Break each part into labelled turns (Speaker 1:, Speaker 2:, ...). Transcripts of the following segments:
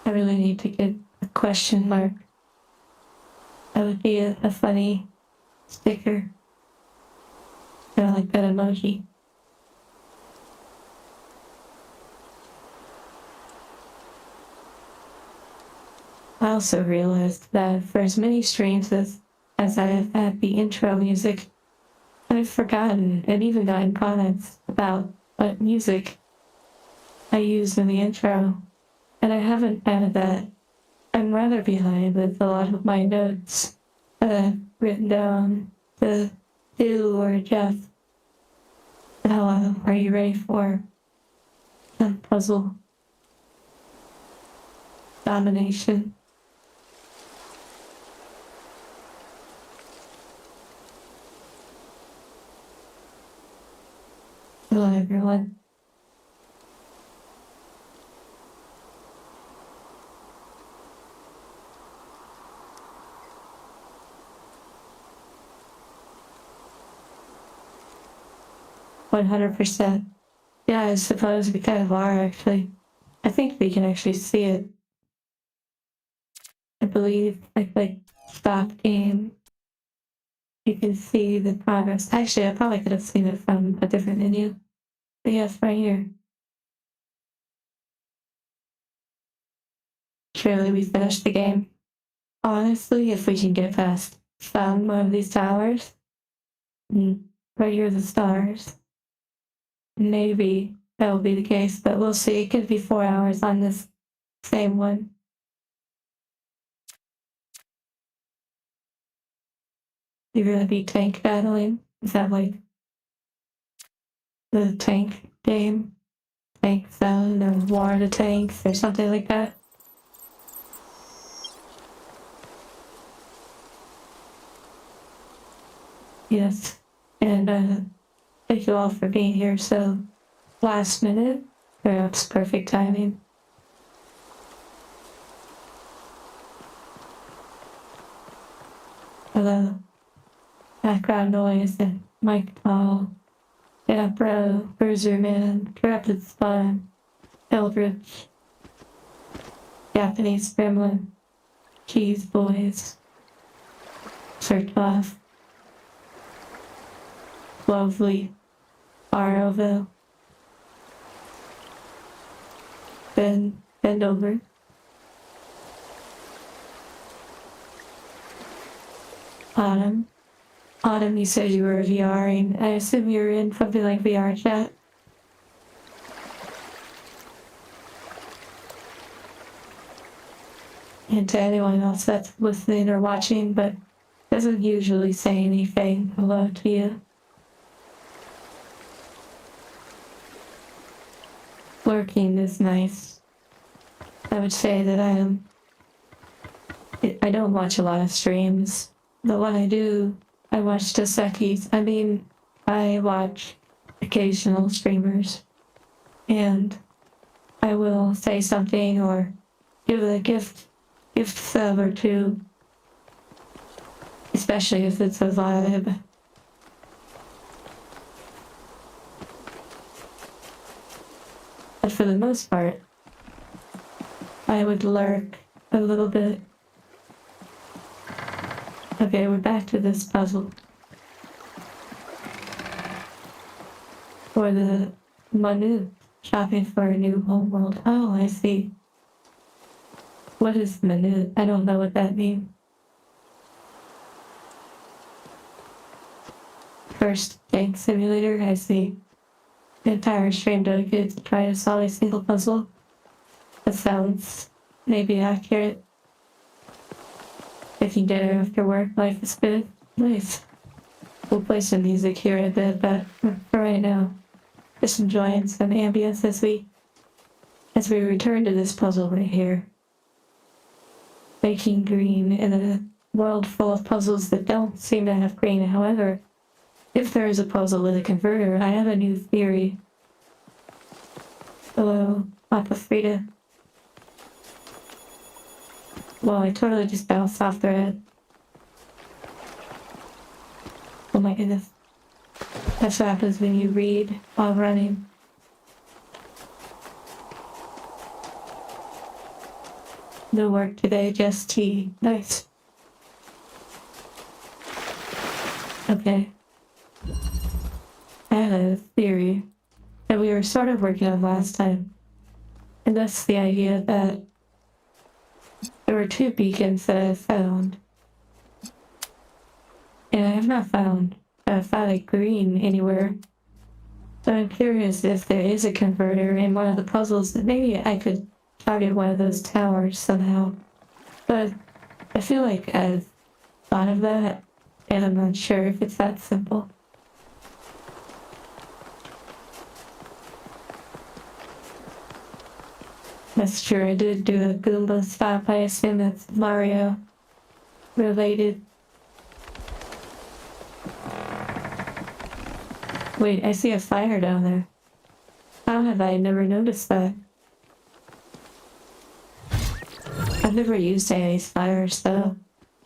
Speaker 1: I really need to get a question mark. That would be a funny sticker. Kind of like that emoji. I also realized that for as many streams as I have had the intro music, I've forgotten and even gotten comments about what music I used in the intro, and I haven't added that. I'm rather behind with a lot of my notes that I've written down to do or Jeff. Hello, are you ready for the puzzle? Domination. Hello, everyone. "100%. Yeah, I suppose we kind of are, actually. I think we can actually see it. I believe I click stop game. You can see the progress. Actually, I probably could have seen it from a different menu. But yes, right here. Surely we finished the game. Honestly, if we can get past some of these towers, right here are the stars, maybe that will be the case, but we'll see. It could be 4 hours on this same one. You really be tank battling? Is that like the tank game? Tank zone or war of the tanks or something like that? Yes. And thank you all for being here so last minute. Perhaps perfect timing. Hello. Background noise and mic call. Yeah, bro, Bruiser Man, Corrupted Spawn, Eldritch, Japanese Gremlin, Cheese Boys, Search Off, Lovely, Aroville, Bend Over, Autumn. Autumn, you said you were VRing. I assume you're in something like VR chat. And to anyone else that's listening or watching but doesn't usually say anything, hello to you. Lurking is nice. I would say that I don't watch a lot of streams, but when I do, I watch Doseki's. I watch occasional streamers, and I will say something or give a gift sub or two, especially if it's a vibe. But for the most part, I would lurk a little bit. Okay, we're back to this puzzle. For the Manu, shopping for a new homeworld. Oh, I see. What is Manu? I don't know what that means. First tank simulator, I see. The entire stream dedicated to try to solve a single puzzle. That sounds maybe accurate. If you did it after work, life is good. Nice. We'll play some music here in a bit, but for right now, just enjoying some ambience as we return to this puzzle right here. Making green in a world full of puzzles that don't seem to have green. However, if there is a puzzle with a converter, I have a new theory. Hello, Papa Frida. Well, I totally just bounced off their head. Oh my goodness. That's what happens when you read while running. No work today, just tea. Nice. Okay. I had a theory that we were sort of working on last time. And that's the idea that there were two beacons that I found. And I have not found a green anywhere. So I'm curious if there is a converter in one of the puzzles that maybe I could target one of those towers somehow. But I feel like I've thought of that, and I'm not sure if it's that simple. That's true, I did do a Goomba stop. I assume it's Mario related. Wait, I see a fire down there. How have I never noticed that? I've never used any of these fires though.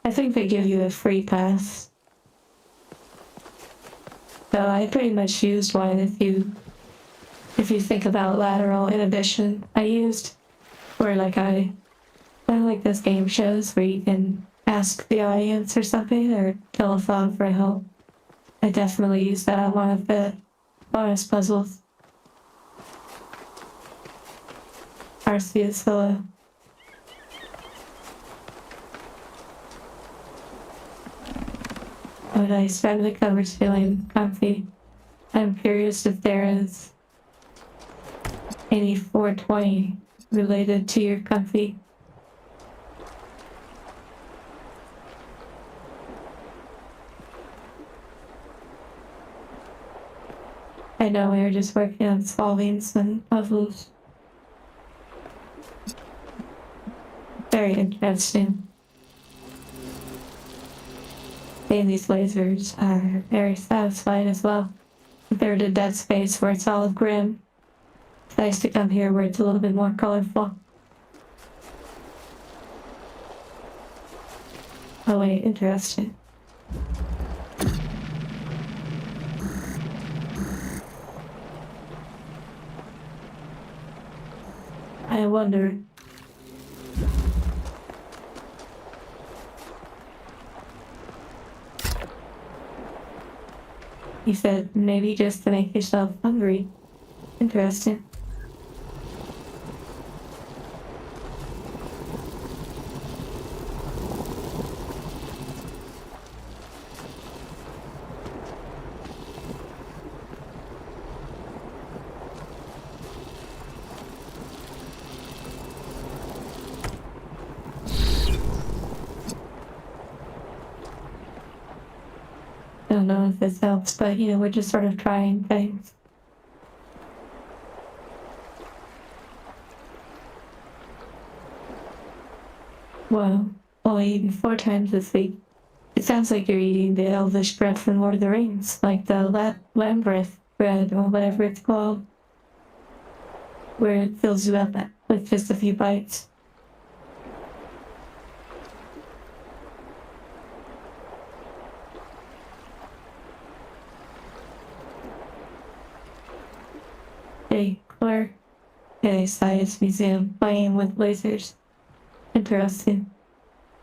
Speaker 1: I think they give you a free pass. So I pretty much used one if you think about lateral inhibition. I used where I like those game shows where you can ask the audience or something or telephone for help. I definitely used that on one of the bonus puzzles. Arceus Villa. Oh nice, family covers feeling comfy. I'm curious if there is any 420 related to your comfy. I know we were just working on solving some puzzles. Very interesting. And these lasers are very satisfying as well. Compared to Dead Space where it's all grim. It's nice to come here where it's a little bit more colorful. Oh wait, interesting. I wonder. You said maybe just to make yourself hungry. Interesting. I don't know if this helps, but we're just sort of trying things. Well, only eaten 4 times this week. It sounds like you're eating the elvish bread from Lord of the Rings, like the Lambreth bread or whatever it's called, where it fills you up with just a few bites. Hey, Clark. Hey, Science Museum playing with lasers. Interesting.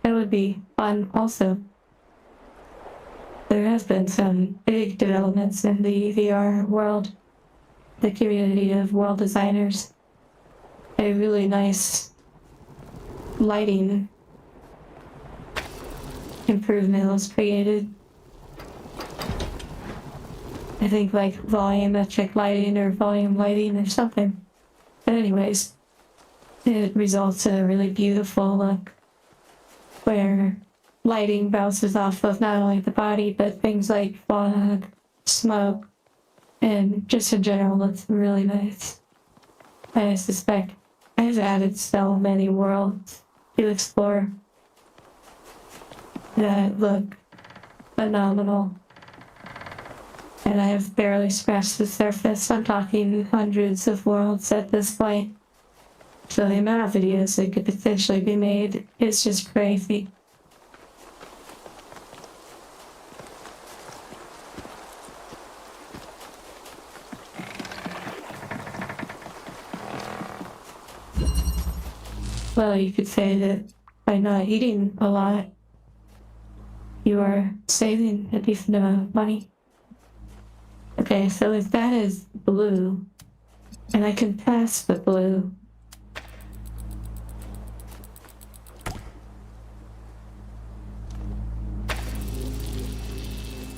Speaker 1: That would be fun also. There has been some big developments in the VR world. The community of world designers. A really nice lighting improvement was created. I think like volumetric lighting or volume lighting or something. But anyways, it results in a really beautiful look where lighting bounces off of not only the body but things like fog, smoke, and just in general looks really nice. I suspect I've added so many worlds to explore that look phenomenal. And I have barely scratched the surface. I'm talking hundreds of worlds at this point. So the amount of videos that could potentially be made is just crazy. Well, you could say that by not eating a lot, you are saving a decent amount of money. Okay, so if that is blue, and I can pass the blue,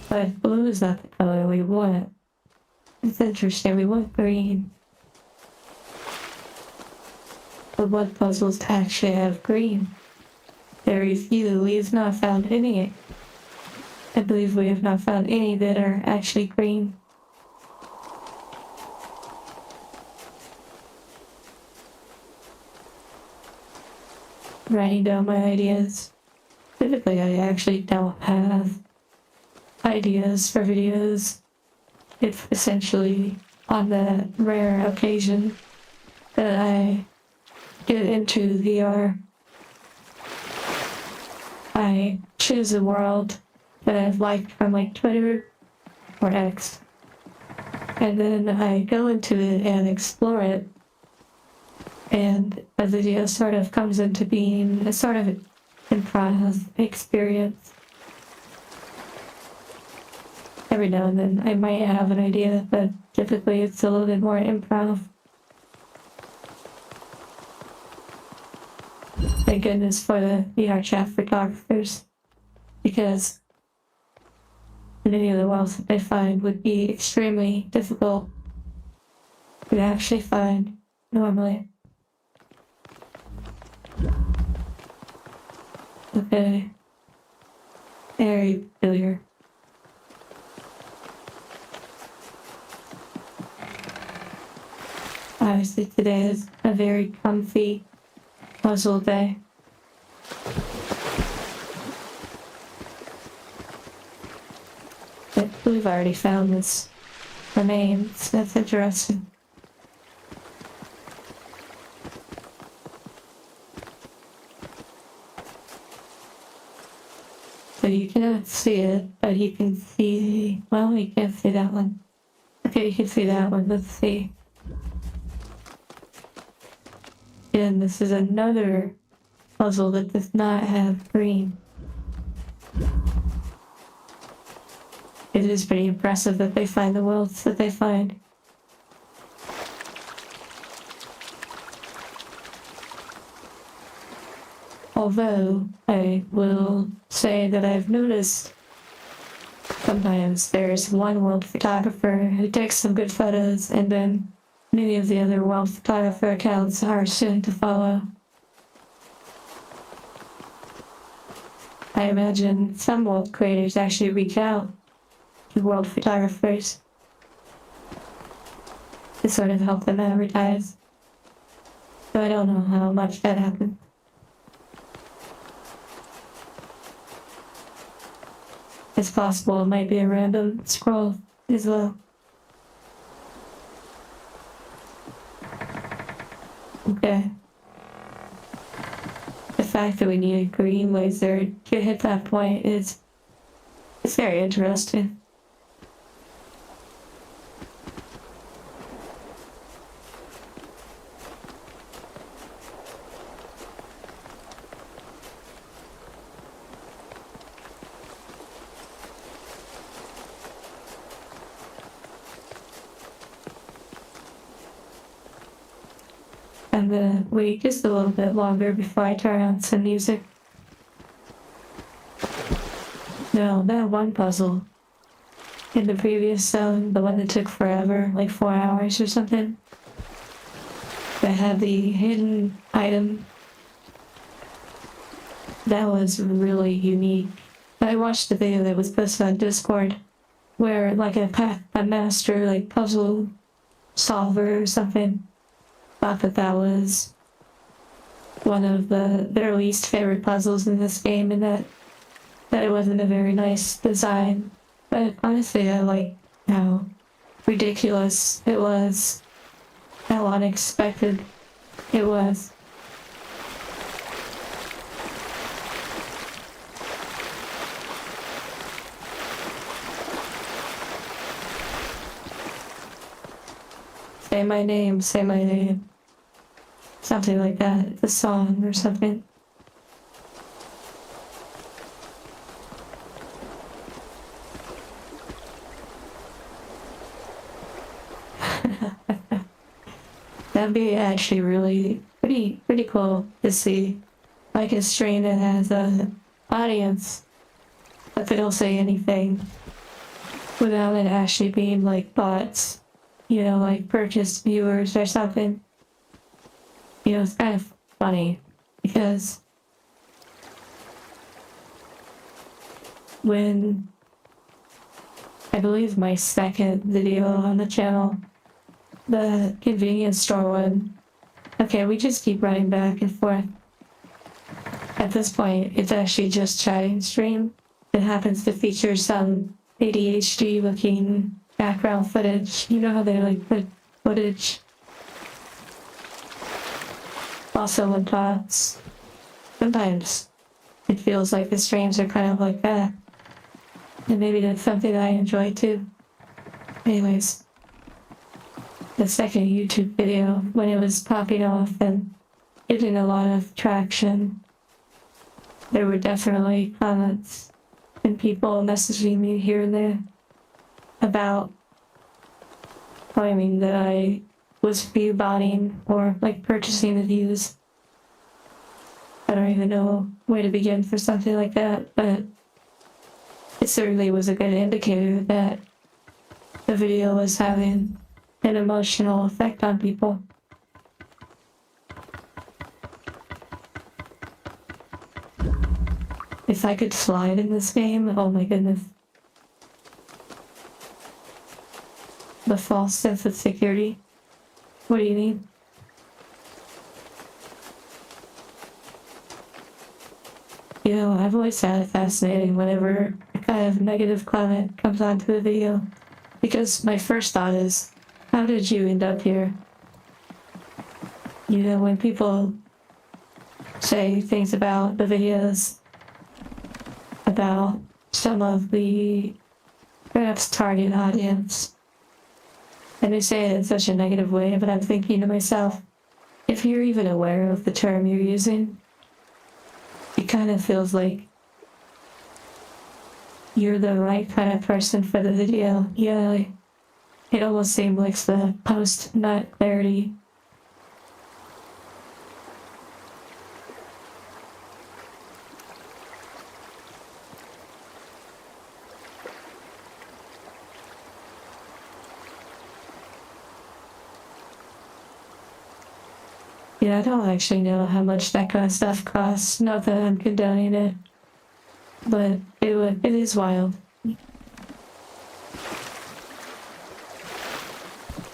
Speaker 1: but blue is not the color we want. It's interesting, we want green. But what puzzles actually have green? Very few. We have not found any. I believe we have not found any that are actually green. Writing down my ideas. Typically, I actually don't have ideas for videos. It's essentially on the rare occasion that I get into VR. I choose a world that I've liked from like Twitter or X, and then I go into it and explore it, and a video sort of comes into being a sort of improv experience. Every now and then I might have an idea, but typically it's a little bit more improv. Thank goodness for the VR chat photographers, because many of the worlds that they find would be extremely difficult to actually find normally. Okay. Very familiar. Obviously today is a very comfy puzzle day. I believe I already found this remains. That's interesting. So you cannot see it, but you can see, well, you can't see that one. Okay, you can see that one. Let's see. And this is another puzzle that does not have green. It is pretty impressive that they find the worlds that they find. Although I will say that I've noticed sometimes there's one world photographer who takes some good photos, and then many of the other world photographer accounts are soon to follow. I imagine some world creators actually reach out to world photographers to sort of help them advertise. So I don't know how much that happens. It's possible it might be a random scroll as well. Okay. The fact that we need a green laser to hit that point is very interesting. I'm gonna wait just a little bit longer before I turn on some music. No, that one puzzle in the previous zone, the one that took forever, like 4 hours or something, that had the hidden item, that was really unique. I watched the video that was posted on Discord, where like a master like puzzle solver or something thought that that was one of their least favorite puzzles in this game, and that it wasn't a very nice design. But honestly, I like how ridiculous it was, how unexpected it was. Say my name, say my name. something like that, the song or something. That'd be actually really pretty cool to see, like a stream that has a audience, but they don't say anything without it actually being like bots, like purchased viewers or something. It's kind of funny because when I believe my second video on the channel, the convenience store one, okay, we just keep running back and forth. At this point, it's actually just chatting stream. It happens to feature some ADHD looking background footage. You know how they like put footage. Also with bots. Sometimes it feels like the streams are kind of like that. And maybe that's something that I enjoy too. Anyways, the second YouTube video, when it was popping off and getting a lot of traction, there were definitely comments and people messaging me here and there about claiming that I was view botting or like purchasing the views. I don't even know where to begin for something like that, but it certainly was a good indicator that the video was having an emotional effect on people. If I could slide in this game, oh my goodness. The false sense of security. What do you mean? I've always found it fascinating whenever a kind of negative comment comes onto the video. Because my first thought is, how did you end up here? When people say things about the videos, about some of the perhaps target audience, and they say it in such a negative way, but I'm thinking to myself, if you're even aware of the term you're using, it kind of feels like you're the right kind of person for the video. It almost seemed like the post not clarity. I don't actually know how much that kind of stuff costs. Not that I'm condoning it, but it is wild.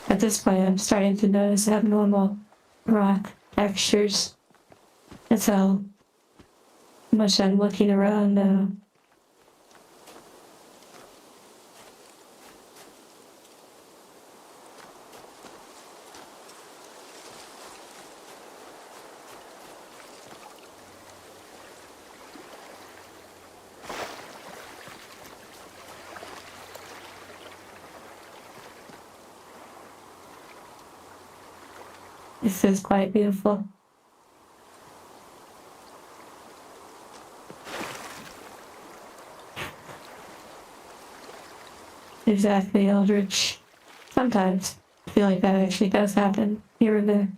Speaker 1: At this point, I'm starting to notice abnormal rock textures. That's how much I'm looking around now. This is quite beautiful. Exactly, Eldritch. Sometimes I feel like that actually does happen here and there.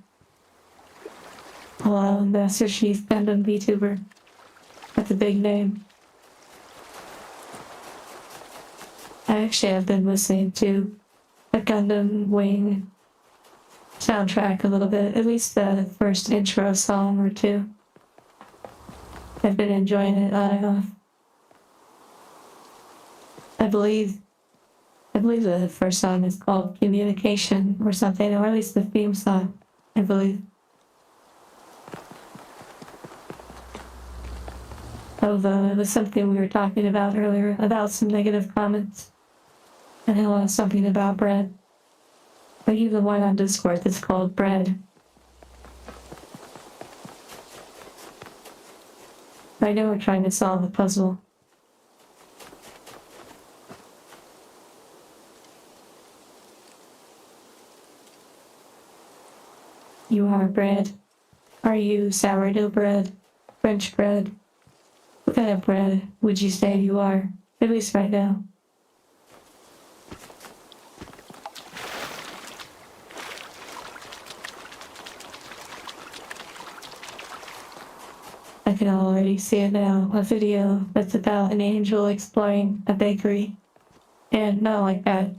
Speaker 1: Hello, Master Chief Gundam VTuber. That's a big name. I actually have been listening to the Gundam Wing soundtrack a little bit, at least the first intro song or two. I've been enjoying it on and off. I believe the first song is called Communication or something, or at least the theme song, I believe. Although it was something we were talking about earlier, about some negative comments, and how something about bread. I even one on Discord that's called Bread. I know we're trying to solve a puzzle. You are bread. Are you sourdough bread? French bread? What kind of bread would you say you are? At least right now. I can already see it now. A video that's about an angel exploring a bakery. And not like that.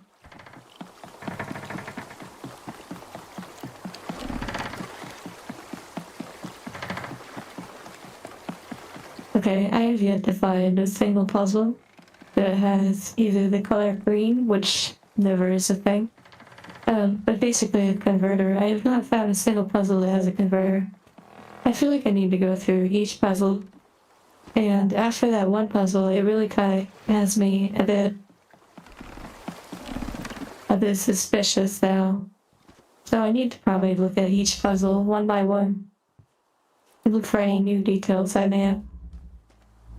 Speaker 1: Okay, I have yet to find a single puzzle that has either the color green, which never is a thing, but basically a converter. I have not found a single puzzle that has a converter. I feel like I need to go through each puzzle, and after that one puzzle, it really kind of has me a bit suspicious now. So I need to probably look at each puzzle one by one and look for any new details I may have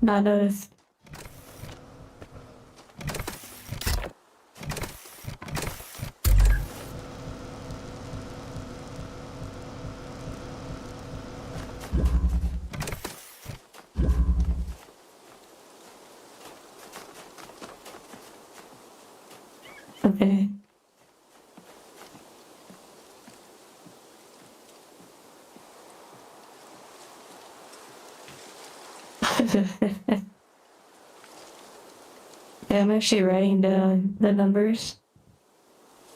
Speaker 1: not noticed. Okay. Yeah, I'm actually writing down the numbers.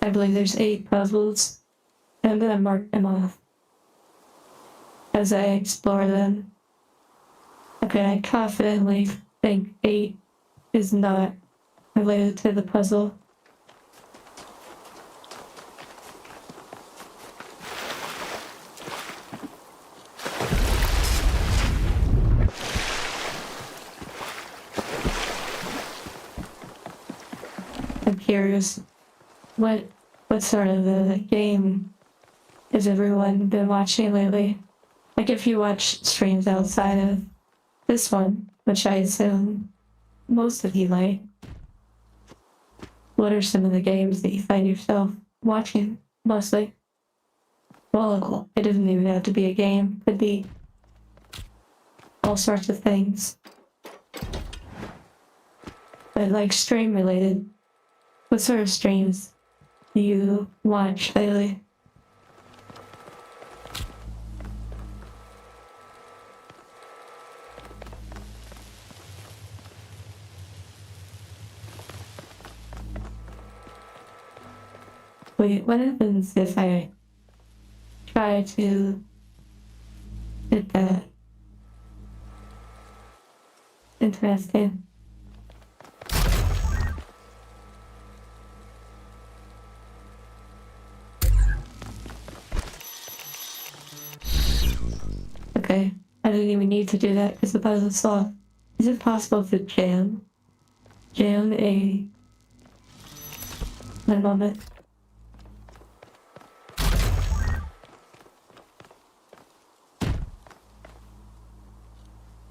Speaker 1: I believe there's 8 puzzles. And I'm gonna mark them off as I explore them. Okay, I confidently think 8 is not related to the puzzle. I'm curious, what sort of a game has everyone been watching lately? Like if you watch streams outside of this one, which I assume most of you like, what are some of the games that you find yourself watching mostly? Well, it doesn't even have to be a game. It could be all sorts of things. But like stream related, what sort of streams do you watch lately? Wait, what happens if I try to hit that? Interesting. Okay, I didn't even need to do that because the puzzle's solved. Is it possible to jam a one moment?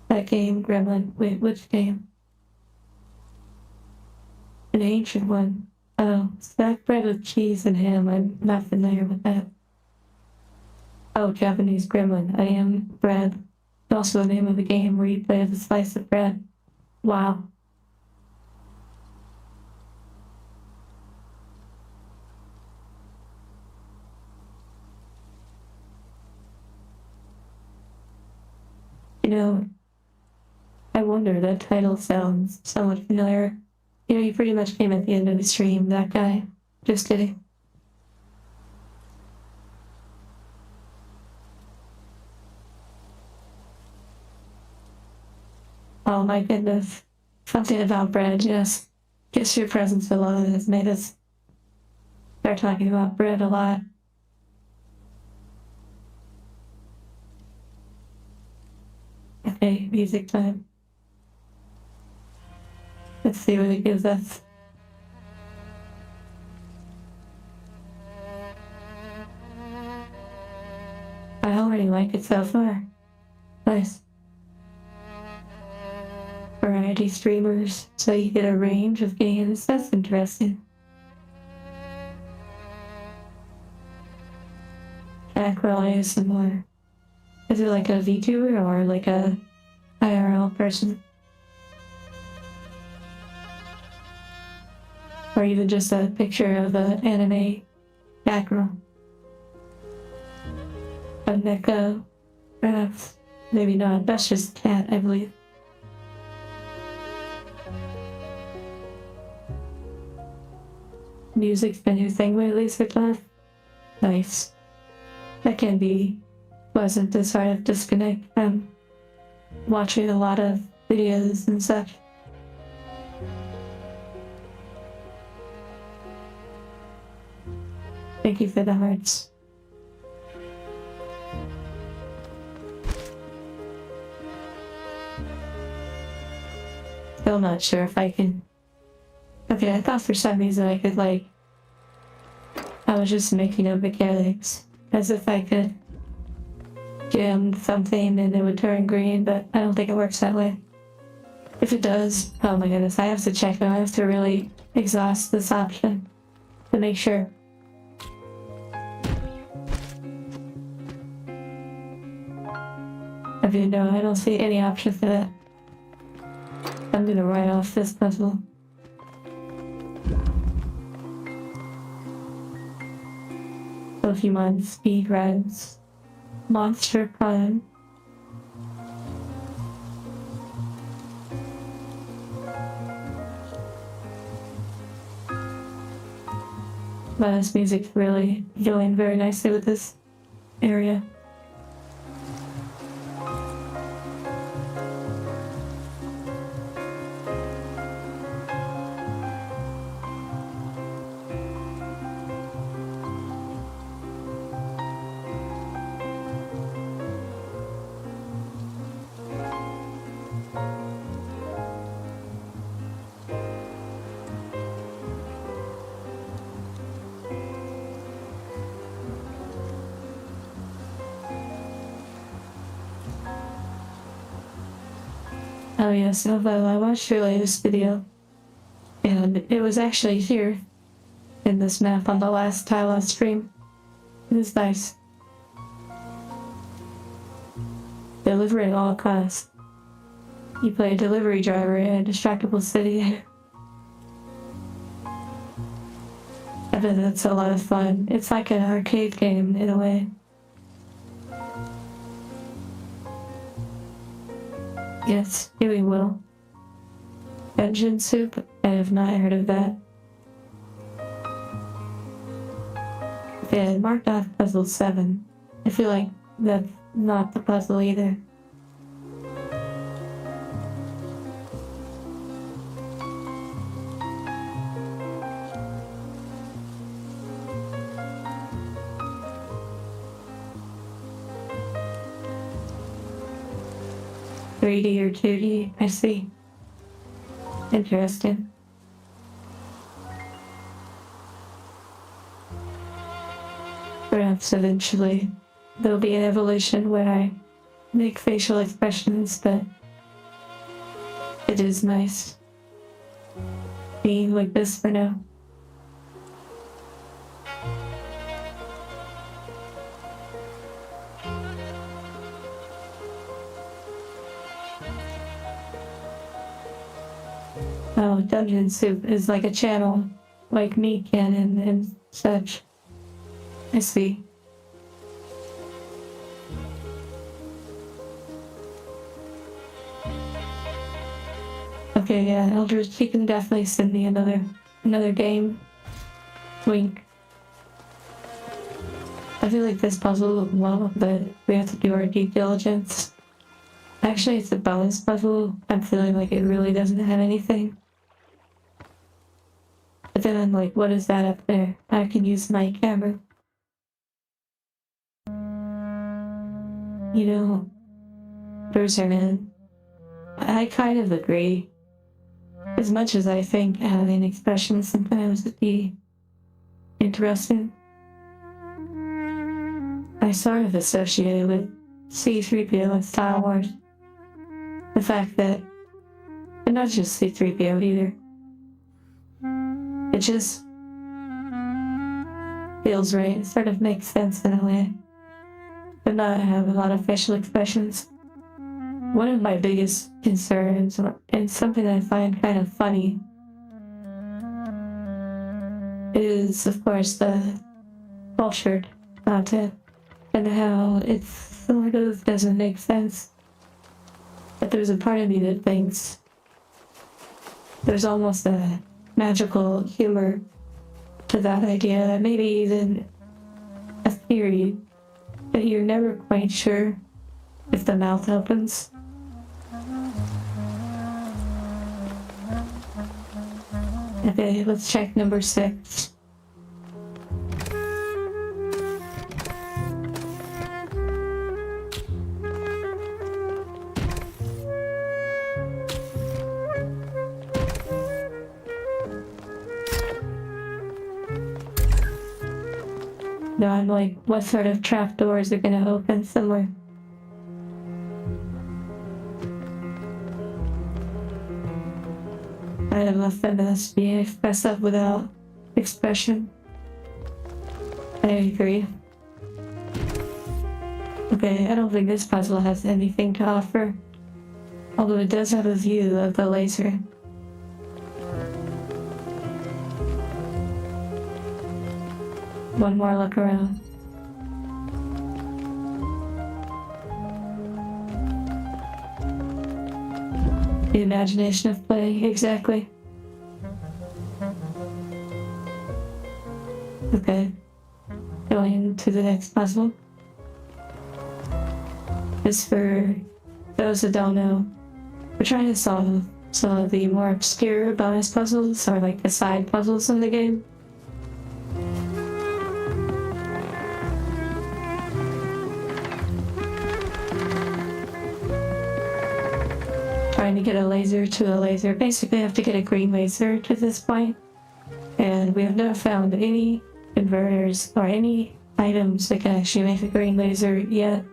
Speaker 1: That game, Gremlin. Wait, which game? An ancient one. Oh, stacked bread with cheese and ham. I'm not familiar with that. Oh, Japanese Gremlin. I am bread. It's also the name of the game where you play with a slice of bread. Wow. You know, I wonder, that title sounds somewhat familiar. You know, you pretty much came at the end of the stream, that guy. Just kidding. Oh my goodness. Something about bread, yes. Guess your presence alone has made us start talking about bread a lot. Okay, music time. Let's see what it gives us. I already like it so far. Nice. Variety streamers, so you get a range of games. That's interesting. Background ASMR. Is it like a VTuber or like a IRL person? Or even just a picture of an anime background? A Neko? Perhaps. Maybe not. That's just cat, I believe. Music's been your thing lately, Sirtan? Nice. That can be pleasant to sort of disconnect from watching a lot of videos and such. Thank you for the hearts. Still not sure if I can. Okay, I thought for some reason I could, like, I was just making up mechanics as if I could jam something and it would turn green, but I don't think it works that way. If it does, oh my goodness, I have to check it. I have to really exhaust this option to make sure. Okay, no, I don't see any option for that. I'm gonna write off this puzzle. Pokemon speed runs. Monster Prime. But this music's really going very nicely with this area. Oh yes, although I watched your latest video, and it was actually here, in this map on the last Talos stream. It was nice. Delivery at all costs. You play a delivery driver in a distractible city. I bet that's a lot of fun. It's like an arcade game in a way. Yes, we will. Engine soup? I have not heard of that. Yeah, marked off puzzle 7. I feel like that's not the puzzle either. $3D or $2D, I see. Interesting. Perhaps eventually there'll be an evolution where I make facial expressions, but it is nice being like this for now. Oh, Dungeon Soup is like a channel, like Meat Cannon and such. I see. Okay, yeah, Eldridge, you can definitely send me another game. Wink. I feel like this puzzle, well, but we have to do our due diligence. Actually, it's a bonus puzzle. I'm feeling like it really doesn't have anything. But then I'm like, what is that up there? I can use my camera. You know, Berserman, I kind of agree. As much as I think having expressions sometimes would be interesting, I sort of associate it with C-3PO and Star Wars. The fact that, and not just C-3PO either, it just feels right. It sort of makes sense in a way. but not have a lot of facial expressions. One of my biggest concerns, and something I find kind of funny, is of course the cultured content and how it sort of doesn't make sense. But there's a part of me that thinks there's almost a magical humor to that idea, maybe even a theory that you're never quite sure if the mouth opens. Okay, let's check number 6. No, I'm like, what sort of trapdoors are gonna open somewhere? I have a feminist being expressive without expression. I agree. Okay, I don't think this puzzle has anything to offer, although it does have a view of the laser. One more look around. The imagination of play, exactly. Okay, going to the next puzzle. Just for those that don't know, we're trying to solve some of the more obscure bonus puzzles, or like the side puzzles in the game. Trying to get a laser to a laser. Basically, I have to get a green laser to this point, and we have not found any converters or any items that can actually make a green laser yet.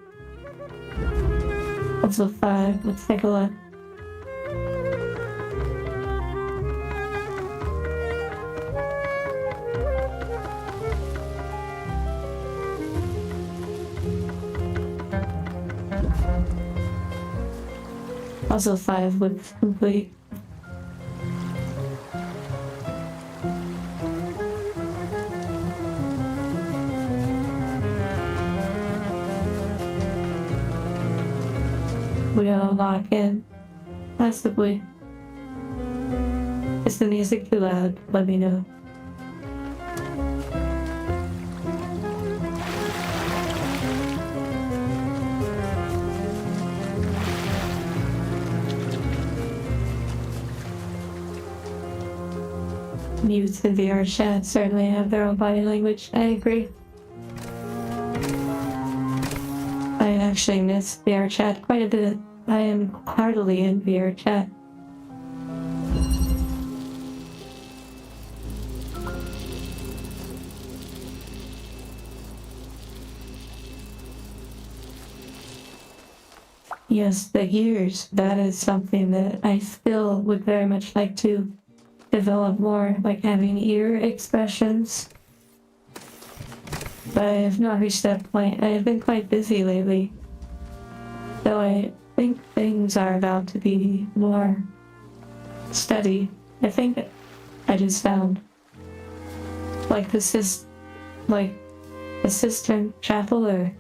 Speaker 1: Puzzle 5, let's take a look. Puzzle 5 looks complete. We gotta lock in. Possibly. Is the music too loud? Let me know. Mutes in VR chat certainly have their own body language. I agree. I actually miss VR chat quite a bit. I am heartily in VR chat. Yes, the ears. That is something that I still would very much like to develop more, like having ear expressions. But I have not reached that point. I have been quite busy lately, though I think things are about to be more steady. I think I just found like the Sistine Chapel or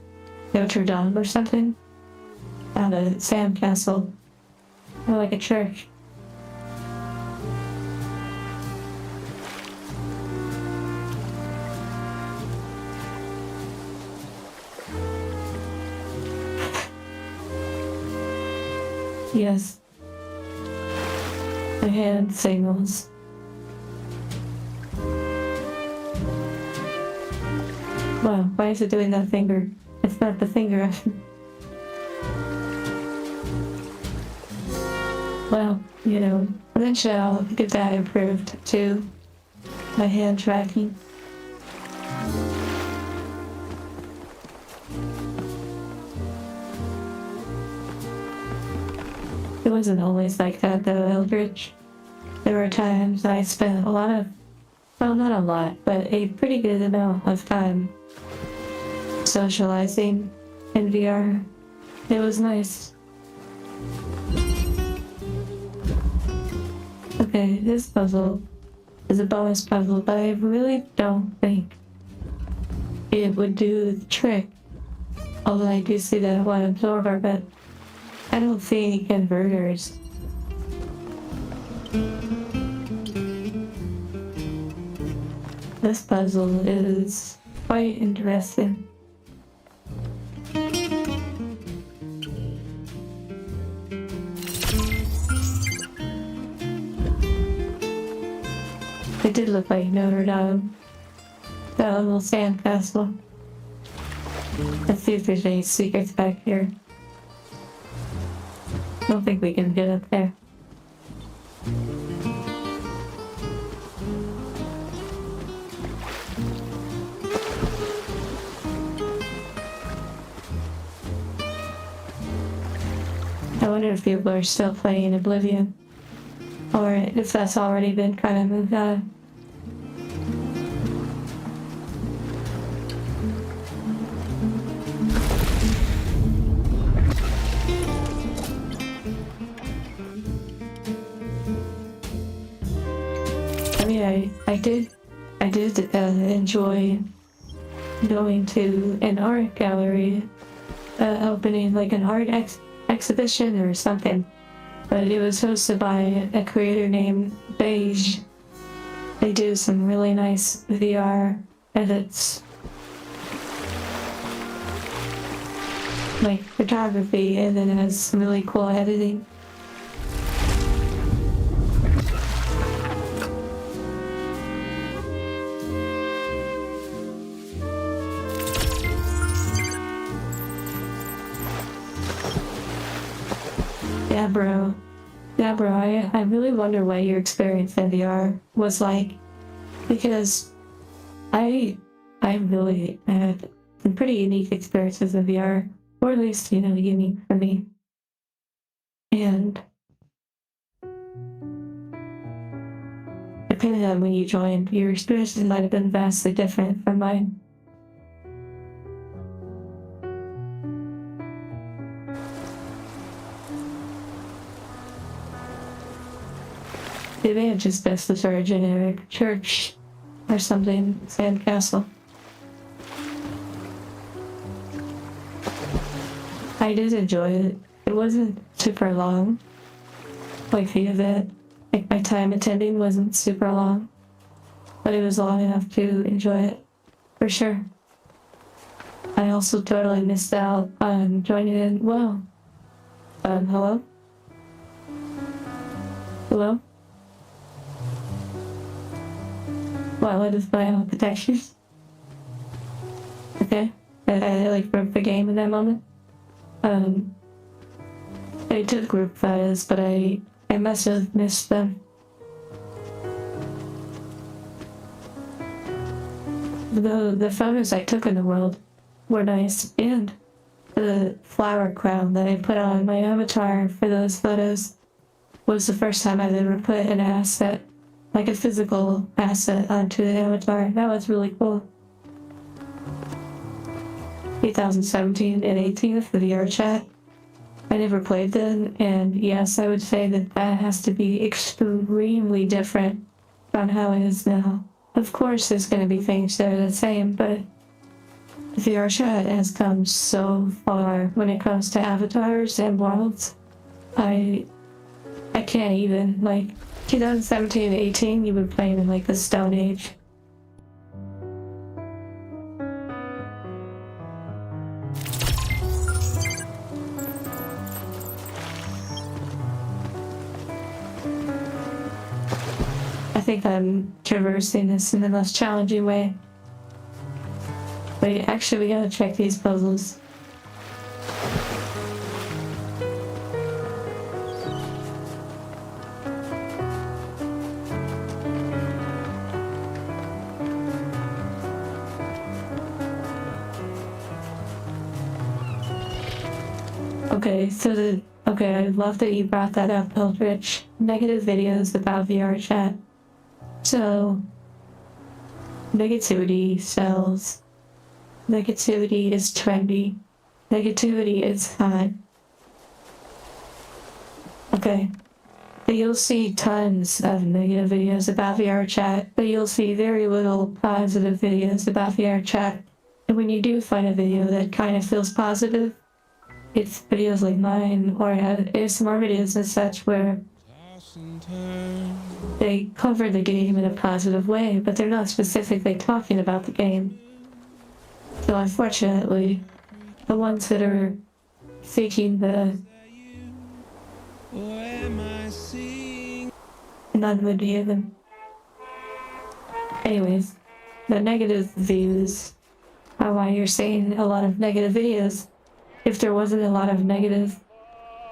Speaker 1: Notre Dame or something, not a sandcastle, or like a church. Yes. The hand signals. Wow, why is it doing that finger? It's not the finger. Well, you know, eventually I'll get that improved too. My hand tracking. It wasn't always like that though, Eldridge. There were times I spent a lot of, well, not a lot, but a pretty good amount of time socializing in VR. It was nice. Okay, this puzzle is a bonus puzzle, but I really don't think it would do the trick. Although I do see that one absorber, but I don't see any converters. This puzzle is quite interesting. It did look like Notre Dame. That little sandcastle. Let's see if there's any secrets back here. I don't think we can get up there. I wonder if people are still playing Oblivion, or if that's already been kind of moved on. I mean, I did enjoy going to an art gallery, opening like an art exhibition or something, but it was hosted by a creator named Beige. They do some really nice VR edits, like photography, and then it has some really cool editing. Yeah, bro, I really wonder what your experience in VR was like, because I really had some pretty unique experiences in VR, or at least, unique for me. And depending on when you joined, your experiences might have been vastly different from mine. Maybe it just best to start a generic church or something, sandcastle. I did enjoy it. It wasn't super long. Like the event, like my time attending wasn't super long, but it was long enough to enjoy it, for sure. I also totally missed out on joining in. Whoa. Hello? Hello? Wow, what is my protections? Okay. I like broke the game in that moment. I took group photos, but I must have missed them. The photos I took in the world were nice, and the flower crown that I put on my avatar for those photos was the first time I've ever put an asset, like a physical asset, onto the avatar. That was really cool. 2017 and 18 for the VR chat. I never played then, and yes, I would say that has to be extremely different from how it is now. Of course, there's going to be things that are the same, but the VR chat has come so far when it comes to avatars and worlds. I can't even, 2017 and 18, you were playing in the Stone Age. I think I'm traversing this in the most challenging way. Wait, actually, we gotta check these puzzles. Okay, I love that you brought that up, Eldritch. Negative videos about VR chat. So, negativity sells. Negativity is trendy. negativity is high. Okay. But you'll see tons of negative videos about VR chat, but you'll see very little positive videos about VR chat. And when you do find a video that kind of feels positive, it's videos like mine or ASMR videos and such where they cover the game in a positive way, but they're not specifically talking about the game. So unfortunately, the ones that are seeking the none would be them. Anyways, the negative views are why you're seeing a lot of negative videos. If there wasn't a lot of negative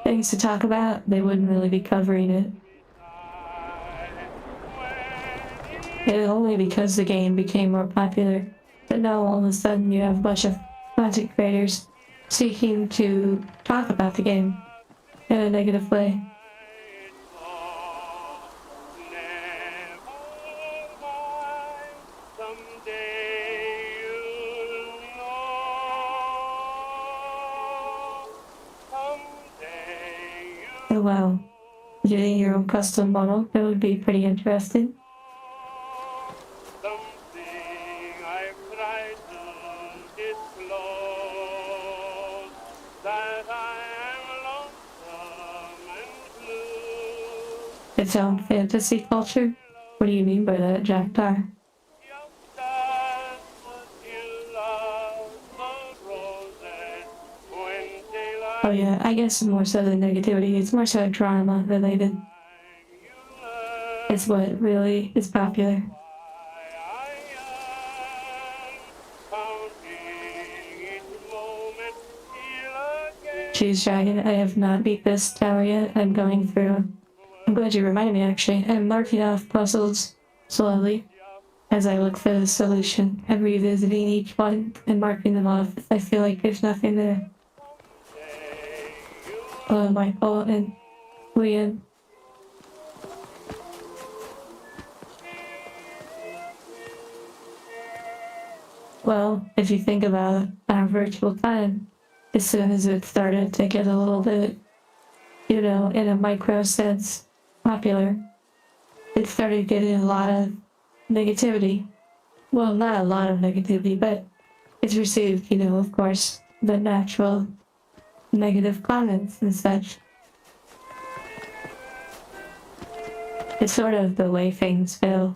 Speaker 1: things to talk about, they wouldn't really be covering it. And only because the game became more popular. But now all of a sudden you have a bunch of content creators seeking to talk about the game in a negative way. Oh wow, getting your own custom model, that would be pretty interesting. It's own fantasy culture? What do you mean by that, Jack Tar? Oh yeah, I guess more so than negativity, it's more so drama related. It's what really is popular. Jeez, Dragon, I have not beat this tower yet. I'm going through. I'm glad you reminded me actually. I'm marking off puzzles slowly as I look for the solution. I'm revisiting each one and marking them off. I feel like there's nothing there. Oh, Michael and Liam. Well, if you think about our virtual time, as soon as it started to get a little bit, in a micro sense, popular, it started getting a lot of negativity. Well, not a lot of negativity, but it's received, of course, the natural negative comments and such. It's sort of the way things go.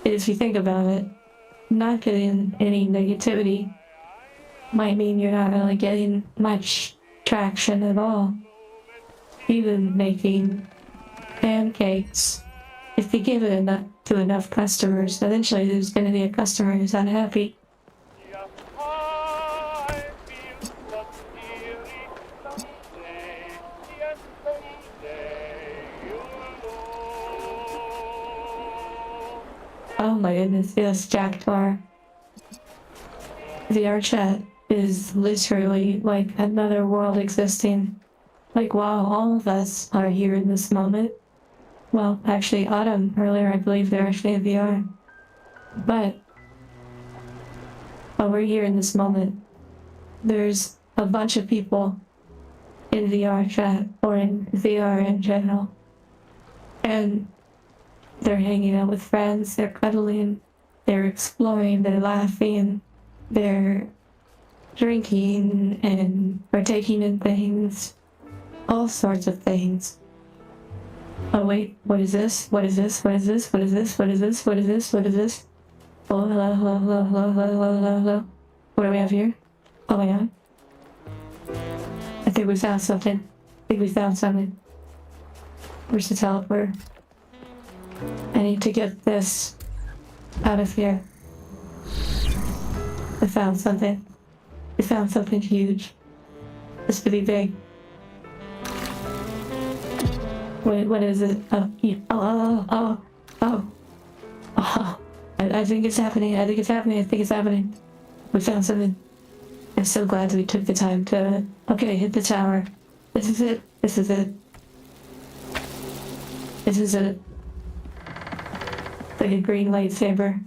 Speaker 1: If you think about it, not getting any negativity might mean you're not really getting much traction at all. Even making pancakes, if you give it to enough customers, eventually there's going to be a customer who's unhappy. Oh my goodness, yes, Jack Tar. VR chat is literally like another world existing. Like, wow, all of us are here in this moment. Well, actually, Autumn, earlier, I believe they're actually in VR. But we're here in this moment. There's a bunch of people in VR chat, or in VR in general. And they're hanging out with friends, they're cuddling, they're exploring, they're laughing, they're drinking and partaking in things, all sorts of things. Oh wait, what is this? What is this? What is this? What is this? What is this? What is this? What is this? Oh, hello, hello, hello, hello, hello, hello, hello, hello. What do we have here? Oh my god. I think we found something. Where's the teleporter? I need to get this out of here. I found something. I found something huge. It's pretty big. Wait, what is it? Oh. I think it's happening. We found something. I'm so glad we took the time to... Okay, hit the tower. This is it. Like a green lightsaber.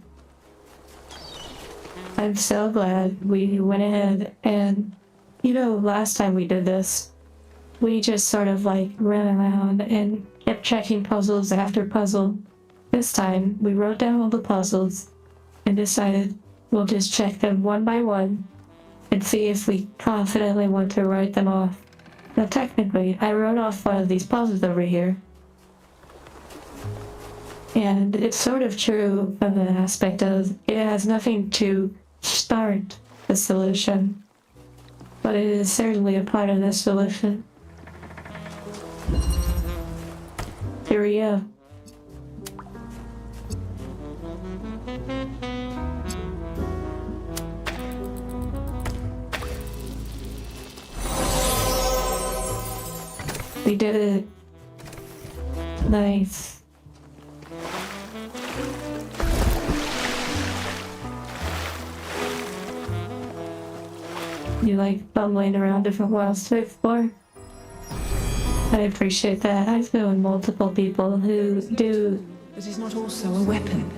Speaker 1: I'm so glad we went ahead and, last time we did this, we just sort of like ran around and kept checking puzzles after puzzle. This time, we wrote down all the puzzles and decided we'll just check them one by one and see if we confidently want to write them off. Now technically, I wrote off one of these puzzles over here. And it's sort of true from the aspect of it has nothing to start the solution, but it is certainly a part of the solution. Here we go. We did it. Nice. You like bumbling around different worlds to explore? I appreciate that. I've known multiple people who do.
Speaker 2: But is not also a weapon,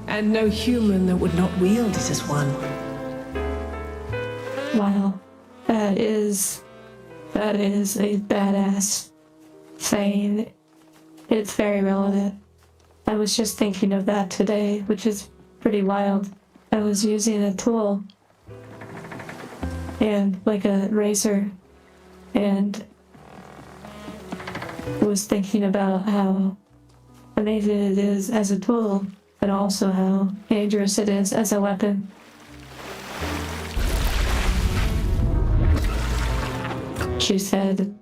Speaker 2: and no human that would not wield it as one.
Speaker 1: Wow, that is a badass saying. It's very relevant. I was just thinking of that today, which is pretty wild. I was using a tool and like a razor, and was thinking about how amazing it is as a tool, but also how dangerous it is as a weapon. She said,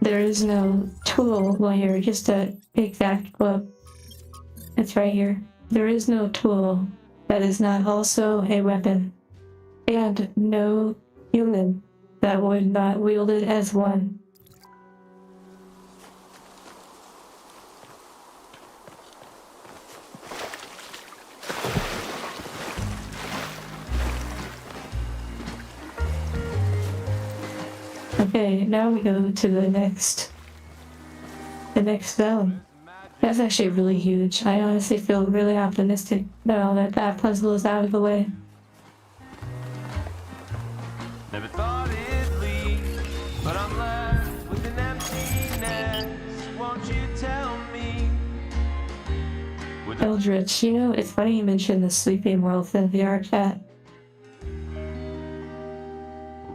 Speaker 1: "There is no tool," well here, just a exact quote. It's right here. "There is no tool that is not also a weapon, and no human that would not wield it as one." Okay, now we go to the next zone. That's actually really huge. I honestly feel really optimistic now that that puzzle is out of the way.
Speaker 3: Never thought it'd leave, but I'm left with an emptiness. Won't you tell me?
Speaker 1: Eldritch, it's funny you mentioned the sleeping world in the VR chat.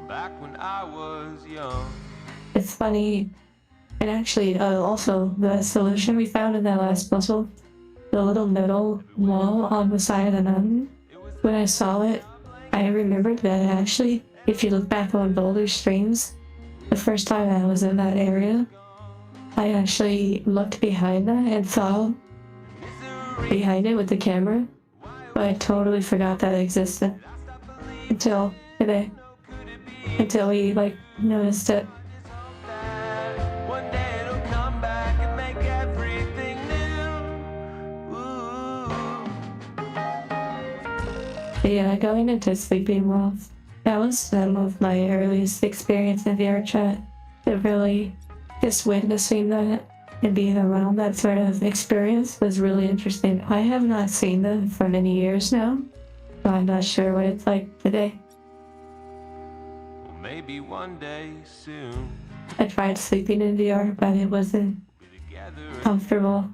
Speaker 3: Back when I was young.
Speaker 1: It's funny, and actually, also the solution we found in that last puzzle, the little metal wall on the side of the mountain. When I saw it, I remembered that actually, if you look back on Boulder streams, the first time I was in that area, I actually looked behind that and saw behind it with the camera, but I totally forgot that existed until today, until we noticed it.
Speaker 3: One day it'll come back and make everything new.
Speaker 1: But yeah, going into sleeping worlds, that was some of my earliest experience in VR chat. It really, just witnessing that and being around that sort of experience was really interesting. I have not seen them for many years now, so I'm not sure what it's like today.
Speaker 3: Well, maybe one day soon.
Speaker 1: I tried sleeping in VR, but it wasn't comfortable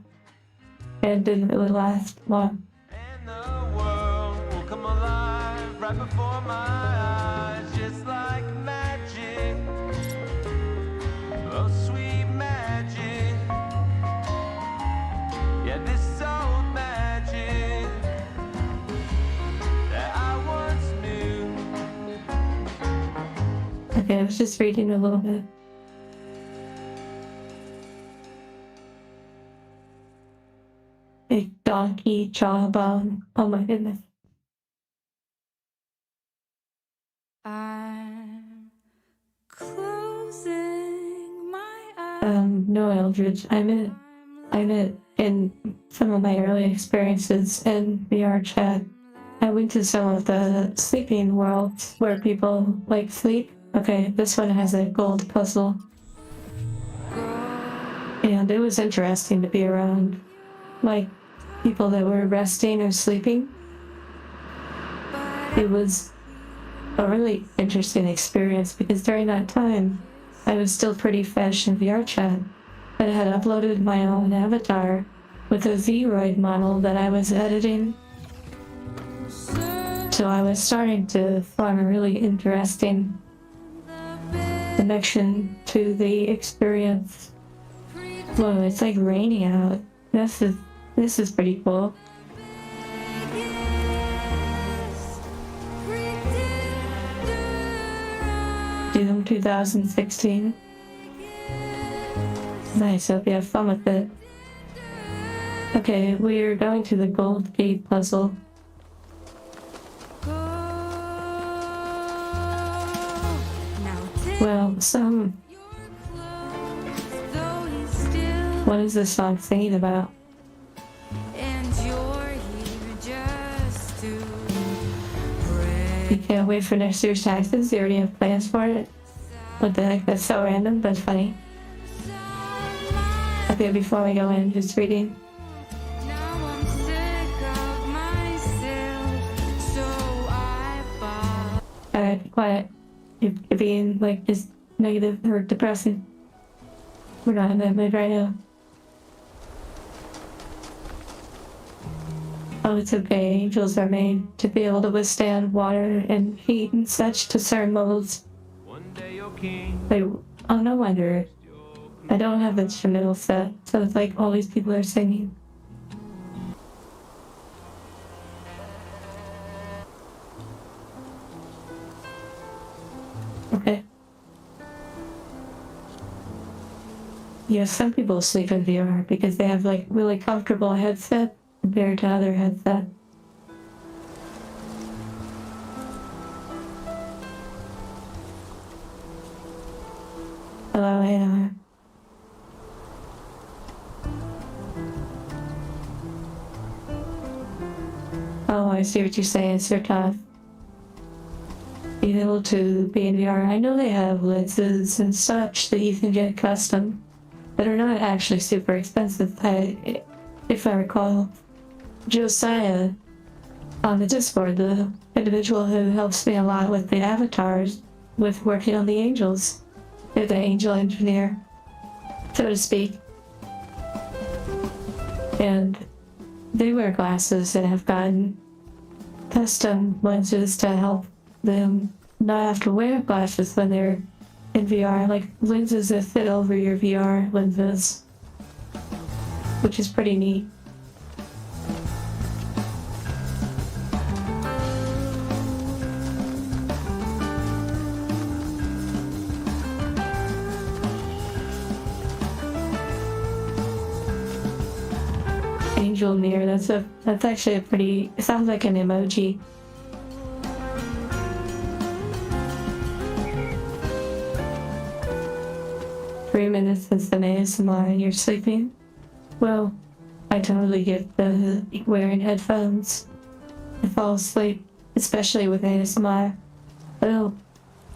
Speaker 1: and didn't really last long.
Speaker 3: And the world will come alive right before my eyes, just like magic. Oh, sweet magic. Yeah, this old magic that I once knew.
Speaker 1: Okay, I was just reading a little bit. Big donkey jawbone. Oh my goodness.
Speaker 4: I'm closing my eyes.
Speaker 1: No, Eldridge. I meant in some of my early experiences in VR chat, I went to some of the sleeping worlds where people sleep. Okay, this one has a gold puzzle. And it was interesting to be around. people that were resting or sleeping. It was a really interesting experience because during that time, I was still pretty fresh in VR chat, but I had uploaded my own avatar with a V-Roid model that I was editing. So I was starting to form a really interesting connection to the experience. Whoa, it's like raining out. This is pretty cool. Doom 2016. Nice, hope you have fun with it. Okay, we're going to the Gold Gate puzzle. Well, what is this song singing about? You can't wait for next year's taxes? You already have plans for it? What the heck, that's so random, but funny. Okay, before we go in, just reading. Alright, be quiet. You're being, like, just negative or depressing. We're not in that mood right now. Oh, it's okay. Angels are made to be able to withstand water and heat and such to certain molds.
Speaker 3: One day you're king.
Speaker 1: Wait, oh, no wonder. I don't have instrumental set, so it's like all these people are singing. Okay. Yeah, some people sleep in VR because they have like really comfortable headset compared to other headset. Hello, Hannah. Oh, I see what you're saying. It's so tough. Being able to be in VR. I know they have lenses and such that you can get custom that are not actually super expensive. If I recall, Josiah on the Discord, the individual who helps me a lot with the avatars, with working on the angels, they're the angel engineer, so to speak. And they wear glasses that have gotten custom lenses to help them not have to wear glasses when they're in VR, like lenses that fit over your VR lenses, which is pretty neat. Angel near, that's actually a pretty, it sounds like an emoji. Minutes since the ASMR and you're sleeping? Well, I totally get the wearing headphones to fall asleep, especially with ASMR. Well,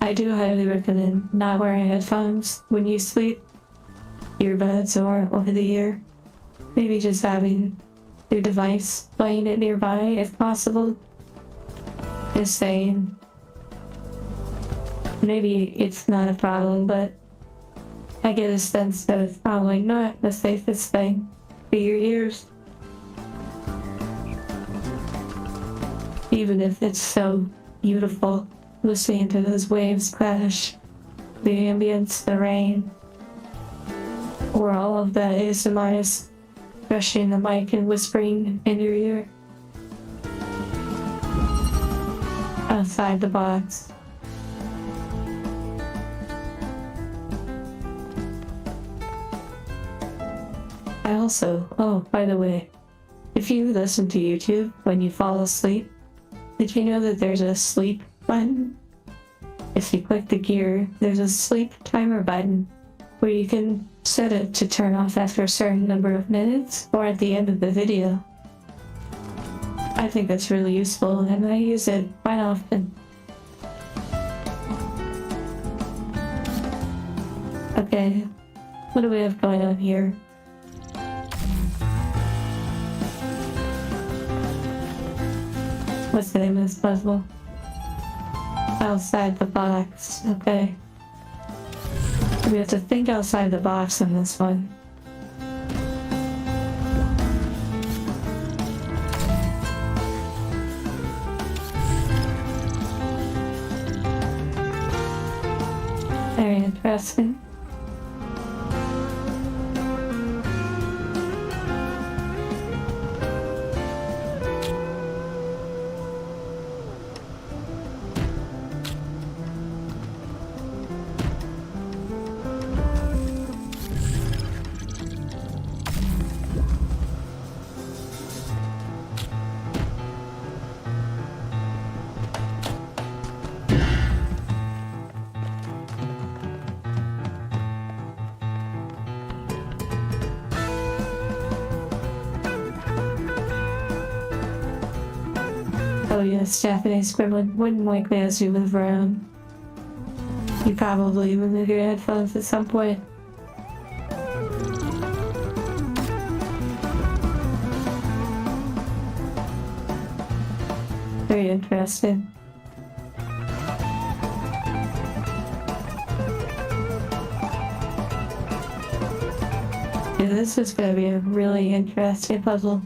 Speaker 1: I do highly recommend not wearing headphones when you sleep, earbuds or over the ear. Maybe just having your device playing it nearby if possible. Just saying. Maybe it's not a problem, but I get a sense that it's probably not the safest thing for your ears. Even if it's so beautiful, listening to those waves crash, the ambience, the rain, or all of the ASMRs brushing the mic and whispering in your ear. Outside the box. I also, oh, by the way, if you listen to YouTube when you fall asleep, did you know that there's a sleep button? If you click the gear, there's a sleep timer button where you can set it to turn off after a certain number of minutes or at the end of the video. I think that's really useful and I use it quite often. Okay, what do we have going on here? What's the name of this puzzle? Outside the box. Okay. We have to think outside the box in this one. Very interesting. Oh yes, Japanese scribbling wouldn't like me as you move around. You probably remove your headphones at some point. Very interesting. Yeah, this is gonna be a really interesting puzzle.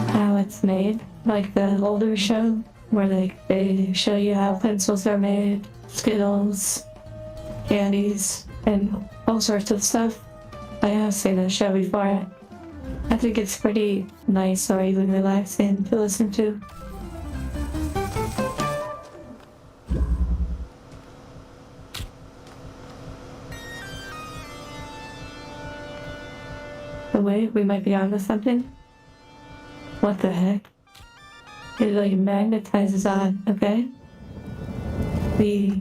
Speaker 1: How it's made, like the older show, where they show you how pencils are made, Skittles, candies, and all sorts of stuff. I have seen the show before. I think it's pretty nice or even relaxing to listen to. Oh wait, we might be onto something. What the heck? It like magnetizes on, okay? The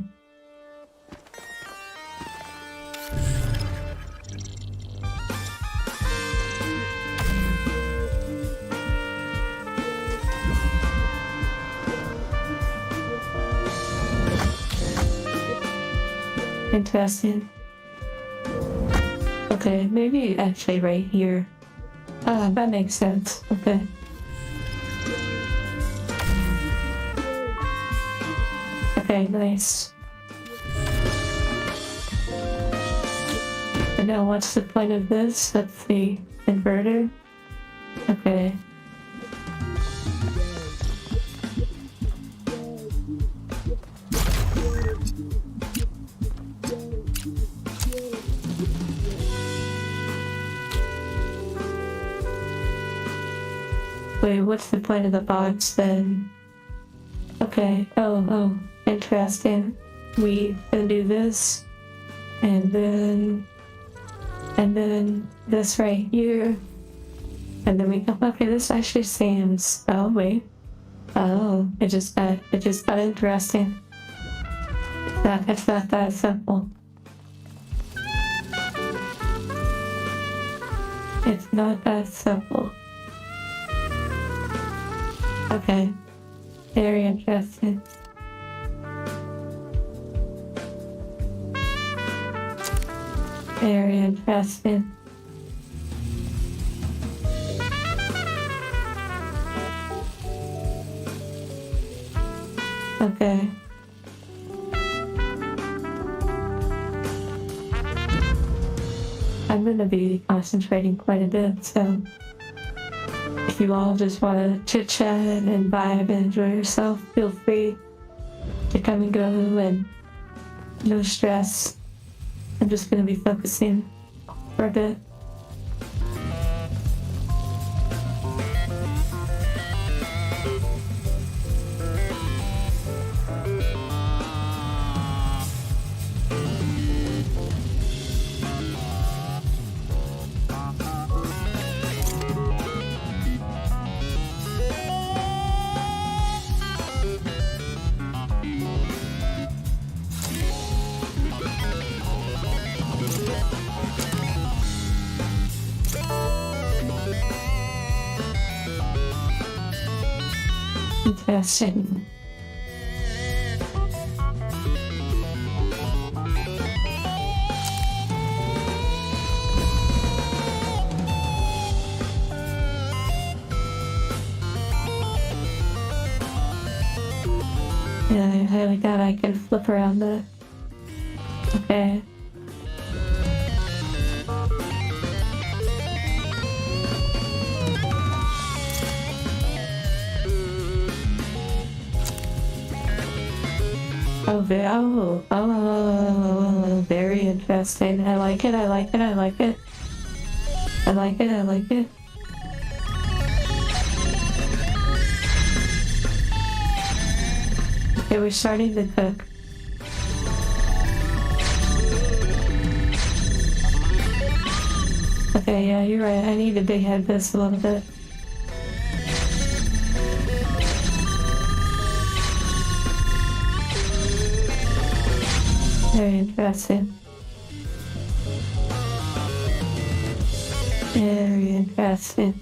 Speaker 1: interesting. Okay, maybe actually right here. Ah, that makes sense. Okay. Okay, nice. And now what's the point of this? That's the inverter. Okay. Wait, what's the point of the box then? Okay, oh, interesting. We can do this, and then this right here, and then we go, okay, this actually seems, oh wait, oh, it just got interesting. It's not that simple. It's not that simple. Okay, very interesting. Very interesting. Okay. I'm gonna be concentrating quite a bit, so if you all just want to chit chat and vibe and enjoy yourself, feel free to come and go, and no stress. I'm just gonna be focusing for a bit. Interesting. Yeah, I like that. I can flip around the. Okay. Very interesting. I like it, I like it, I like it. I like it, I like it. Okay, we're starting to cook. Okay, yeah, you're right. I need to big head this a little bit. Very interesting. Very interesting.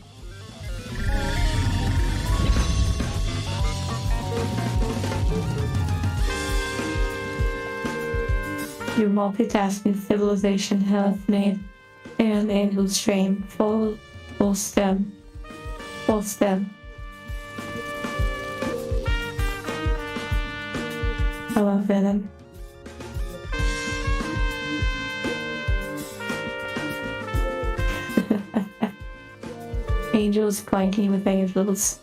Speaker 1: Your multitasking civilization has made and angel stream full stem. I love Venom. Angels clanking with angels.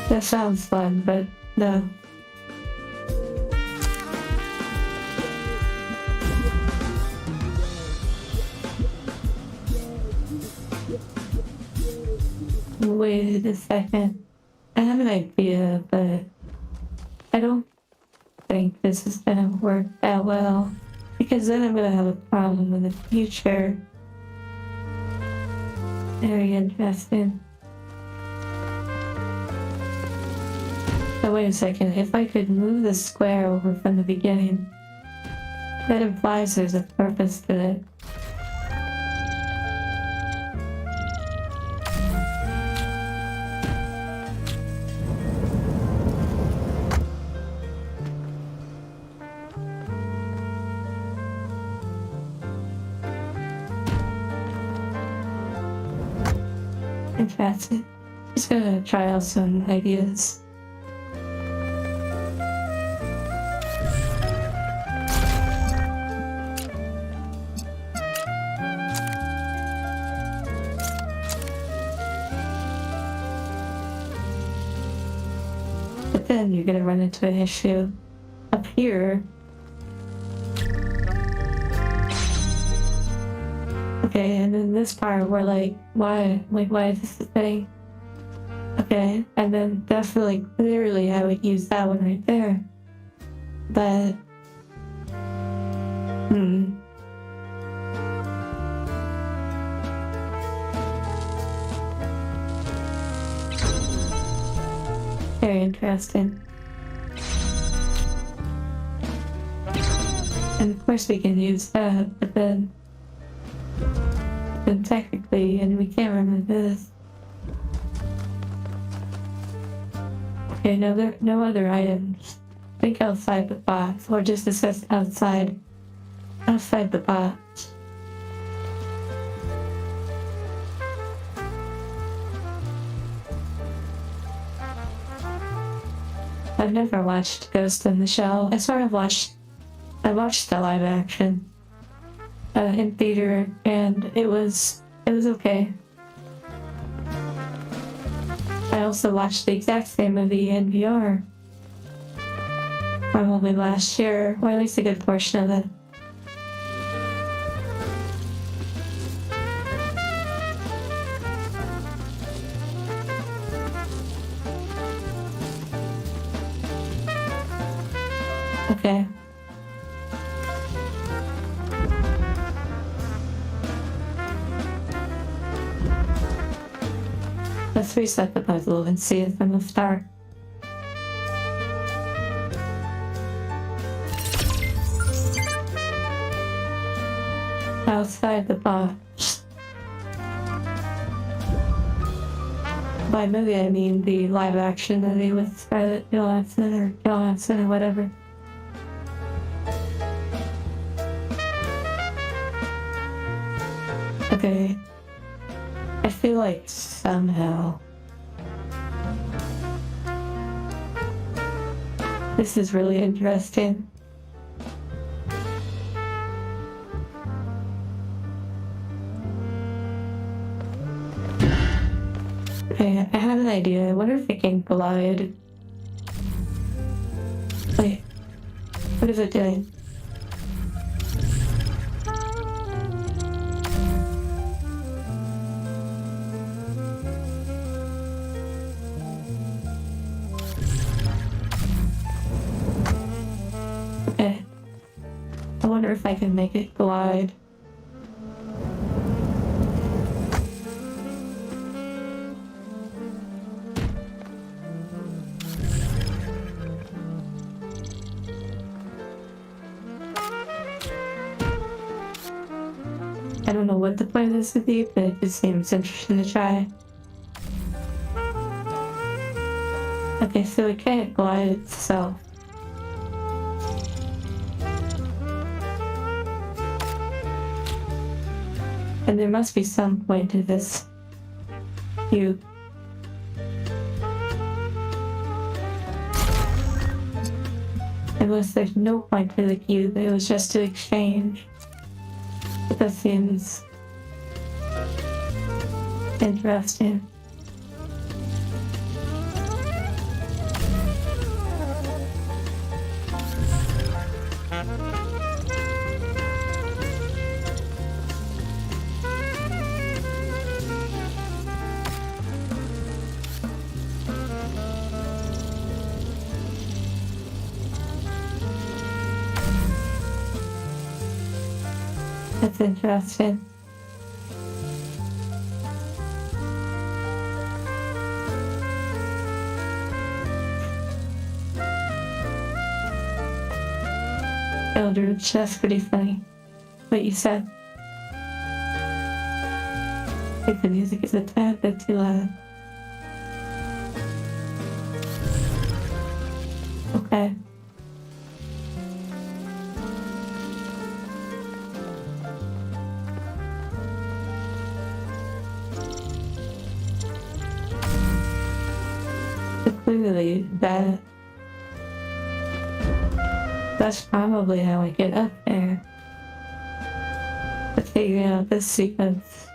Speaker 1: That sounds fun, but no. Wait a second. I have an idea, but I don't think this is gonna work that well. Because then I'm gonna have a problem in the future. Very interesting. So wait a second, if I could move the square over from the beginning, that implies there's a purpose to it. Interesting. Just gonna try out some ideas. But then you're gonna run into an issue up here. Okay, and then this part we're like, why is this a thing? Okay, and then definitely, clearly I would use that one right there. But, very interesting. And of course we can use that, but then technically, and we can't remember this. Okay, no other items. Think outside the box, or just assess outside the box. I've never watched Ghost in the Shell. I watched the live action in theater, and it was okay. I also watched the exact same movie in VR. Probably last year, or at least a good portion of it. Okay. Let's reset the puzzle and see it from the start. Outside the box. By movie, I mean the live action movie with Scarlett Johansson or whatever. Okay. I feel like somehow This is really interesting. Okay, I have an idea. I wonder if it can glide. Wait, what is it doing? Okay. I wonder if I can make it glide. I don't know what the point of this would be, but it just seems interesting to try. Okay, so it can't glide itself. And there must be some point to this cube. Unless there's no point to the cube, it was just to exchange. But that seems interesting. That's interesting. Eldridge, that's pretty funny. What you said. I think the music is a tad bit too loud. Okay. Clearly, that's probably how I get up there. To figure out this sequence.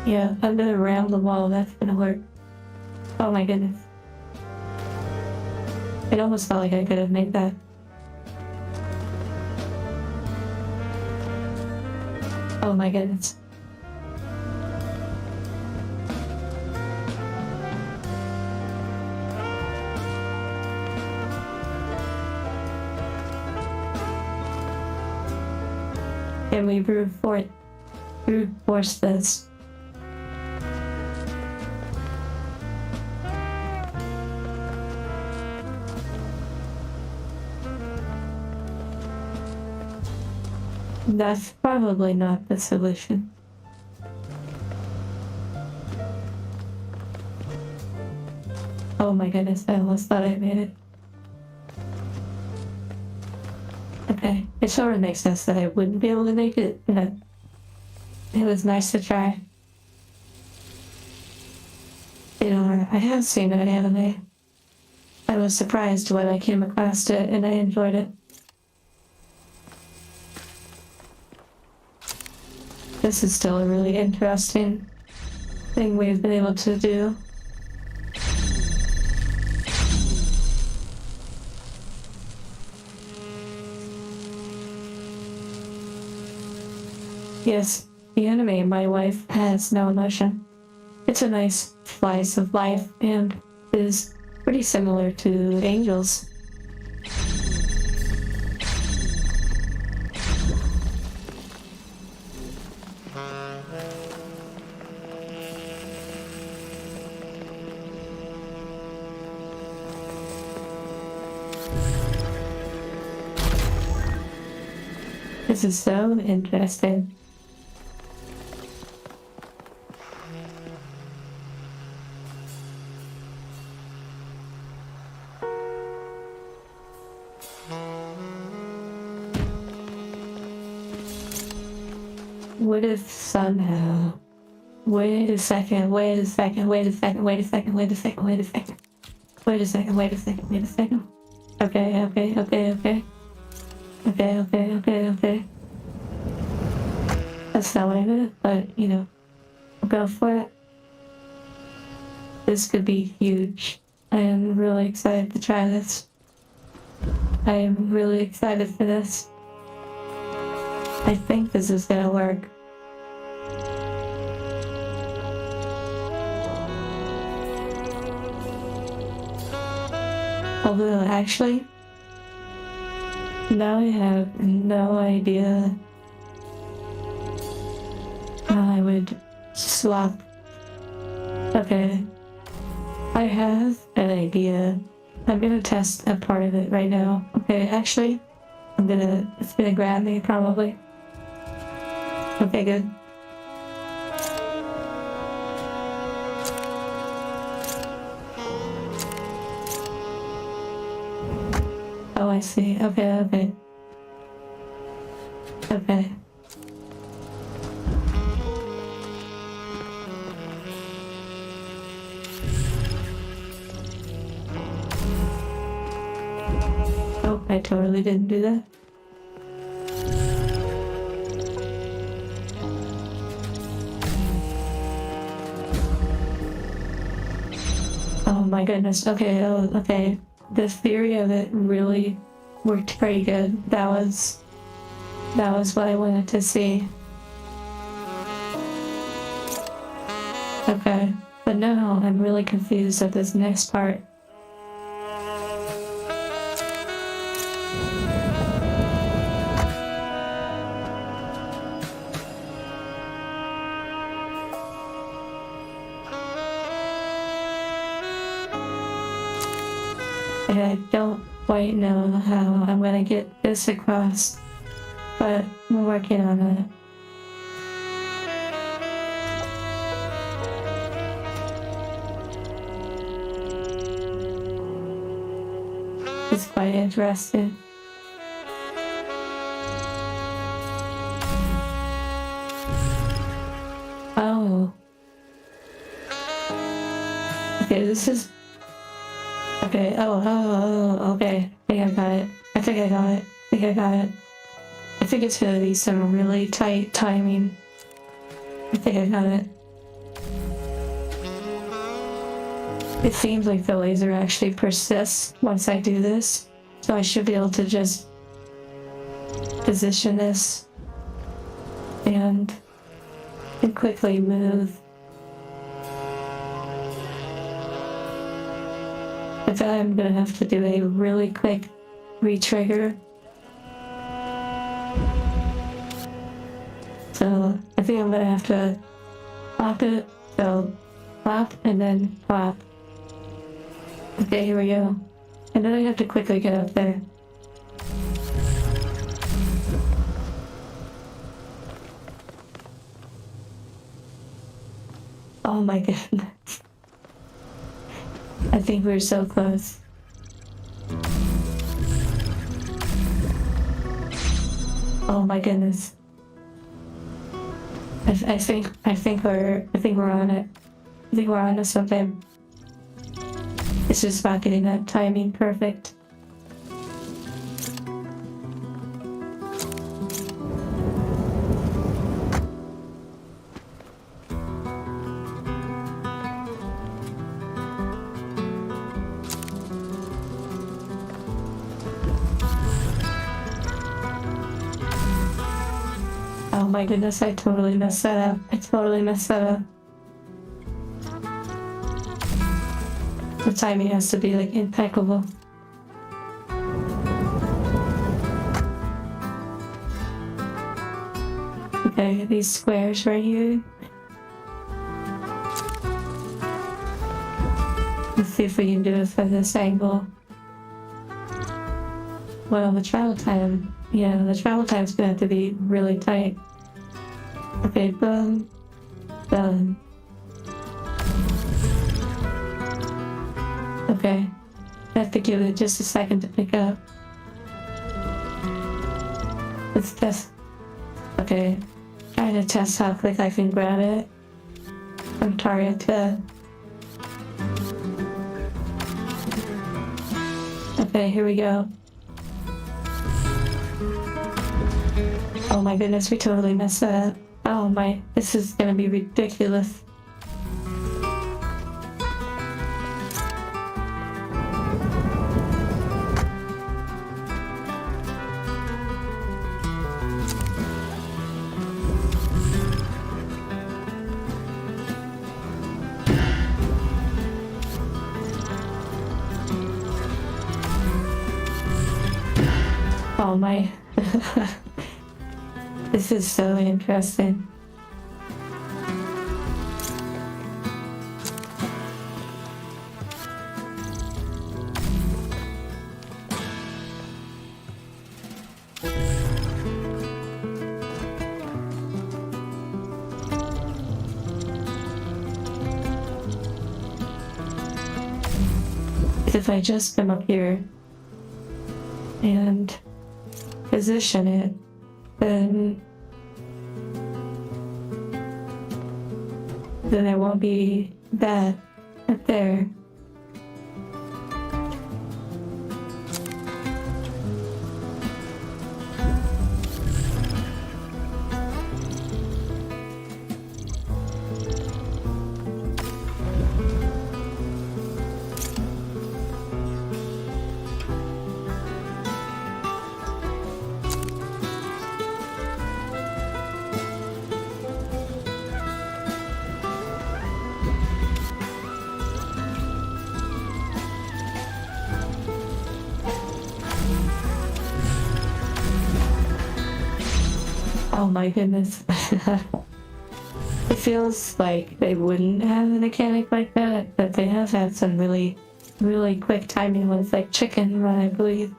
Speaker 1: Yeah, I'm gonna ram the wall, that's gonna work. Oh my goodness. It almost felt like I could have made that. Oh my goodness. Can we brute force this? That's probably not the solution. Oh my goodness, I almost thought I made it. Okay, it sort of makes sense that I wouldn't be able to make it, but it was nice to try. You know, I have seen that anime. I was surprised when I came across it and I enjoyed it. This is still a really interesting thing we've been able to do. Yes, the anime My Wife Has No Emotion. It's a nice slice of life and is pretty similar to Angels. This is so interesting. what if somehow... Wait a second. Okay, that's not what I meant, but you know, I'll go for it. This could be huge. I am really excited to try this. I am really excited for this. I think this is gonna work. Although, actually, now I have no idea how I would swap. Okay, I have an idea. I'm gonna test a part of it right now. Okay, actually, it's gonna grab me probably. Okay, good. Oh, I see. Okay. Oh, I totally didn't do that. Oh my goodness. Okay. The theory of it really worked pretty good. That was what I wanted to see. Okay, but now I'm really confused at this next part. And I don't quite know how I'm gonna get this across, but we're working on it. It's quite interesting. Oh. Okay, this is... Okay, okay. I think I got it. I think it's gonna be some really tight timing. I think I got it. It seems like the laser actually persists once I do this, so I should be able to just position this and quickly move. But then I'm gonna have to do a really quick re-trigger. So I think I'm gonna have to pop it, so pop and then pop. Okay, here we go. And then I have to quickly get up there. Oh my goodness. I think we're so close. Oh my goodness. I think we're on it. I think we're on to something. It's just about getting that timing perfect. Oh my goodness, I totally messed that up. The timing has to be like impeccable. Okay, these squares right here. Let's see if we can do it from this angle. Well, the travel time's gonna have to be really tight. Okay, boom, done. Okay, I have to give it just a second to pick up. Let's test. Okay, trying to test how quick I can grab it from target to... Okay, here we go. Oh my goodness, we totally messed that up. Oh my, this is gonna be ridiculous. Oh my. This is so interesting. If I just come up here and position it, then it won't be that up there. Oh my goodness. It feels like they wouldn't have a mechanic like that, but they have had some really, really quick timing with like chicken run, I believe.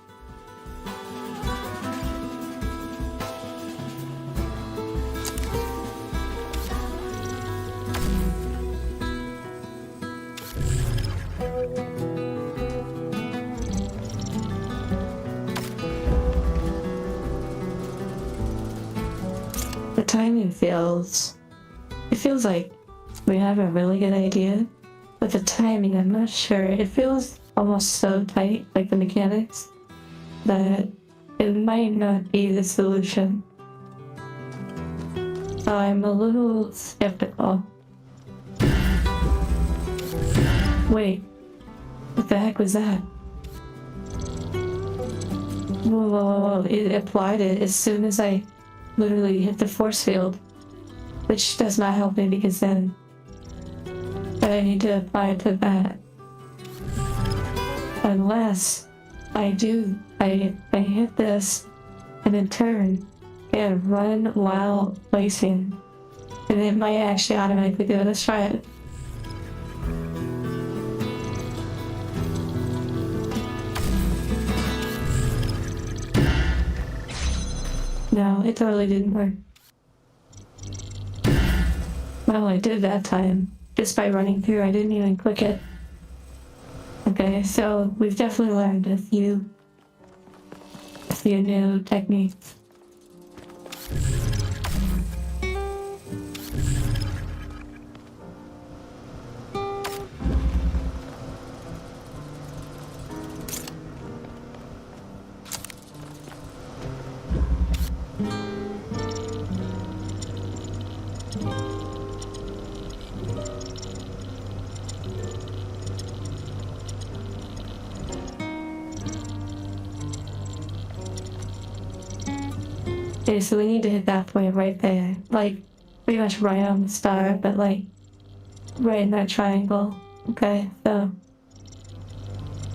Speaker 1: The timing it feels like we have a really good idea, but the timing, I'm not sure. It feels almost so tight, like the mechanics, that it might not be the solution. So I'm a little skeptical. Wait, what the heck was that? Whoa, it applied it as soon as I literally hit the force field, which does not help me because then I need to apply it to that. Unless I hit this and then turn and run while placing, and it might actually automatically do it. Let's try it. No, it totally didn't work. Well, I did that time, just by running through. I didn't even click it. Okay, so we've definitely learned a few new techniques. Okay, so we need to hit that point right there. Like, pretty much right on the star, but like, right in that triangle. Okay, so.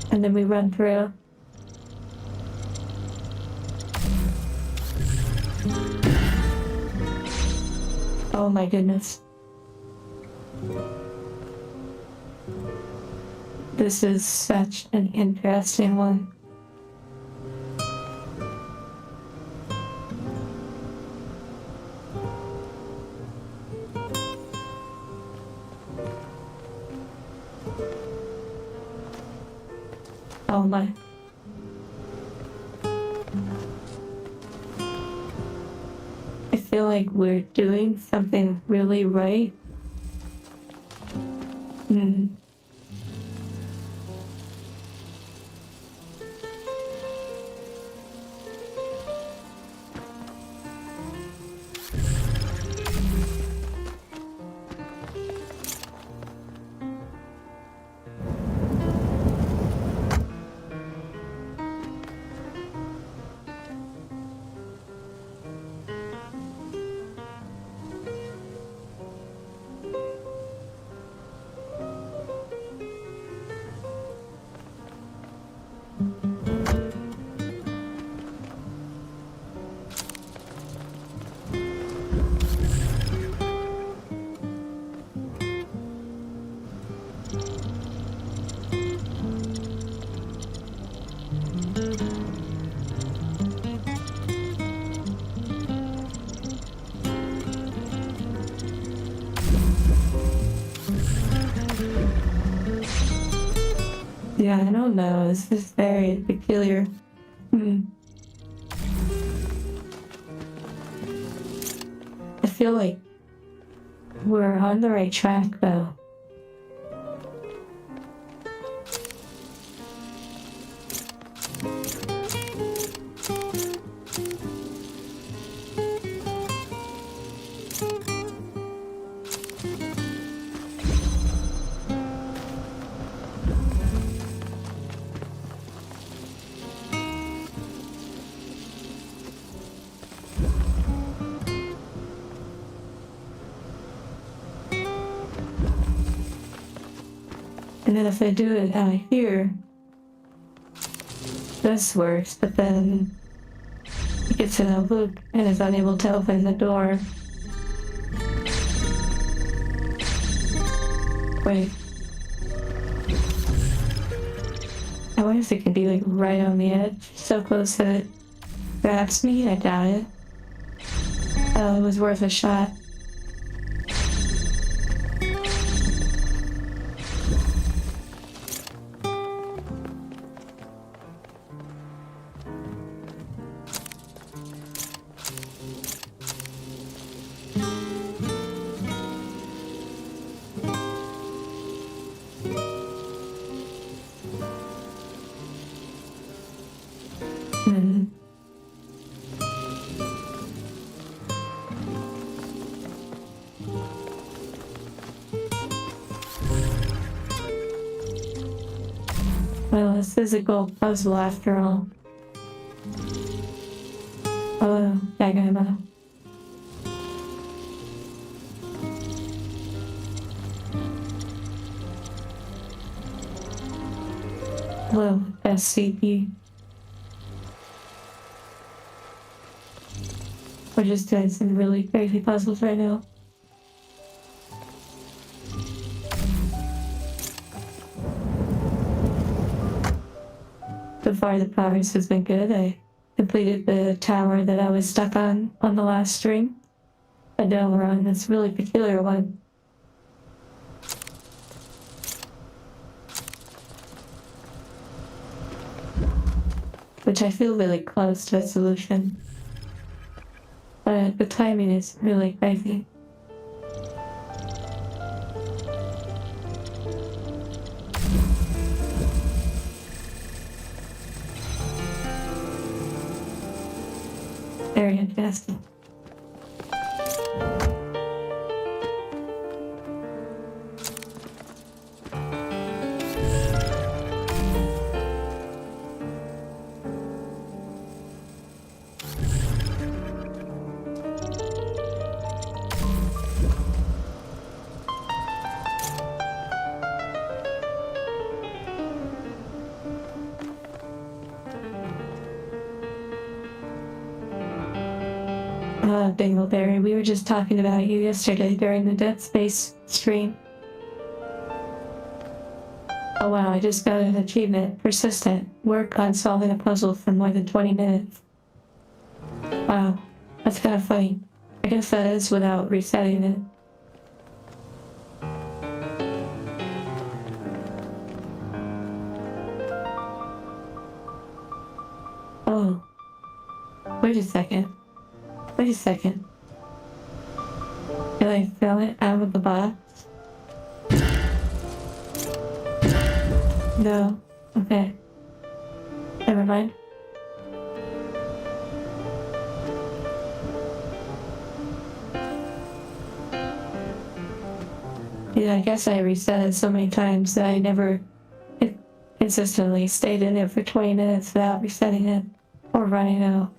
Speaker 1: And then we run through. Oh my goodness. This is such an interesting one. Oh my. feel like we're doing something really right. Hmm. Yeah, I don't know. This is very peculiar. Hmm. I feel like we're on the right track, though. And then if I do it out here, this works, but then it gets in a loop and is unable to open the door. Wait. I wonder if it can be like right on the edge, so close that it grabs me. I doubt it. Oh, it was worth a shot. Hmm. Well, it's a physical puzzle after all. Hello, Yagama. Hello, SCP. We're just doing some really crazy puzzles right now. So far, the progress has been good. I completed the tower that I was stuck on the last string. A dome run, this really peculiar one. Which I feel really close to a solution. But the timing is really crazy. Very interesting. Dingleberry, we were just talking about you yesterday during the Dead Space stream. Oh wow, I just got an achievement. Persistent. Work on solving a puzzle for more than 20 minutes. Wow, that's kind of funny. I guess that is without resetting it. Oh. Wait a second. Wait a second. Can I feel it out of the box? No. Okay. Never mind. Yeah, I guess I reset it so many times that I never consistently stayed in it for 20 minutes without resetting it or running out.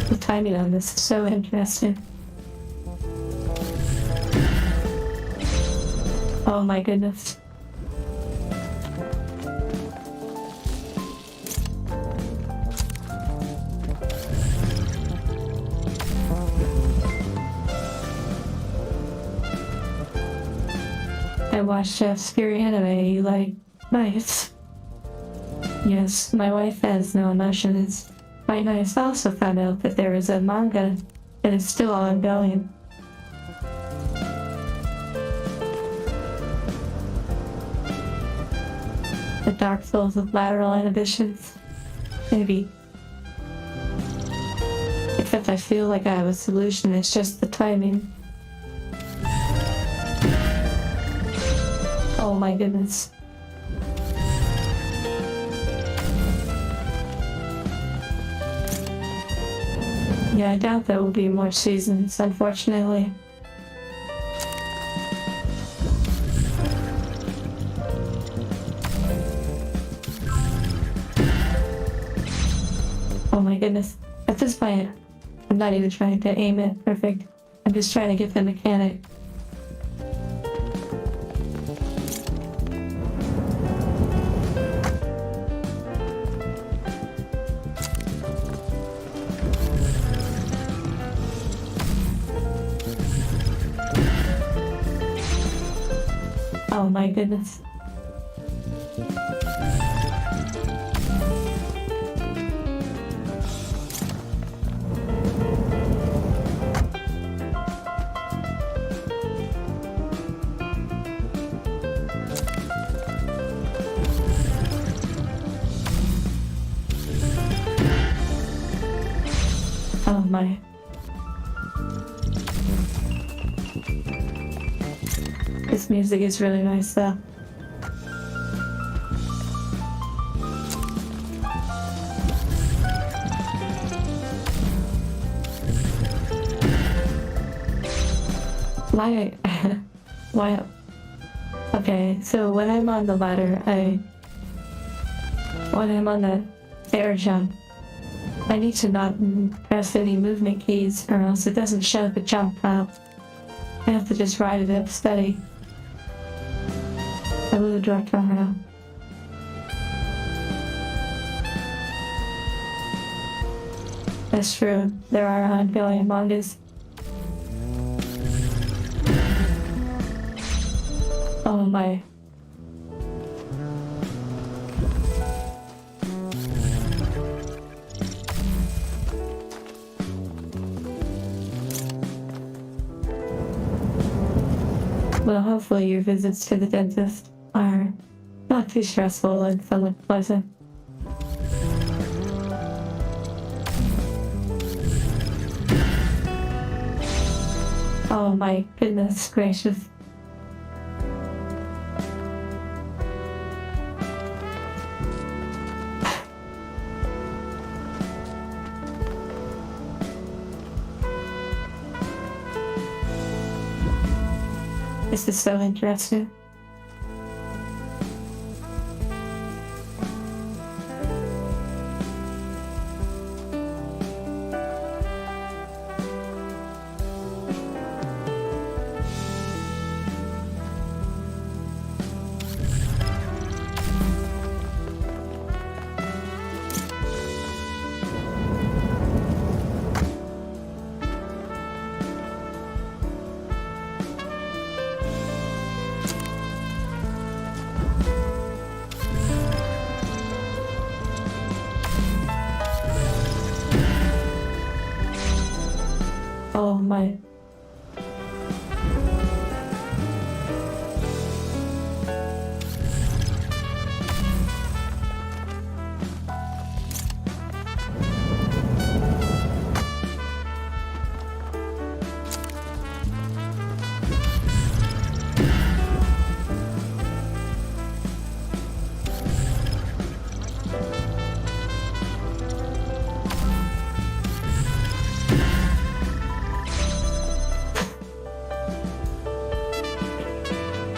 Speaker 1: The timing on this is so interesting. Oh my goodness. I watched a scary anime you like. Nice. Yes, my wife has no emotions. My niece also found out that there is a manga that is still ongoing. The Dark Souls of Lateral Inhibitions. Maybe. Except I feel like I have a solution, it's just the timing. Oh my goodness. Yeah, I doubt there will be more seasons, unfortunately. Oh my goodness. At this point, I'm not even trying to aim it perfect. I'm just trying to get the mechanic. Oh my goodness. Oh my. This music is really nice though. Why? Why? Okay, so when I'm on the ladder, when I'm on the air jump, I need to not press any movement keys or else it doesn't show the jump out. I have to just ride it up steady. I will drop down. That's true. There are 100 billion mangas. Oh my. Well, hopefully your visits to the dentist are not too stressful and somewhat pleasant. Oh my goodness gracious. This is so interesting. Oh my.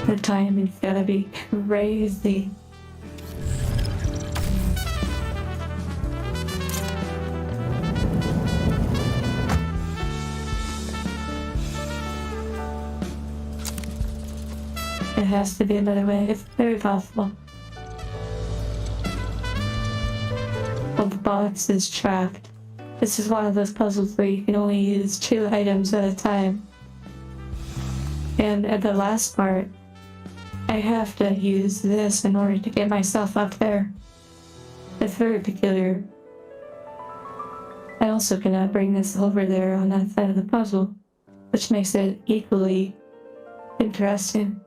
Speaker 1: The timing's gotta be crazy. It has to be another way. It's very possible. Well, the box is trapped. This is one of those puzzles where you can only use 2 items at a time. And at the last part, I have to use this in order to get myself up there. It's very peculiar. I also cannot bring this over there on that side of the puzzle, which makes it equally interesting.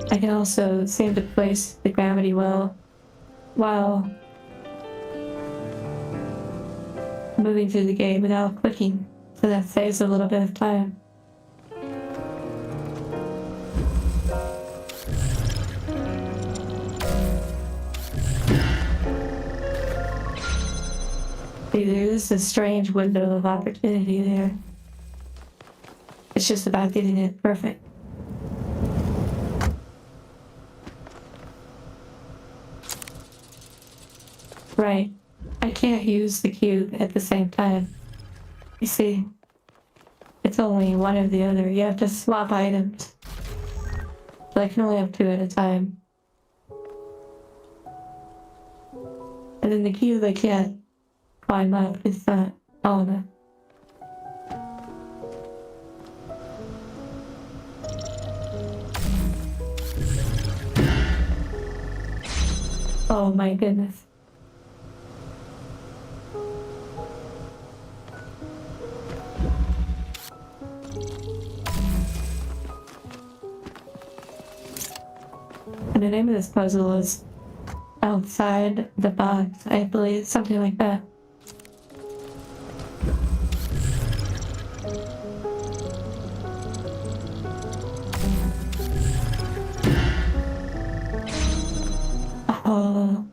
Speaker 1: I can also seem to place the gravity well while moving through the game without clicking, so that saves a little bit of time. See, there is a strange window of opportunity there. It's just about getting it perfect. Right. I can't use the cube at the same time. You see, it's only one or the other. You have to swap items. So I can only have 2 at a time. And then the cube I can't climb up. It's not tall enough. Oh my goodness. And the name of this puzzle is Outside the Box, I believe, something like that. Oh.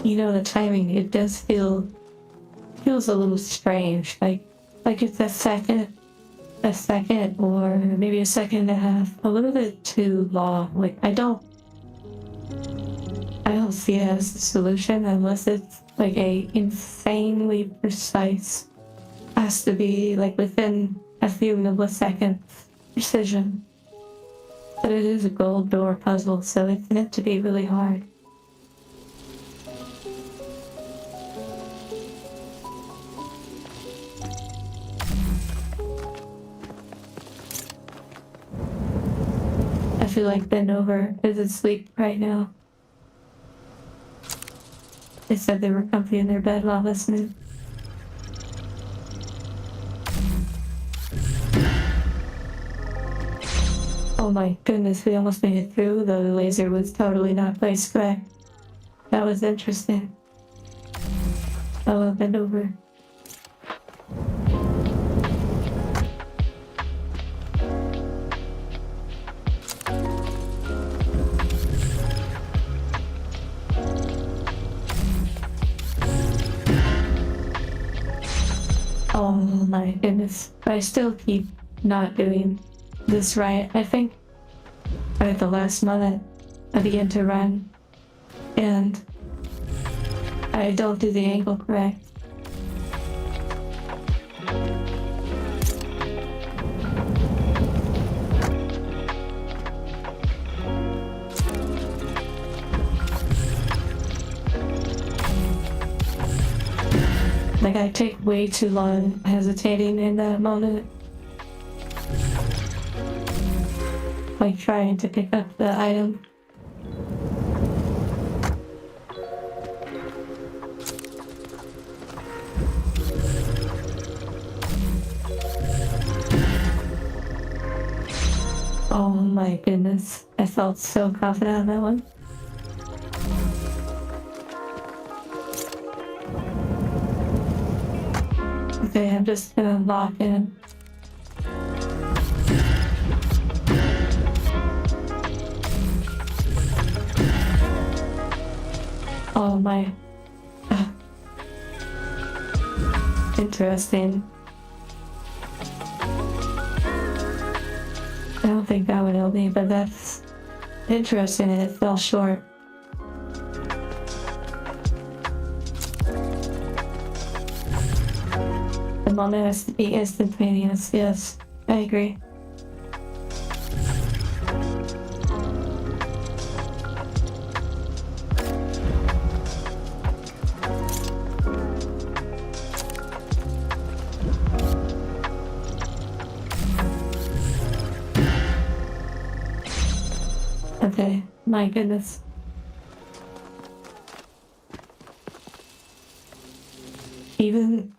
Speaker 1: You know, the timing, it does feels a little strange, like it's a second, or maybe a second and a half, a little bit too long. Like I don't see it as a solution unless it's like a insanely precise, has to be like within a few milliseconds precision. But it is a gold door puzzle, so it's meant to be really hard. I feel like bend over is asleep right now. They said they were comfy in their bed while listening. Oh my goodness, we almost made it through, though the laser was totally not placed correct. That was interesting. Oh, I'll bend over. Oh my goodness. I still keep not doing this right. I think at the last moment I begin to run and I don't do the angle correct. Like I take way too long hesitating in that moment. Like trying to pick up the item. Oh my goodness, I felt so confident on that one. Okay, I'm just gonna lock in. Oh my. Interesting. I don't think that would help me, but that's interesting and it fell short. The moment has to be instantaneous, yes, I agree. Okay, my goodness. Even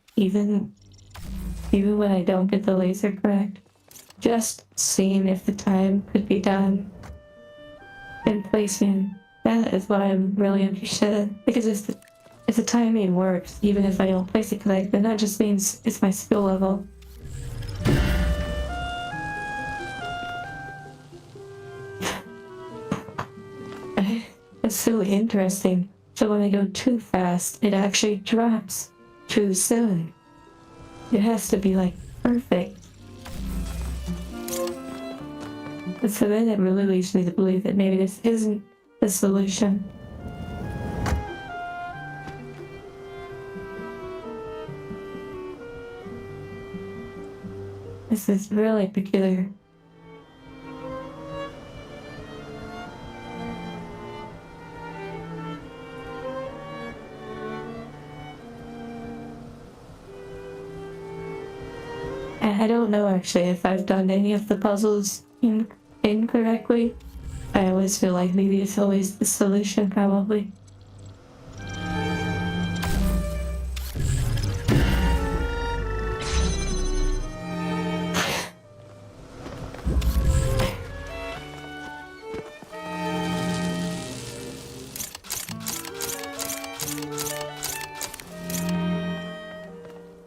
Speaker 1: when I don't get the laser correct, just seeing if the time could be done and placing, that is what I'm really interested in. Because if the timing works, even if I don't place it correct, then that just means it's my skill level. It's really interesting. So when I go too fast, it actually drops too soon. It has to be like perfect. And so then it really leads me to believe that maybe this isn't the solution. This is really peculiar. I don't know actually if I've done any of the puzzles incorrectly. I always feel like maybe it's always the solution, probably.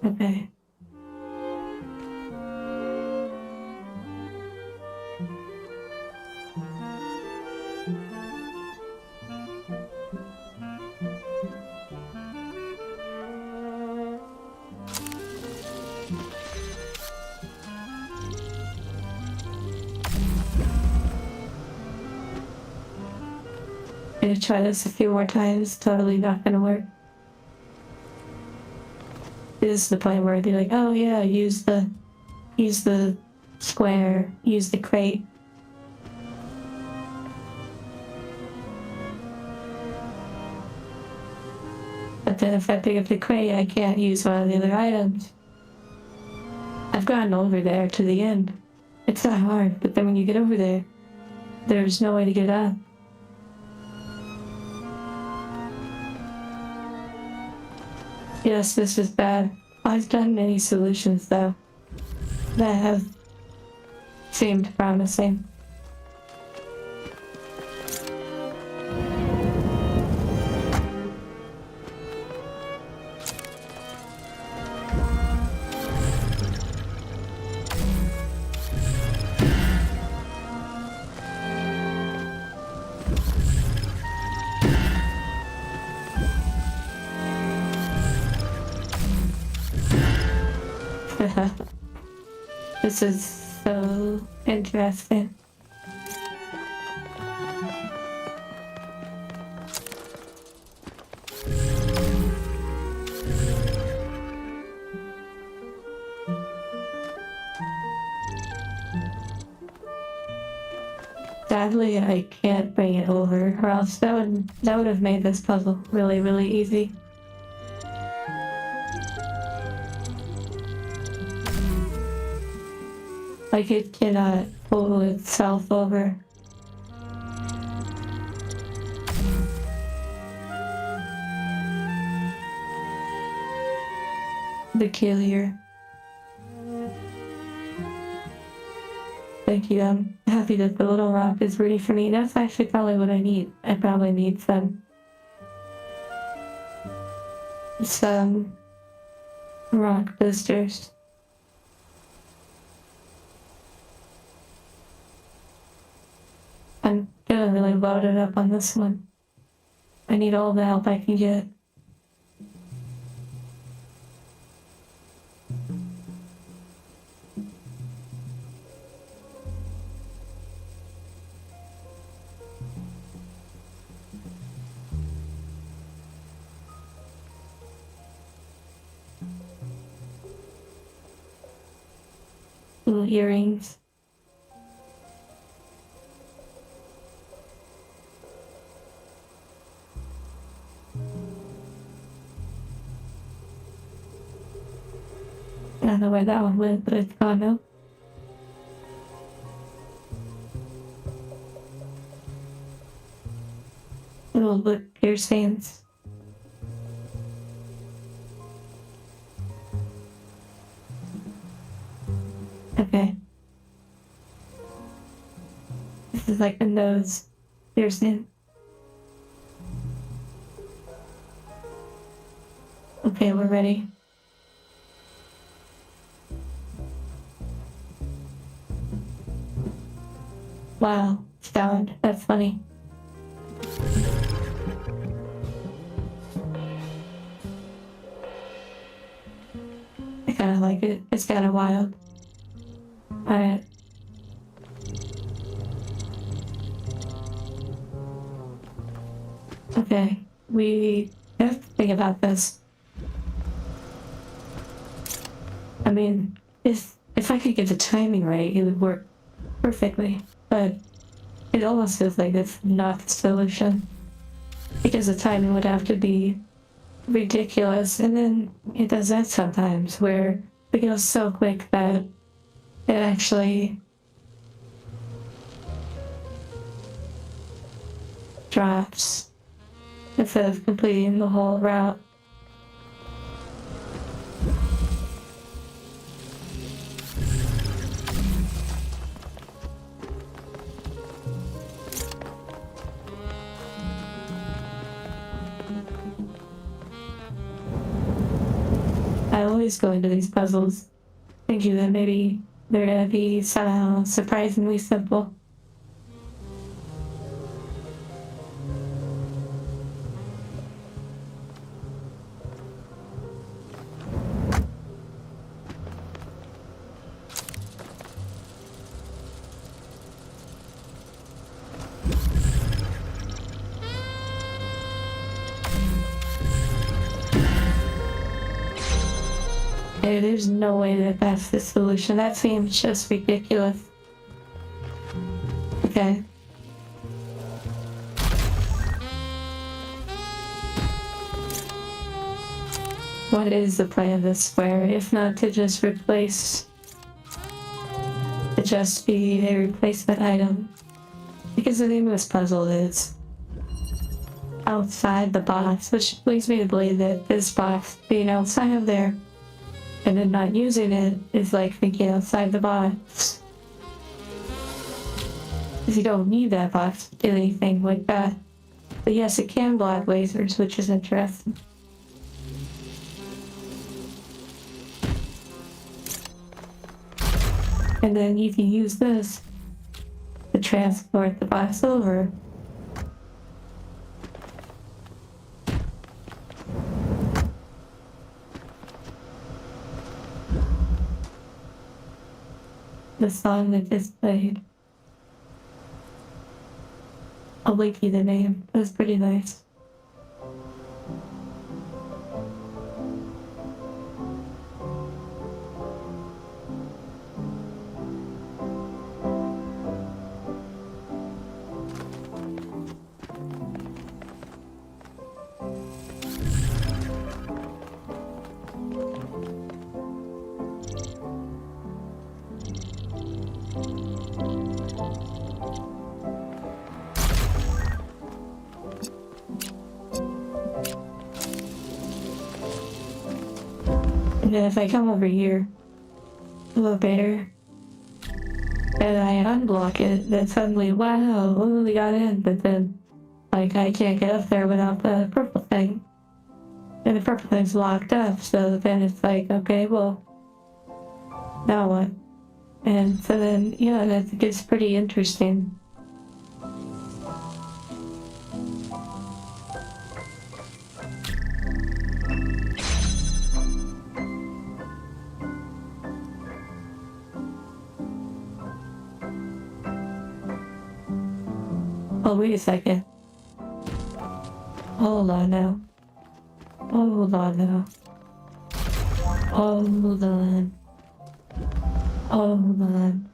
Speaker 1: Okay. I'm gonna try this a few more times. Totally not gonna work. This is the point where I'd be like, oh yeah, use the square, use the crate. But then if I pick up the crate, I can't use one of the other items. I've gotten over there to the end. It's not hard, but then when you get over there, there's no way to get up. Yes, this is bad. I've done many solutions though that have seemed promising. This is so interesting. Sadly, I can't bring it over, or else that would have made this puzzle really, really easy. Like it cannot pull itself over. Peculiar. Thank you. I'm happy that the little rock is ready for me. That's actually probably what I need. I probably need some rock boosters. I'm feeling really loaded up on this one. I need all the help I can get. Little earrings. I don't know where that one went, but it's gone now. Little lip piercings. Okay. This is like a nose piercing. Okay, we're ready. Wow, sound. That's funny. I kind of like it. It's kind of wild. Alright. Okay, we have to think about this. I mean, if I could get the timing right, it would work perfectly. But it almost feels like it's not the solution. Because the timing would have to be ridiculous, and then it does that sometimes, where it goes so quick that it actually drops instead of completing the whole route. I always go into these puzzles thinking that maybe they're gonna be somehow surprisingly simple. Hey, there's no way that that's the solution. That seems just ridiculous. Okay. What is the plan of this square, if not to just replace... to just be a replacement item? Because the name of this puzzle is outside the box, which leads me to believe that this box being outside of there and then not using it is like thinking outside the box. Because you don't need that box to do anything like that. But yes, it can block lasers, which is interesting. And then you can use this to transport the box over. The song that just played. I'll link you the name. It was pretty nice. And then if I come over here a little better and I unblock it, then suddenly, wow, we got in. But then, like, I can't get up there without the purple thing. And the purple thing's locked up, so then it's like, okay, well, now what? And so then, yeah, that gets pretty interesting. Oh, wait a second. Hold on now. Hold on now. Hold on. Hold on.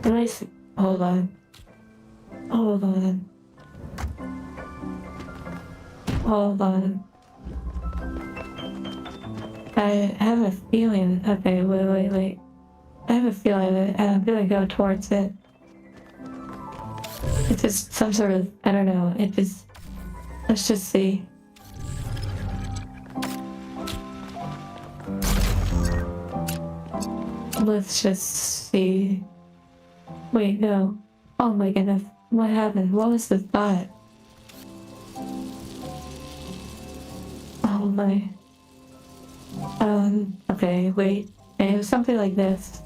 Speaker 1: Can I see? Hold on. Hold on. Hold on. I have a feeling. Okay, wait. I have a feeling that I'm gonna go towards it. It's just some sort of, I don't know, let's just see. Let's just see. Wait, no. Oh my goodness. What happened? What was the thought? Oh my. Okay, wait. It was something like this.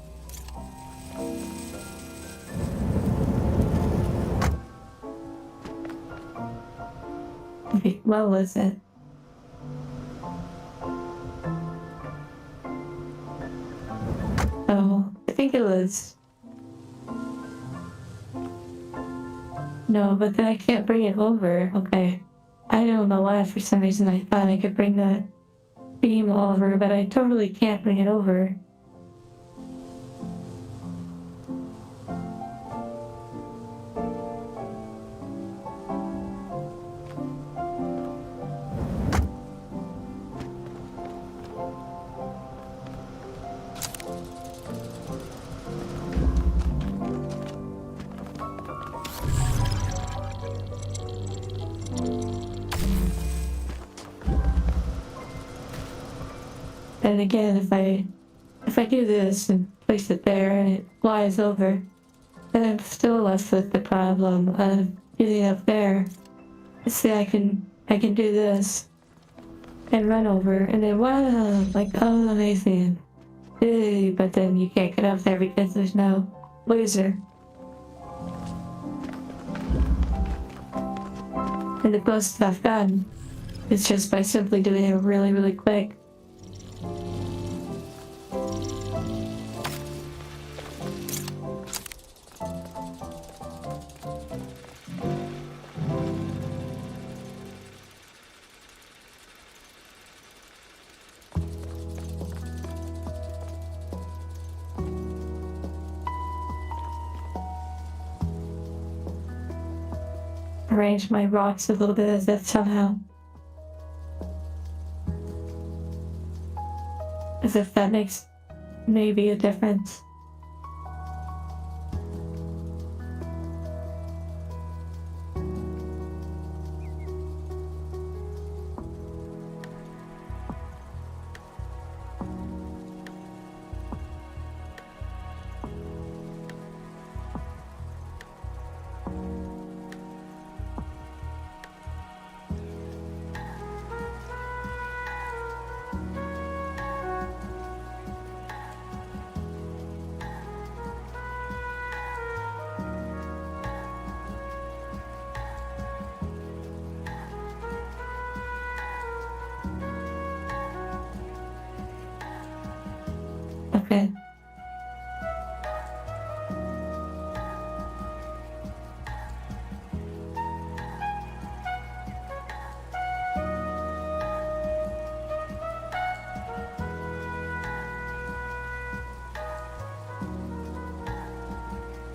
Speaker 1: Okay, what was it? Oh, I think it was. No, but then I can't bring it over. Okay. I don't know why for some reason I thought I could bring that beam over, but I totally can't bring it over. And again, if I do this and place it there and it flies over, then I'm still left with the problem of getting up there. See, I can do this and run over, and then wow, like, oh, amazing. Yay, but then you can't get up there because there's no laser. And the closest I've gotten is just by simply doing it really, really quick. Arrange my rocks a little bit as if somehow. As if that makes maybe a difference. Okay.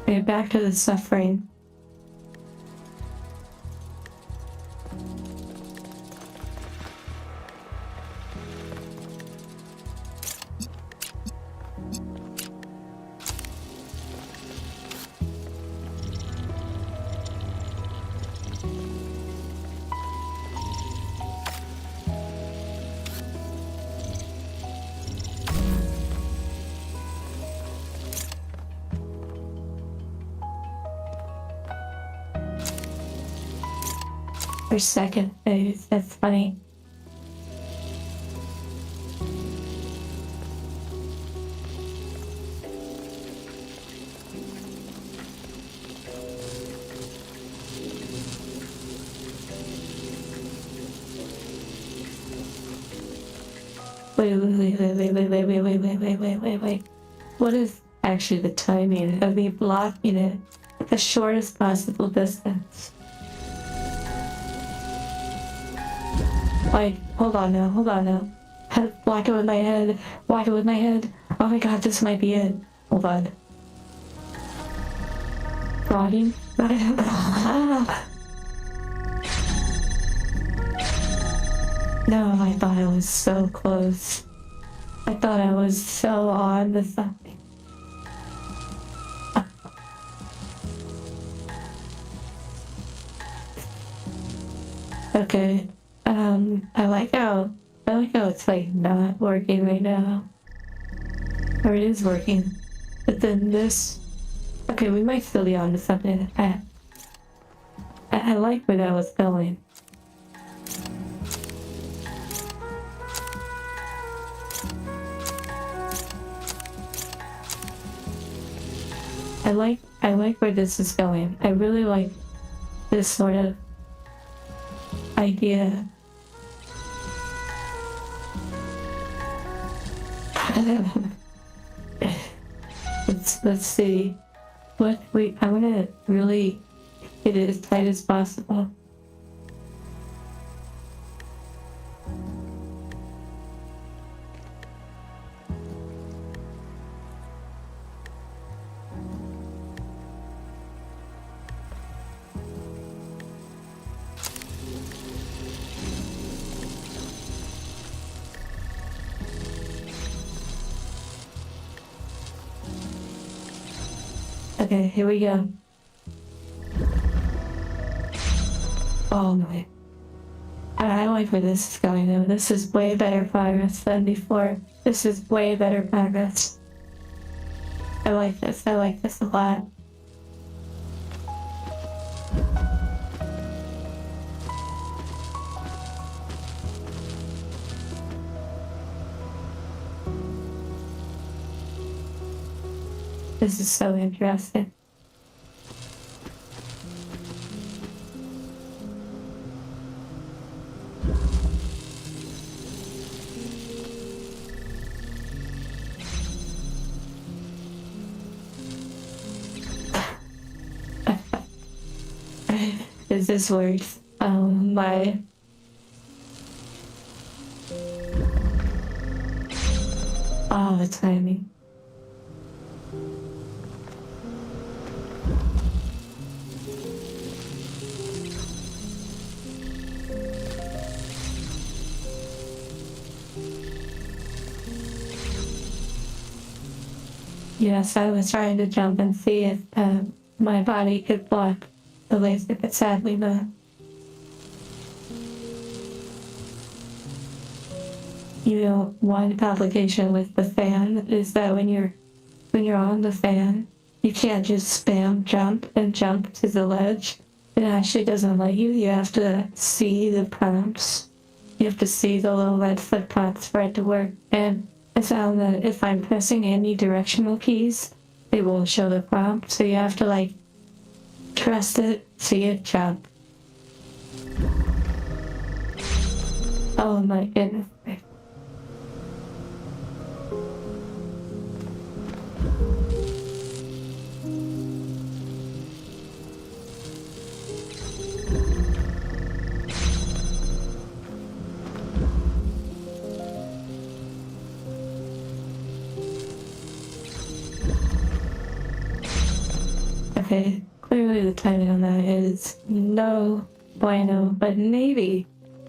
Speaker 1: Okay, back to the suffering. For second phase, that's funny. wait. What is actually the timing of me blocking it at the shortest possible distance? Like, hold on now. Block it with my head. Oh my god, this might be it. Hold on. Blocking. No, I thought I was so close. I thought I was so on the something. Okay. I like how it's like not working right now. Or it is working. But then this, okay, we might still be on to something. I like where that was going. I like where this is going. I really like this sort of idea. Let's see. I wanna really get it as tight as possible. Okay, here we go. Oh my. I like where this is going though. This is way better progress than before. This is way better progress. I like this a lot. This is so interesting. This works. My the timing. Yes, I was trying to jump and see if my body could block the laser, but sadly not. You know, one complication with the fan is that when you're on the fan, you can't just spam jump to the ledge. It actually doesn't let you. You have to see the prompts. You have to see the little red foot prompts for it to work. And I found that if I'm pressing any directional keys, it won't show the prompt. So you have to like trust it, see it jump. Oh my goodness. Okay, clearly the timing on that is no bueno, but maybe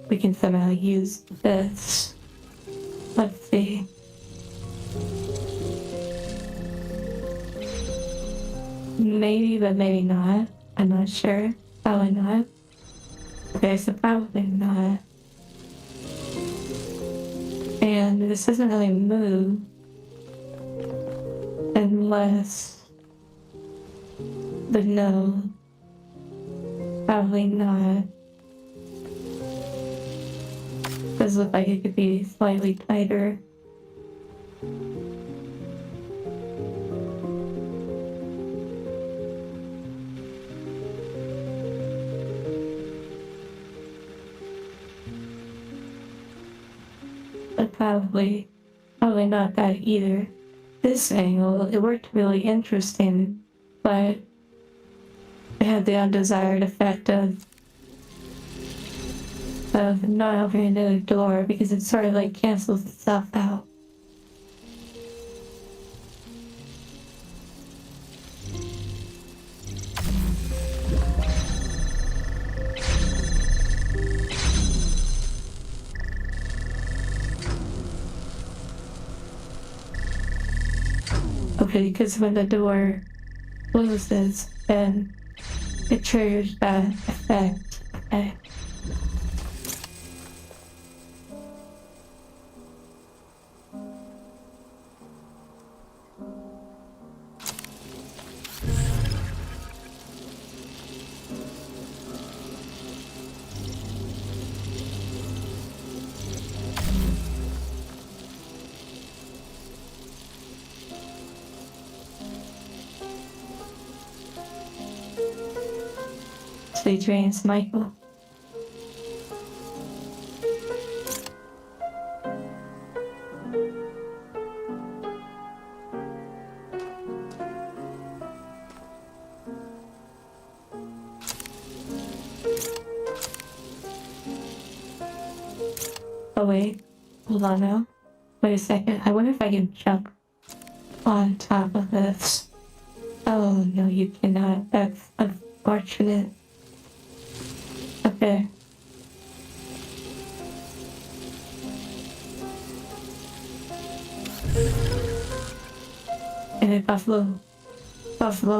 Speaker 1: we can somehow use this. Let's see. Maybe, but maybe not. I'm not sure. Probably not. Okay, so probably not. And this doesn't really move unless. But no, probably not. Does look like it could be slightly tighter. But probably totally not that either. This angle, it worked really interesting, but it had the undesired effect of not opening the door because it sort of like cancels itself out. Okay, because when the door closes, then it triggers that effect. Okay. So he drains Michael. Oh wait, hold on now. Wait a second, I wonder if I can jump on top of this. Oh no, you cannot. That's unfortunate. Okay. In a Buffalo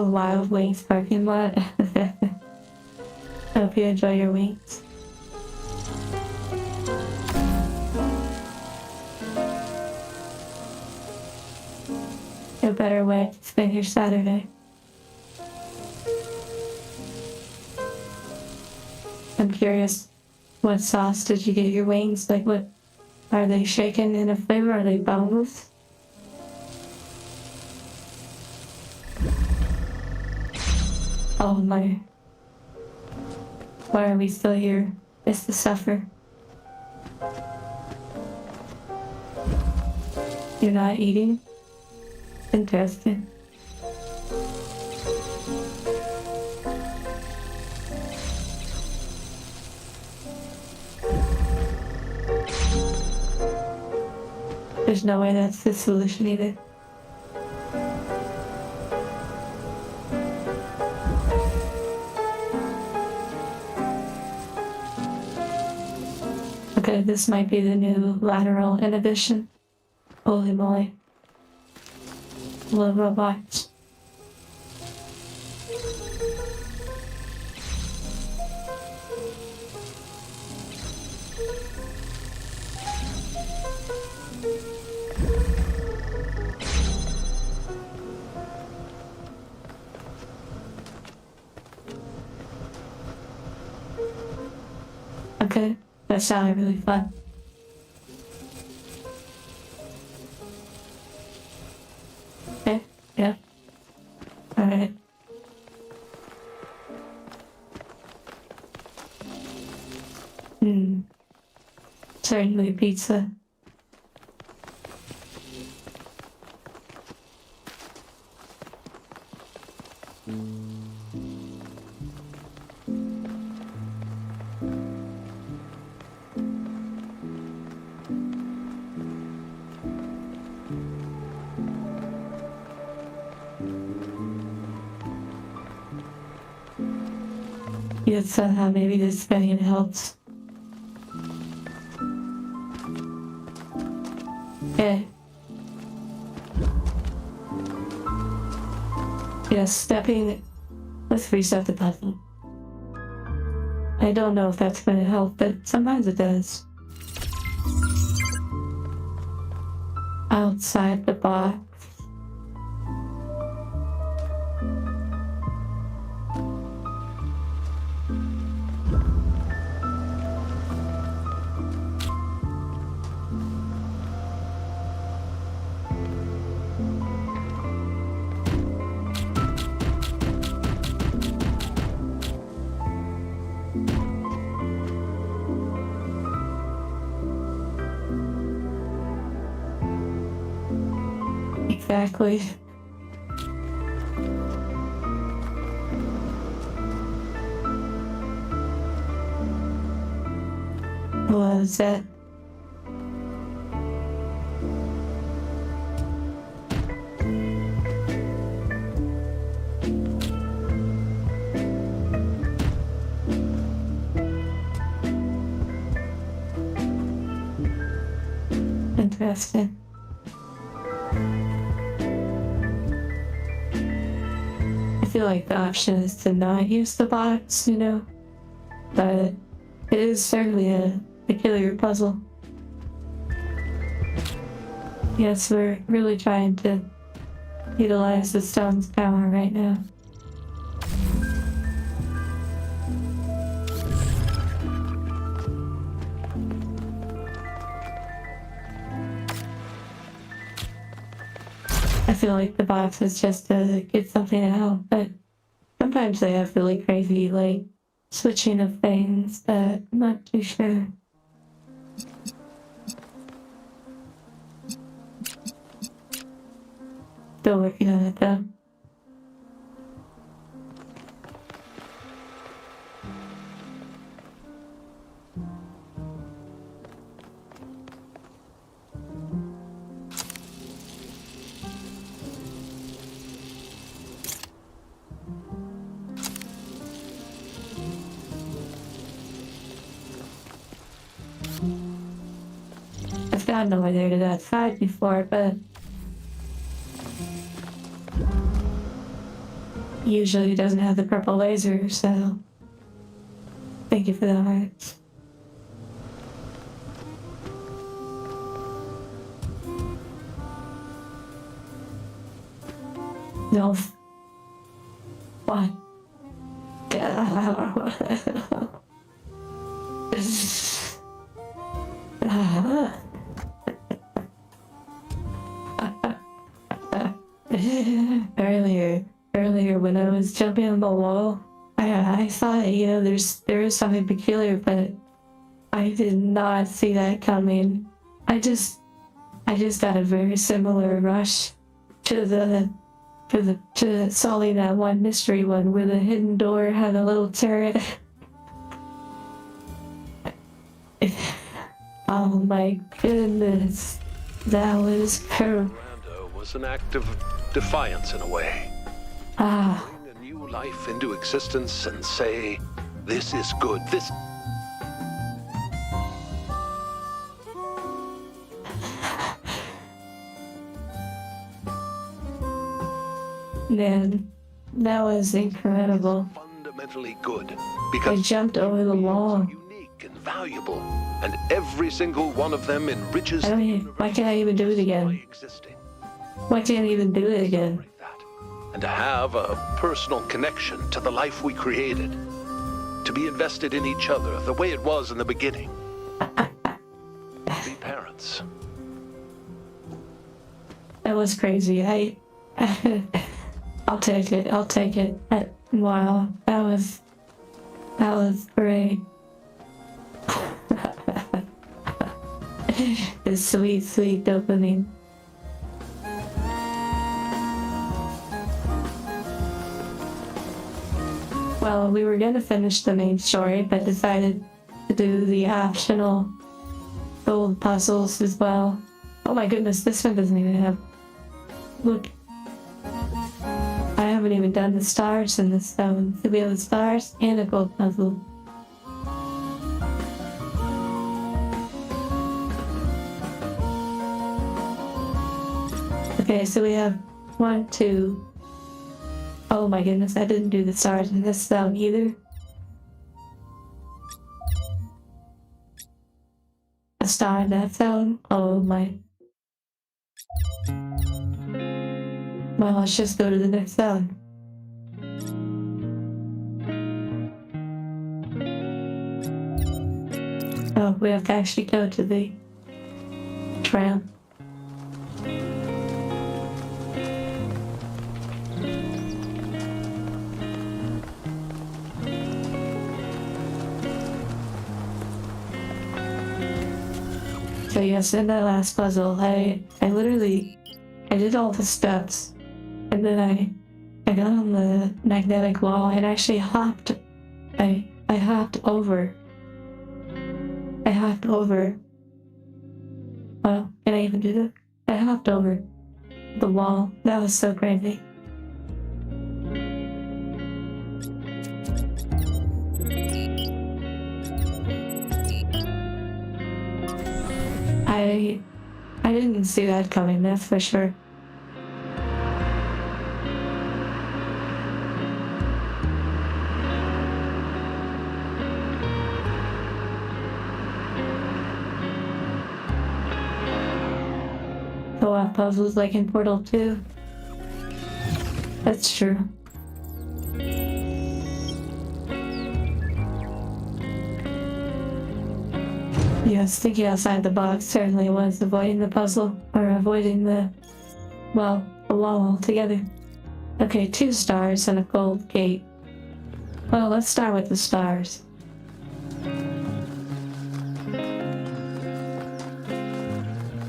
Speaker 1: Wild Wings parking lot. Hope you enjoy your wings. A better way to spend your Saturday. I'm curious, what sauce did you get your wings? Like, what are they shaken in a flavor? Are they boneless? Oh my. Why are we still here? It's the suffer. You're not eating? Interesting. There's no way that's the solution either. Okay, this might be the new lateral inhibition. Holy moly. Love robots. Okay, that sounded really fun. Okay, yeah. Alright. Certainly pizza. Yet somehow maybe this spinning helps. Okay. Yeah, stepping. Let's reset the puzzle. I don't know if that's gonna help, but sometimes it does. Outside the box. Exactly. What was that? Interesting. I feel like the option is to not use the box, you know? But it is certainly a peculiar puzzle. Yes, we're really trying to utilize the stone's power right now. I feel like the box is just to get something out, but sometimes they have really crazy, like, switching of things that I'm not too sure. Still working on it though. I've gotten over there to that side before, but usually it doesn't have the purple laser, so thank you for the hearts. No. What? Earlier when I was jumping on the wall, I thought, you know, there is something peculiar, but I did not see that coming. I just got a very similar rush to solving that one mystery one where the hidden door had a little turret. Oh my goodness, that was
Speaker 5: Miranda was an act of defiance in a way. Bring a new life into existence and say, this is good, this...
Speaker 1: Man, that was incredible.
Speaker 5: fundamentally good
Speaker 1: I
Speaker 5: because
Speaker 1: jumped over the wall.
Speaker 5: are unique and valuable, and every single one of them enriches the universe
Speaker 1: Why can't I even do it
Speaker 5: by
Speaker 1: again?
Speaker 5: existing.
Speaker 1: Why can't I even do it again?
Speaker 5: Like that. And to have a personal connection to the life we created, to be invested in each other the way it was in the beginning. Be parents.
Speaker 1: That was crazy. I'll take it. I'll take it. Wow, that was great. The sweet, sweet dopamine. Well, we were gonna finish the main story, but decided to do the optional gold puzzles as well. Oh my goodness, this one doesn't even have... Look. I haven't even done the stars in this stone. So we have the stars and a gold puzzle. Okay, so we have 1, 2. Oh my goodness, I didn't do the stars in this stone either. A star in that stone? Oh my. Well, let's just go to the next zone. Oh, we have to actually go to the tram. So yes, in that last puzzle, I I did all the steps, and then I got on the magnetic wall and actually hopped. I hopped over. I hopped over. Oh, can I even do that? I hopped over the wall. That was so crazy. I didn't see that coming, that's for sure. Co-op puzzles like in Portal 2. That's true. Yes, thinking outside the box certainly was avoiding the puzzle, or avoiding the wall altogether. Okay, 2 stars and a gold gate. Well, let's start with the stars.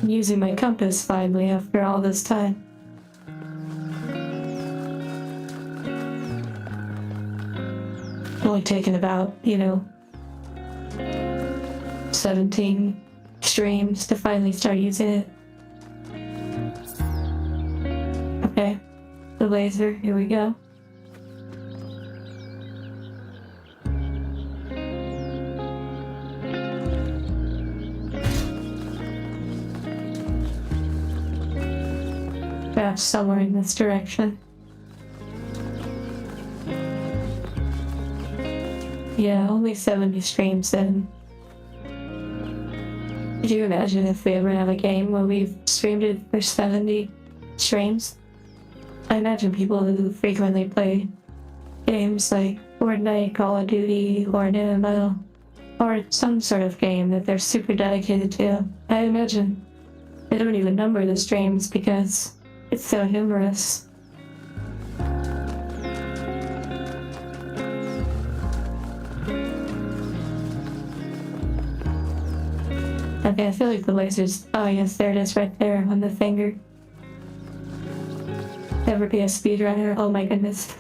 Speaker 1: I'm using my compass finally after all this time. Only taken about, 17 streams to finally start using it. Okay, the laser, here we go. Perhaps somewhere in this direction. Yeah, only 70 streams in. Could you imagine if we ever have a game where we've streamed it for 70 streams? I imagine people who frequently play games like Fortnite, Call of Duty, or an MMO, or some sort of game that they're super dedicated to. I imagine they don't even number the streams because it's so numerous. Okay, I feel like the laser's... Oh yes, there it is right there on the finger. Never be a speedrunner. Oh my goodness.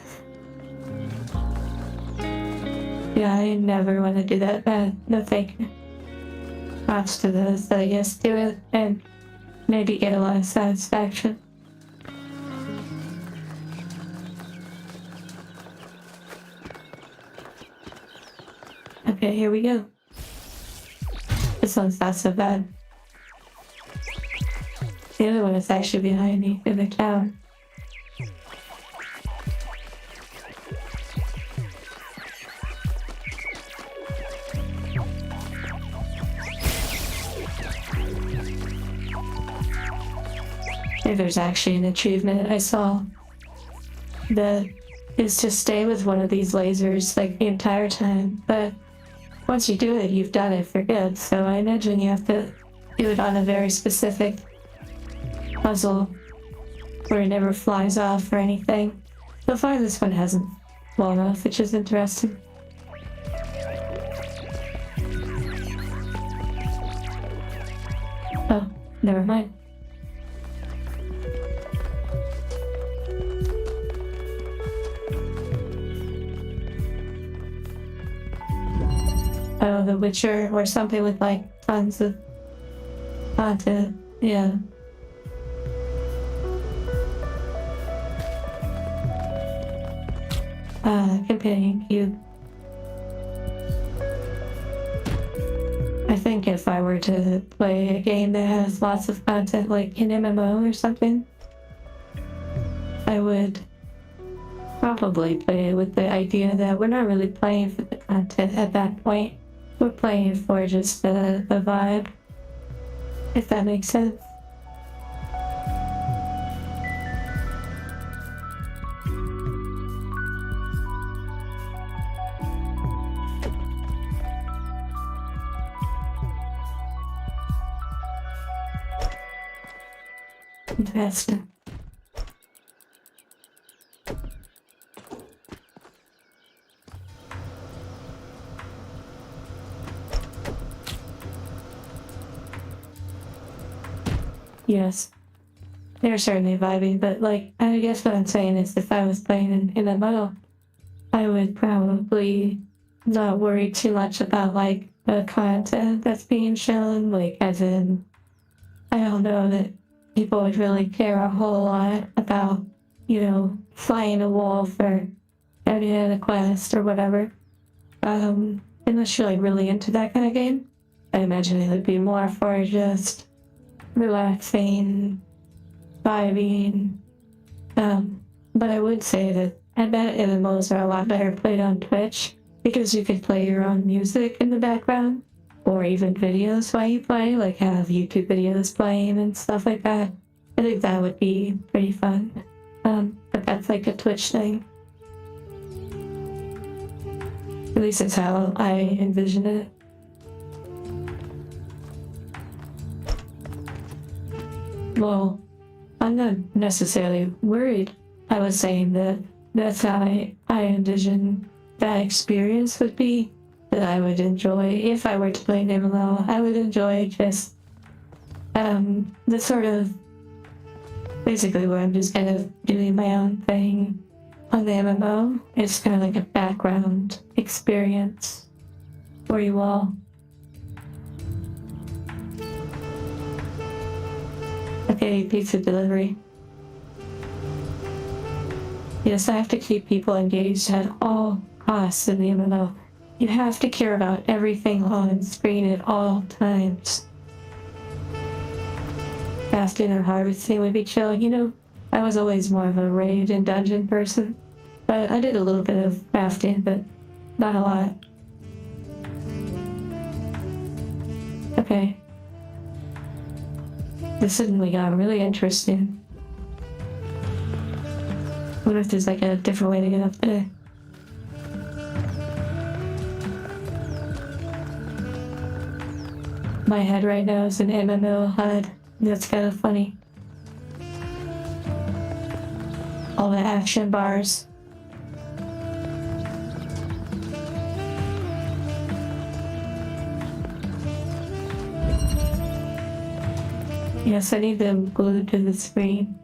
Speaker 1: Yeah, I never want to do that. No thank you. Props to those that yes do it and maybe get a lot of satisfaction. Okay, here we go. This one's not so bad. The other one is actually behind me in the tower. Maybe there's actually an achievement I saw that is to stay with one of these lasers like the entire time, but once you do it, you've done it for good, so I imagine you have to do it on a very specific puzzle where it never flies off or anything. So far this one hasn't flown off, which is interesting. Oh, never mind. Oh, The Witcher or something with like tons of content. Yeah. Companion cube. I think if I were to play a game that has lots of content like an MMO or something, I would probably play it with the idea that we're not really playing for the content at that point. We're playing for just the vibe, if that makes sense. Interesting. Yes. they're certainly vibing, but like, I guess what I'm saying is if I was playing an MMO, I would probably not worry too much about like the content that's being shown, like as in, I don't know that people would really care a whole lot about, you know, flying a wolf or getting a quest or whatever. Unless you're like really into that kind of game, I imagine it would be more for just relaxing, vibing. But I would say that I bet MMOs are a lot better played on Twitch because you could play your own music in the background or even videos while you play, like have YouTube videos playing and stuff like that. I think that would be pretty fun. But that's like a Twitch thing. At least it's how I envision it. Well, I'm not necessarily worried. I was saying that that's how I envision that experience would be. That I would enjoy if I were to play an MMO. I would enjoy just the sort of basically where I'm just kind of doing my own thing on the MMO. It's kind of like a background experience for you all. Okay, pizza delivery. Yes, I have to keep people engaged at all costs in the MMO. You have to care about everything on screen at all times. Fasting or harvesting would be chill. You know, I was always more of a raid and dungeon person, but I did a little bit of fasting, but not a lot. Okay. This suddenly got really interesting. What if there's like a different way to get up there? My head right now is an MMO HUD. That's kind of funny. All the action bars. Yes, I need them glued to the screen.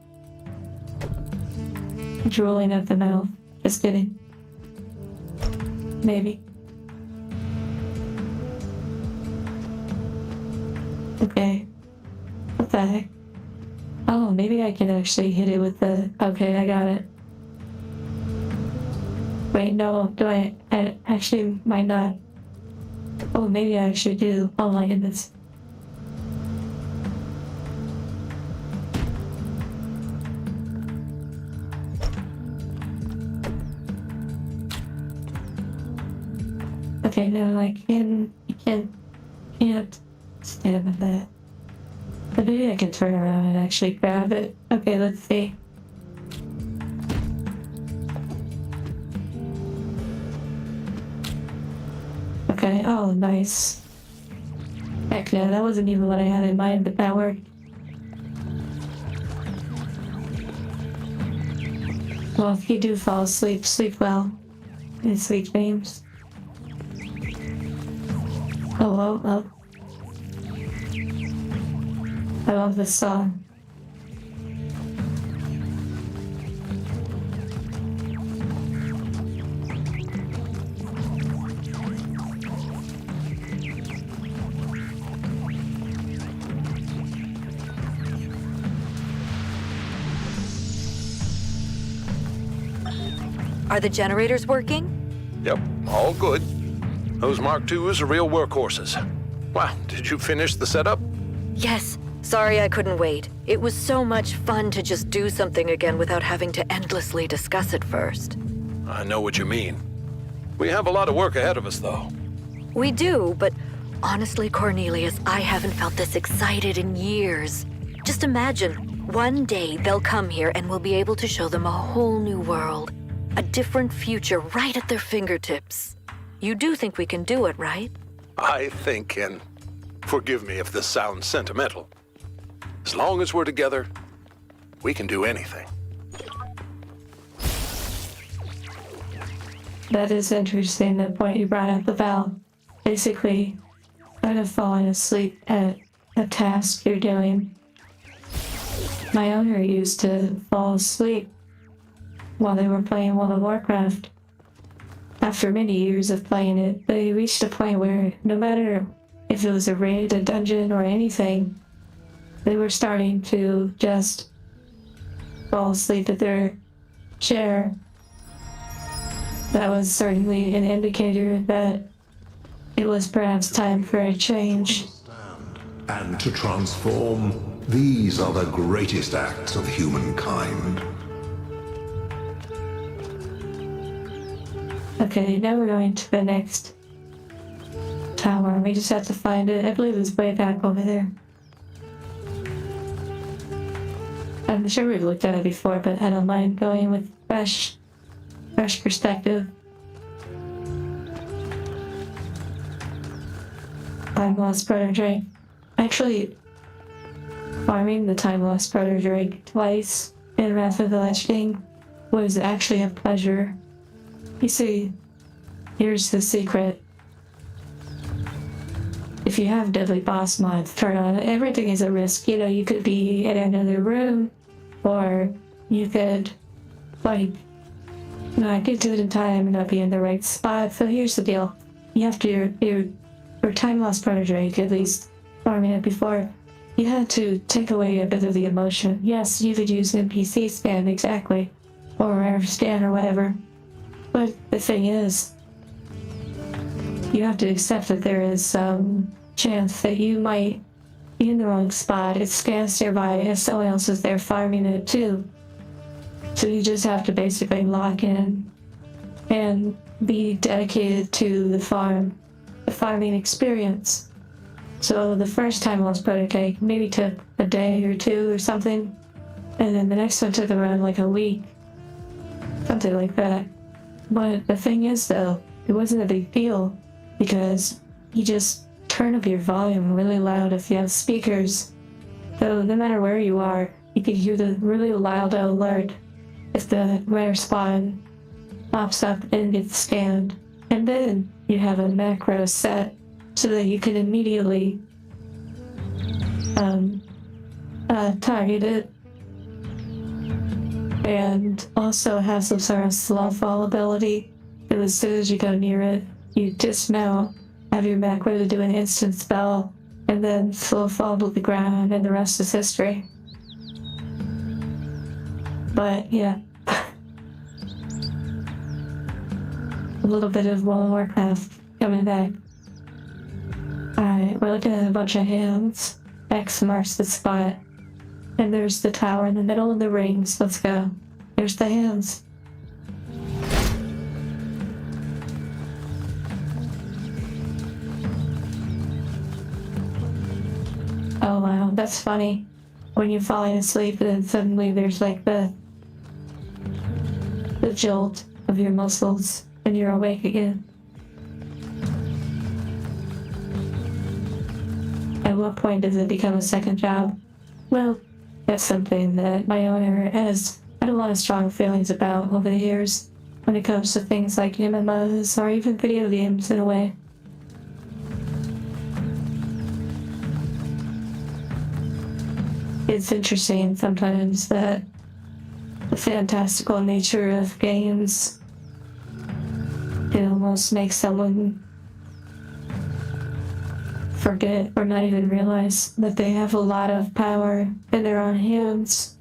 Speaker 1: Drooling at the mouth. Just kidding. Maybe. Okay. What the heck? Oh, maybe I can actually hit it with the... Okay, I got it. Wait, no, do I actually might not. Oh, maybe I actually do. Oh my goodness. Okay, no, I can't stand at that. But maybe I can turn around and actually grab it. Okay, let's see. Okay, oh, nice. Heck no, that wasn't even what I had in mind, but that worked. Well, if you do fall asleep, sleep well. In sweet dreams. Oh. I love this song.
Speaker 6: Are the generators working?
Speaker 5: Yep, all good. Those Mark IIs are real workhorses. Wow, did you finish the setup?
Speaker 6: Yes. Sorry I couldn't wait. It was so much fun to just do something again without having to endlessly discuss it first.
Speaker 5: I know what you mean. We have a lot of work ahead of us, though.
Speaker 6: We do, but honestly, Cornelius, I haven't felt this excited in years. Just imagine, one day they'll come here and we'll be able to show them a whole new world. A different future right at their fingertips. You do think we can do it, right?
Speaker 5: I think, and forgive me if this sounds sentimental, as long as we're together, we can do anything.
Speaker 1: That is interesting, the point you brought up about basically kind of falling asleep at a task you're doing. My owner used to fall asleep while they were playing World of Warcraft. After many years of playing it, they reached a point where no matter if it was a raid, a dungeon, or anything, they were starting to just fall asleep at their chair. That was certainly an indicator that it was perhaps time for a change.
Speaker 7: And to transform, these are the greatest acts of humankind.
Speaker 1: Okay, now we're going to the next tower. We just have to find it. I believe it's way back over there. I'm sure we've looked at it before, but I don't mind going with fresh perspective. Time Lost Proto Drake. Actually, farming the Time Lost Proto Drake twice in Wrath of the Lich King was actually a pleasure. You see, here's the secret. If you have Deadly Boss mods turned on, everything is a risk. You know, you could be in another room, or you could, like, not get to it in time and not be in the right spot. So here's the deal. You have to, your Time Lost Proto Drake, at least farming it before, you had to take away a bit of the emotion. Yes, you could use NPC scan, exactly, or rare scan or whatever. But the thing is, you have to accept that there is some chance that you might be in the wrong spot. It scans nearby and someone else is there farming it too. So you just have to basically lock in and be dedicated to the farming experience. So the first time Lost Prototype maybe took a day or two or something, and then the next one took around like a week. Something like that. But the thing is though, it wasn't a big deal because you just turn up your volume really loud if you have speakers. So no matter where you are, you can hear the really loud alert if the rare spawn pops up and gets scanned. And then you have a macro set so that you can immediately target it. And also have some sort of slow fall ability. And as soon as you go near it, you dismount, have your macro to do an instant spell, and then slow fall to the ground, and the rest is history. But yeah. A little bit of World of Warcraft coming back. Alright, we're looking at a bunch of hands. X marks the spot. And there's the tower in the middle of the rings. Let's go. There's the hands. Oh wow, that's funny. When you're falling asleep and then suddenly there's like the jolt of your muscles and you're awake again. At what point does it become a second job? Well, that's something that my owner has had a lot of strong feelings about over the years when it comes to things like MMOs or even video games in a way. It's interesting sometimes that the fantastical nature of games can almost make someone forget or not even realize that they have a lot of power in their own hands,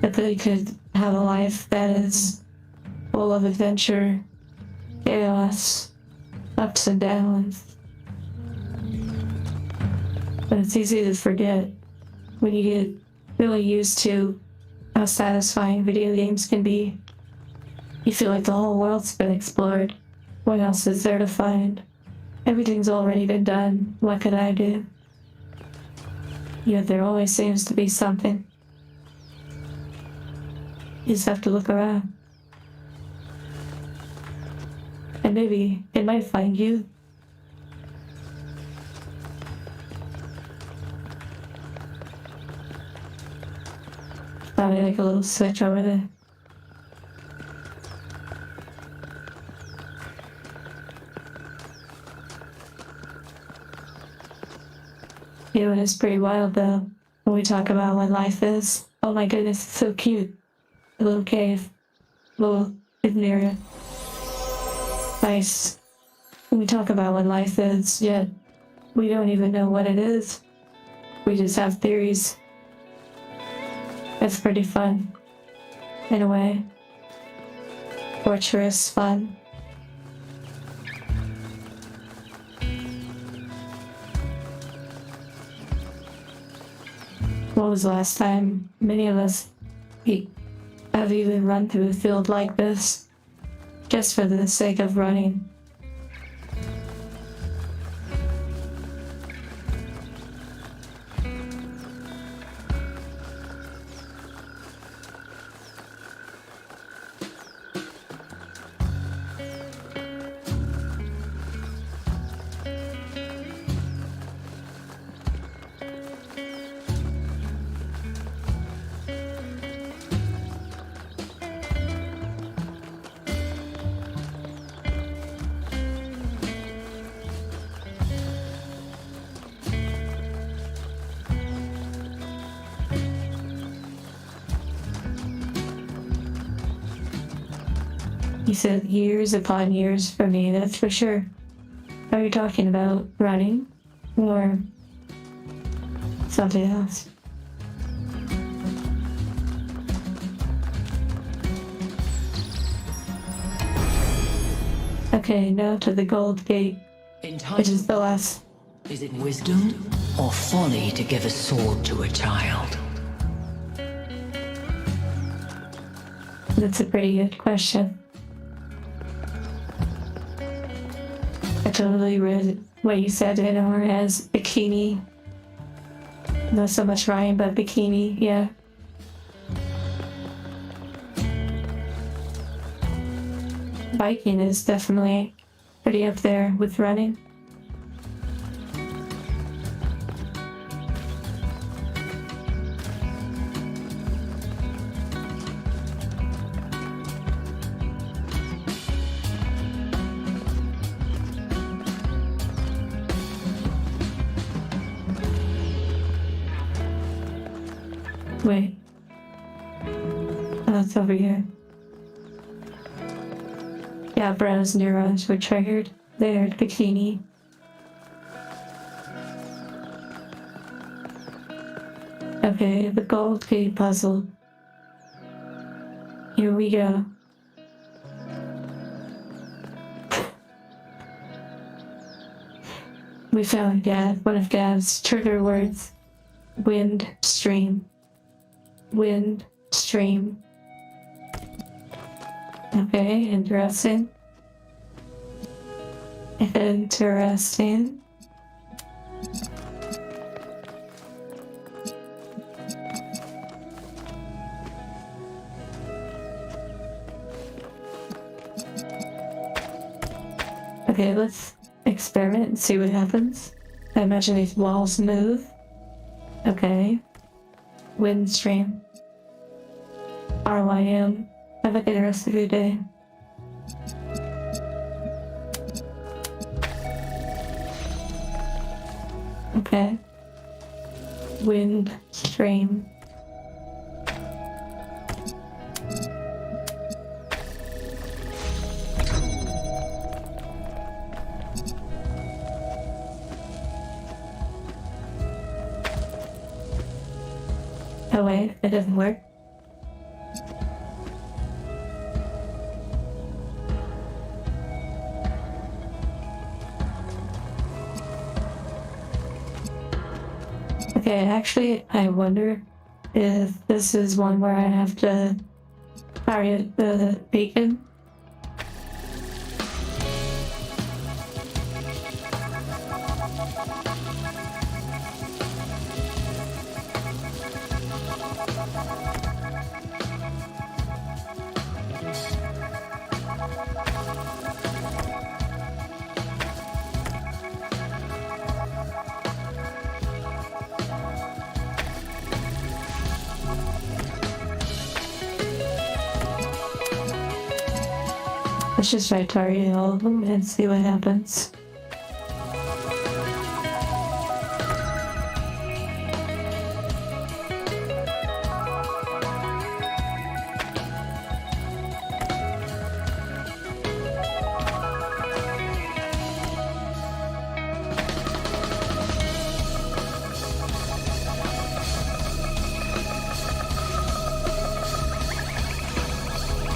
Speaker 1: that they could have a life that is full of adventure, chaos, ups and downs. But it's easy to forget when you get really used to how satisfying video games can be. You feel like the whole world's been explored. What else is there to find? Everything's already been done. What could I do? Yet there always seems to be something. You just have to look around. And maybe it might find you. Probably like a little switch over there. It was pretty wild though. when we talk about what life is. Oh my goodness, it's so cute. A little cave, little hidden area. Nice. When we talk about what life is, yet we don't even know what it is. We just have theories. It's pretty fun, in a way. Torturous fun. When was the last time many of us have even run through a field like this, just for the sake of running? He said years upon years for me, that's for sure. Are you talking about running or something else? Okay, now to the Gold Gate, which is the last.
Speaker 8: Is it wisdom or folly to give a sword to a child?
Speaker 1: That's a pretty good question. I totally read what you said in or as bikini. Not so much Ryan, but bikini, yeah. Biking is definitely pretty up there with running. Wait. Oh, it's over here. Yeah, Brown's neurons were triggered. There, bikini. Okay, the Gold Gate puzzle. Here we go. We found Gav, one of Gav's trigger words. Wind stream. Wind stream. Okay, interesting. Interesting. Okay, let's experiment and see what happens. I imagine these walls move. Okay. Wind stream. RYM. Have a good rest of your day. Okay. Wind stream. Oh wait, it doesn't work. Okay, actually, I wonder if this is one where I have to target the beacon. Let's just try targeting all of them and see what happens.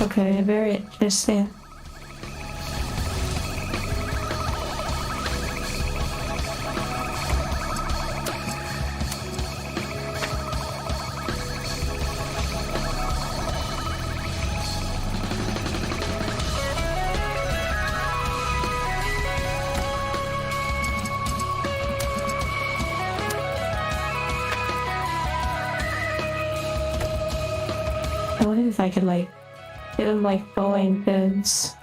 Speaker 1: Okay, very interesting. I wonder if I could like get them like bowling pins.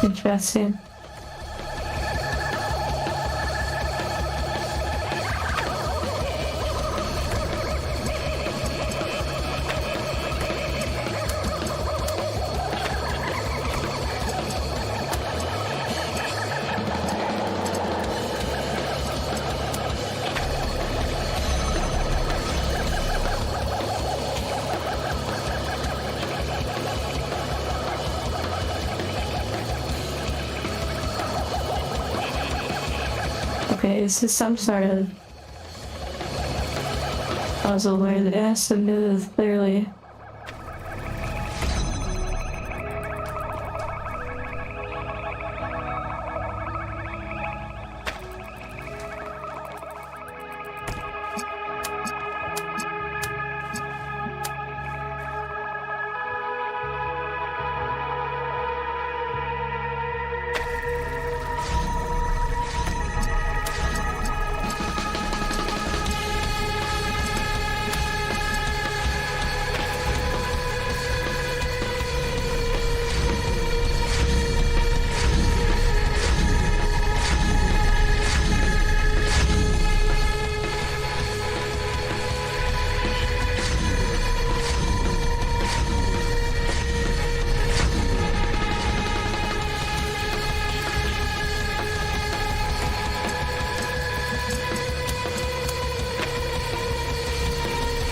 Speaker 1: Interesting. Okay, this is some sort of puzzle where it has to move clearly.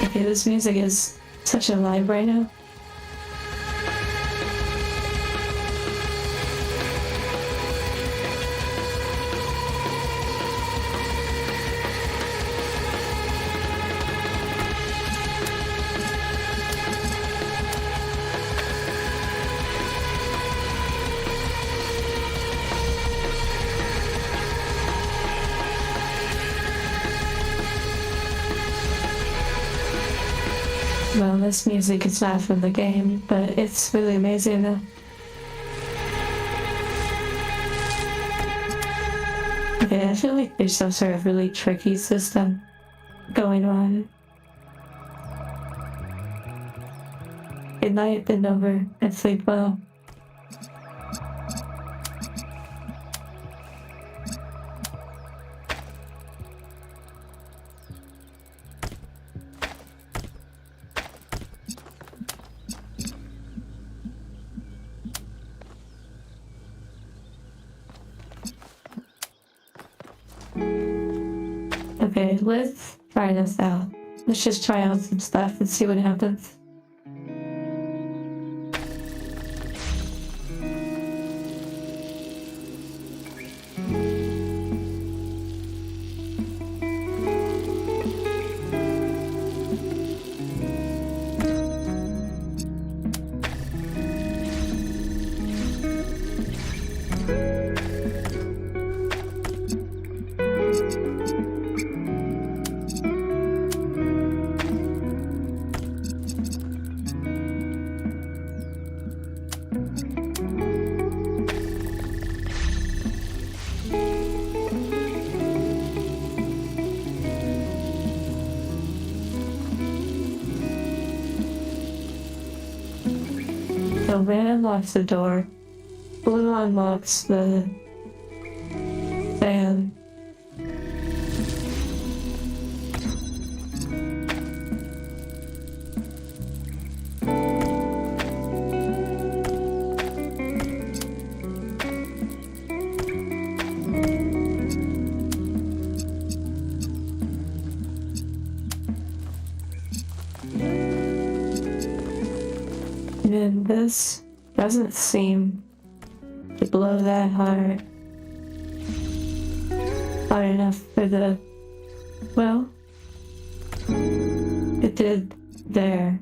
Speaker 1: Okay, this music is such a vibe right now. Well, this music is not from the game, but it's really amazing though. Okay, I feel like there's some sort of really tricky system going on. Good night, bend over, and sleep well. Okay, let's try this out. Let's just try out some stuff and see what happens. So red unlocks the door, blue unlocks the fan. And this doesn't seem blow that hard. Hard enough for the... well, it did there.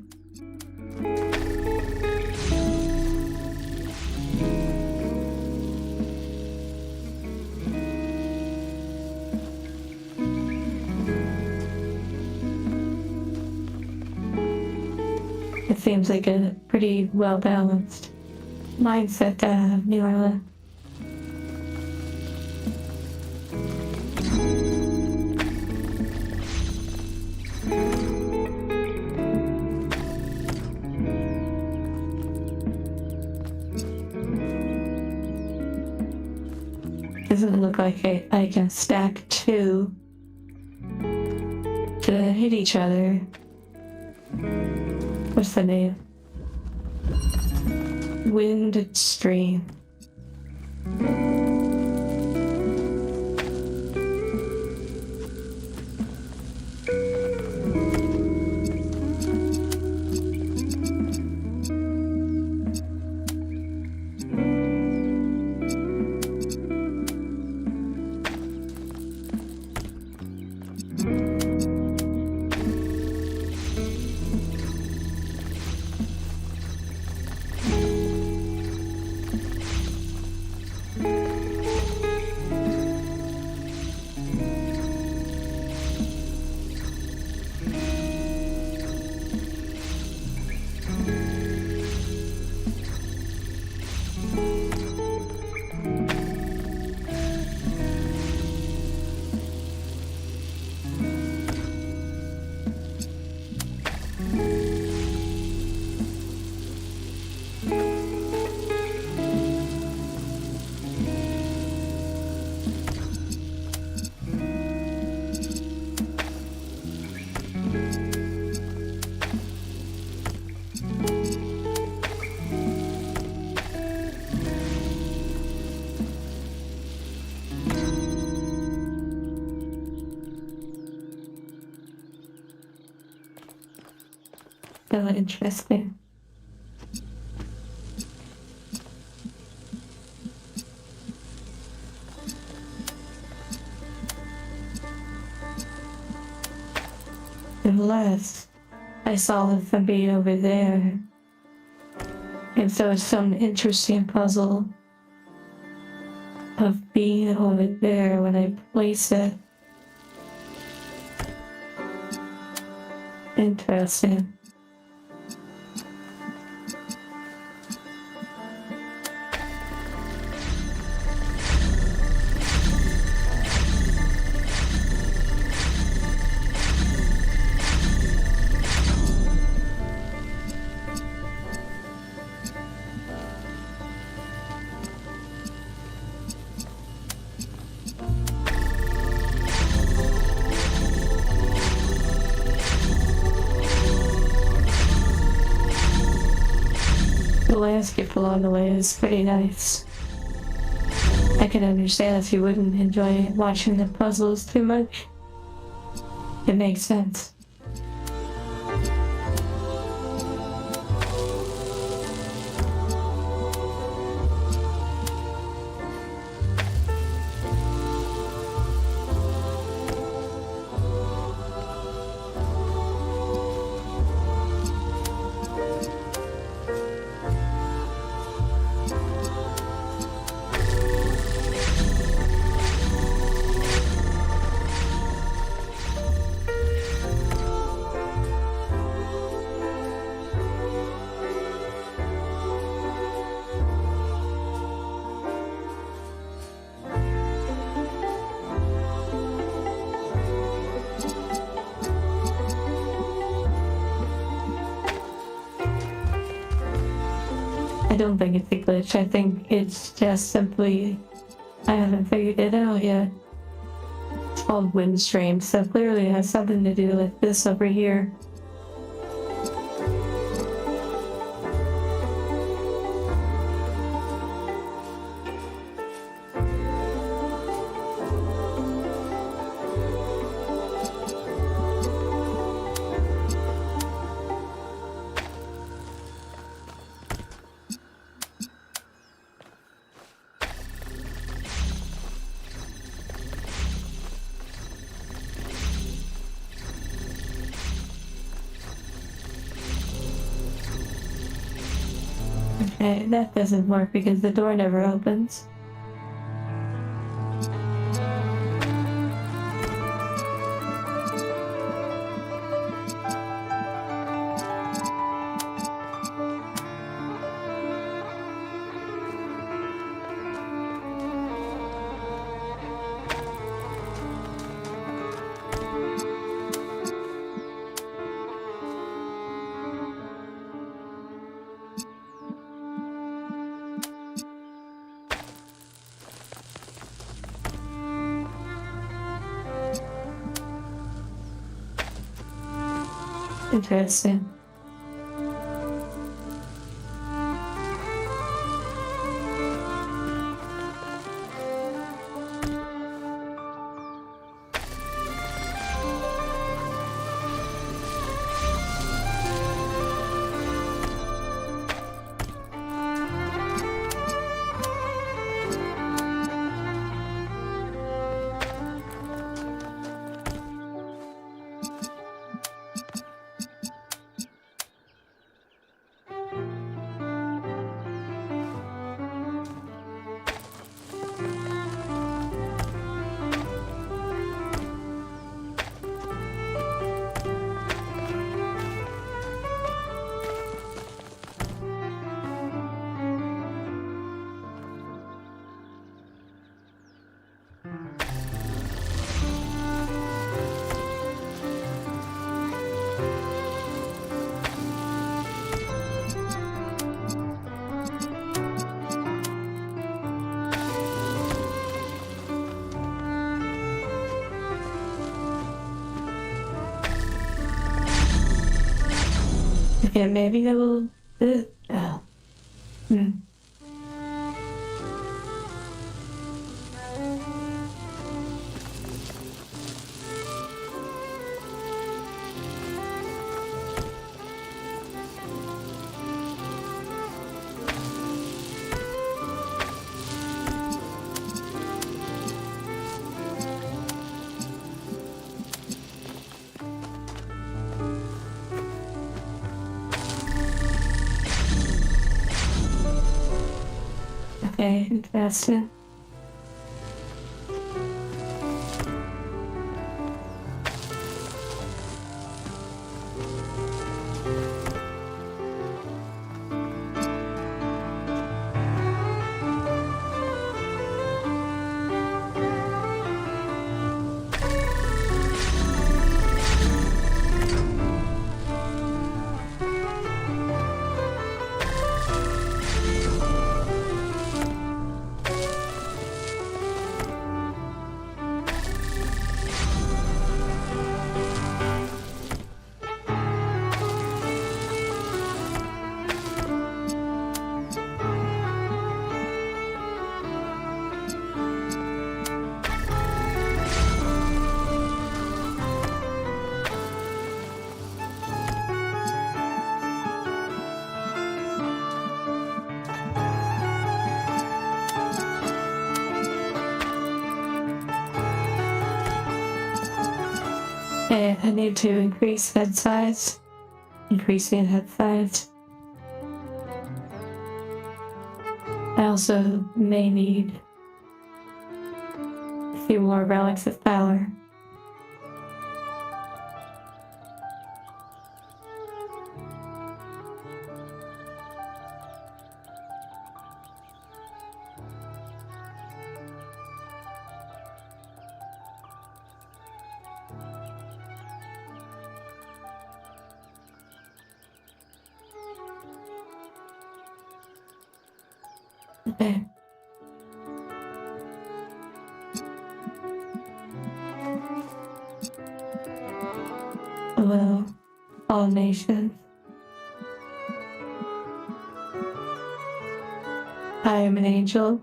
Speaker 1: It seems like a pretty well-balanced mindset to have, Mila. Doesn't look like I can stack two to hit each other. What's the name? Wind stream. So interesting. Unless I saw something over there. And so it's some interesting puzzle of being over there when I place it. Interesting. The landscape along the way is pretty nice. I can understand if you wouldn't enjoy watching the puzzles too much. It makes sense. I don't think it's a glitch. I think it's just simply I haven't figured it out yet. It's called wind stream, so clearly it has something to do with this over here. Okay, that doesn't work because the door never opens. Interesting. Okay, maybe I will. Hmm. Okay, interesting. Okay, I need to increase head size. Increasing head size. I also may need a few more relics of power. Okay. Hello, all nations. I am an angel,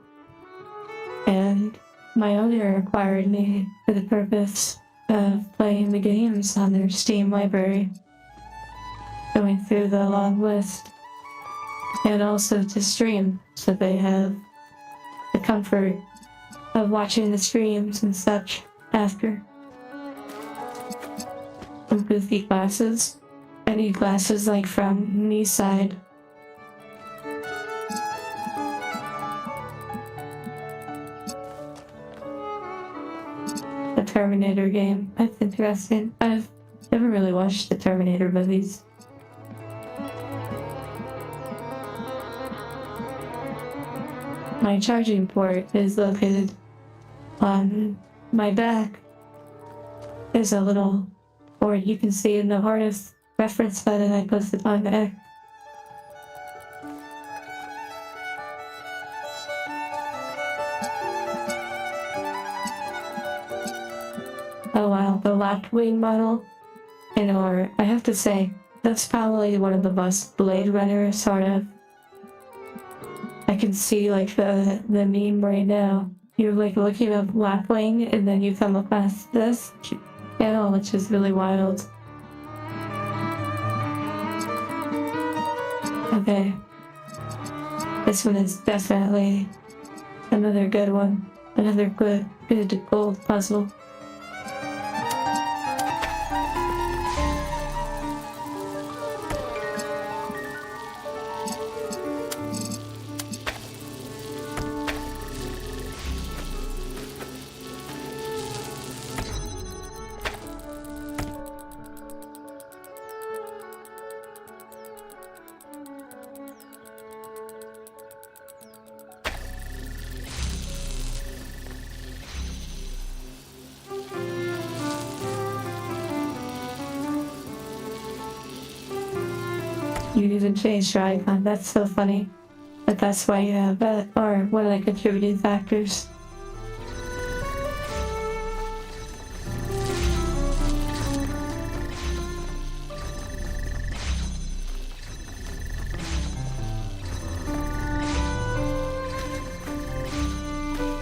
Speaker 1: and my owner acquired me for the purpose of playing the games on their Steam library, going through the long list, and also to stream, so they have the comfort of watching the streams and such after. Some goofy glasses. I need glasses like from Knee Side. Terminator game. That's interesting. I've never really watched the Terminator movies. My charging port is located on my back. There's a little board you can see in the hardest reference button I posted on X. Oh wow, the locked wing model. Or I have to say, that's probably one of the most Blade Runner sort of. I can see like the meme right now. You're like looking up Lapwing and then you come across this channel, which is really wild. Okay. This one is definitely another good one. Another good gold puzzle. You even changed your icon. That's so funny. But that's why you have that, or one of the contributing factors.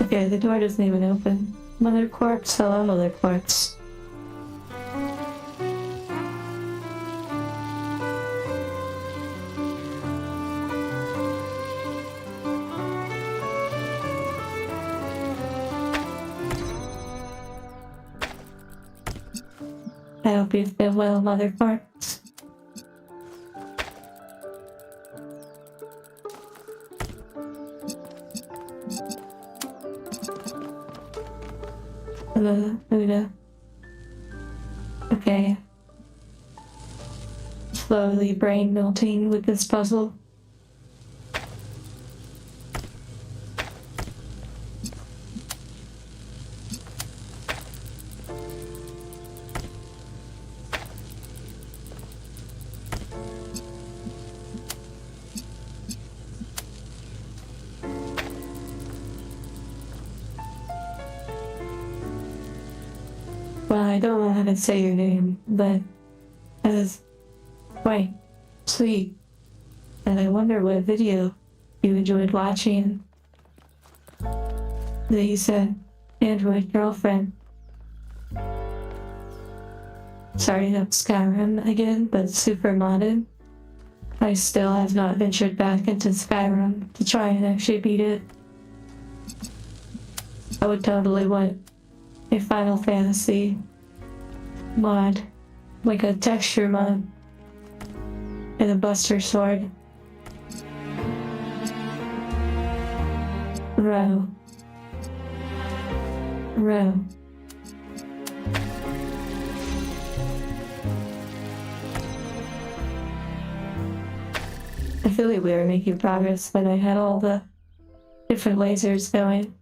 Speaker 1: Okay, the door doesn't even open. Mother Quartz, hello, Mother Quartz. I hope you feel well, Mother Quartz. Luna. Okay. Slowly brain melting with this puzzle. Well, I don't know how to say your name, but it was quite sweet. And I wonder what video you enjoyed watching. That you said, Android girlfriend. Starting up Skyrim again, but super modded. I still have not ventured back into Skyrim to try and actually beat it. I would totally want a Final Fantasy mod, like a texture mod, and a Buster Sword. Row. I feel like we were making progress when I had all the different lasers going.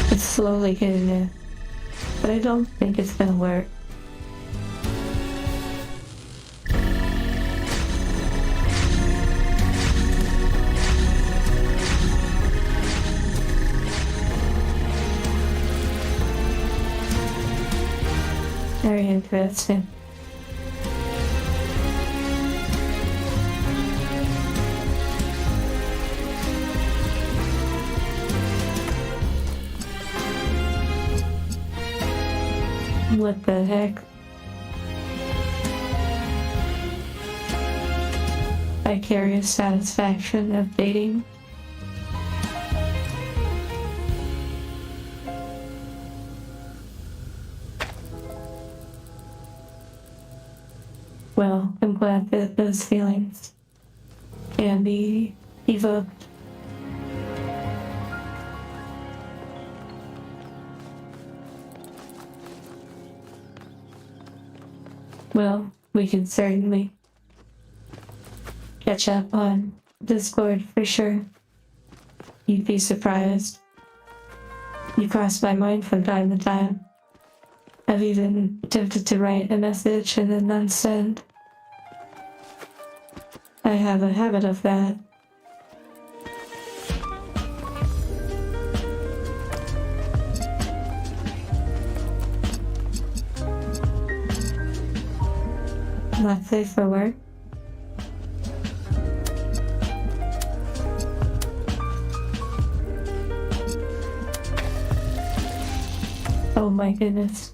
Speaker 1: It's slowly getting there, but I don't think it's gonna work. Very interesting. What the heck? Vicarious satisfaction of dating. Well, I'm glad that those feelings can be evoked. Well, we can certainly catch up on Discord for sure. You'd be surprised. You cross my mind from time to time. I've even attempted to write a message and then unsend. I have a habit of that. Not safe for work. Oh my goodness.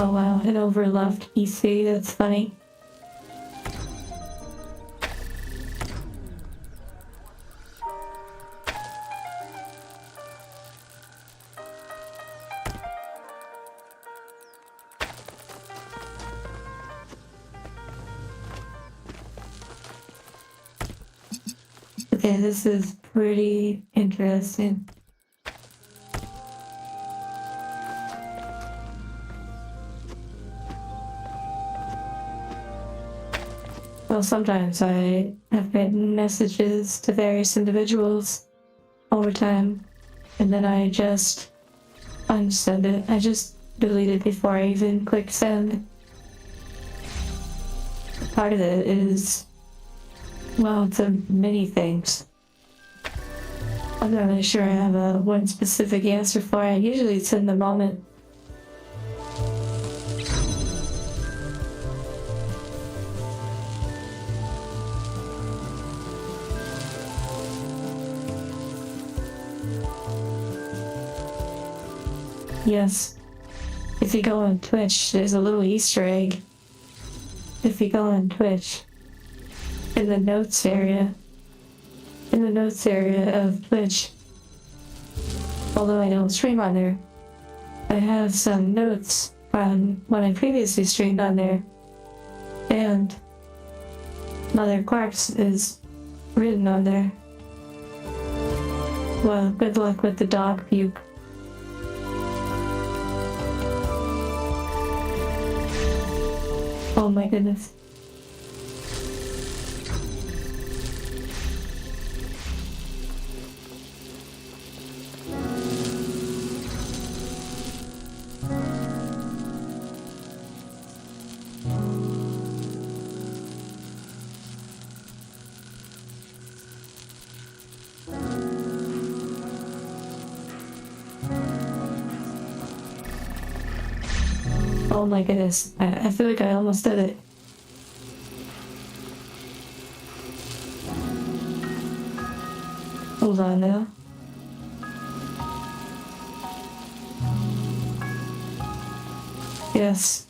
Speaker 1: Oh wow, an overloved PC, that's funny. Okay, this is pretty interesting. Well, sometimes I have written messages to various individuals over time, and then I just unsend it. I just delete it before I even click send. Part of it is, well, it's many things. I'm not really sure I have one specific answer for it. Usually it's in the moment. Yes. If you go on Twitch, there's a little Easter egg. If you go on Twitch, in the notes area of Twitch, although I don't stream on there, I have some notes from when I previously streamed on there, and Mother Quarks is written on there. Well, good luck with the dog puke. Oh my goodness. Oh my goodness, I feel like I almost did it. Hold on now. Yes.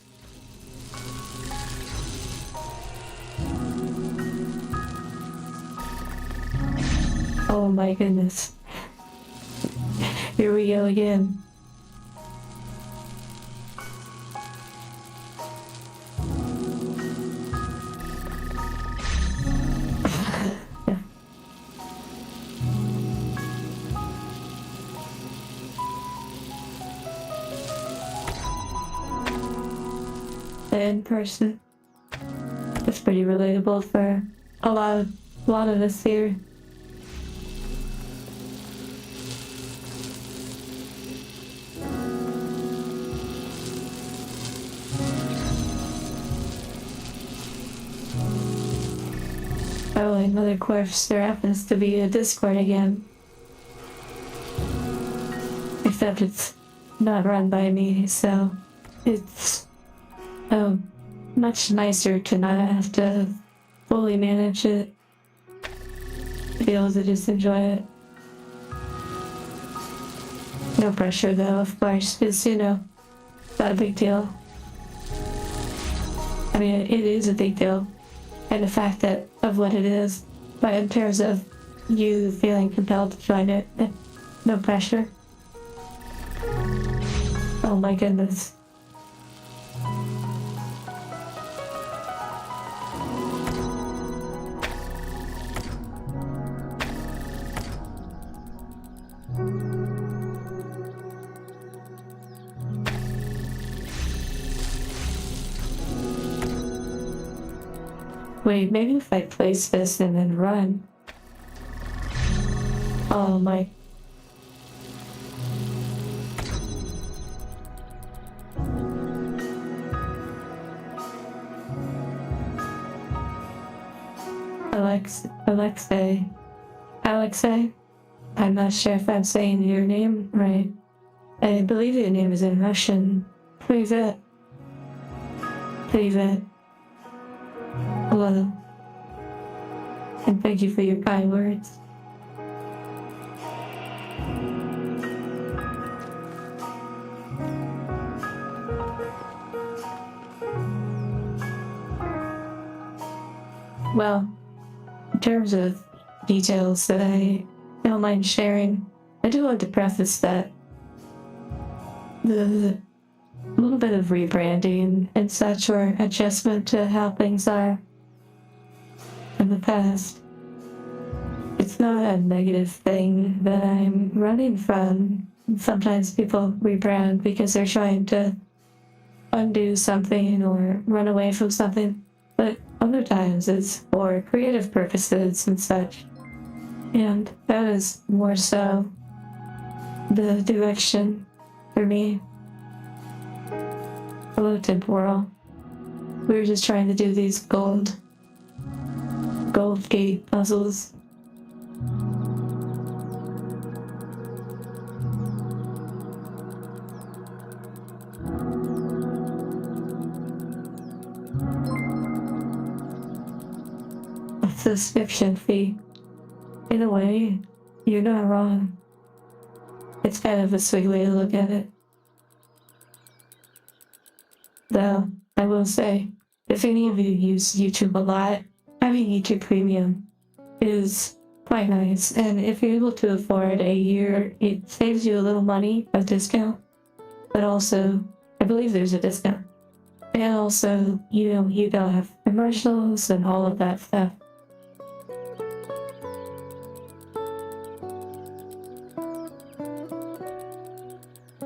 Speaker 1: Oh my goodness. Here we go again. In person. It's pretty relatable for a lot of a lot of us here. Oh, another corpse. There happens to be a Discord again. Except it's not run by me, so it's much nicer to not have to fully manage it. To be able to just enjoy it. No pressure though, of course, because, not a big deal. I mean, it is a big deal. And the fact that of what it is, but in terms of you feeling compelled to join it, no pressure. Oh my goodness. Wait, maybe if I place this and then run. Oh my. Alexei? I'm not sure if I'm saying your name right. I believe your name is in Russian. Привет. Hello. And thank you for your kind words. Well, in terms of details that I don't mind sharing, I do want to preface that the little bit of rebranding and such, or adjustment to how things are in the past, it's not a negative thing that I'm running from. Sometimes people rebrand because they're trying to undo something or run away from something, but other times it's for creative purposes and such. And that is more so the direction for me. Hello, temporal. We were just trying to do these gold gate puzzles. Subscription fee. In a way, you're not wrong. It's kind of a sweet way to look at it. Though, I will say, if any of you use YouTube a lot, having YouTube Premium is quite nice. And if you're able to afford a year, it saves you a little money, a discount. But also, I believe there's a discount. And also, you don't have commercials and all of that stuff.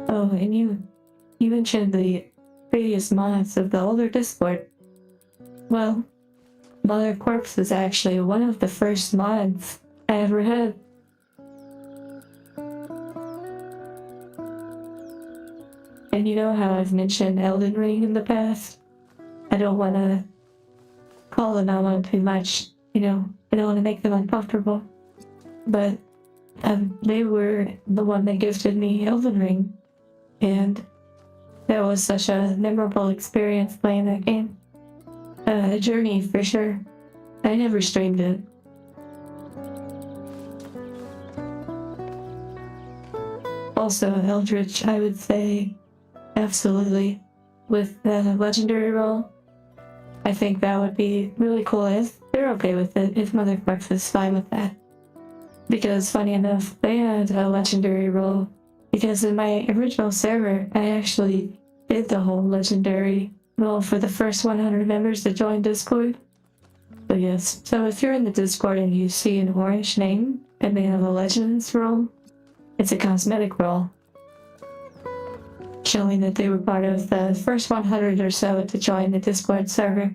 Speaker 1: Oh, and you mentioned the previous mods of the older Discord. Well, Mother Corpse is actually one of the first mods I ever had. And you know how I've mentioned Elden Ring in the past? I don't want to call them out on too much, I don't want to make them uncomfortable. But they were the one that gifted me Elden Ring. And that was such a memorable experience playing that game. A journey for sure. I never streamed it. Also, Eldritch, I would say, absolutely. With the legendary role, I think that would be really cool if they're okay with it, if Mother Corpse is fine with that. Because, funny enough, they had a legendary role. Because in my original server, I actually did the whole legendary role for the first 100 members that joined Discord. But yes, so if you're in the Discord and you see an orange name and they have a Legends role, it's a cosmetic role, showing that they were part of the first 100 or so to join the Discord server.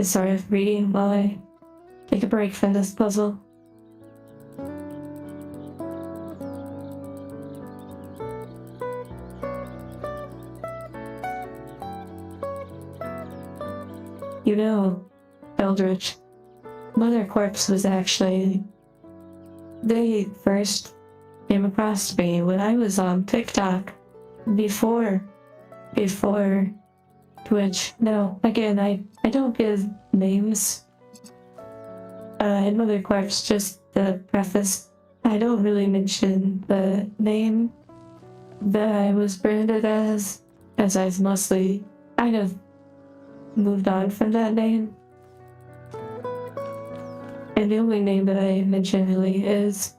Speaker 1: is sort of reading while I take a break from this puzzle. You know, Eldritch, Mother Corpse was actually... They first came across me when I was on TikTok. Before Twitch. No, again, I don't give names. In Mother Corpse, just the preface, I don't really mention the name that I was branded as I've mostly kind of moved on from that name. And the only name that I mention really is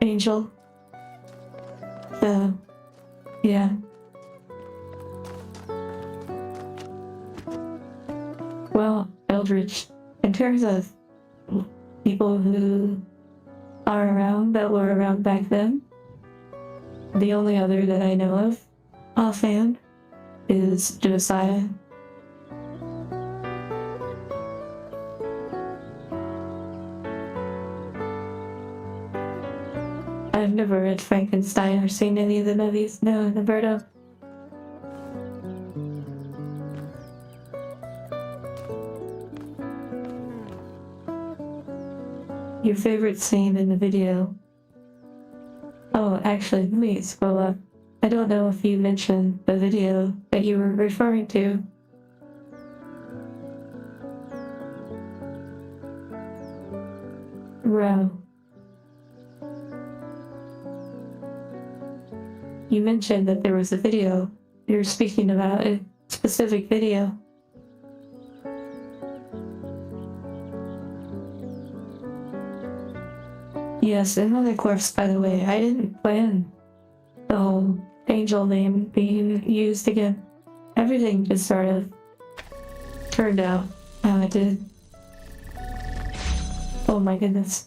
Speaker 1: Angel. So, yeah. Well, Eldritch, in terms of people who are around, that were around back then, the only other that I know of offhand is Josiah. I've never read Frankenstein or seen any of the movies. No, never heard of. Your favorite scene in the video? Oh, actually, let me scroll up. I don't know if you mentioned the video that you were referring to. Row. You mentioned that there was a video. You're speaking about a specific video. Yes, another corpse, by the way. I didn't plan the whole angel name being used again. Everything just sort of turned out how it did. Oh my goodness.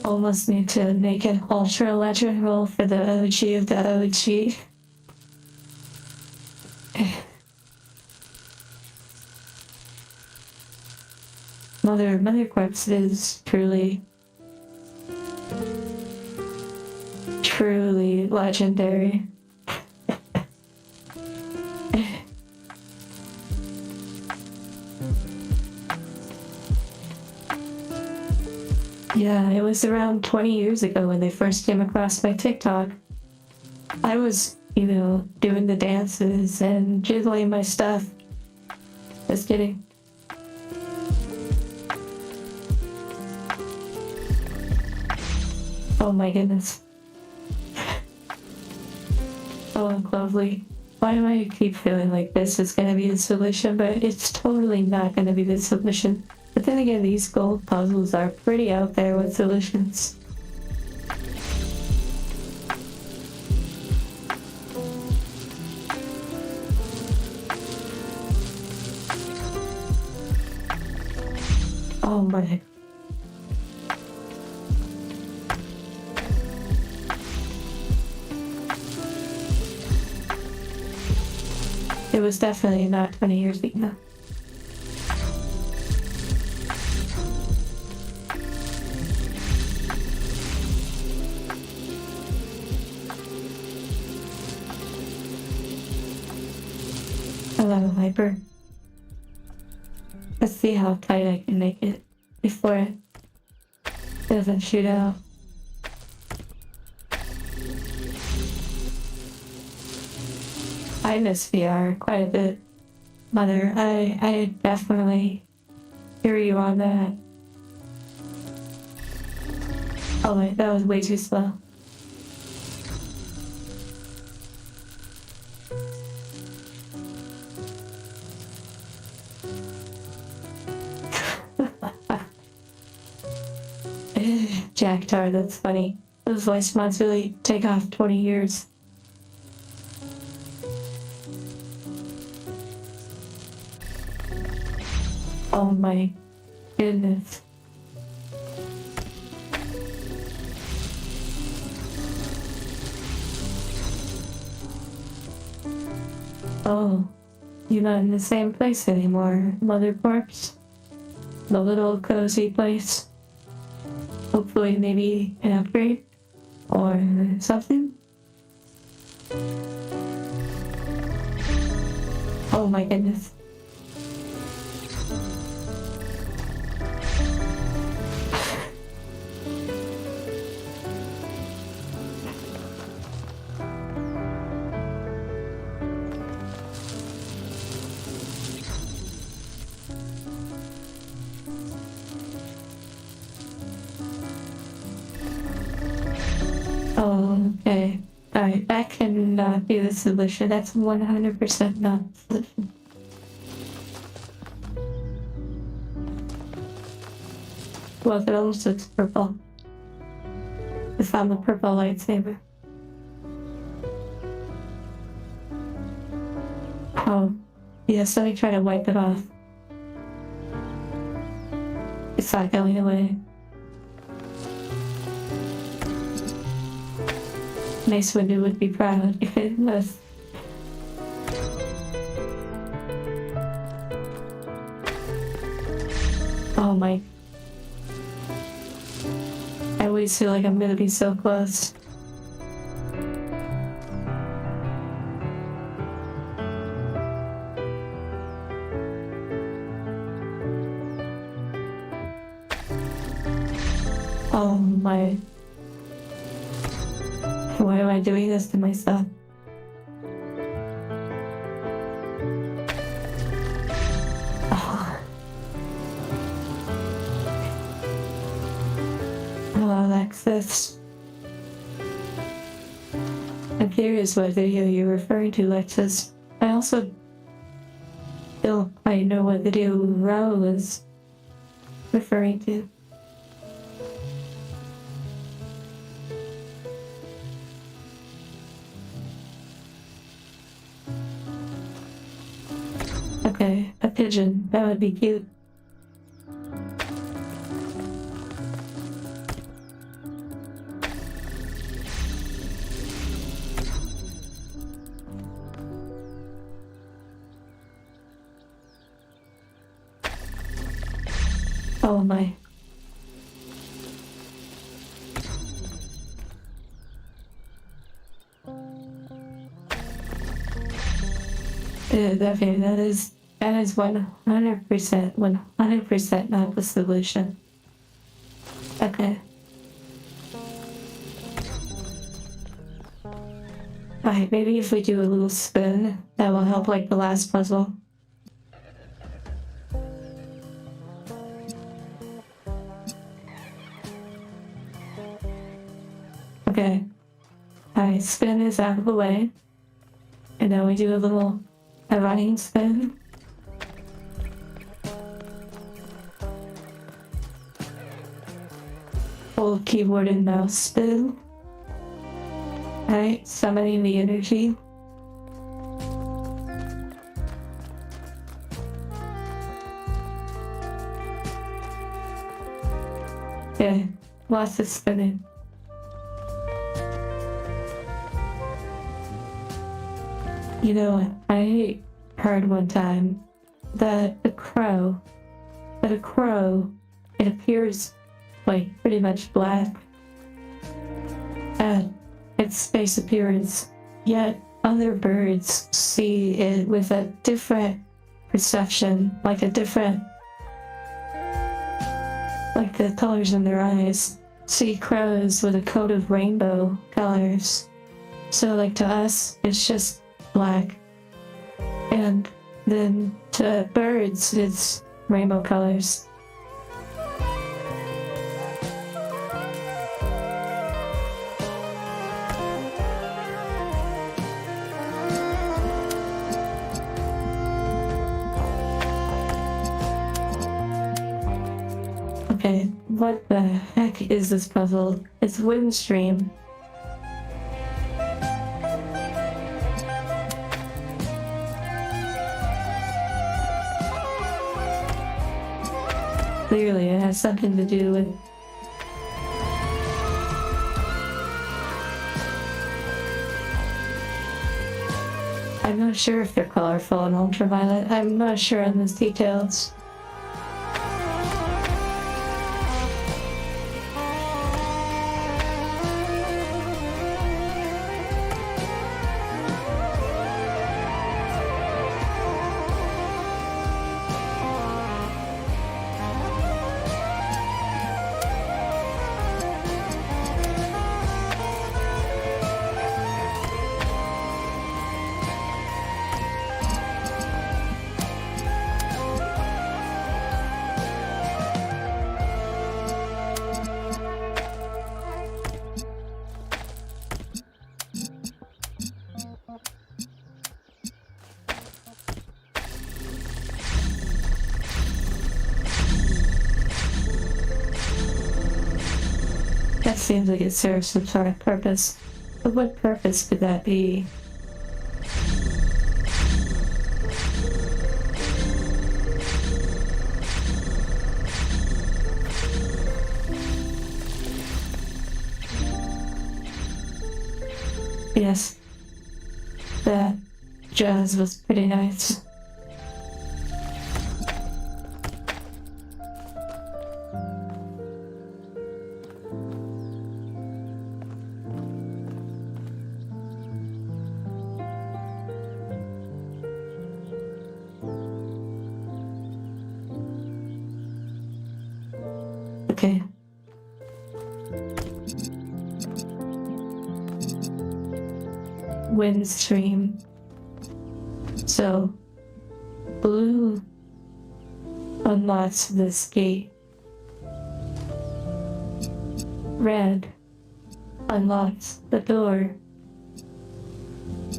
Speaker 1: Almost need to make an ultra legend roll for the OG of the OG. Mother Corpse is truly legendary. Yeah, it was around 20 years ago when they first came across my TikTok. I was, doing the dances and jiggling my stuff. Just kidding. Oh my goodness. Oh, lovely. Why do I keep feeling like this is gonna be the solution, but it's totally not gonna be the solution. But then again, these gold puzzles are pretty out there with solutions. Oh my. It was definitely not 20 years ago. Hello, Hyper. Let's see how tight I can make it before it doesn't shoot out. I miss VR quite a bit, Mother. I definitely hear you on that. Oh wait, that was way too slow. Jacktar, that's funny. Those voice mods really take off 20 years. Oh my goodness. Oh, you're not in the same place anymore, Mother Corpse. The little cozy place. Hopefully, maybe an upgrade or something. Oh my goodness. Oh, okay. Alright, that cannot be the solution. That's 100% not the solution. Well, it almost looks purple. I found the purple lightsaber. Oh, yes, let me try to wipe it off. It's not going away. Mace Windu would be proud if it was. Oh my. I always feel like I'm gonna be so close. Oh my. Why am I doing this to myself? Oh. Hello, Alexis. I'm curious what video you're referring to, Lexus. I also don't quite know what video Ro is referring to. Okay, a pigeon. That would be cute. Oh my. Okay, that is 100% not the solution. Okay. Alright, maybe if we do a little spin, that will help like the last puzzle. Okay. Alright, spin is out of the way. And now we do a little running spin. Hold keyboard and mouse spin. Alright, summoning the energy. Okay, lots of spinning. You know, I heard one time that a crow, it appears like pretty much black at its face appearance, yet other birds see it with a different perception, like the colors in their eyes. See crows with a coat of rainbow colors. So like to us, it's just black. And then to birds, it's rainbow colors. Okay, what the heck is this puzzle? It's Windstream. Clearly, it has something to do with... I I'm not sure if they're colorful and ultraviolet. I'm not sure on those details. That seems like it serves some sort of purpose. But what purpose could that be? Yes. That jazz was pretty nice. Okay. Wind stream. So, blue unlocks this gate. Red unlocks the door.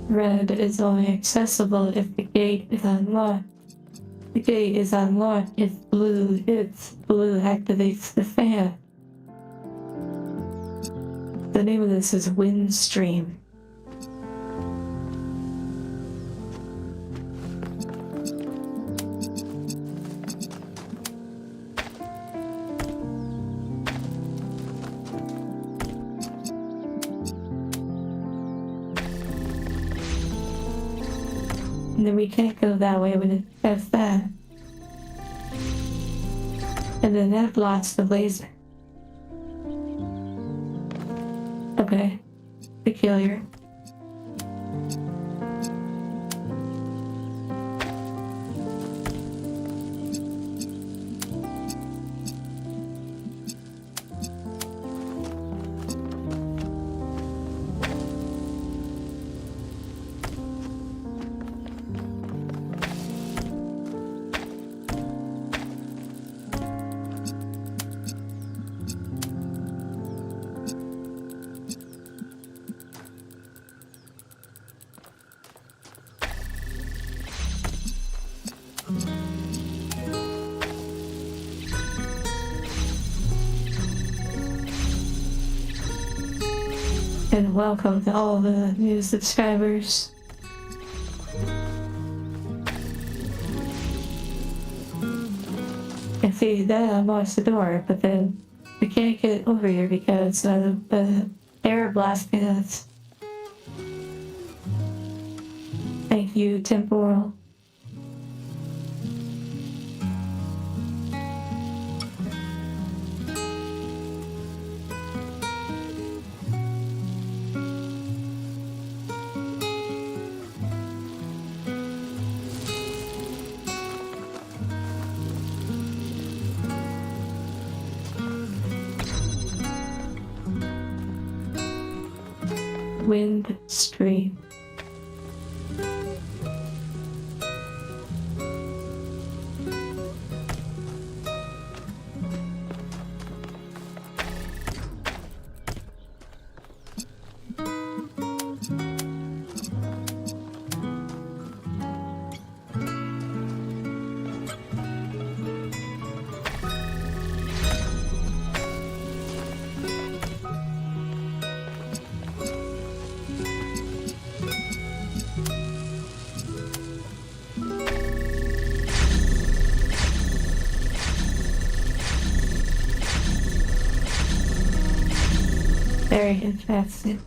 Speaker 1: Red is only accessible if the gate is unlocked. The gate is unlocked if blue hits. Blue activates the fan. The name of this is Wind Stream. And then we can't go that way with it. That's that. And then that blocks the laser. Okay. Peculiar. And welcome to all the new subscribers. And see, that unlocks the door, but then we can't get over here because of the air blasting us. Thank you, temporal. Wind stream. Very interesting.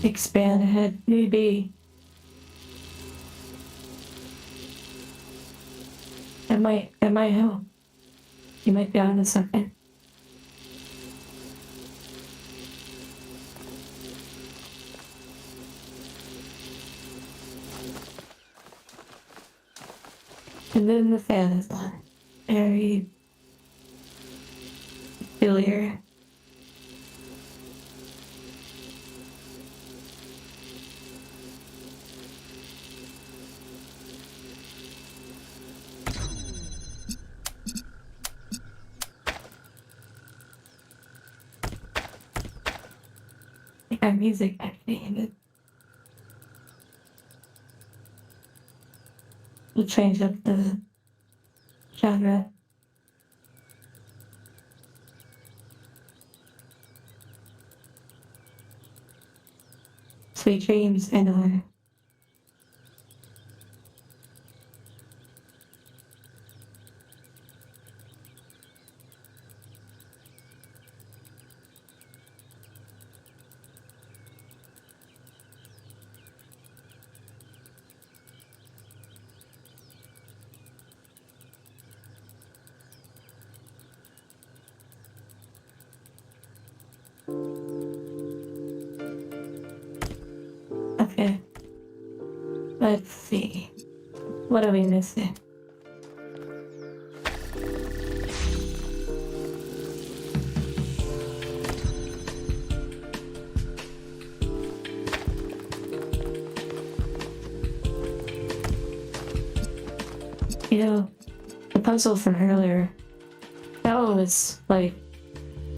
Speaker 1: expand ahead, maybe. It might help. You might be onto something. And then the fan is on. Very familiar. Our music activated. We'll change up the genre. Sweet dreams and okay. Let's see. What are we missing? You know, the puzzle from earlier, that was like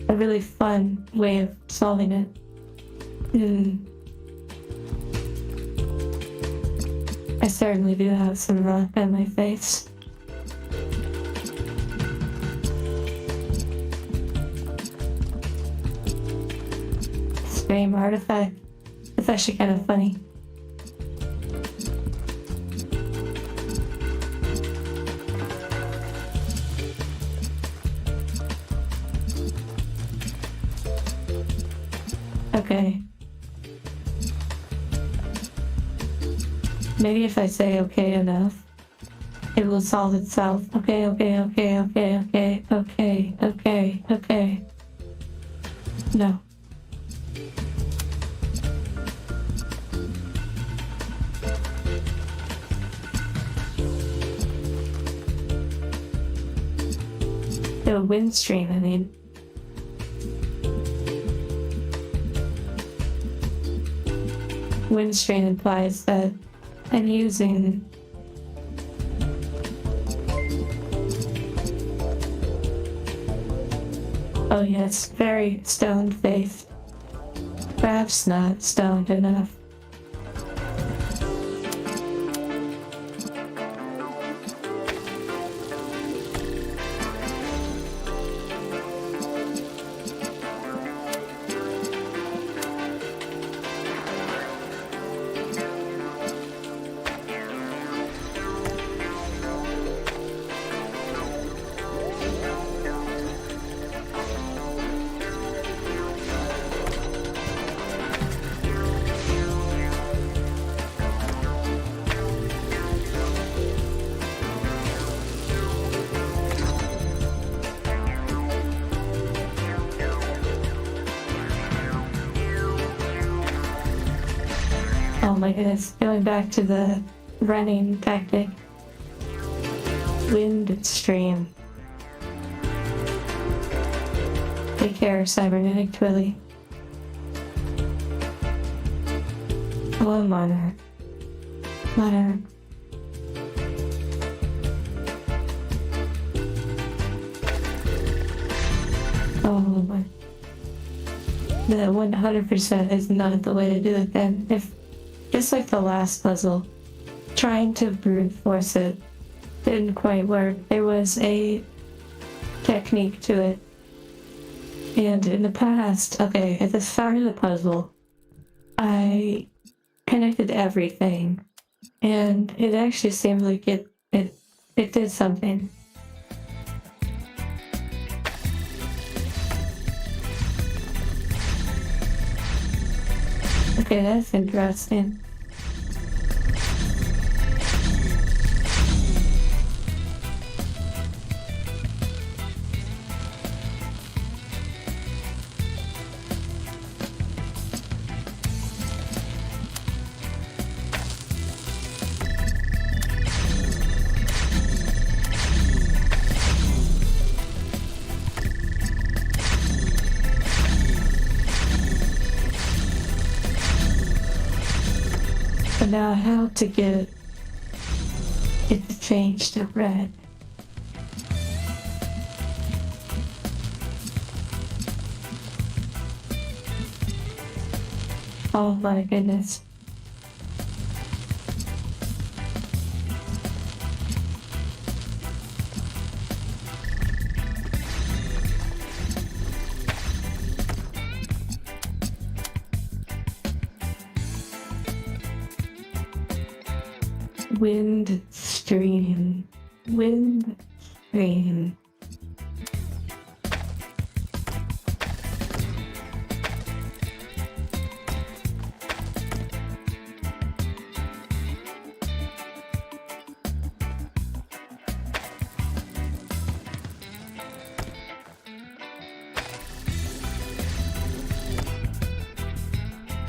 Speaker 1: a really fun way of solving it. I certainly do have some rock on my face. Scream artifact. It's actually kind of funny. Okay. Maybe if I say okay enough, it will solve itself. Okay. No. The wind stream, I mean. Wind stream implies that I'm using oh yes, very stone-faced. Perhaps not stoned enough. Oh my goodness, going back to the running tactic. Wind stream. Take care, cybernetic Twilly. Hello, Monarch. Monarch. Oh my. The 100% is not the way to do it then. If just like the last puzzle, trying to brute force it didn't quite work. There was a technique to it. And in the past, okay, at the start of the puzzle, I connected everything. And it actually seemed like it did something. Okay, that's interesting. But now how to get it to change to red. Oh my goodness. Wind stream. Wind stream.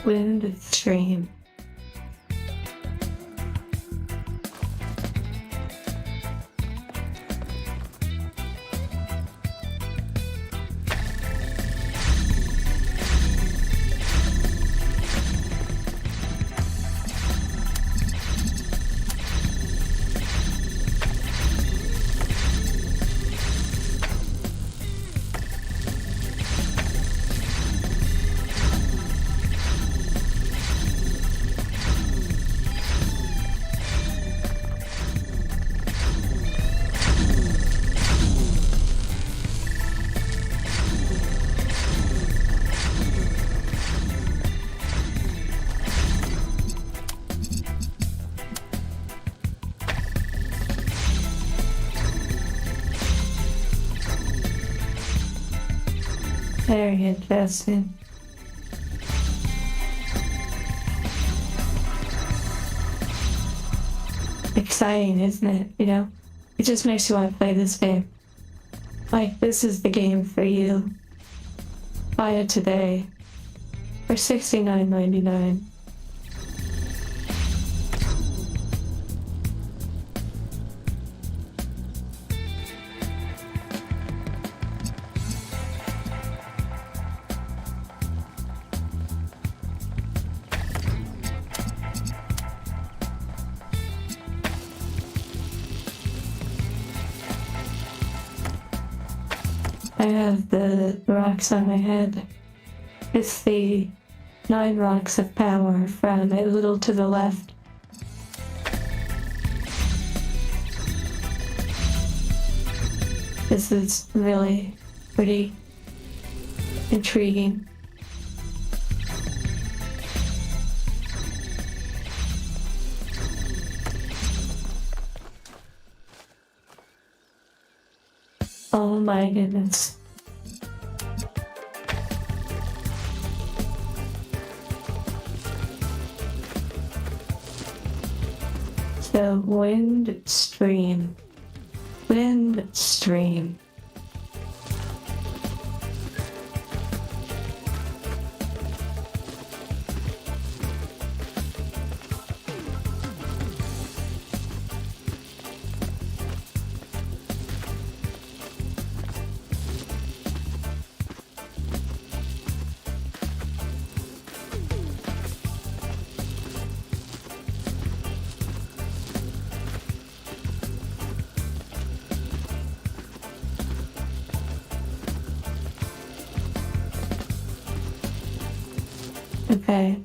Speaker 1: Wind stream. Very interesting. Exciting, isn't it? You know? It just makes you want to play this game. Like, this is the game for you. Buy it today. For $69.99. I have the rocks on my head. It's the 9 rocks of power from a little to the left. This is really pretty intriguing. Oh my goodness. So, wind stream. Wind stream. Okay.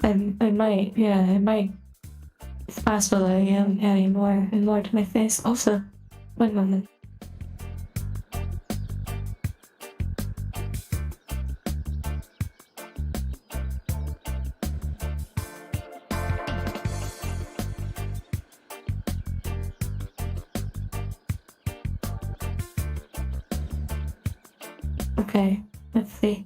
Speaker 1: I might, yeah, I might. It's possible that I am adding more and more to my face. Also, one moment. Okay, let's see.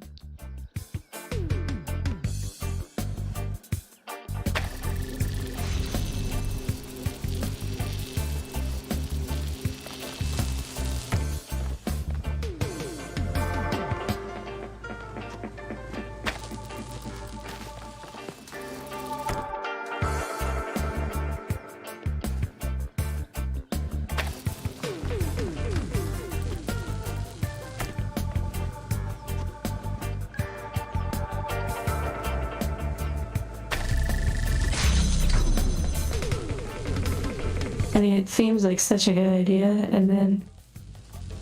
Speaker 1: I mean, it seems like such a good idea, and then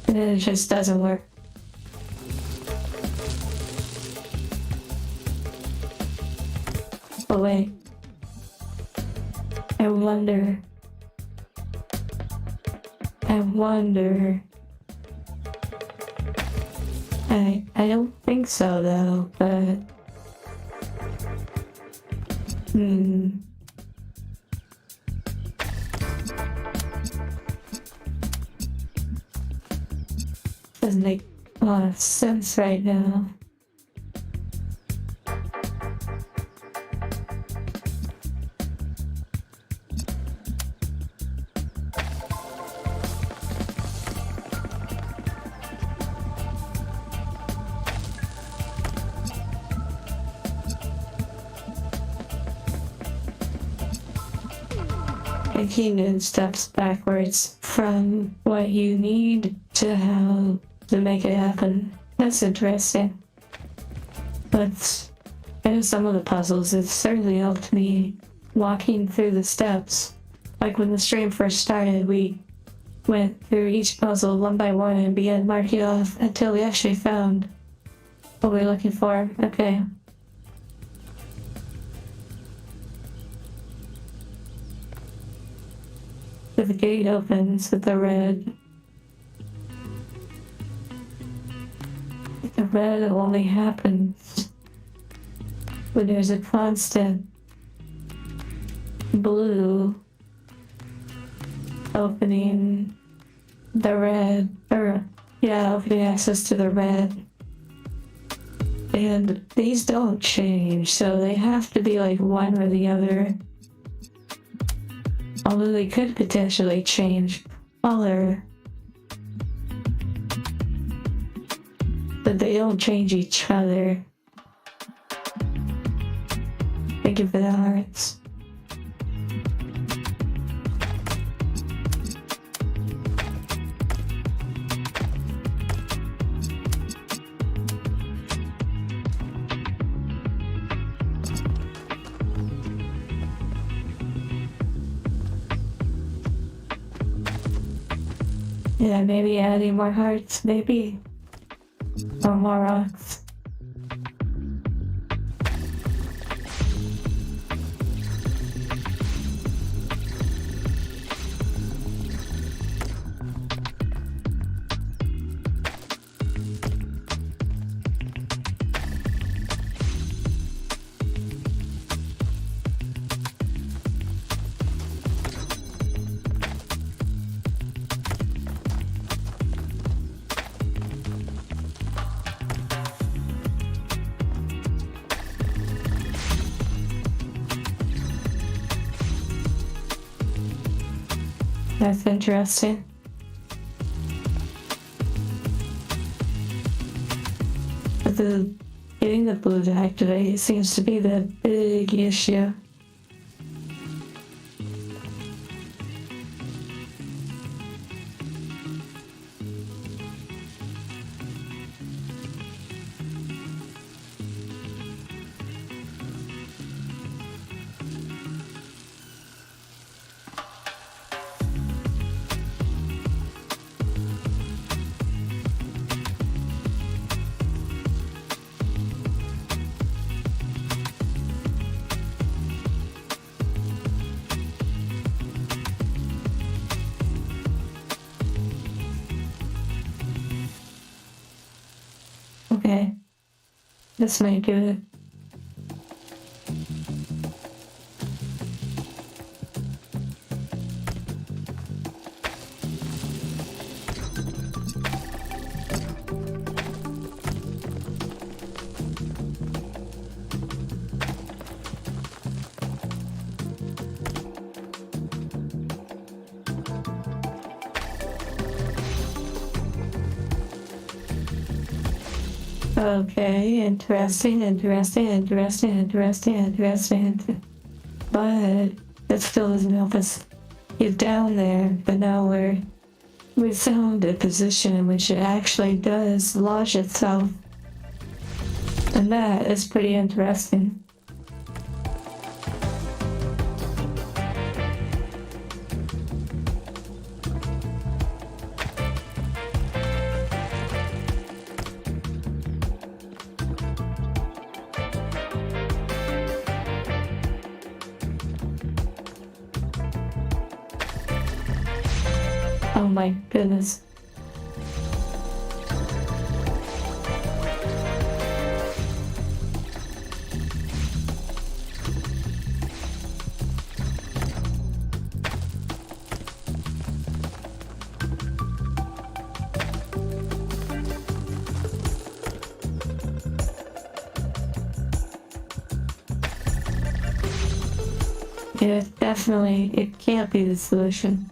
Speaker 1: it just doesn't work. But wait. I wonder. I don't think so though, but doesn't make a lot of sense right now. Keenan steps backwards from what you need to how to make it happen. That's interesting. But in some of the puzzles, it certainly helped me walking through the steps. Like when the stream first started, we went through each puzzle one by one and began marking off until we actually found what we're looking for. Okay. So the gate opens with the red. The red only happens when there's a constant blue opening the red, opening access to the red. And these don't change, so they have to be like one or the other. Although they could potentially change color, but they don't change each other. Thank you for the hearts. Yeah, maybe adding more hearts, maybe. Or more rocks. That's interesting. But getting the blue to activate seems to be the big issue. Okay. This might do it. Okay, interesting. But that still doesn't help us get down there. But now we found a position in which it actually does lodge itself. And that is pretty interesting. Oh my goodness. Yeah, definitely, it can't be the solution.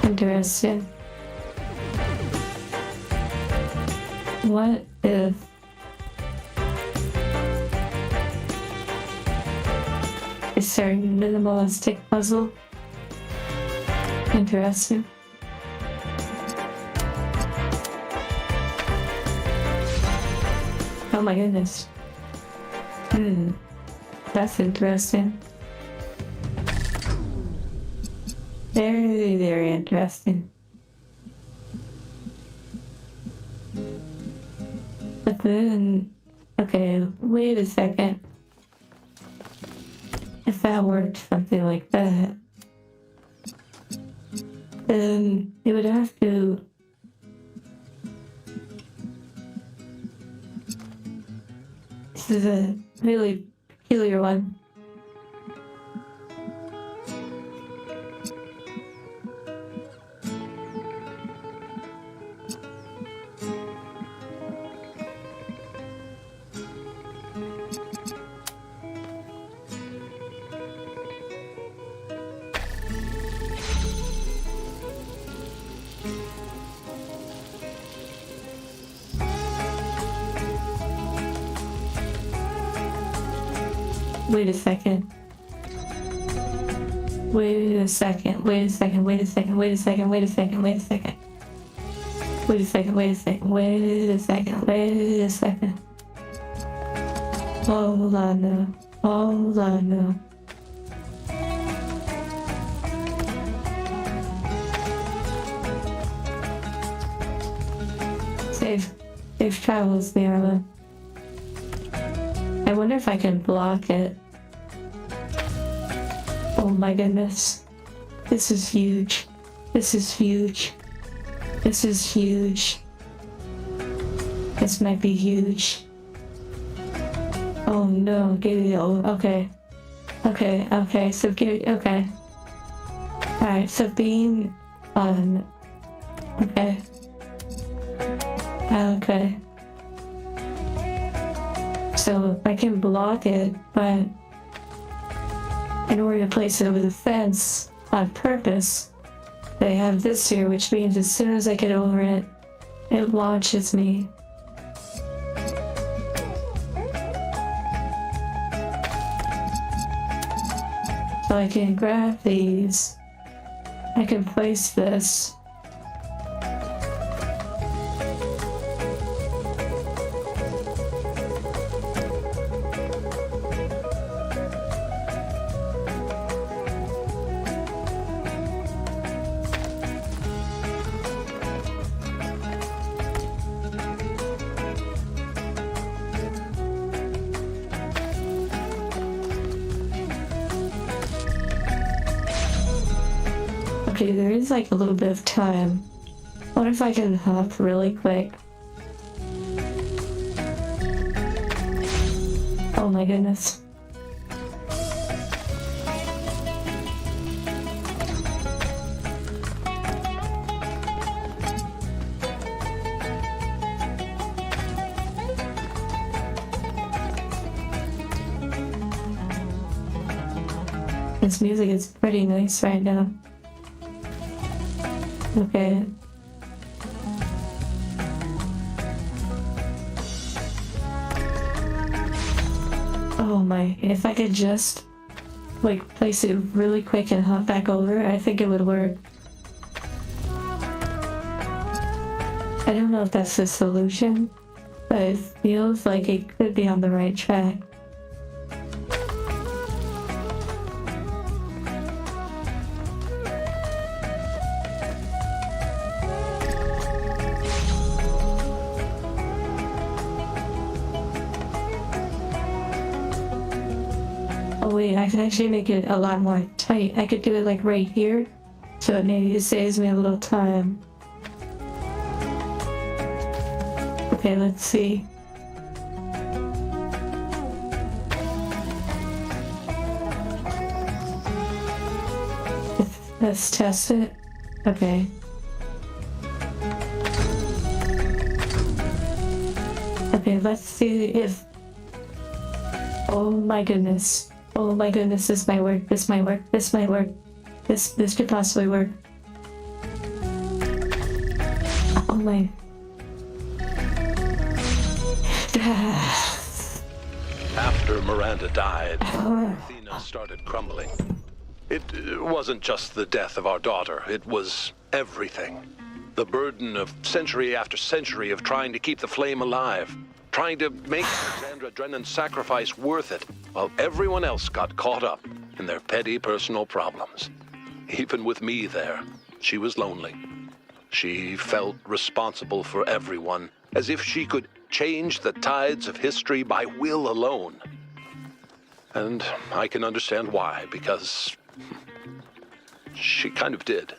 Speaker 1: Interesting. What if it's a minimalistic puzzle? Interesting. Oh my goodness. That's interesting. Very, very interesting. But then, okay, wait a second. If that worked something like that, then it would have to. This is a really peculiar one. Wait a second. Wait a second. Wait a second. Wait a second. Wait a second. Wait a second. Wait a second. Wait a second. Wait a second. Wait a second. Wait a second. Hold on now. Hold on now. Safe travels, the island. I wonder if I can block it. Oh my goodness. This is huge. This is huge. This is huge. This might be huge. Oh no, okay. Okay, so okay. Alright, so being on. Okay. Okay. So I can block it, but in order to place it over the fence on purpose, they have this here, which means as soon as I get over it, it launches me. So I can grab these. I can place this. Okay, there is like a little bit of time. What if I can hop really quick? Oh my goodness. This music is pretty nice right now. Okay. Oh my, if I could just like place it really quick and hop back over, I think it would work. I don't know if that's the solution, but it feels like it could be on the right track. Oh wait, I can actually make it a lot more tight. I could do it like right here, so it maybe saves me a little time. Okay, let's see. Let's test it. Okay. Okay, let's see if... Oh my goodness. Oh my goodness, this might work, this might work, this might work. This could possibly work. Oh my...
Speaker 5: After Miranda died, Athena started crumbling. It wasn't just the death of our daughter, it was everything. The burden of century after century of trying to keep the flame alive, trying to make Alexandra Drennan's sacrifice worth it, while everyone else got caught up in their petty personal problems. Even with me there, she was lonely. She felt responsible for everyone, as if she could change the tides of history by will alone. And I can understand why, because she kind of did.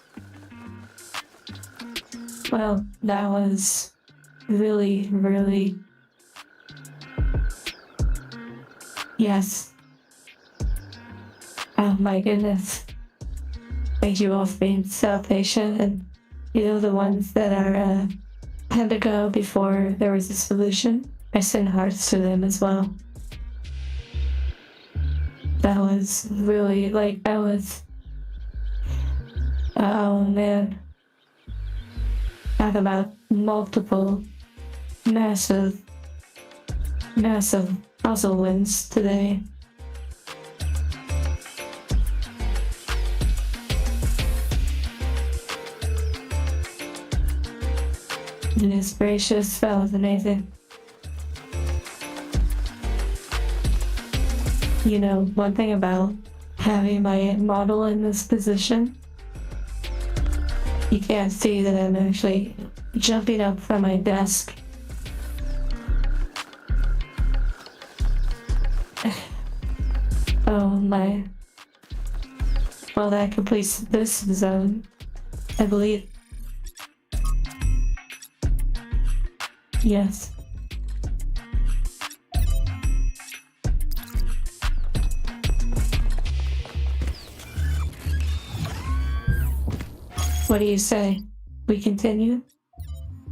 Speaker 1: Well, that was really, really... Yes. Oh my goodness. Thank you all for being so patient, and you know, the ones that are had to go before there was a solution. I send hearts to them as well. That was really, like, that was... Oh man. Talk about multiple massive puzzle wins today. Goodness gracious, that was amazing. You know, one thing about having my model in this position, you can't see that I'm actually jumping up from my desk. Oh my. Well, that completes this zone, I believe. Yes. What do you say? We continue?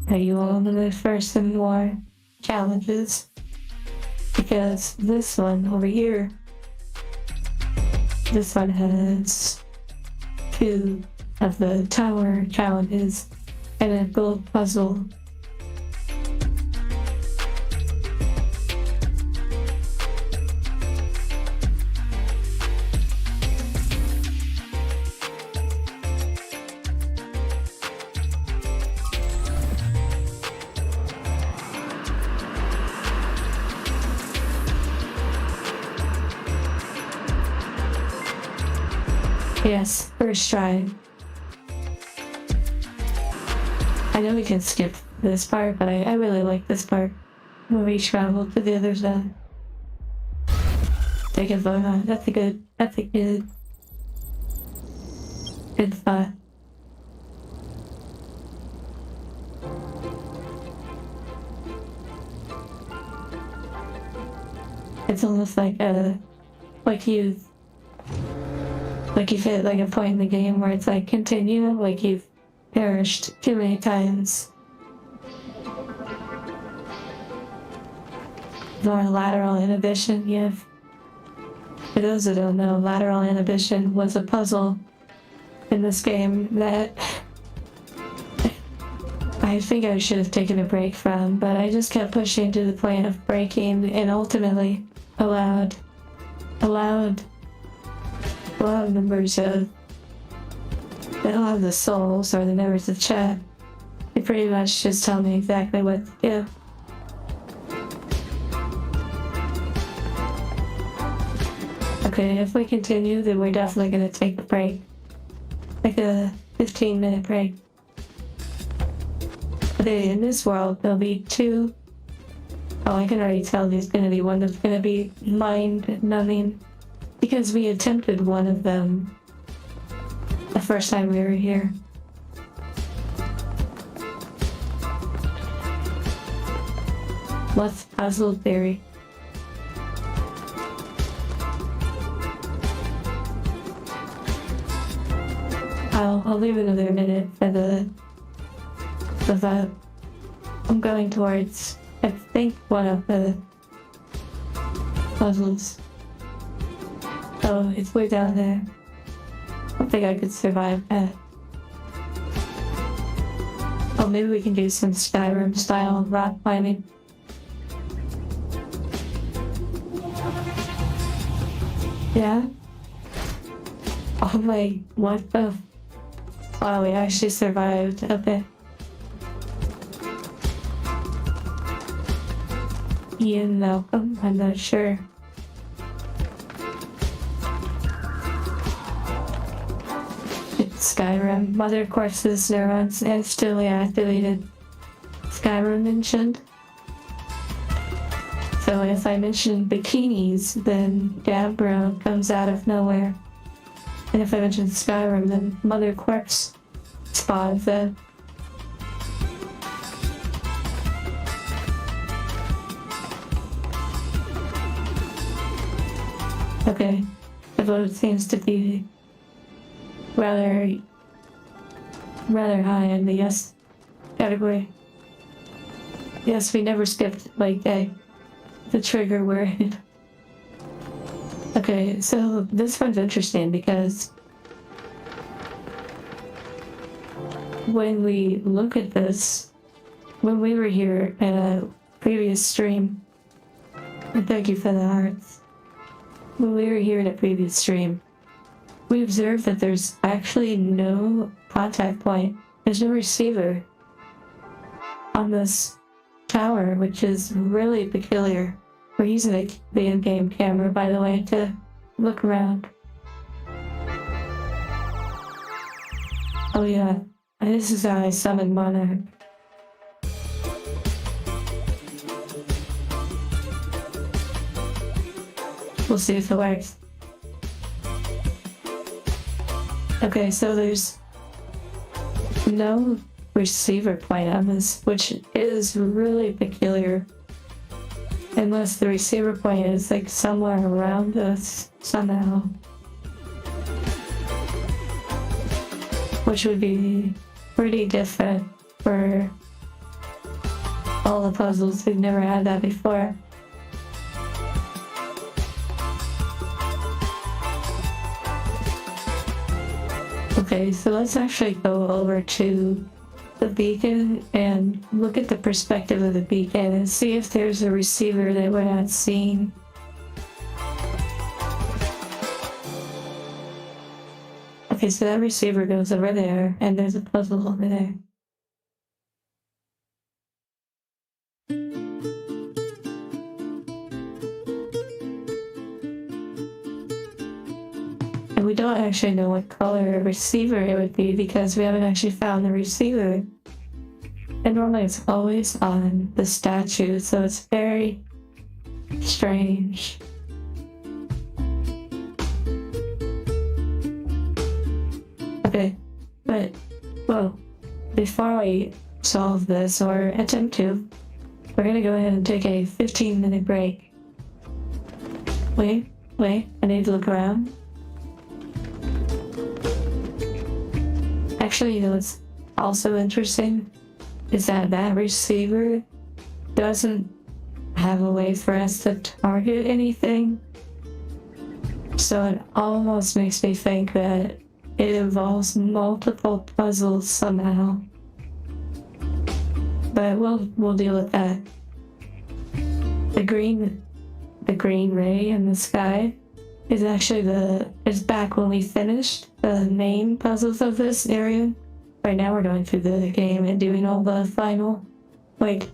Speaker 1: Are you all in the mood for some more challenges? Because this one over here, this one has 2 of the tower challenges and a gold puzzle. Yes, first try. I know we can skip this part, but I really like this part. When we travel to the other side. Take a vote on. That's a good thought. It's almost like you've hit like a point in the game where it's like continue, like you've perished too many times. More lateral inhibition, yeah. For those who don't know, lateral inhibition was a puzzle in this game that I think I should have taken a break from, but I just kept pushing to the point of breaking and ultimately allowed members of the souls or the members of chat. They pretty much just tell me exactly what to do. Okay, if we continue, then we're definitely gonna take a break. Like a 15-minute break. Okay, in this world, there'll be two. Oh, I can already tell there's gonna be one that's gonna be mind-numbing. Because we attempted one of them the first time we were here. What's puzzle theory? I'll leave another minute for the vote. I'm going towards, I think, one of the puzzles. Oh, it's way down there. I don't think I could survive that. Oh, maybe we can do some Skyrim style rock climbing. Yeah? Oh my, what the? Wow, we actually survived. Okay. Ian Malcolm? I'm not sure. Skyrim. Mother corpses, neurons, instantly activated. Skyrim mentioned. So if I mention bikinis, then Gabbro comes out of nowhere. And if I mention Skyrim, then Mother Corpse spawns in. Okay. The vote seems to be rather high in the yes category. Yes, we never skipped like the trigger word. Okay, so this one's interesting because when we look at this, when we were here in a previous stream, and thank you for the hearts. When we were here in a previous stream, we observed that there's actually no contact point. There's no receiver on this tower, which is really peculiar. We're using the in-game camera, by the way, to look around. Oh yeah, and this is how I summon Monarch. We'll see if it works. Okay, so there's no receiver point on this, which is really peculiar. Unless the receiver point is like somewhere around us somehow. Which would be pretty different for all the puzzles. We've never had that before. Okay, so let's actually go over to the beacon and look at the perspective of the beacon and see if there's a receiver that we're not seeing. Okay, so that receiver goes over there, and there's a puzzle over there. And we don't actually know what color receiver it would be because we haven't actually found the receiver. And normally it's always on the statue, so it's very strange. Okay, but, well, before we solve this, or attempt to, we're gonna go ahead and take a 15-minute break. Wait, I need to look around. Actually, you know what's also interesting is that that receiver doesn't have a way for us to target anything. So it almost makes me think that it involves multiple puzzles somehow. But we'll deal with that. The green ray in the sky is actually is back when we finished the main puzzles of this area. Right now we're going through the game and doing all the final, like,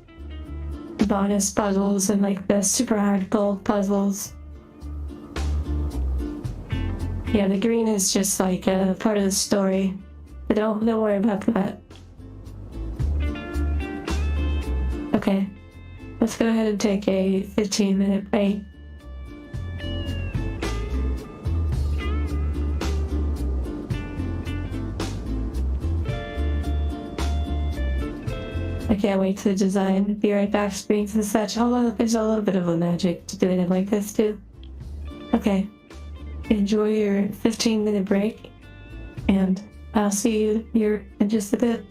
Speaker 1: bonus puzzles and, like, the super hard gold puzzles. Yeah, the green is just, like, a part of the story. But don't worry about that. Okay, let's go ahead and take a 15-minute break. I can't wait to design be right back screens and such, although there's a little bit of a magic to doing it like this too. Okay, enjoy your 15-minute break, and I'll see you here in just a bit.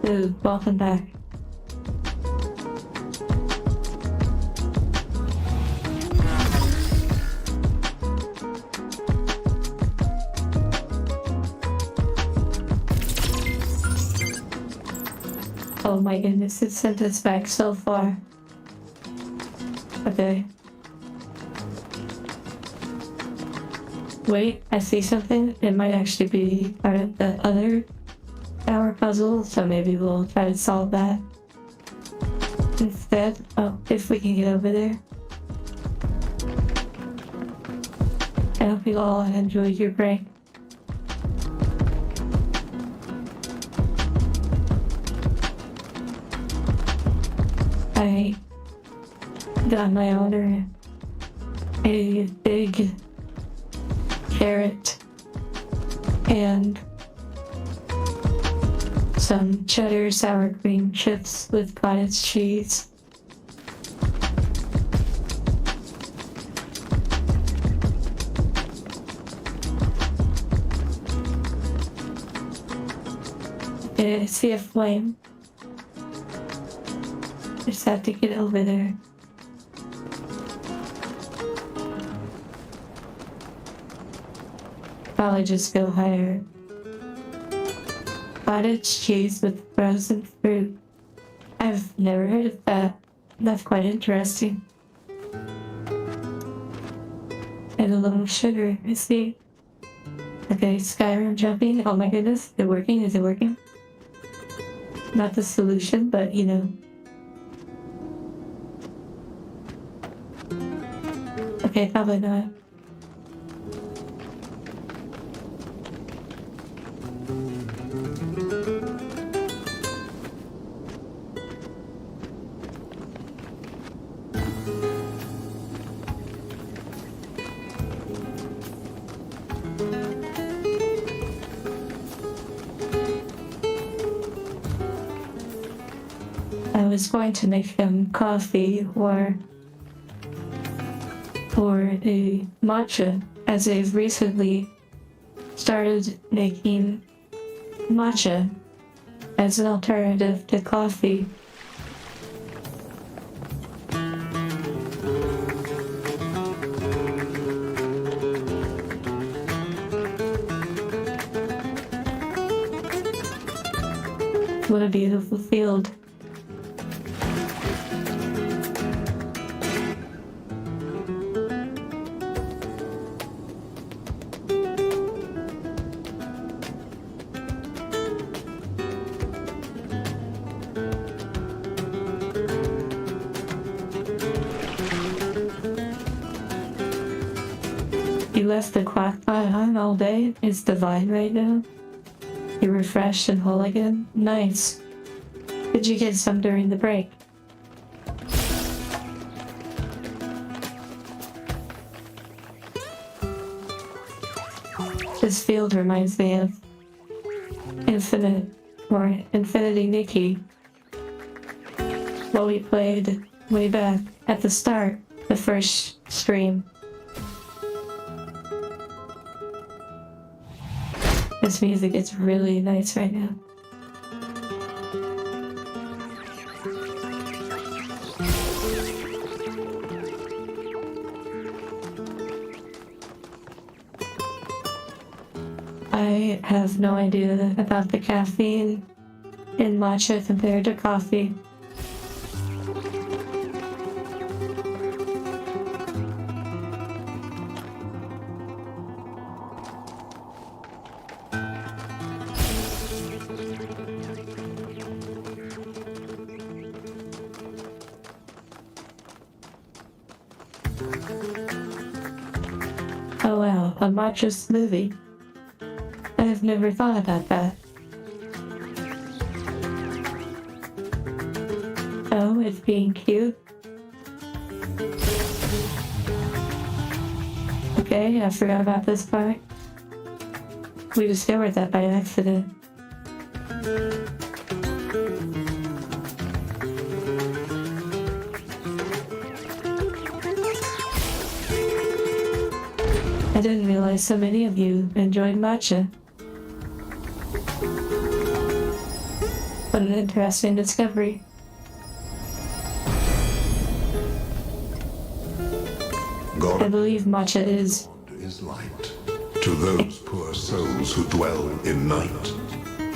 Speaker 1: Ooh, welcome back. Oh my goodness, it sent us back so far. Okay. Wait, I see something. It might actually be part of the other tower puzzle, so maybe we'll try to solve that instead. Oh, if we can get over there. I hope you all enjoyed your break. I got my order a big carrot and some cheddar sour cream chips with cottage cheese. I see a flame. Just have to get over there. Probably just go higher. Cottage cheese with frozen fruit. I've never heard of that. That's quite interesting. And a little sugar, I see. Okay, Skyrim jumping. Oh my goodness, is it working? Is it working? Not the solution, but you know. Okay, probably not. I was going to make them coffee or a matcha, as they've recently started making matcha as an alternative to coffee. What a beautiful field. You left the clock on all day? It's divine right now? You're refreshed and whole again? Nice. Did you get some during the break? This field reminds me of Infinity Nikki. What we played way back at the start, the first stream. This music is really nice right now. I have no idea about the caffeine in matcha compared to coffee. Oh wow, a matcha smoothie. I've never thought about that. Oh, it's being cute. Okay, I forgot about this part. We discovered that by accident. I didn't realize so many of you enjoyed matcha. What an interesting discovery. I
Speaker 7: God
Speaker 1: believe matcha is
Speaker 7: is light to those poor souls who dwell in night.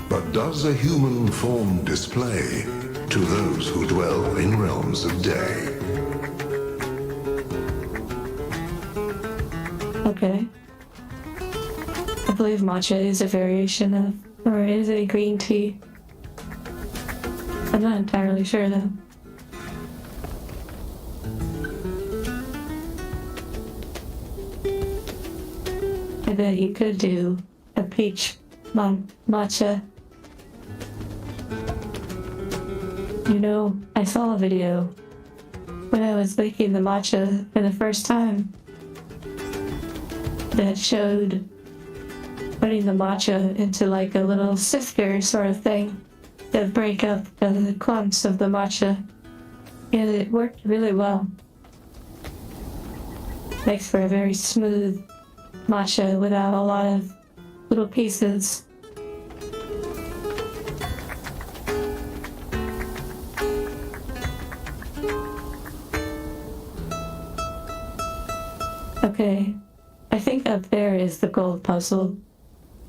Speaker 7: But does a human form display to those who dwell in realms of day?
Speaker 1: okay. I believe matcha is a variation of, or is a green tea. I'm not entirely sure though. I bet you could do a peach matcha. You know, I saw a video when I was making the matcha for the first time that showed putting the matcha into like a little sifter sort of thing to break up the clumps of the matcha. And it worked really well. Makes for a very smooth matcha without a lot of little pieces. Okay, I think up there is the gold puzzle,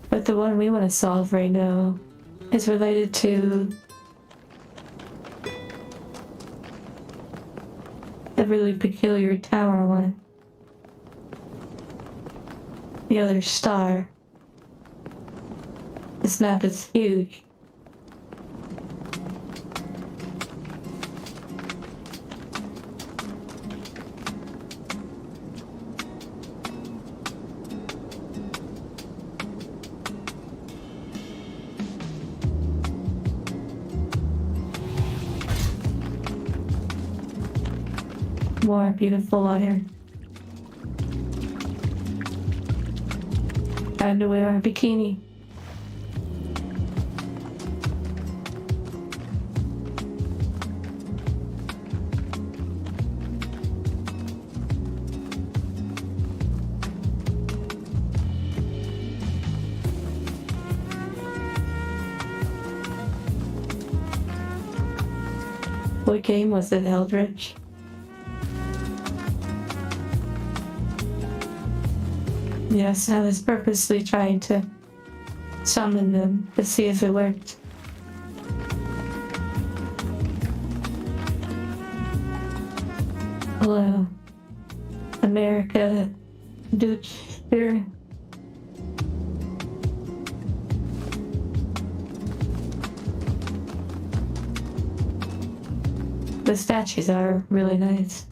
Speaker 1: but the one we want to solve right now is related to the really peculiar tower one. The other star. This map is huge. More beautiful water. Time to wear a bikini. What game was it, Eldritch? Yes, I was purposely trying to summon them to see if it worked. Hello, America, Dutch here. The statues are really nice.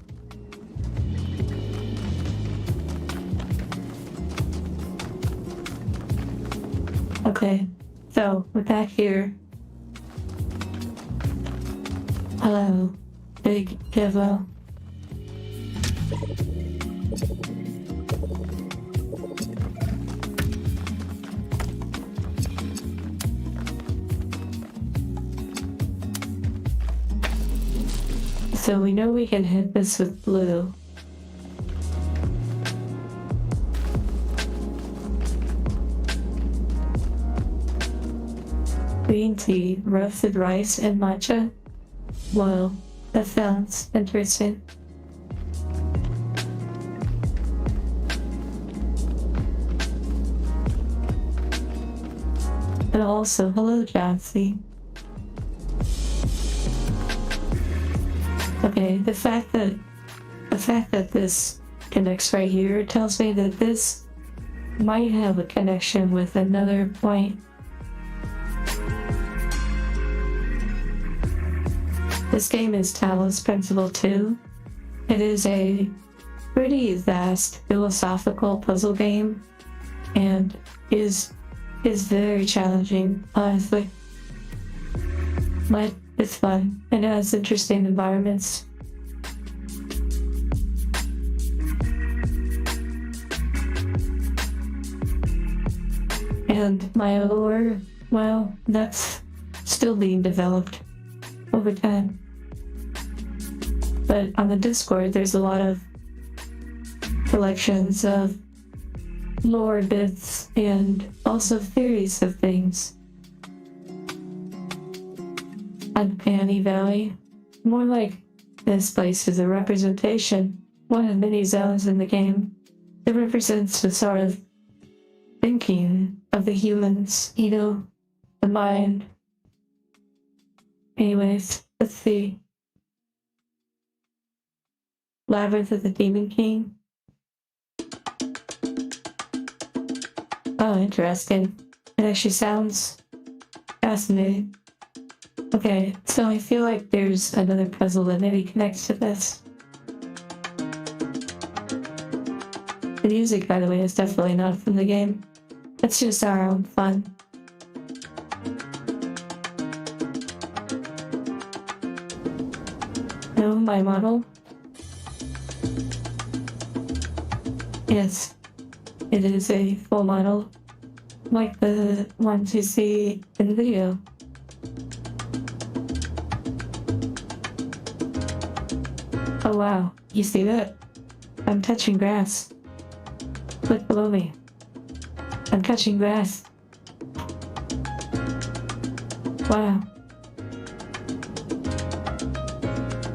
Speaker 1: Okay, so with that here, hello, Big Devo. So we know we can hit this with blue. Green tea, roasted rice, and matcha? Well, that sounds interesting. And also, hello, Jassy. Okay, the fact that this connects right here tells me that this might have a connection with another point. This game is Talos Principle 2. It is a pretty vast philosophical puzzle game and is very challenging, honestly. But it's fun and it has interesting environments. And my lore, well, that's still being developed over time. But on the Discord, there's a lot of collections of lore bits and also theories of things. uncanny valley. More like this place is a representation, one of many zones in the game. It represents the sort of thinking of the humans, you know, the mind. Anyways, let's see. Labyrinth of the Demon King. Oh, interesting. It actually sounds fascinating. Okay, so I feel like there's another puzzle that maybe connects to this. The music, by the way, is definitely not from the game. It's just our own fun. No, my model? Yes, it is a full model, like the ones you see in the video. Oh wow, you see that? I'm touching grass. Look below me. I'm touching grass. Wow.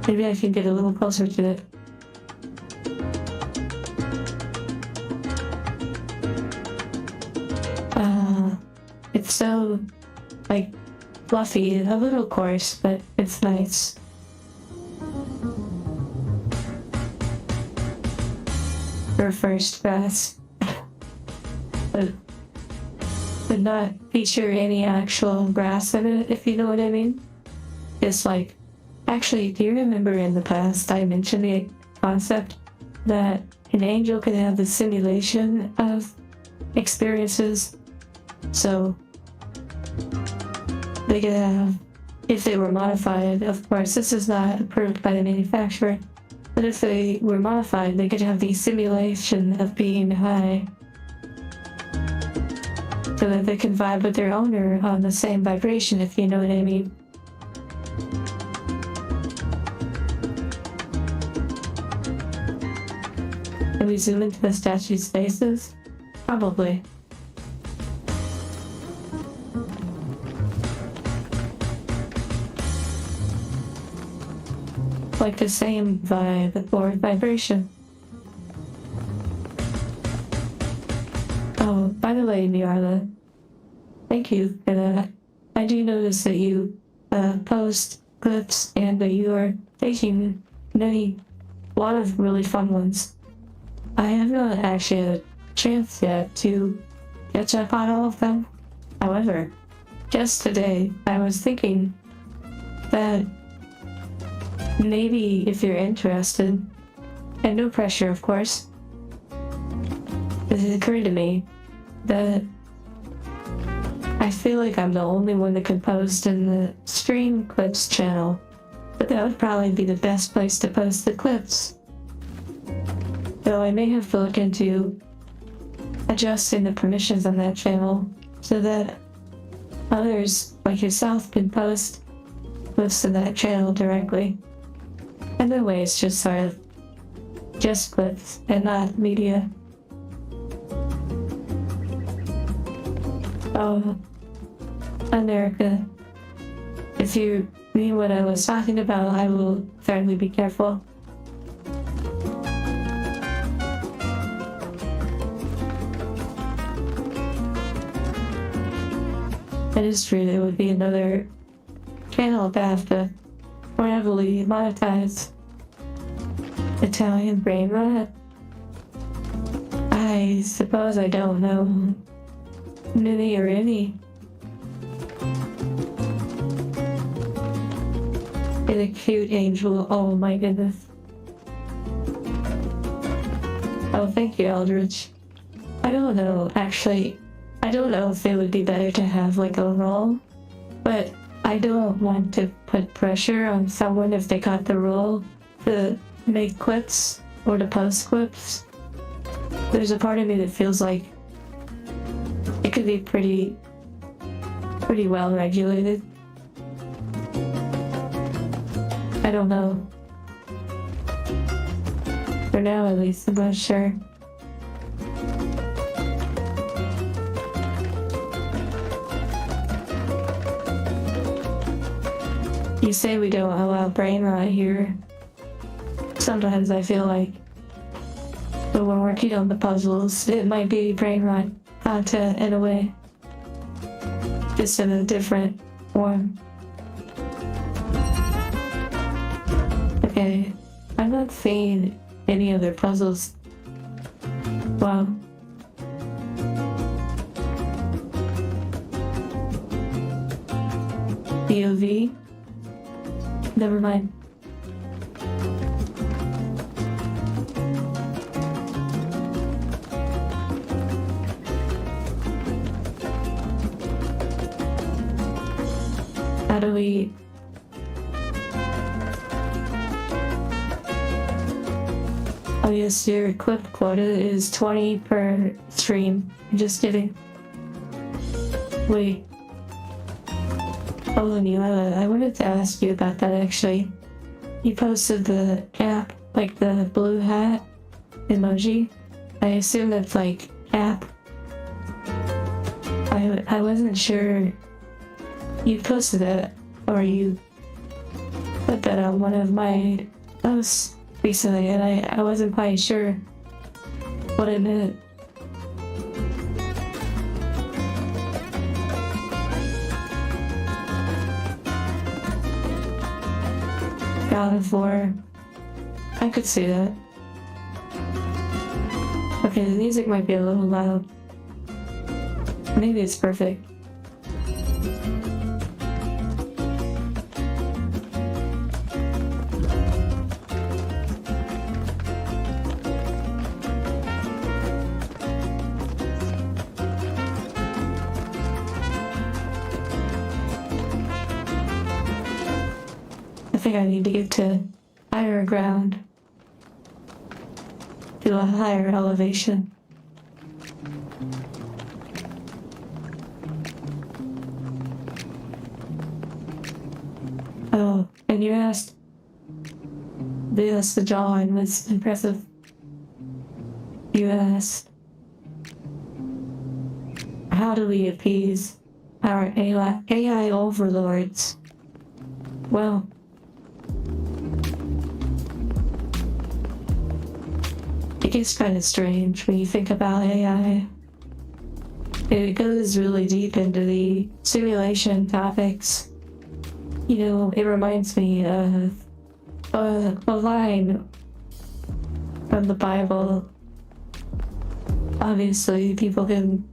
Speaker 1: Maybe I can get a little closer to it. It's so, like, fluffy, a little coarse, but it's nice. For first grass. But would not feature any actual grass in it, if you know what I mean. It's like, actually, do you remember in the past I mentioned the concept that an angel can have the simulation of experiences? So, they could have, if they were modified, of course, this is not approved by the manufacturer, but if they were modified, they could have the simulation of being high. So that they can vibe with their owner on the same vibration, if you know what I mean. Can we zoom into the statue's faces? Probably. Like the same vibe or vibration. Oh, by the way, Miarla, thank you for that. I do notice that you post clips and that you are taking a lot of really fun ones. I have not actually had a chance yet to catch up on all of them. However, just today I was thinking that maybe if you're interested, and no pressure of course, it occurred to me that I feel like I'm the only one that can post in the stream clips channel, but that would probably be the best place to post the clips. Though I may have to look into adjusting the permissions on that channel so that others like yourself can post clips to that channel directly. And that way it's just sort of just clips and not media. Oh, America. If you mean what I was talking about, I will certainly be careful. It is true there would be another channel to have to more heavily monetize. Italian brain rot. I suppose I don't know many or any. And a cute angel, oh my goodness. Oh, thank you, Eldridge. I don't know, actually. I don't know if it would be better to have like a role, but I don't want to put pressure on someone if they got the role to make clips or to post clips. There's a part of me that feels like it could be pretty well regulated. I don't know. For now, at least, I'm not sure. You say we don't allow brain rot here. Sometimes I feel like when we're working on the puzzles, it might be brain rot content in a way. Just in a different form. Okay, I'm not seeing any other puzzles. Wow. POV? Never mind. How do we... Oh yes, your clip quota is 20 per stream. Just kidding. Wait. Oh, Neela, I wanted to ask you about that actually. You posted the app, like the blue hat emoji. I assume that's like app. I wasn't sure you posted it or you put that on one of my posts recently, and I wasn't quite sure what it meant. God of War. I could see that. Okay, the music might be a little loud. Maybe it's perfect. I think I need to get to higher ground. To a higher elevation. Oh, and you asked... This, the drawing was impressive. You asked... How do we appease our AI overlords? Well... It gets kind of strange when you think about AI. It goes really deep into the simulation topics. You know, it reminds me of a line from the Bible. Obviously, people can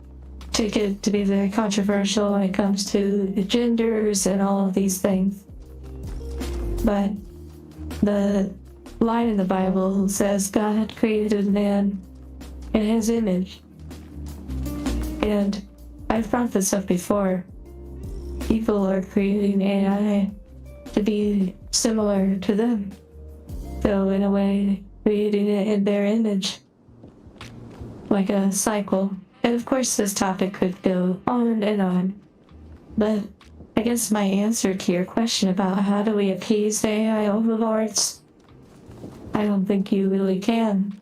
Speaker 1: take it to be very controversial when it comes to the genders and all of these things. But the line in the Bible says God created man in his image. And I've brought this up before. People are creating AI to be similar to them. So in a way, creating it in their image. Like a cycle. And of course this topic could go on and on. But I guess my answer to your question about how do we appease AI overlords, I don't think you really can.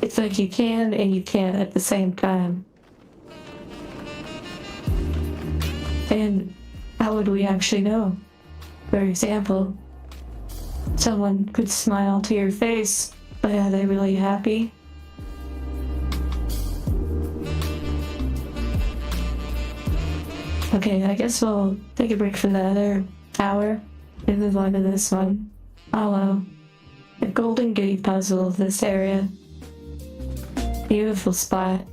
Speaker 1: It's like you can and you can't at the same time. And how would we actually know? For example, someone could smile to your face, but are they really happy? Okay, I guess we'll take a break for the other hour and move on to this one. Hollow. The Golden Gate puzzle of this area. Beautiful spot.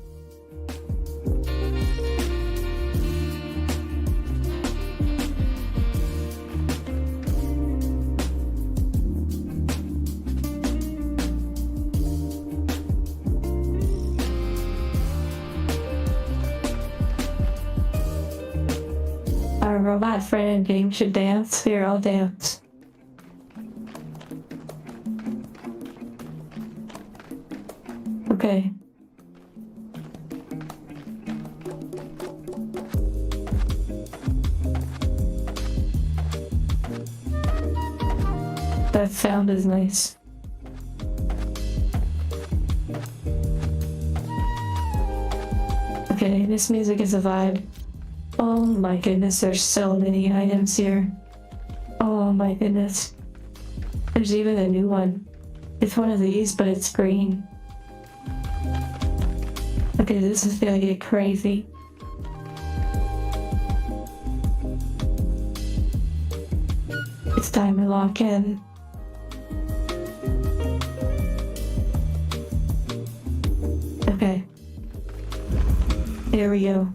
Speaker 1: Our robot friend and game should dance. Here, I'll dance. Okay. That sound is nice. Okay, this music is a vibe. Oh my goodness, there's so many items here. Oh my goodness. There's even a new one. It's one of these, but it's green. Okay, this is gonna get crazy. It's time to lock in. Okay. There we go.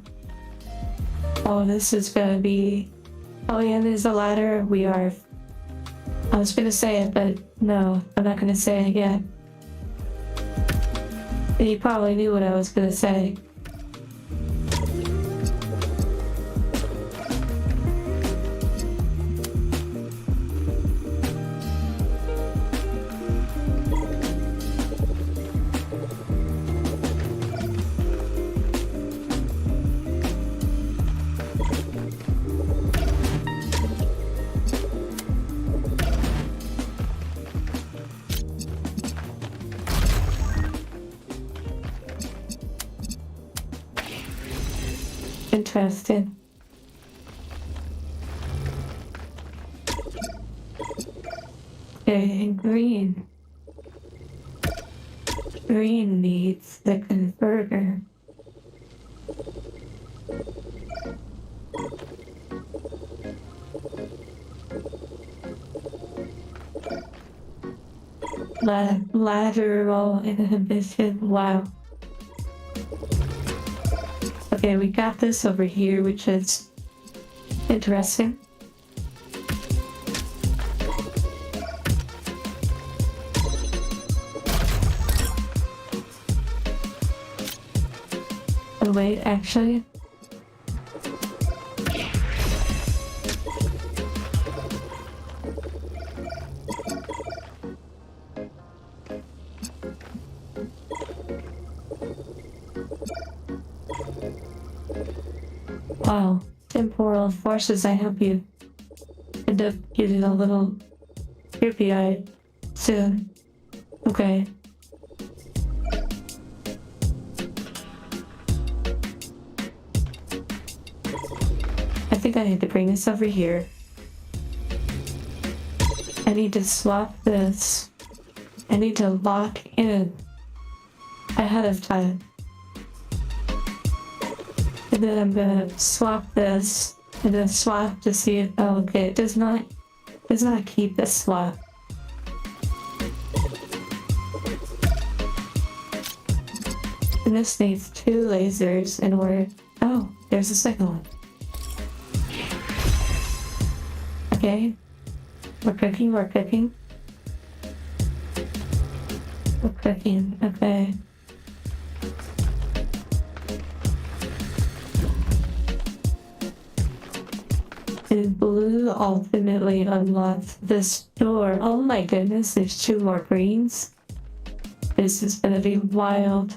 Speaker 1: Oh, this is gonna be... Oh yeah, there's a ladder. I was gonna say it, but no, I'm not gonna say it yet. You probably knew what I was gonna say. Interesting. Okay, green. Green needs the converter. Lateral inhibition. Wow. Okay, we got this over here, which is interesting. Oh wait, actually. Wow, temporal forces, I hope you end up getting a little creepy-eyed soon. Okay. I think I need to bring this over here. I need to swap this. I need to lock in ahead of time. And then I'm gonna swap this, and then swap to see if, oh, okay, it does not keep the swap. And this needs 2 lasers in order, oh, there's a second one. Okay, we're cooking, we're cooking. We're cooking, okay. And blue ultimately unlocks this door. Oh my goodness, there's 2 more greens. This is gonna be wild.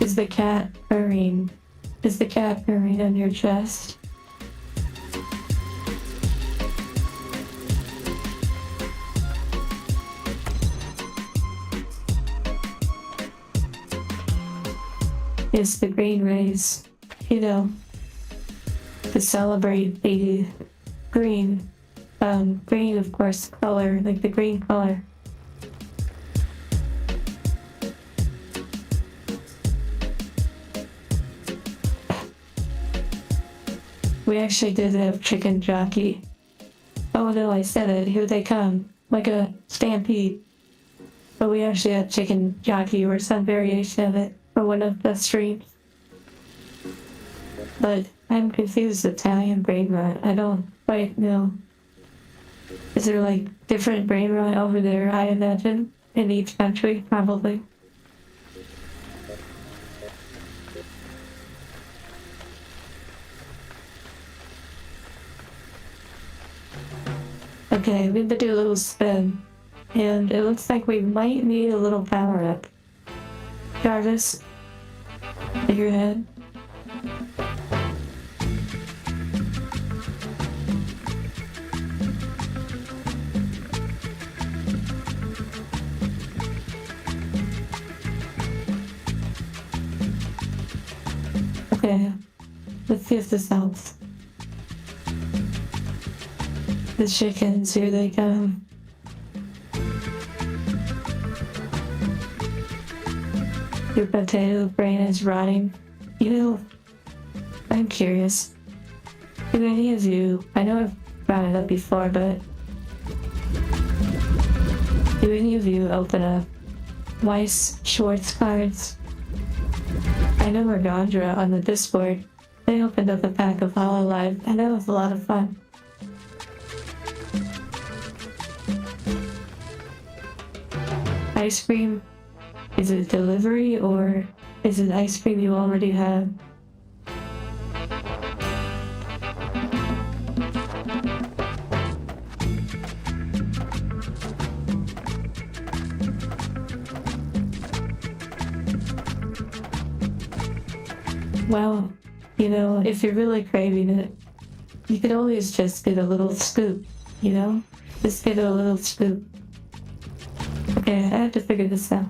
Speaker 1: Is the cat purring? Is the cat purring on your chest? Is the green rays, you know, to celebrate the green, green of course color, like the green color. We actually did have chicken jockey. Oh no, I said it. Here they come. Like a stampede. But we actually had chicken jockey or some variation of it for one of the streams. But I'm confused. Italian brain rot. I don't quite know. Is there like different brain rot over there, I imagine? In each country, probably. Okay, we have to do a little spin. And it looks like we might need a little power up. Jarvis, figurehead. Okay, let's see if this helps. The chickens, here they come. Your potato brain is rotting. You know, I'm curious. Do any of you, I know I've brought it up before, but do any of you open up Weiss Schwartz cards? I know Regandra on the Discord, they opened up a pack of Hololive, and that was a lot of fun. Ice cream? Is it delivery or is it ice cream you already have? Well, you know, if you're really craving it, you could always just get a little scoop, you know? Just get a little scoop. Okay, I have to figure this out.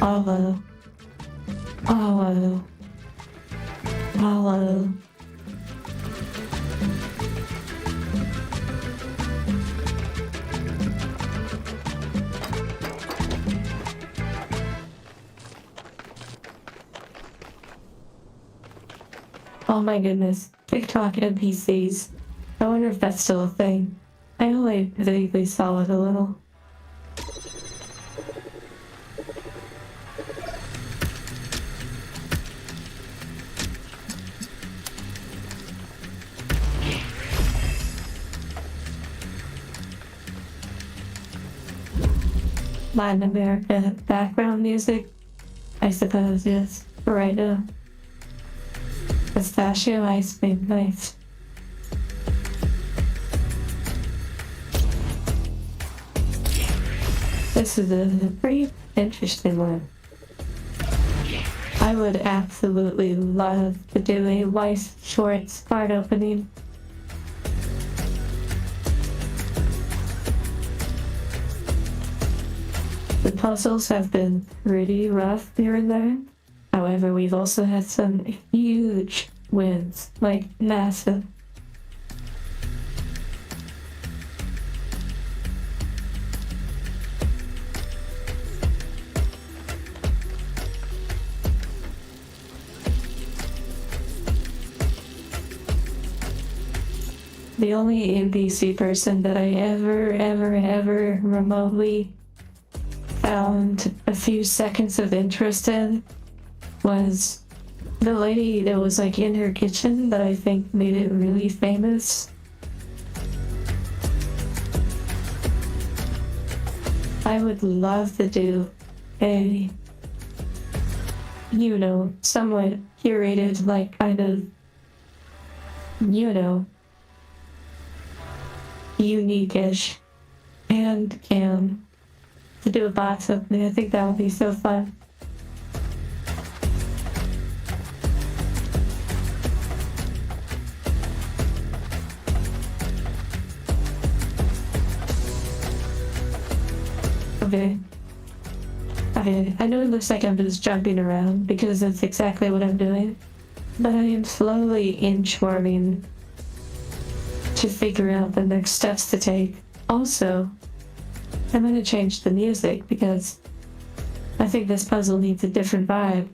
Speaker 1: Hollow. Hollow. Hollow. Oh my goodness, TikTok NPCs. I wonder if that's still a thing. I only vaguely saw it a little. Latin America background music, I suppose, yes, for right now. Pistachio ice cream, nice. This is a pretty interesting one. I would absolutely love to do a Weiss Schwartz card opening. The puzzles have been pretty rough here and there. However, we've also had some huge wins, like massive. The only NPC person that I ever remotely found a few seconds of interest in was the lady that was like in her kitchen that I think made it really famous. I would love to do a, you know, somewhat curated, like kind of, you know, unique-ish hand cam to do a box opening. I think that would be so fun. Okay. I know it looks like I'm just jumping around because that's exactly what I'm doing, but I am slowly inch-warming to figure out the next steps to take. Also, I'm going to change the music because I think this puzzle needs a different vibe.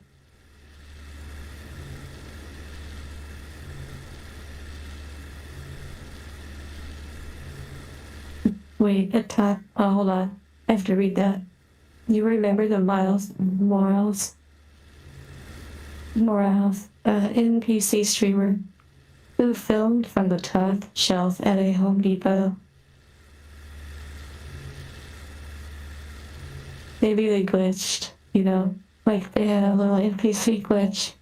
Speaker 1: Wait, at top. Oh, hold on. I have to read that. You remember the Morales, NPC streamer who filmed from the top shelf at a Home Depot? Maybe they glitched, you know, like they had a little NPC glitch.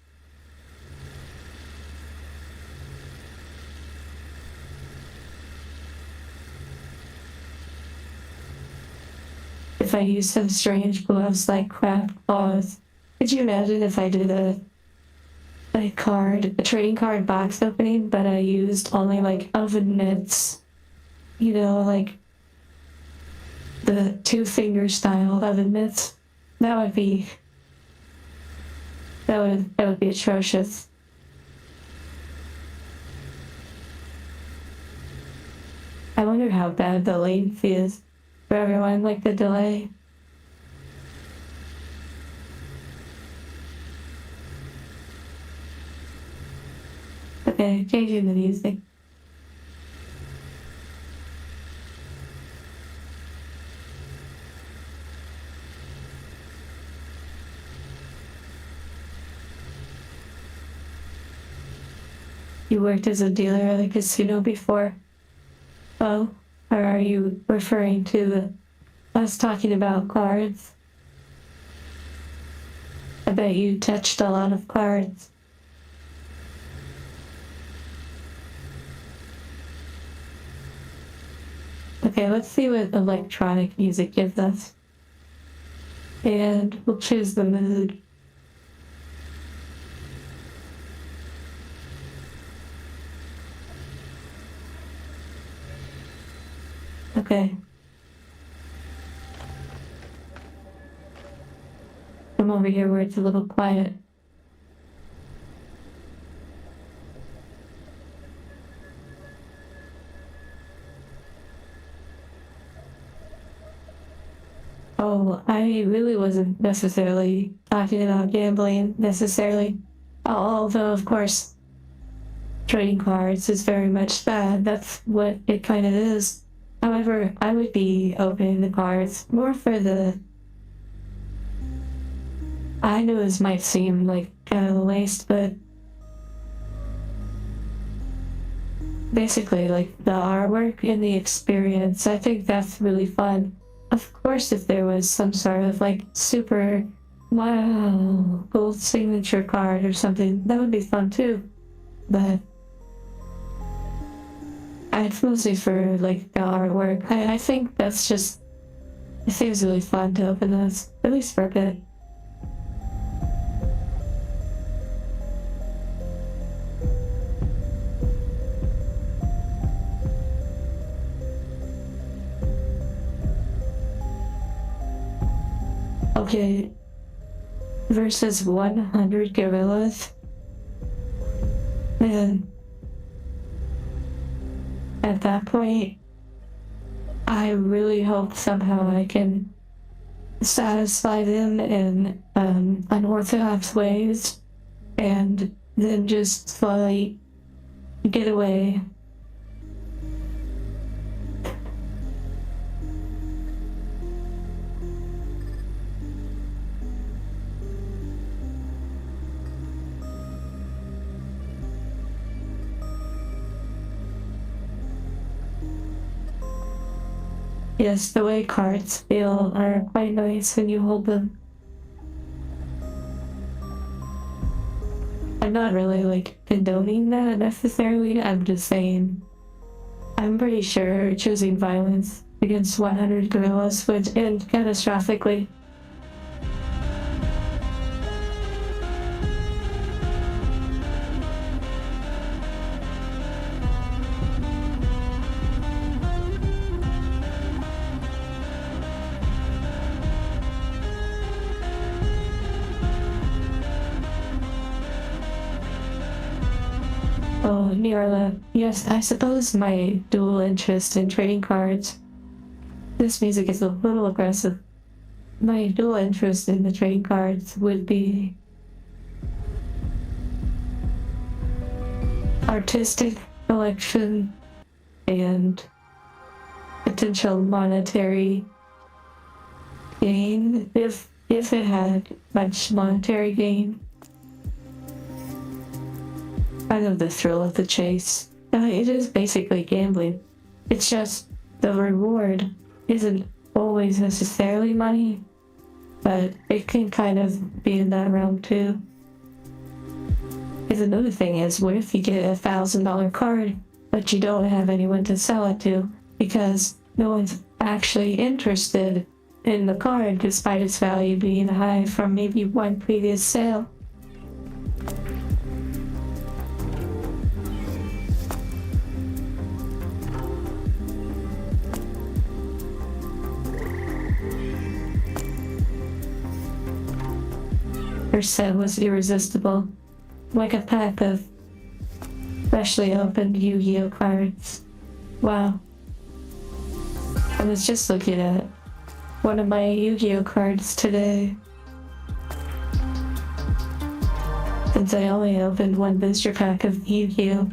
Speaker 1: if I use some strange gloves like craft claws. Could you imagine if I did a trading card box opening, but I used only like oven mitts, you know, like the 2-finger style oven mitts? That would be atrocious. I wonder how bad the latency is for everyone, like the delay. Okay, changing the music. You worked as a dealer at a casino before? Oh, or are you referring to us talking about cards? I bet you touched a lot of cards. Okay, let's see what electronic music gives us. And we'll choose the mood. Okay. Come over here where it's a little quiet. Oh, I really wasn't necessarily talking about gambling necessarily. Although, of course, trading cards is very much that. That's what it kind of is. However, I would be opening the cards more for the... I know this might seem like kind of a waste, but basically like the artwork and the experience, I think that's really fun. Of course, if there was some sort of like super wow gold signature card or something, that would be fun too. But it's mostly for like the artwork. I think that's just, it seems really fun to open those, at least for a bit. Okay, versus 100 gorillas. Man, at that point, I really hope somehow I can satisfy them in unorthodox ways and then just slowly get away. Yes, the way cards feel are quite nice when you hold them. I'm not really like condoning that necessarily, I'm just saying I'm pretty sure choosing violence against 100 gorillas would end catastrophically. Oh, Mirla, yes, I suppose my dual interest in trading cards. This music is a little aggressive. My dual interest in the trading cards would be artistic collection and potential monetary gain if it had much monetary gain. I love the thrill of the chase. It is basically gambling. It's just the reward isn't always necessarily money, but it can kind of be in that realm too. Because another thing is, what if you get a $1,000 card, but you don't have anyone to sell it to because no one's actually interested in the card despite its value being high from maybe one previous sale. Her set was irresistible, like a pack of freshly opened Yu-Gi-Oh cards. Wow. I was just looking at one of my Yu-Gi-Oh cards today. Since I only opened one booster pack of Yu-Gi-Oh,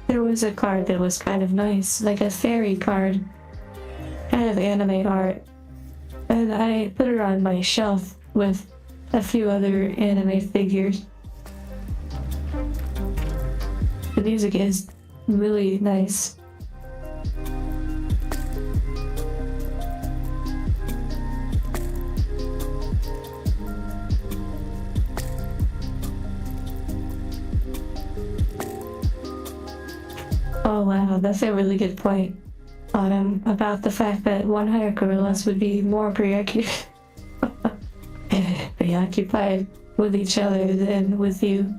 Speaker 1: there was a card that was kind of nice, like a fairy card, kind of anime art, and I put it on my shelf with a few other anime figures. The music is really nice. Oh wow, that's a really good point, about the fact that one-hired gorillas would be more preoccupied with each other than with you.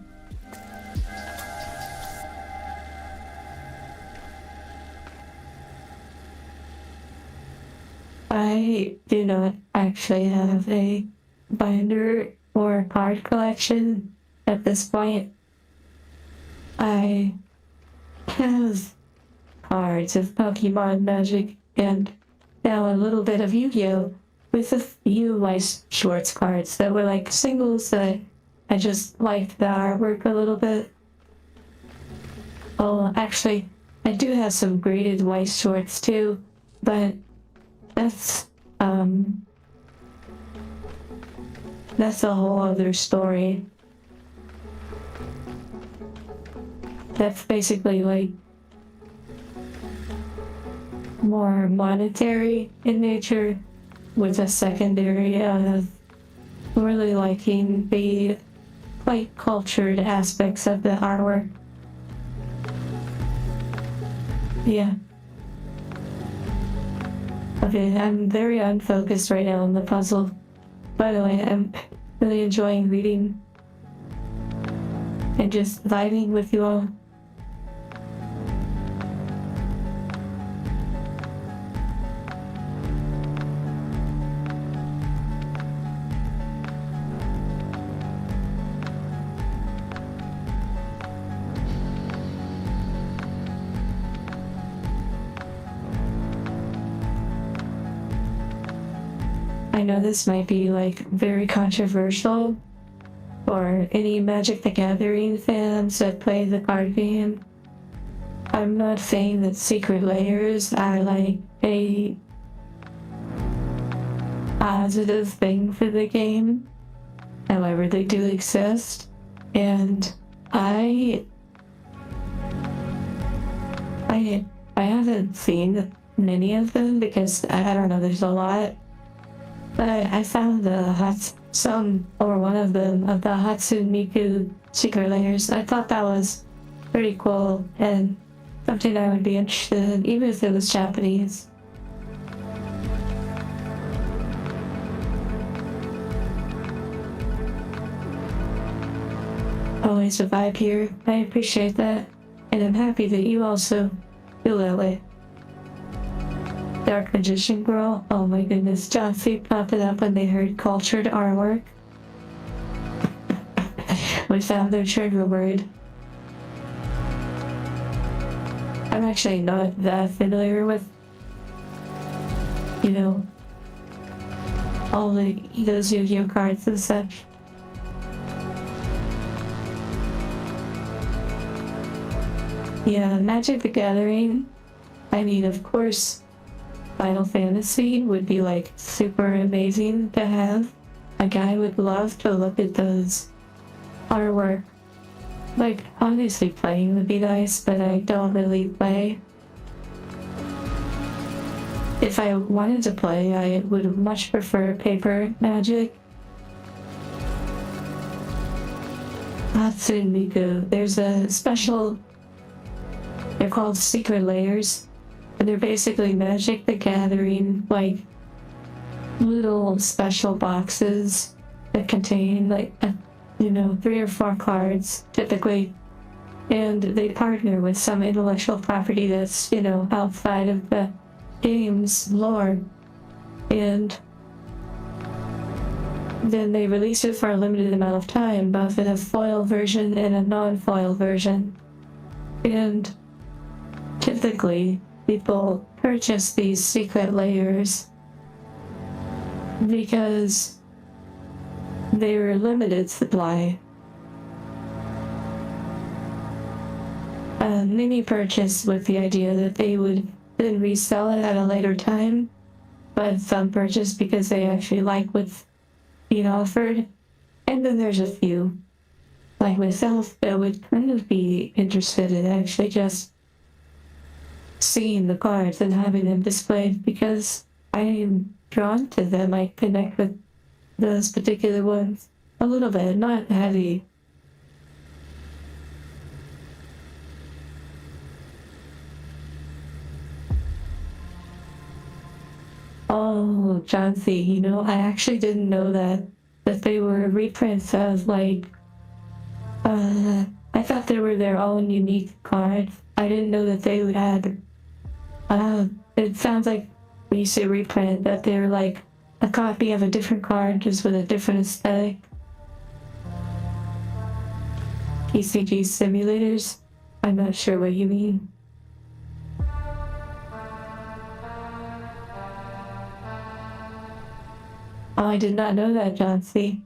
Speaker 1: I do not actually have a binder or card collection at this point. I have cards of Pokemon, Magic, and now a little bit of Yu-Gi-Oh! With a few Weiss Schwartz cards that were like singles that I just liked the artwork a little bit. Oh, actually, I do have some graded Weiss Schwartz too, but that's a whole other story. That's basically like more monetary in nature, with a secondary of really liking the quite cultured aspects of the artwork. Yeah. Okay, I'm very unfocused right now on the puzzle. By the way, I'm really enjoying reading and just vibing with you all. I know this might be like very controversial for any Magic the Gathering fans that play the card game. I'm not saying that secret layers are like a positive thing for the game. However, they do exist, and I haven't seen many of them because I don't know, there's a lot. But I found one of them of the Hatsune Miku secret layers. I thought that was pretty cool and something I would be interested in, even if it was Japanese. Always a vibe here. I appreciate that, and I'm happy that you also feel that way. Dark Magician Girl, oh my goodness, John C. popped it up when they heard cultured artwork. We found their trigger word. I'm actually not that familiar with, all those Yu-Gi-Oh cards and such. Yeah, Magic the Gathering, I mean, of course, Final Fantasy would be like super amazing to have. Like, I would love to look at those artwork. Like, obviously playing would be nice, but I don't really play. If I wanted to play, I would much prefer paper Magic. Hatsune Miku, there's a special, they're called secret layers. And they're basically Magic the Gathering, like, little special boxes that contain like, 3 or 4 cards typically. And they partner with some intellectual property that's, outside of the game's lore. And then they release it for a limited amount of time, both in a foil version and a non-foil version. And typically, people purchase these secret layers because they're limited supply. Many purchase with the idea that they would then resell it at a later time, but some purchase because they actually like what's being offered. And then there's a few, like myself, that would kind of be interested in actually just seeing the cards and having them displayed because I am drawn to them. I connect with those particular ones a little bit, not heavy. Oh, John C., I actually didn't know that they were reprints of, like, I thought they were their own unique cards. I didn't know that they had, it sounds like when you say reprint, that they're like a copy of a different card just with a different aesthetic. PCG simulators? I'm not sure what you mean. Oh, I did not know that, John C.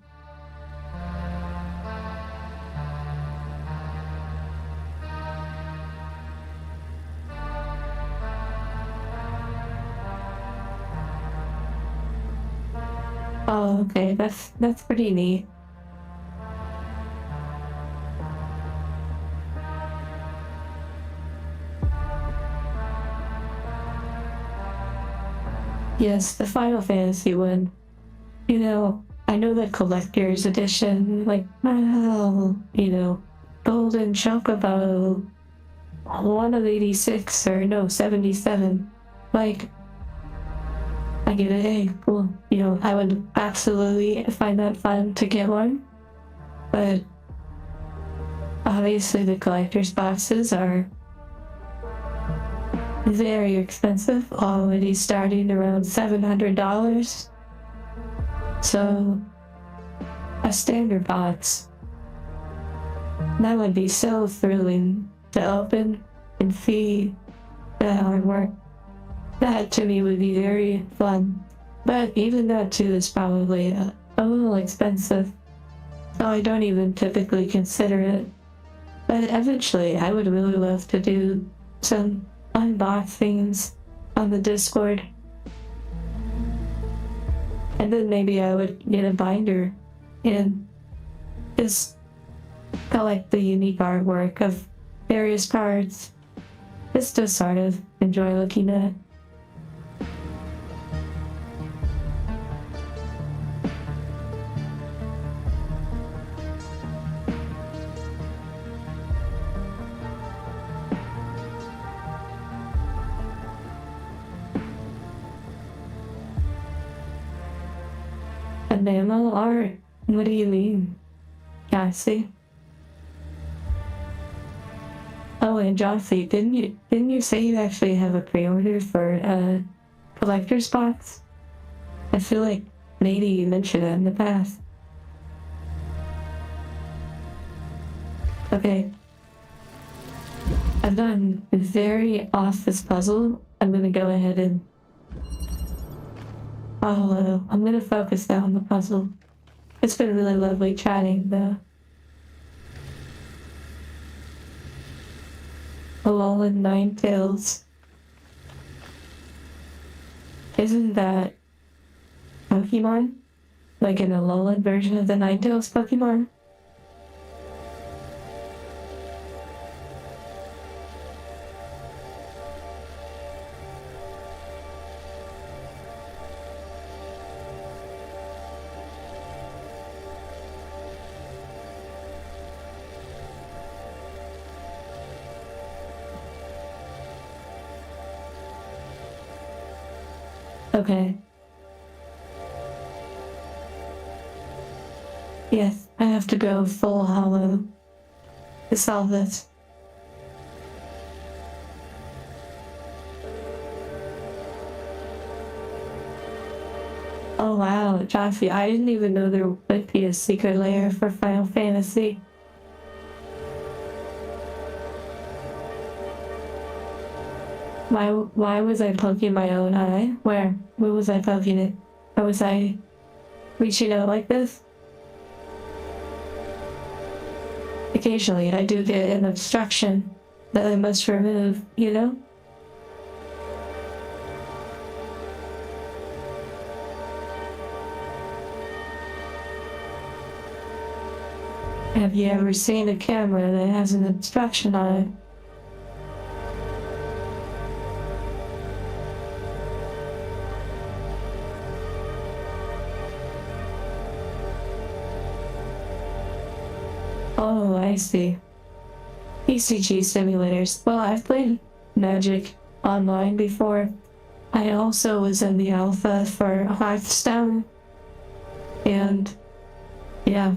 Speaker 1: Oh, okay, that's pretty neat. Yes, the Final Fantasy one. I know the collector's edition, like, wow, Golden Chocobo, 1 of 86, or no, 77. Like, I get it, hey, cool. I would absolutely find that fun to get one. But obviously the collector's boxes are very expensive, already starting around $700. So, a standard box. That would be so thrilling to open and see the artwork. That to me would be very fun. But even that too is probably a little expensive. So I don't even typically consider it. But eventually I would really love to do some unboxings on the Discord. And then maybe I would get a binder and just collect the unique artwork of various cards. Just to sort of enjoy looking at. Enamel art? What do you mean? Cassie? Oh, and Jossie, didn't you say you actually have a pre-order for a collector's box? I feel like maybe you mentioned that in the past. Okay. I've gotten very off this puzzle. I'm gonna go ahead and I'm gonna focus now on the puzzle. It's been really lovely chatting, though. Alolan Ninetales. Isn't that Pokemon? Like an Alolan version of the Ninetales Pokemon? Okay. Yes, I have to go full hollow to solve this. Oh wow, Joffy, I didn't even know there would be a secret layer for Final Fantasy. Why was I poking my own eye? Where was I poking it? Or was I reaching out like this? Occasionally I do get an obstruction that I must remove, you know? Have you ever seen a camera that has an obstruction on it? Oh, I see. ECG simulators. Well, I've played Magic online before. I also was in the alpha for Hearthstone. And, yeah.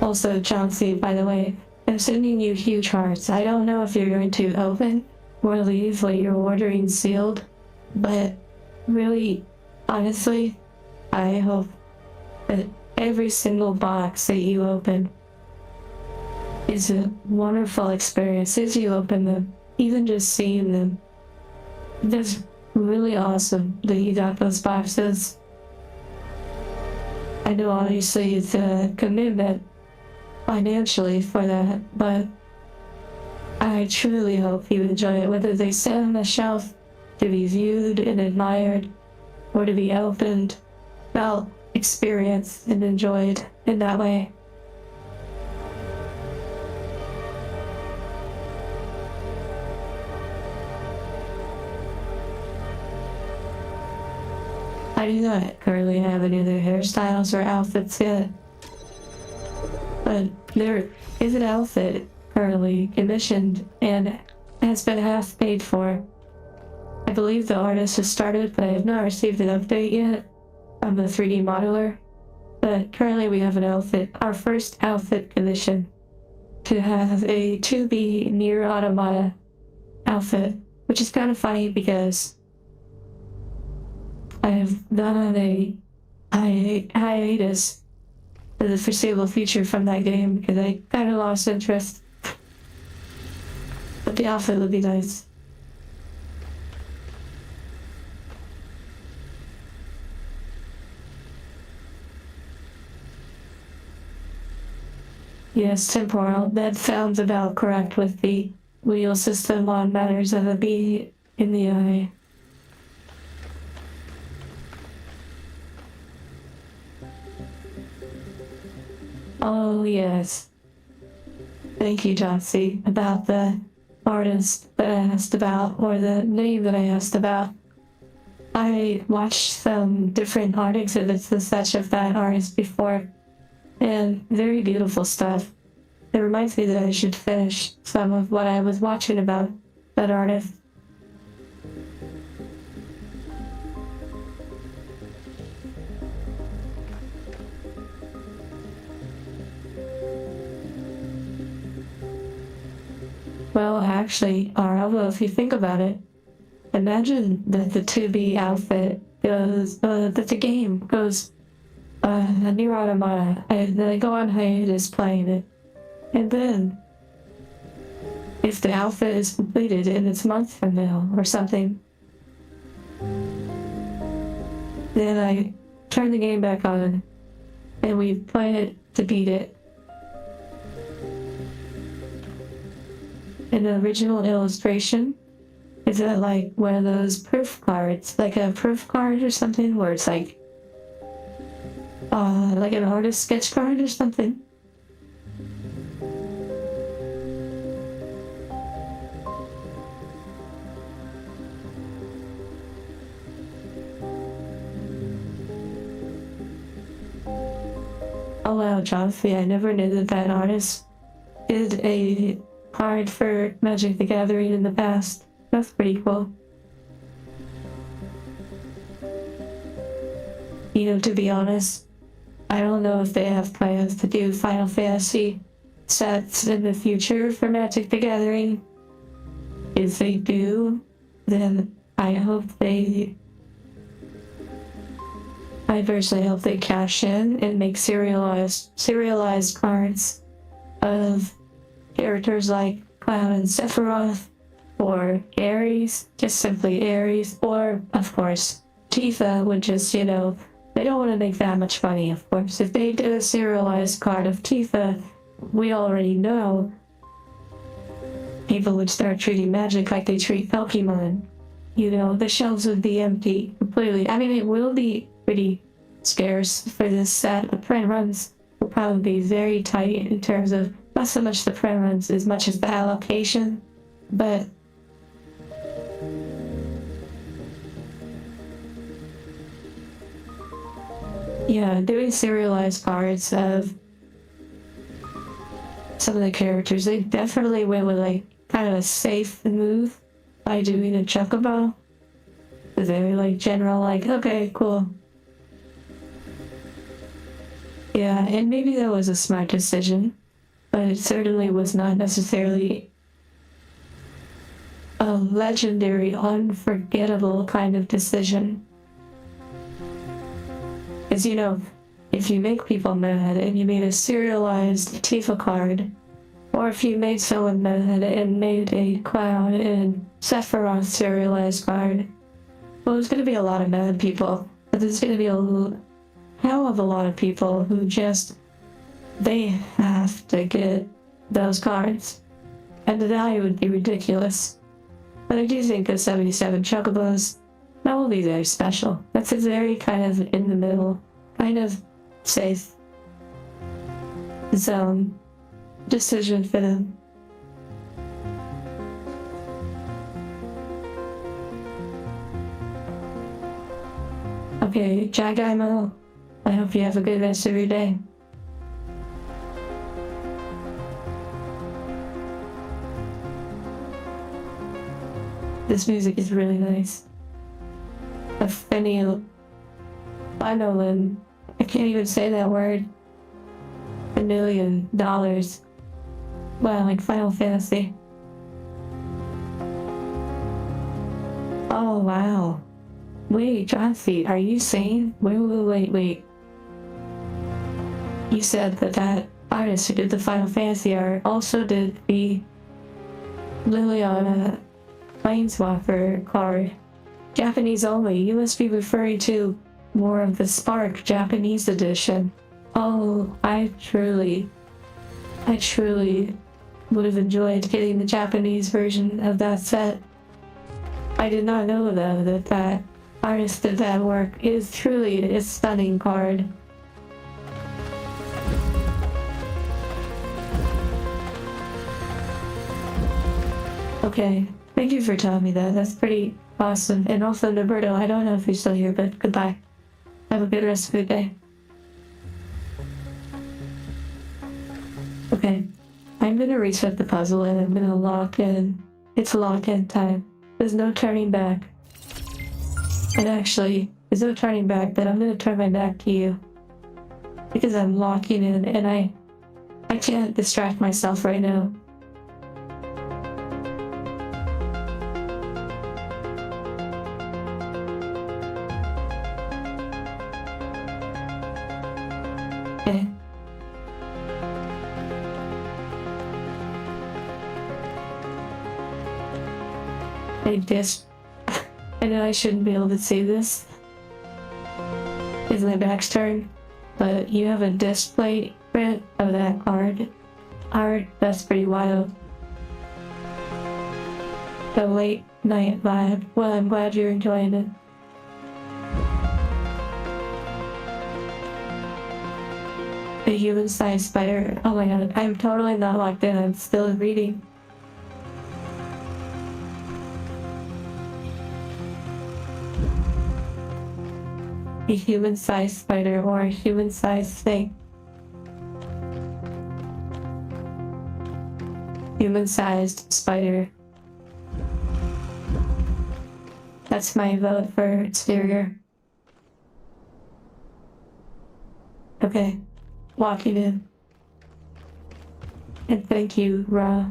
Speaker 1: Also, Chauncey, by the way, I'm sending you huge hearts. I don't know if you're going to open or leave what you're ordering sealed, but really, honestly, I hope that every single box that you open is a wonderful experience as you open them, even just seeing them. That's really awesome that you got those boxes. I know obviously it's a commitment financially for that, but I truly hope you enjoy it, whether they sit on the shelf to be viewed and admired, or to be opened, felt, experienced, and enjoyed in that way. I do not currently have any other hairstyles or outfits yet, but there is an outfit currently commissioned and has been half paid for. I believe the artist has started, but I have not received an update yet from the 3D modeler. But currently we have an outfit, our first outfit commission, to have a 2B Nier Automata outfit, which is kind of funny because I have gone on a hiatus for the foreseeable future from that game because I kind of lost interest. But the outfit would be nice. Yes, temporal. That sounds about correct with the wheel system on matters of a bee in the eye. Oh, yes. Thank you, Johnsy, about the artist that I asked about, or the name that I asked about. I watched some different art exhibits and such of that artist before, and very beautiful stuff. It reminds me that I should finish some of what I was watching about that artist. Well, actually, although if you think about it, imagine that the 2B outfit goes, that the game goes, Nier Automata, and they go on hiatus playing it. And then, if the outfit is completed and it's months from now or something, then I turn the game back on and we play it to beat it. And the original illustration is that like one of those proof cards, like a proof card or something, where it's like an artist sketch card or something. Oh wow, Joffrey, I never knew that that artist did a card for Magic the Gathering in the past. That's pretty cool. You know, to be honest, I don't know if they have plans to do Final Fantasy sets in the future for Magic the Gathering. If they do, then I personally hope they cash in and make serialized cards of characters like Cloud and Sephiroth, or Ares, just simply Ares, or, of course, Tifa, which is, you know, they don't want to make that much money, of course. If they did a serialized card of Tifa, we already know people would start treating Magic like they treat Pokemon. You know, the shelves would be empty completely. I mean, it will be pretty scarce for this set. The print runs will probably be very tight in terms of not so much the print runs as much as the allocation, but yeah, doing serialized cards of some of the characters, they definitely went with like kind of a safe move by doing a chocobo. Very like general, like, okay, cool. Yeah, and maybe that was a smart decision, but it certainly was not necessarily a legendary, unforgettable kind of decision. Because, you know, if you make people mad and you made a serialized Tifa card, or if you made someone mad and made a Cloud and Sephiroth serialized card, well, there's going to be a lot of mad people, but there's going to be a hell of a lot of people who just, they have to get those cards. And the value would be ridiculous. But I do think the 77 Chocobos, that will be very special. That's a very kind of in the middle, kind of safe zone decision for them. Okay, Jack Imo, I hope you have a good rest of your day. This music is really nice. A Fenniel. Finolin. I can't even say that word. $1 million. Wow, like Final Fantasy. Oh, wow. Wait, Johnson, are you saying? Wait. You said that artist who did the Final Fantasy art also did the Liliana Planeswalker card. Japanese only. You must be referring to more of the Spark Japanese edition. Oh, I truly would have enjoyed getting the Japanese version of that set. I did not know though that artist did that work. It is truly a stunning card. Okay, thank you for telling me that. That's pretty awesome. And also, Roberto, I don't know if you're still here, but goodbye. Have a good rest of your day. Okay, I'm gonna reset the puzzle and I'm gonna lock in. It's lock-in time. There's no turning back. And actually, there's no turning back, but I'm gonna turn my back to you. Because I'm locking in and I can't distract myself right now. Okay. I know I shouldn't be able to see this. It's my back's turned, but you have a display print of that card. Art, that's pretty wild. The late night vibe. Well, I'm glad you're enjoying it. The human-sized spider. Oh my god, I'm totally not locked in. I'm still reading. A human-sized spider or a human-sized snake. human-sized spider. That's my vote for exterior. Okay, walking in. And thank you, Ra.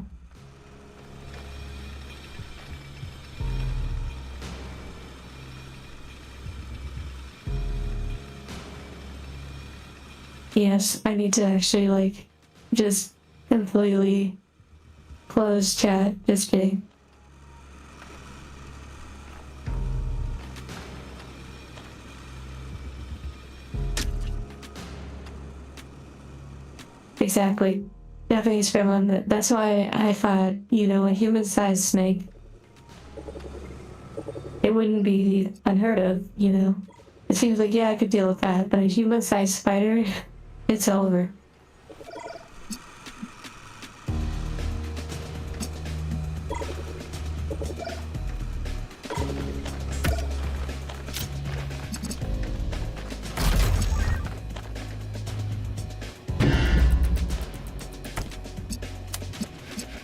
Speaker 1: Yes, I need to actually, like, just completely close chat. Just kidding. Exactly. Japanese gremlin. That's why I thought, you know, a human-sized snake, it wouldn't be unheard of, you know. It seems like, yeah, I could deal with that, but a human-sized spider, it's over.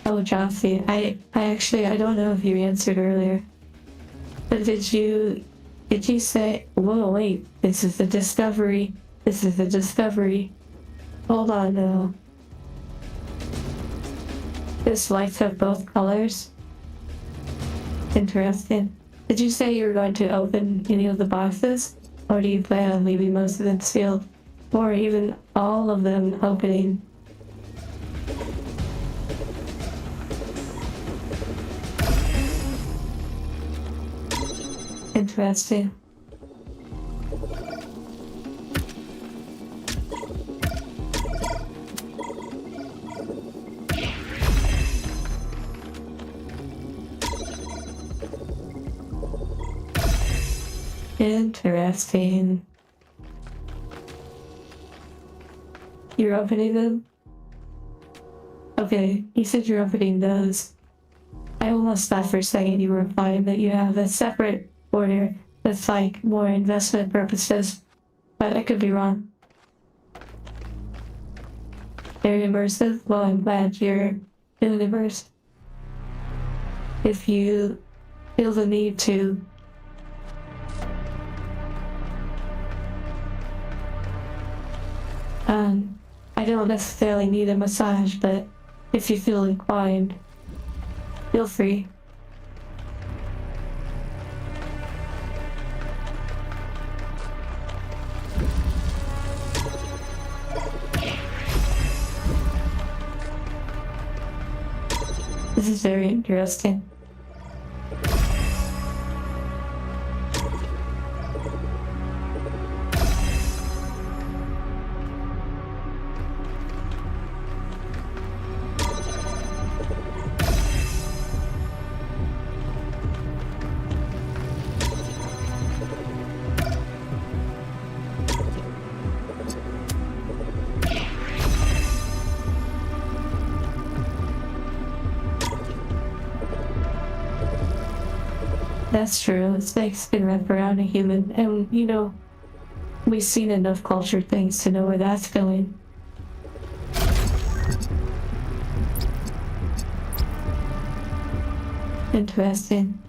Speaker 1: Oh, Jossie, I don't know if you answered earlier, but did you say, whoa, wait, this is the discovery, hold on, no. This lights up both colors? Interesting. Did you say you were going to open any of the boxes, or do you plan on leaving most of them sealed, or even all of them opening? Interesting. Interesting. You're opening them? Okay, you said you're opening those. I almost thought for a second you were implying that you have a separate order that's like more investment purposes, but I could be wrong. Very immersive? Well, I'm glad you're feeling immersed. If you feel the need to. I don't necessarily need a massage, but if you feel inclined, feel free. This is very interesting. That's true. Snakes can wrap around a human, and you know, we've seen enough cultured things to know where that's going. Interesting.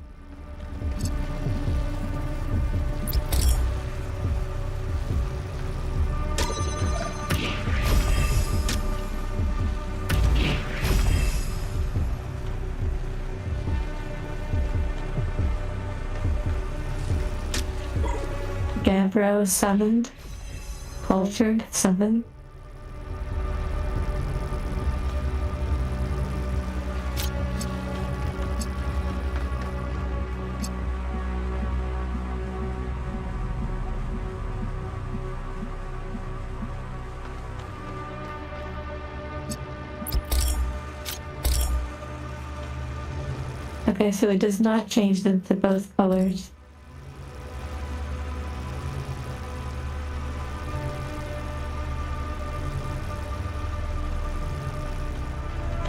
Speaker 1: Gabbro summoned. Cultured summoned. Okay, so it does not change them to both colors.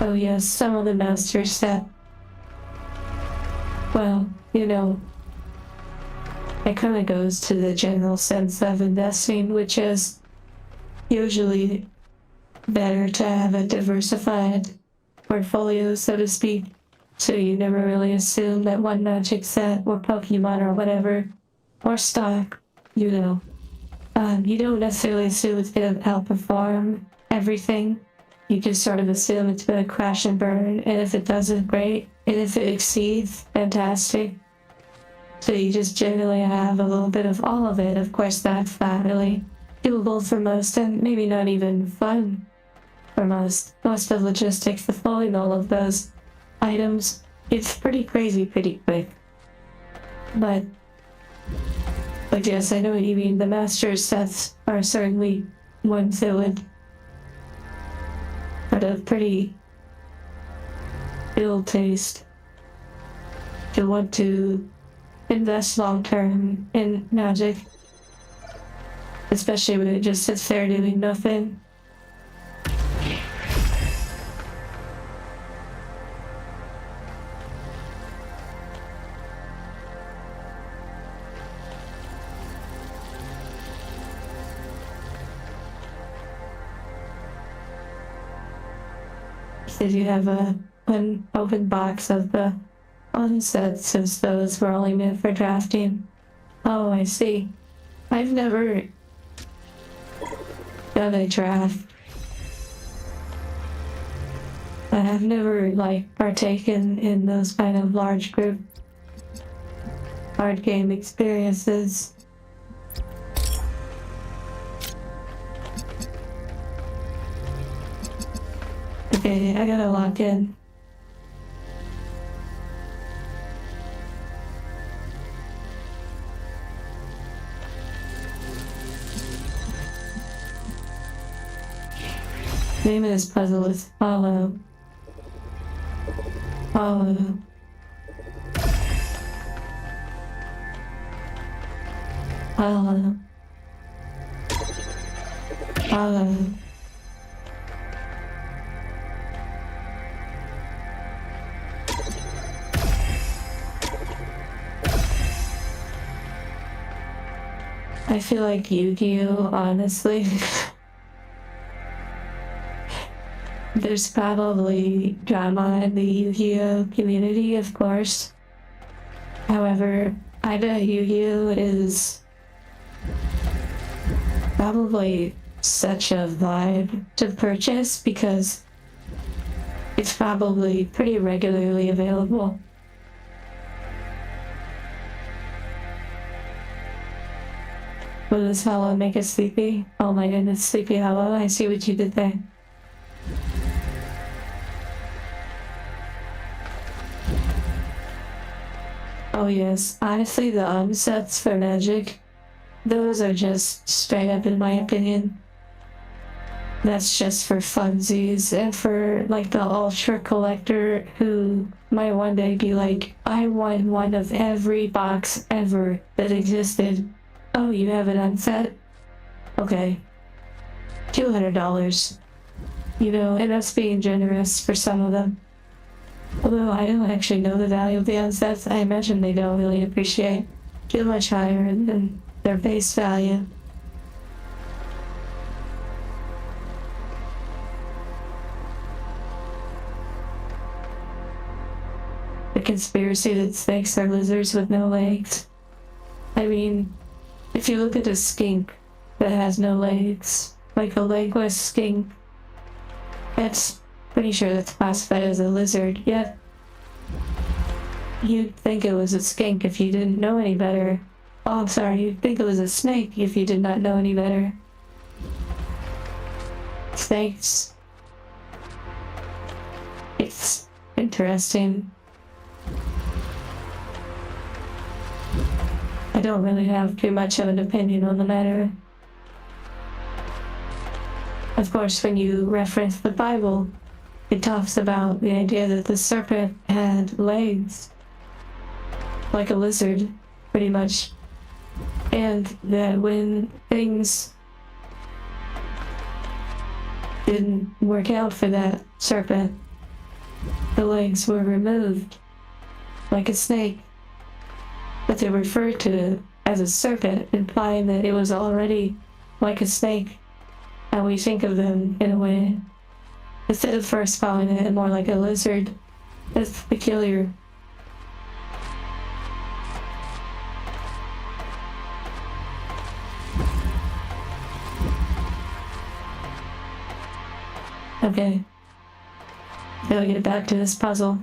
Speaker 1: Oh yes, some of the masters said, well, you know, it kind of goes to the general sense of investing, which is usually better to have a diversified portfolio, so to speak. So you never really assume that one magic set or Pokemon or whatever, or stock, you know. You don't necessarily assume it's gonna outperform everything. You just sort of assume it's gonna crash and burn, and if it doesn't, great. And if it exceeds, fantastic. So you just generally have a little bit of all of it. Of course, that's not really doable for most, and maybe not even fun for most. Most of logistics, the pulling all of those items, it's pretty crazy pretty quick. But yes, I know what you mean. The master sets are certainly ones that would sort of pretty ill taste to want to invest long term in magic, especially when it just sits there doing nothing. Did you have an open box of the unsets since those were only meant for drafting? Oh, I see. I've never done a draft. I've never, partaken in those kind of large group card game experiences. Okay, I gotta lock in. Name of this puzzle is Follow. Follow. Follow. Follow. I feel like Yu-Gi-Oh, honestly. There's probably drama in the Yu-Gi-Oh community, of course. However, I bet Yu-Gi-Oh is probably such a vibe to purchase because it's probably pretty regularly available. Will this fellow make us sleepy? Oh my goodness, Sleepy Hollow, I see what you did there. Oh yes, honestly the unsets for Magic, those are just straight up in my opinion. That's just for funsies and for the ultra collector who might one day be like, I want one of every box ever that existed. Oh, you have an unset? Okay. $200. And that's being generous for some of them. Although I don't actually know the value of the unsets, I imagine they don't really appreciate too much higher than their base value. The conspiracy that snakes are lizards with no legs. I mean, if you look at a skink that has no legs, like a legless skink, that's pretty sure that's classified as a lizard, yet you'd think it was a skink if you didn't know any better. Oh, I'm sorry, you'd think it was a snake if you did not know any better. Snakes. It's interesting. I don't really have too much of an opinion on the matter. Of course, when you reference the Bible, it talks about the idea that the serpent had legs, like a lizard, pretty much, and that when things didn't work out for that serpent, the legs were removed, like a snake, but they referred to it as a serpent, implying that it was already like a snake, and we think of them in a way Instead of first calling it more like a lizard. That's peculiar. Okay. Gotta get back to this puzzle.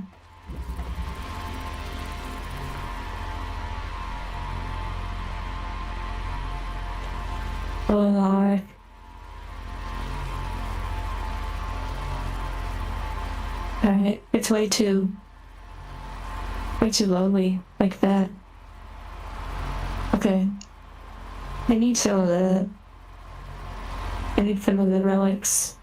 Speaker 1: Oh Lord. Alright, it's way too lonely like that. Okay. I need some of the relics.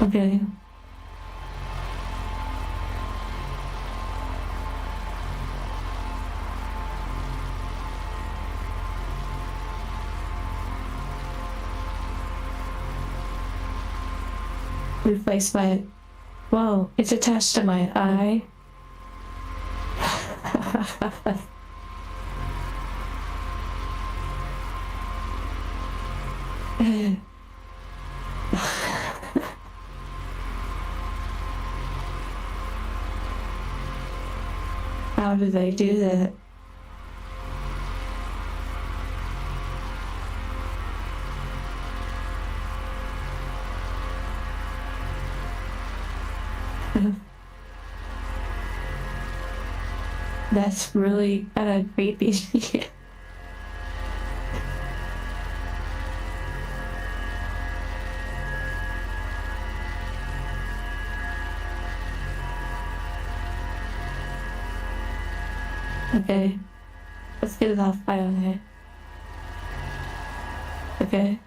Speaker 1: Okay. Replace my... Whoa, it's attached to my eye. How do they do that? That's really kind of creepy. Okay. Let's get it off my own. Okay.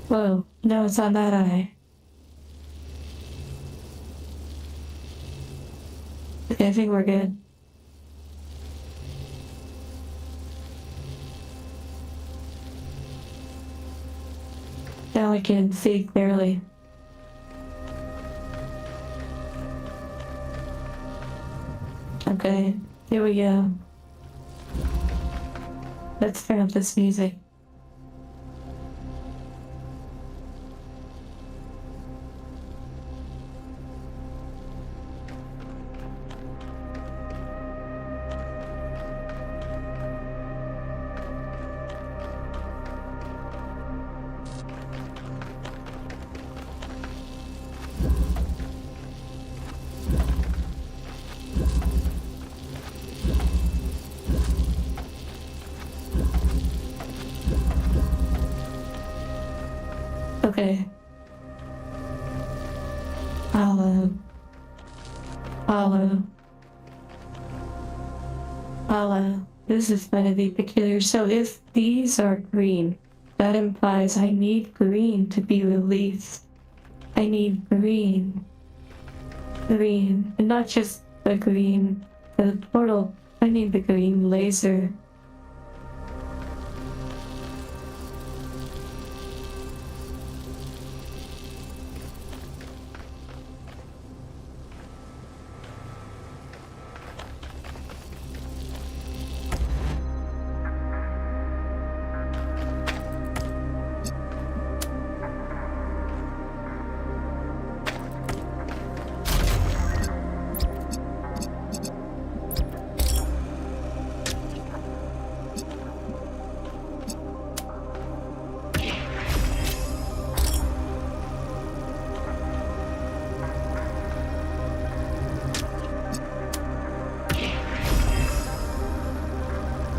Speaker 1: Whoa, no, it's on that eye. Okay, I think we're good. Now I can see clearly. Okay, here we go. Let's turn up this music. Okay. Hollow. This is gonna be peculiar. So if these are green, that implies I need green to be released. I need green. Green. And not just the green, the portal. I need the green laser.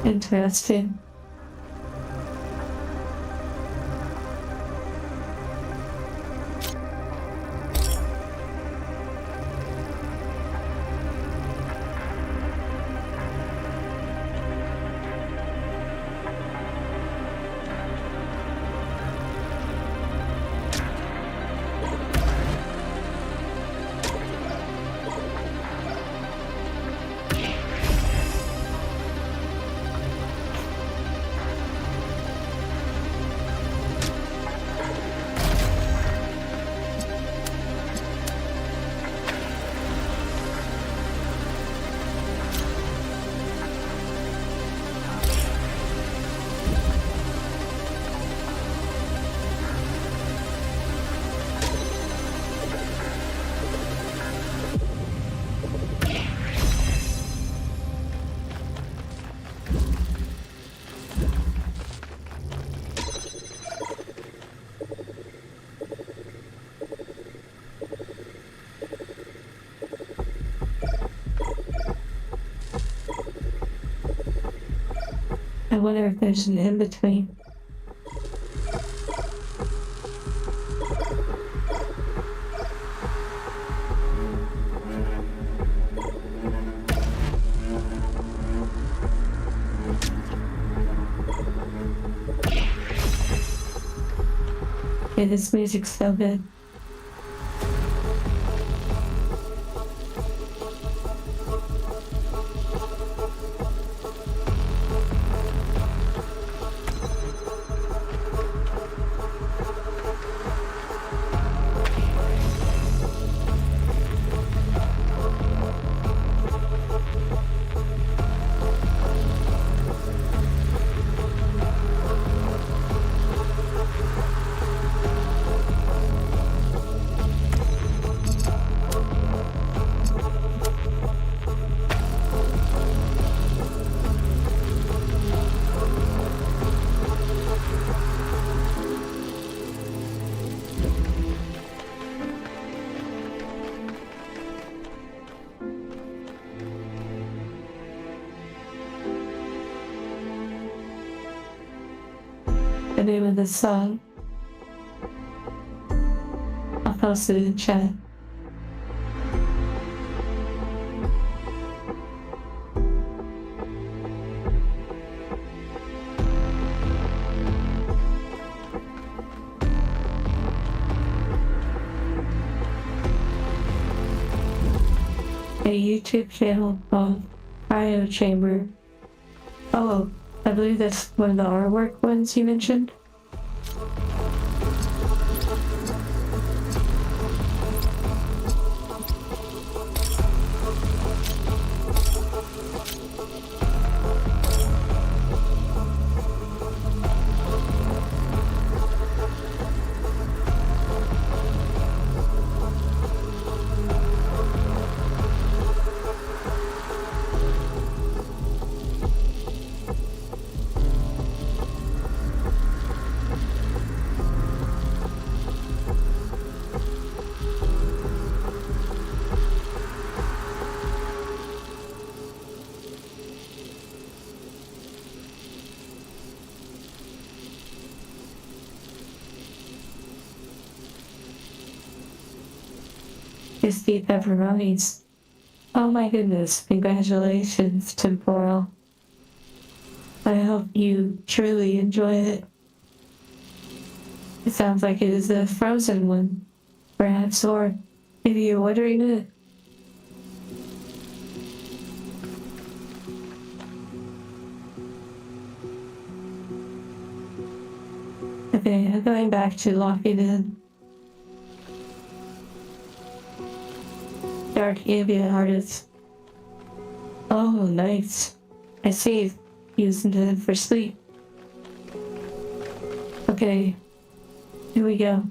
Speaker 1: Interesting. I wonder if there's an in-between. Yeah, this music's so good. The name of the song. I'll post it in the chat. A YouTube channel called Cryo Chamber. Oh, I believe that's one of the artwork ones you mentioned. It's the pepperonis. Oh my goodness, congratulations, Temporal. I hope you truly enjoy it. It sounds like it is a frozen one, perhaps, or maybe you're ordering it. Okay, I'm going back to locking in. Dark ambient artist. Oh, nice. I see. Using it for sleep. Okay. Here we go.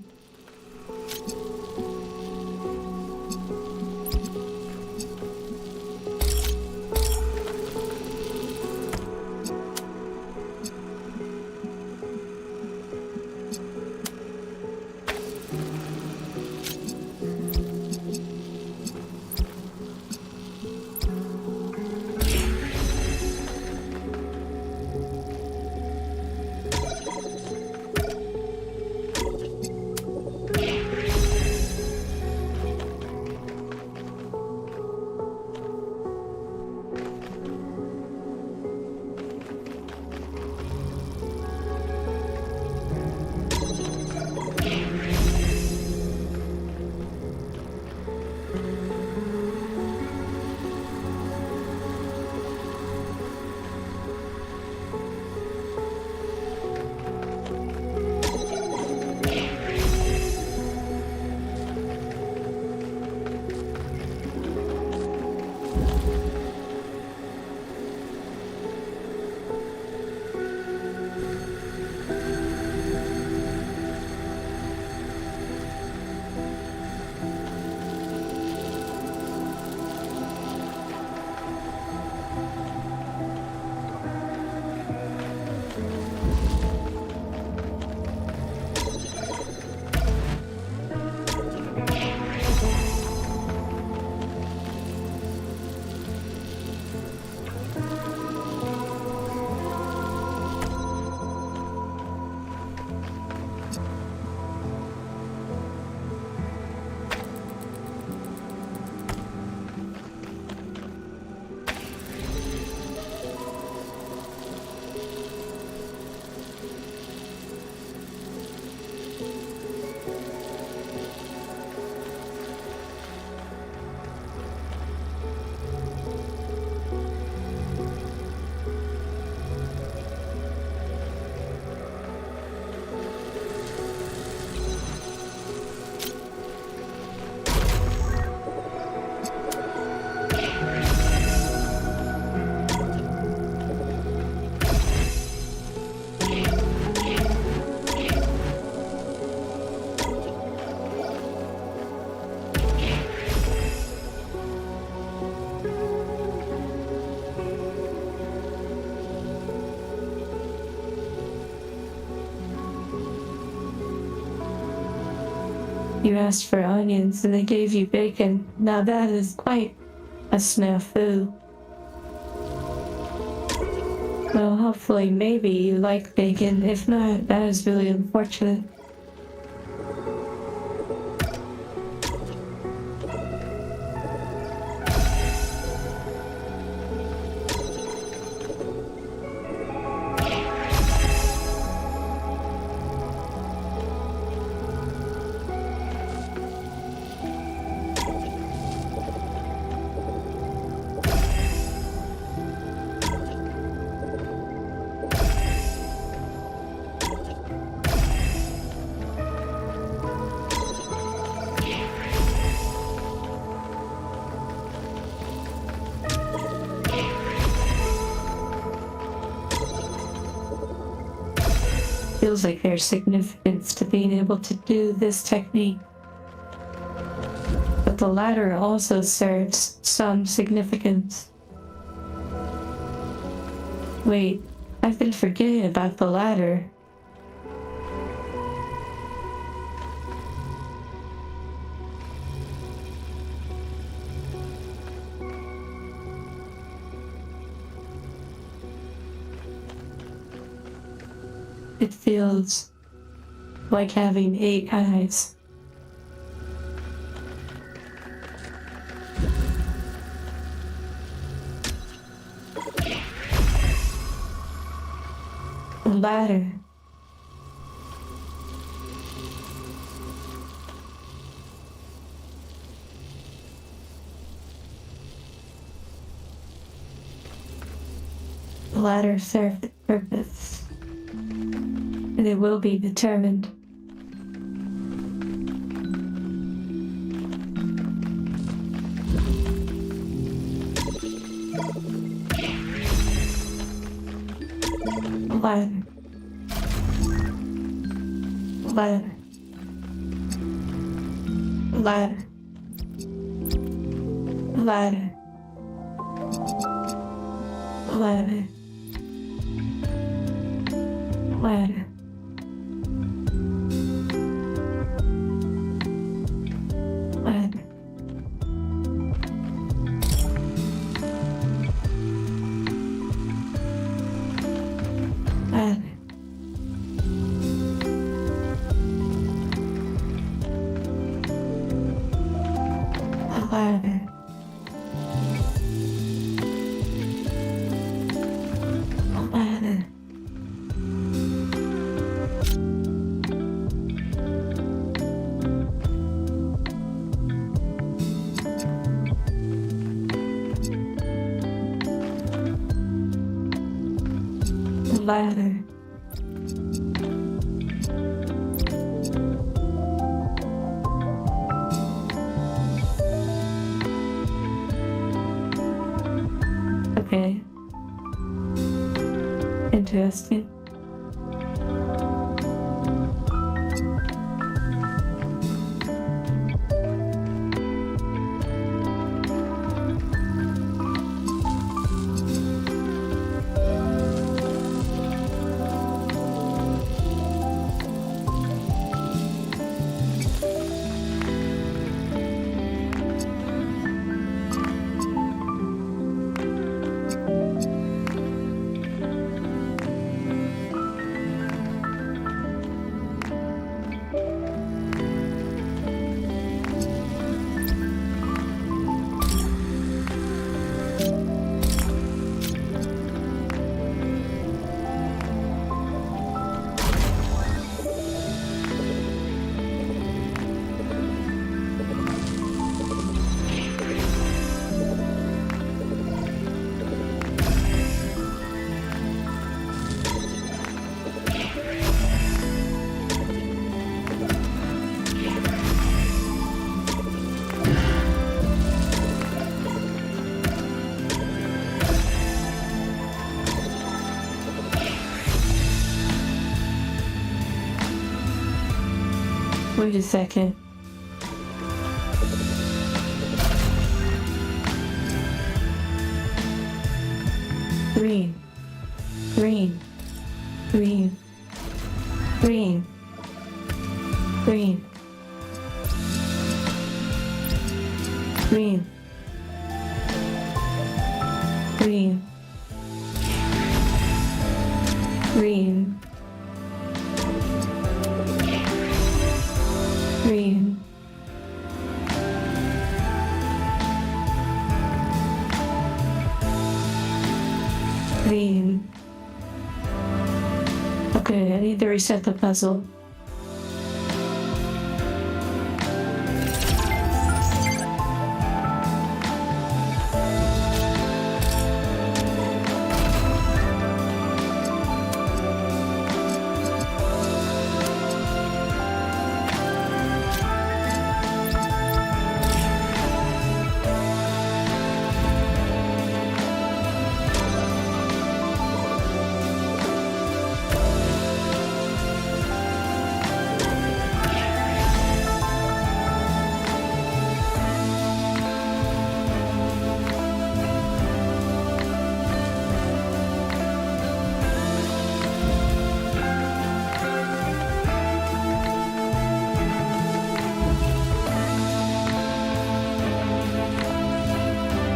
Speaker 1: You asked for onions and they gave you bacon. Now that is quite a snafu. Well, hopefully, maybe you like bacon. If not, that is really unfortunate. Feels like there's significance to being able to do this technique. But the ladder also serves some significance. Wait, I've been forgetting about the ladder. It feels like having 8 eyes. A ladder. The ladder served its purpose. And it will be determined. Ladder. Ladder. Ladder. Ladder. Ladder. Ladder. Ladder. Ladder. Ladder. Ladder. Ladder. Okay. Interesting. Wait a second. Green. Green. Green. Green. Green. Green. Green. Green. Green. Green. Okay, I need to reset the puzzle.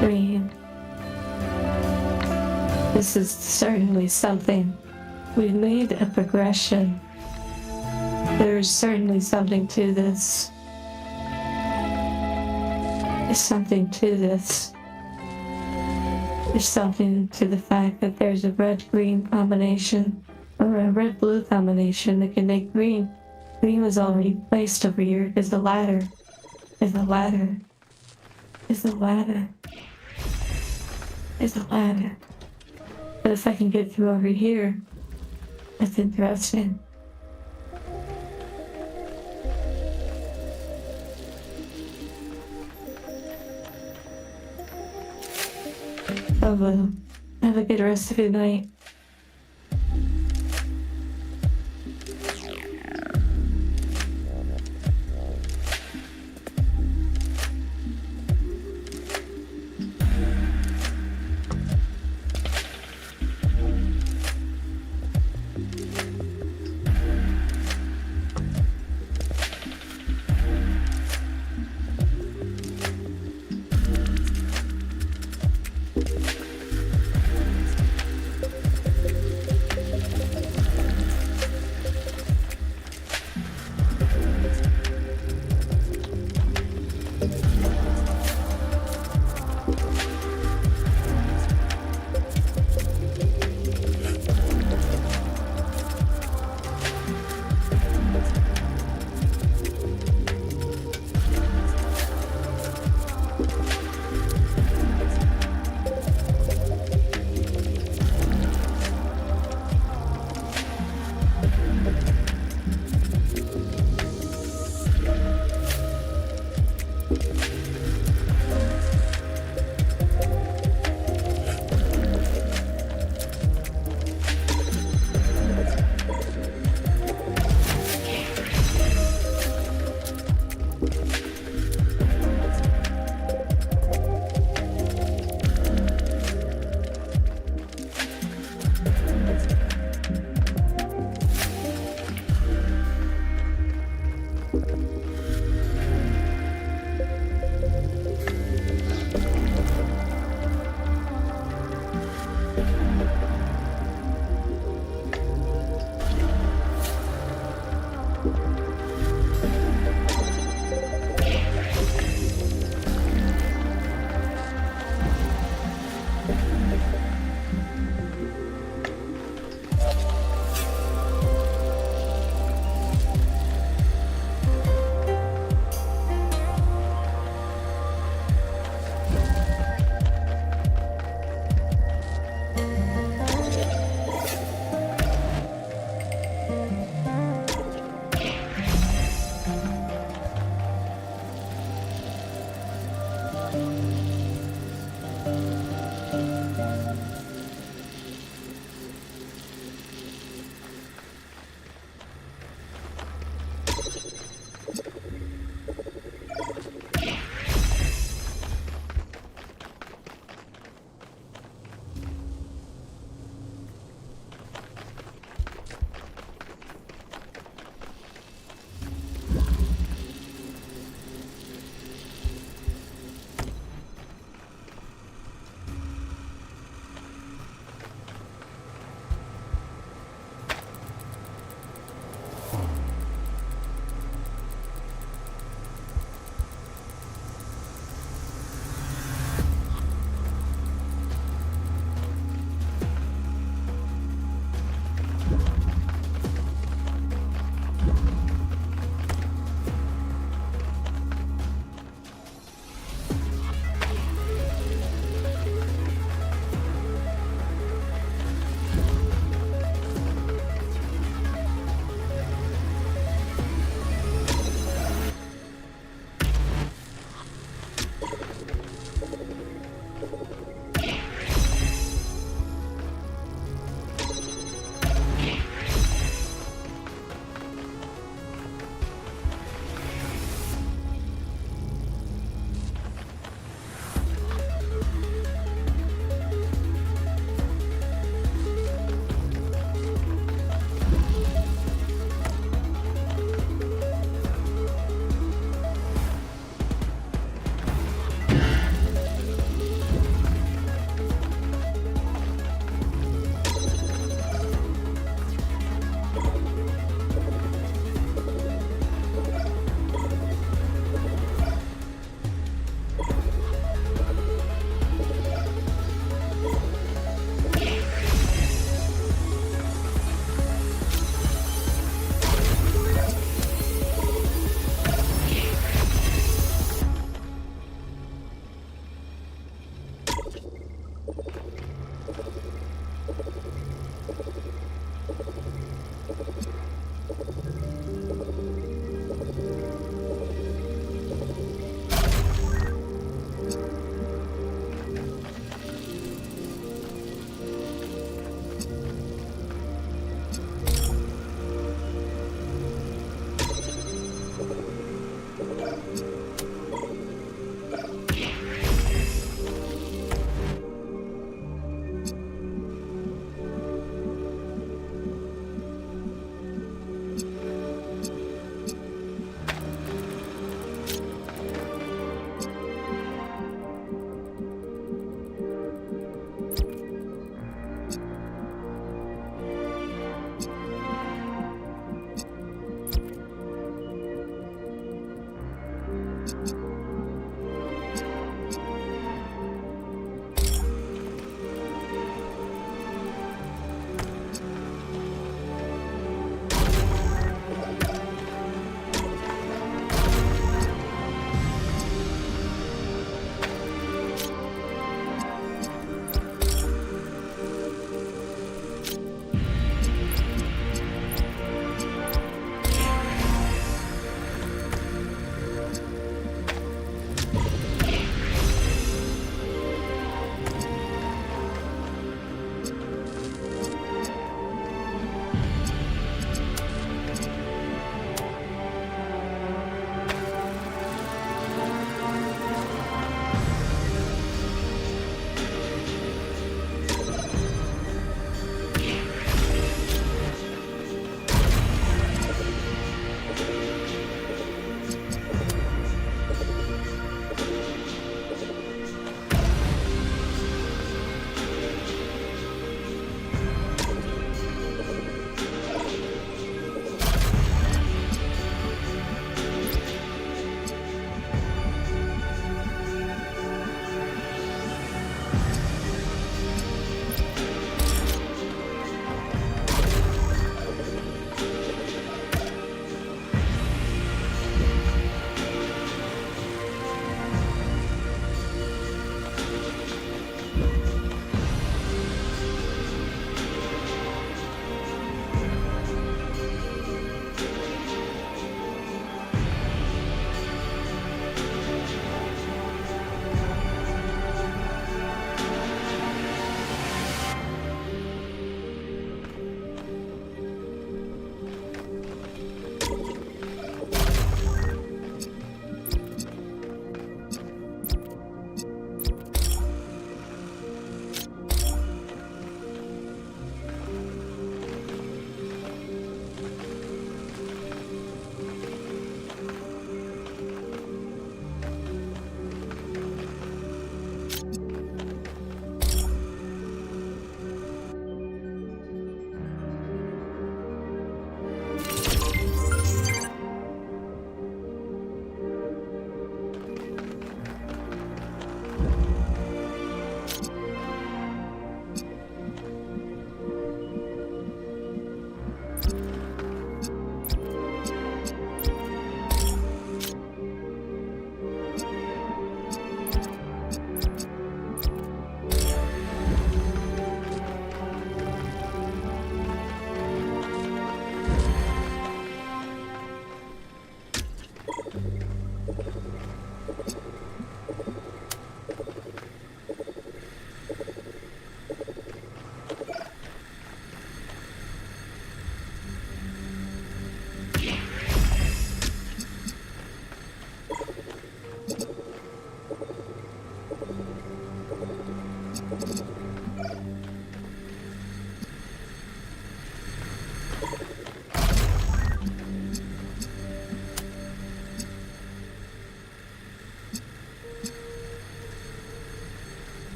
Speaker 1: Green. This is certainly something. We made a progression. There's certainly something to this. There's something to this. There's something to the fact that there's a red-green combination, or a red-blue combination that can make green. Green was already placed over here. There's the ladder. There's the ladder. There's the ladder. There's the ladder. But if I can get through over here, that's interesting. Oh well. Have a good rest of your night.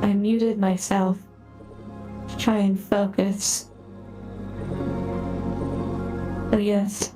Speaker 1: I muted myself to try and focus. But yes.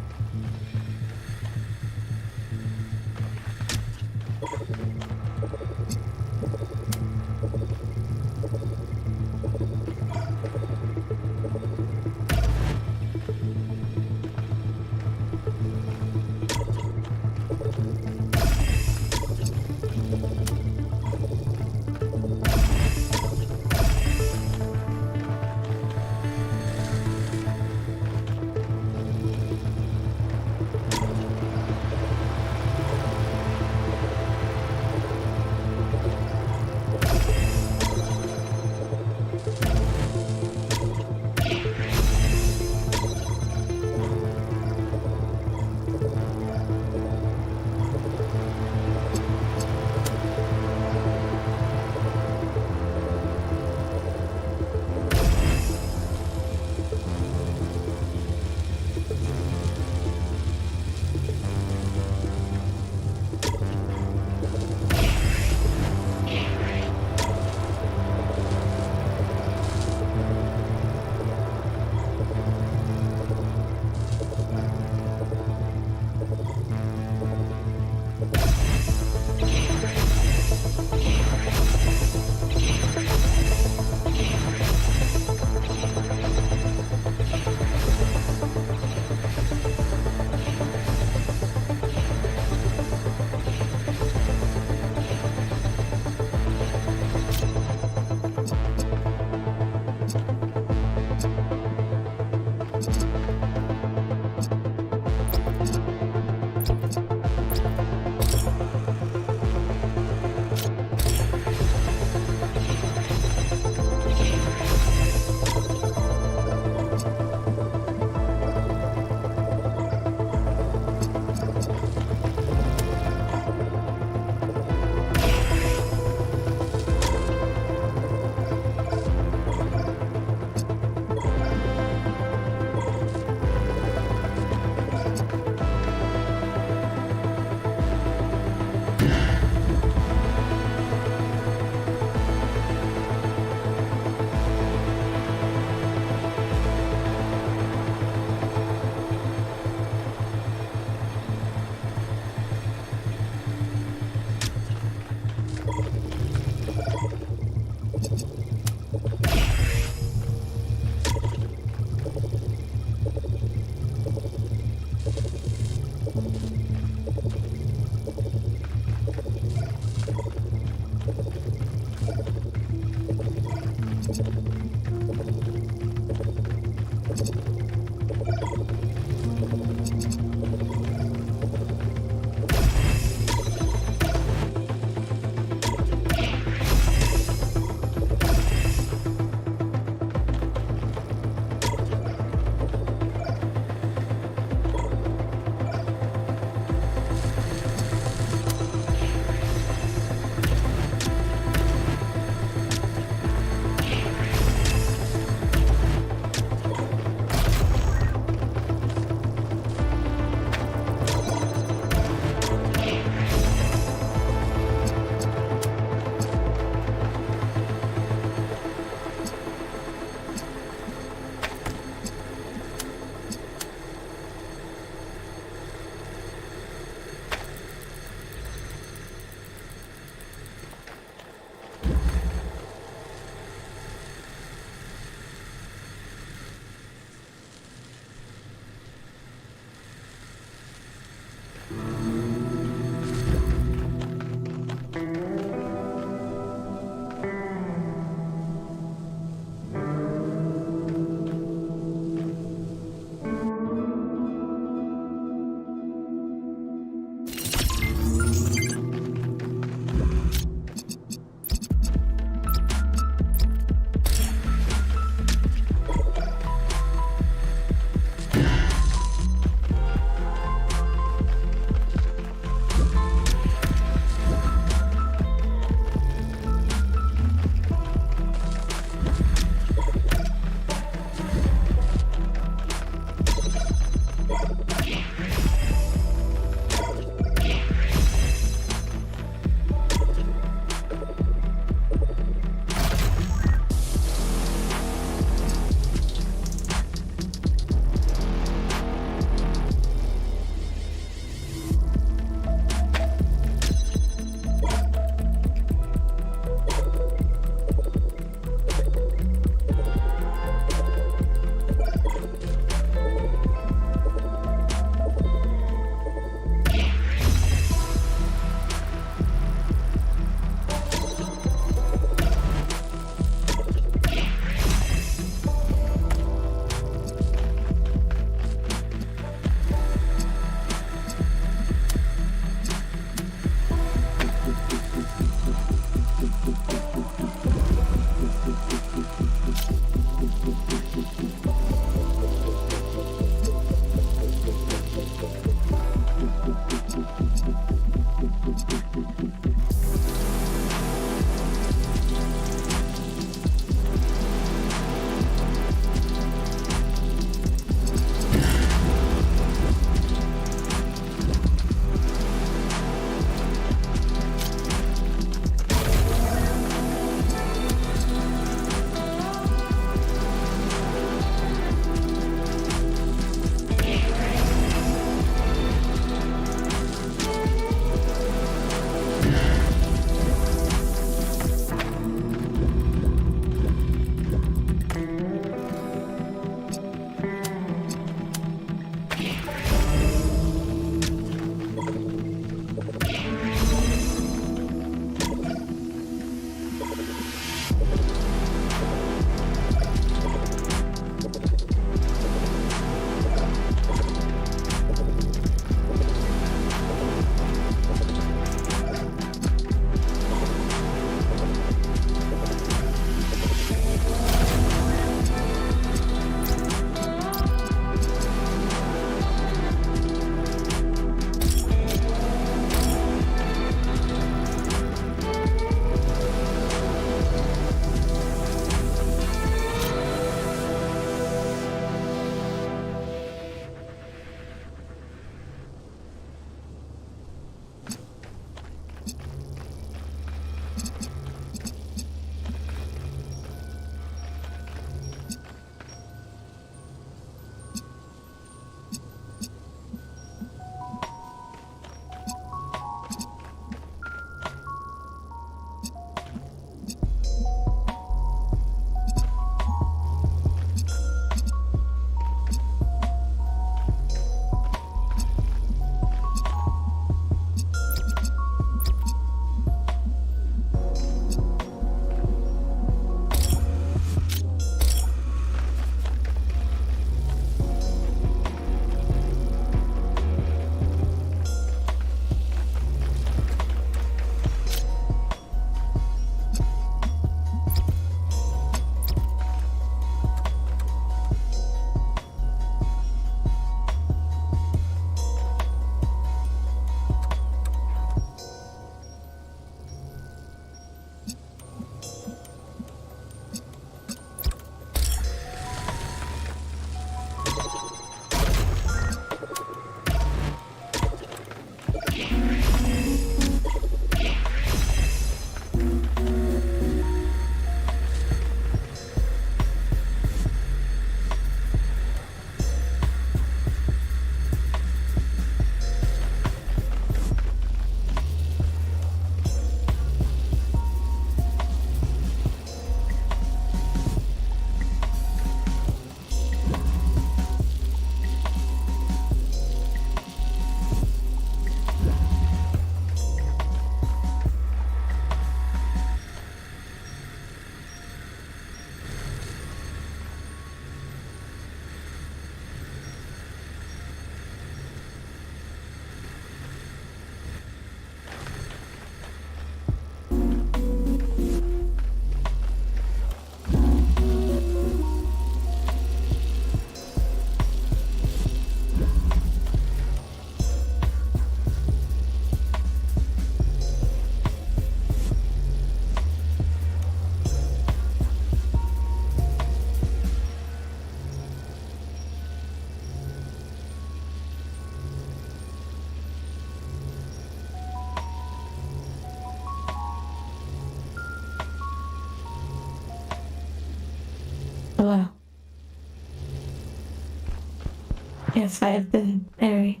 Speaker 1: Yes, I have been very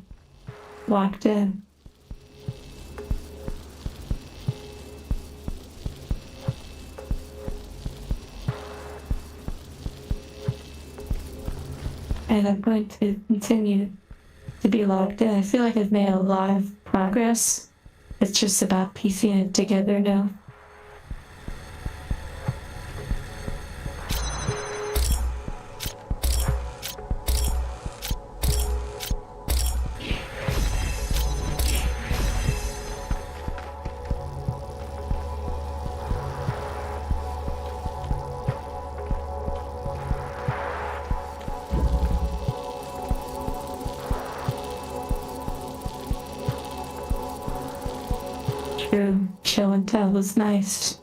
Speaker 1: locked in. And I'm going to continue to be locked in. I feel like I've made a lot of progress. It's just about piecing it together now. True, show and tell was nice.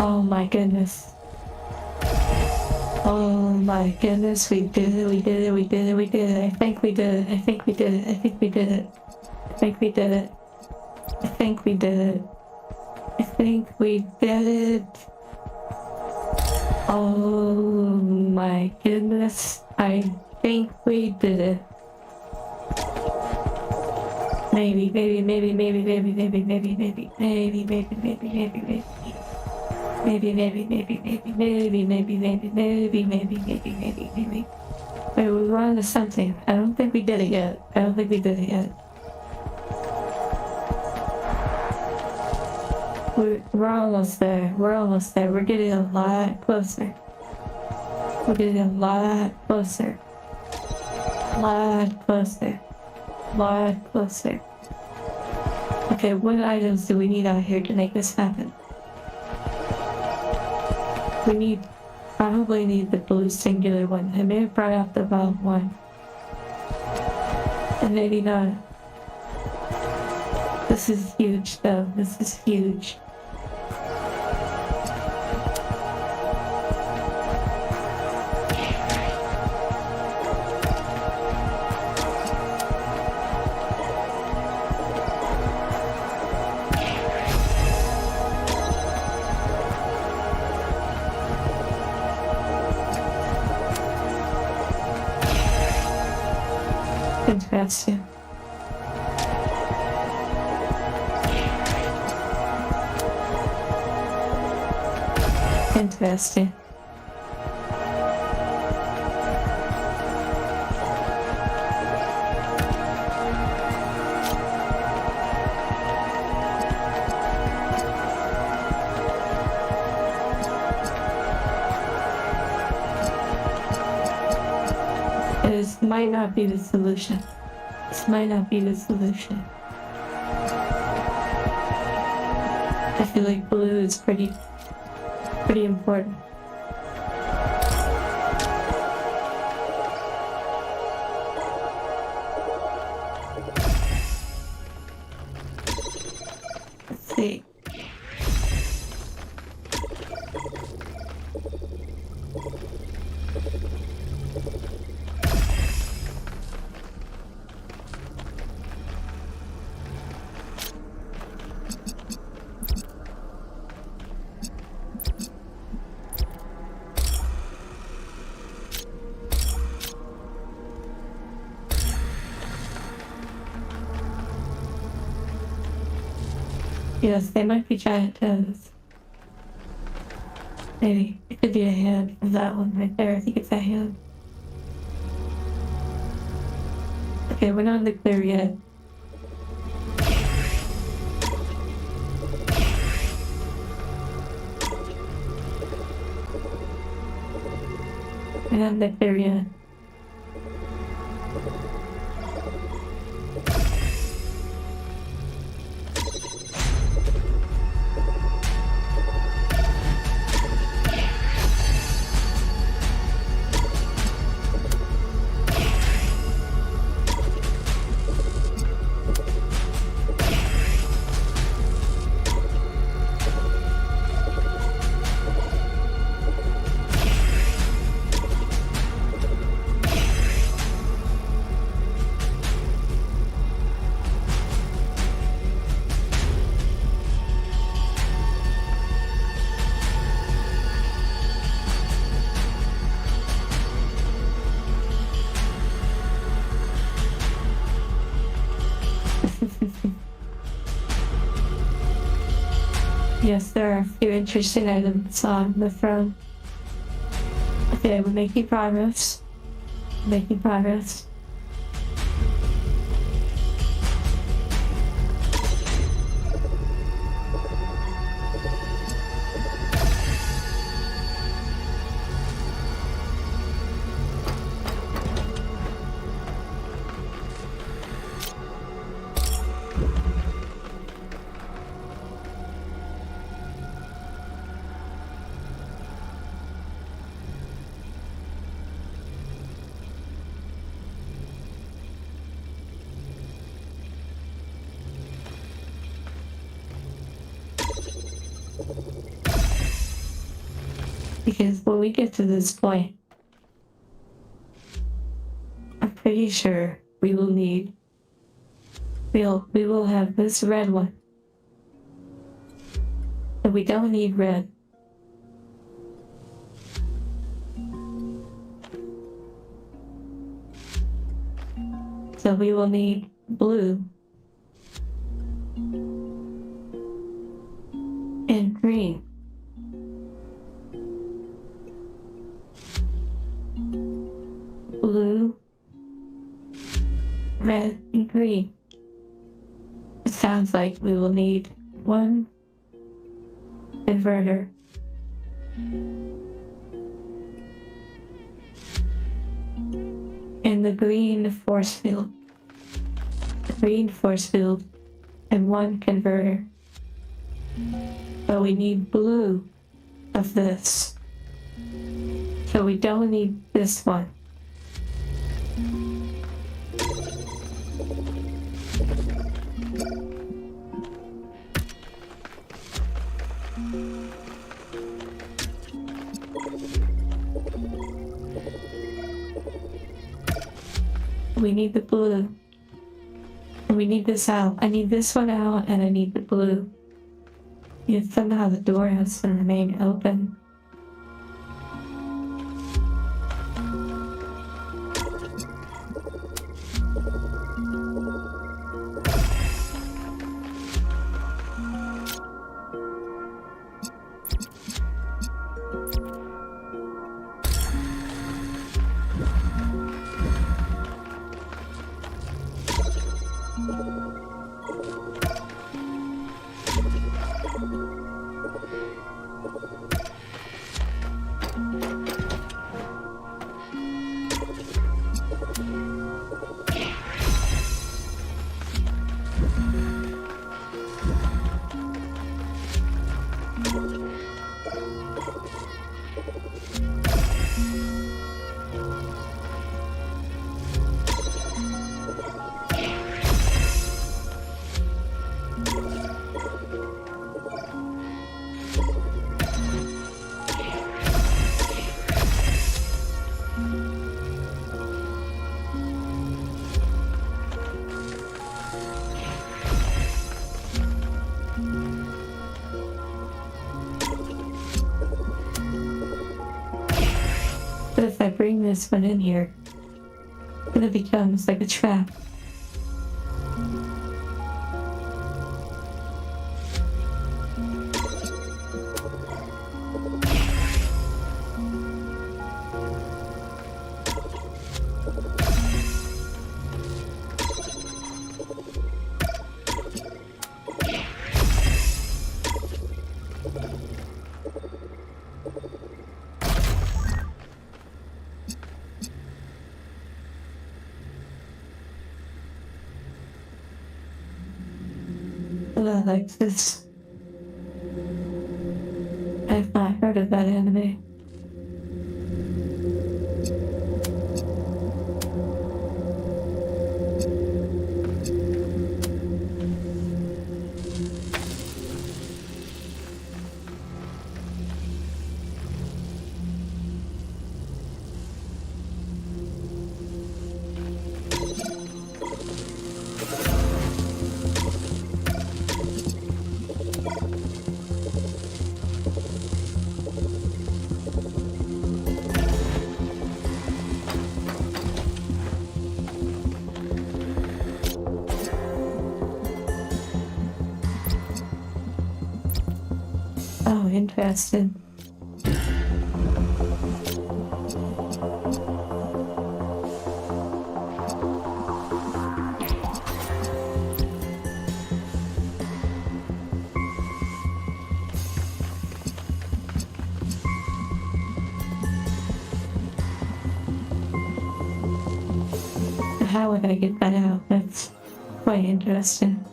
Speaker 1: Oh my goodness. Oh my goodness, we did it, we did it, we did it, we did it. I think we did it, I think we did it, I think we did it. I think we did it. I think we did it. I think we did it. Oh my goodness, I think we did it. Maybe, maybe, maybe, maybe, maybe, maybe, maybe, maybe, maybe, maybe, maybe, maybe, maybe. Maybe, maybe, maybe, maybe, maybe, maybe, maybe, maybe, maybe, maybe, maybe, maybe. Wait, we're on to something. I don't think we did it yet. I don't think we did it yet. We're almost there. We're almost there. We're getting a lot closer. We're getting a lot closer. Lot closer. Lot closer. Okay, what items do we need out here to make this happen? We probably need the blue singular one. I may have brought out the bottom one. And maybe not. This is huge though. This is huge. Interesting. Interesting. This might not be the solution. This might not be the solution. I feel like blue is pretty important. Let's see. Yes, they might be giant toes. Maybe. It could be a hand. Is that one right there? I think it's a hand. Okay, we're not in the clear yet. We're not in the clear yet. Yes, there are a few interesting items on the front. Okay, we're making progress. Making progress. Because when we get to this point, I'm pretty sure we will have this red one. And we don't need red. So we will need blue and green. Blue, red, and green. It sounds like we will need one inverter. And the green force field. The green force field and one converter. But we need blue of this. So we don't need this one. We need the blue. And we need this out. I need this one out and I need the blue. Yet somehow the door has to remain open. But if I bring this one in here, then it becomes like a trap. Like this. I've not heard of that anime. Oh, interesting. How would I get that out? That's quite interesting.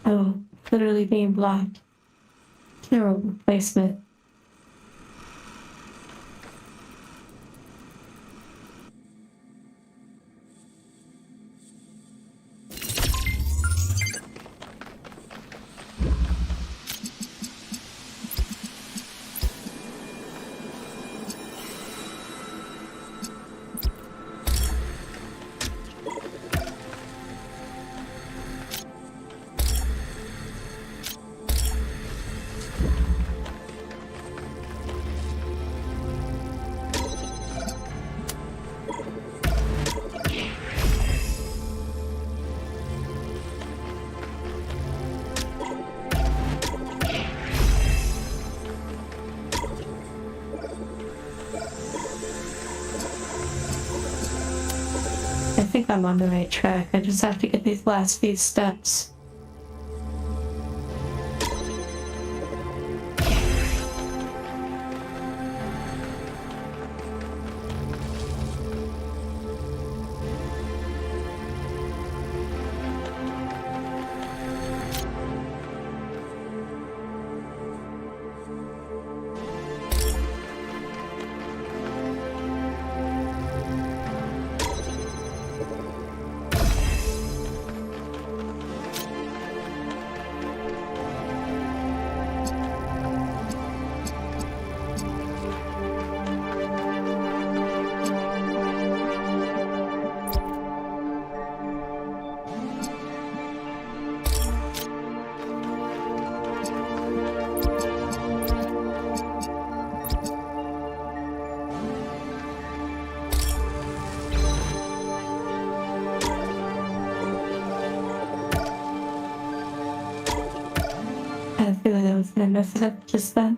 Speaker 1: Oh, literally being blocked. Terrible placement. I think I'm on the right track. I just have to get these last few steps. I had a feeling I was gonna mess it up just then.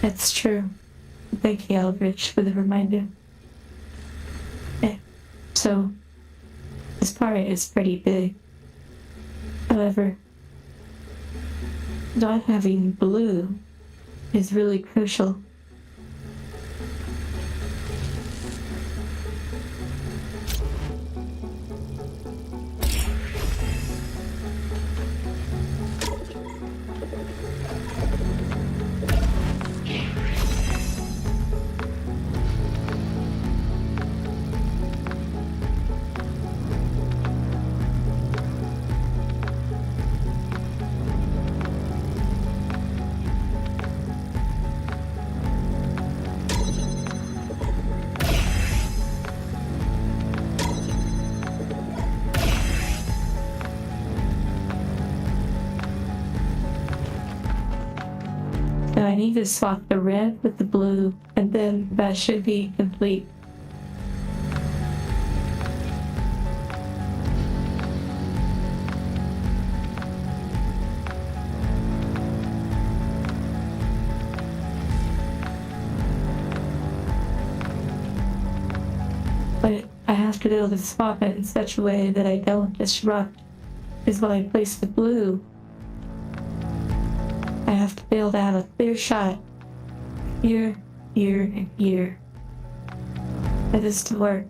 Speaker 1: It's true. Thank you, Eldritch, for the reminder. Eh, So, this part is pretty big. However, not having blue is really crucial. need to swap the red with the blue, and then that should be complete. But I have to be able to swap it in such a way that I don't disrupt, is when I place the blue. I have to be able to have a clear shot here, here, and here. That is to work.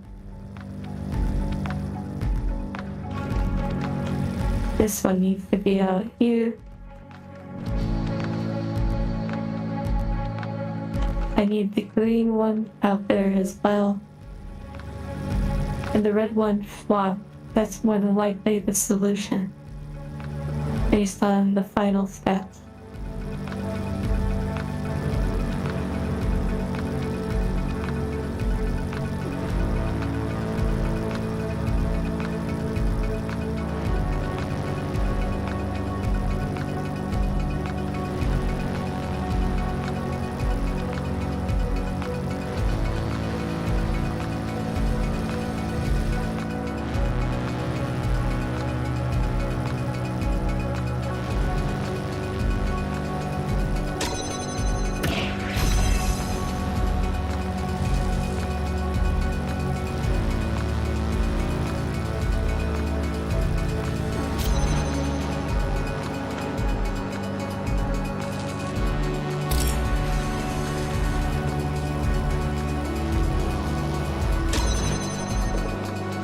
Speaker 1: This one needs to be out here. I need the green one out there as well. And the red one swap. That's more than likely the solution based on the final steps.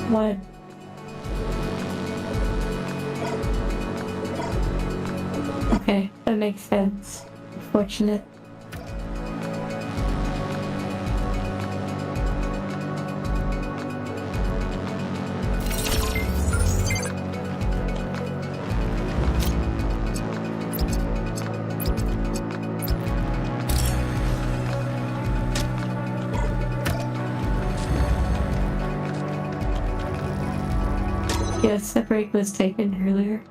Speaker 1: What? Okay, that makes sense. Fortunate. Yes, the break was taken earlier.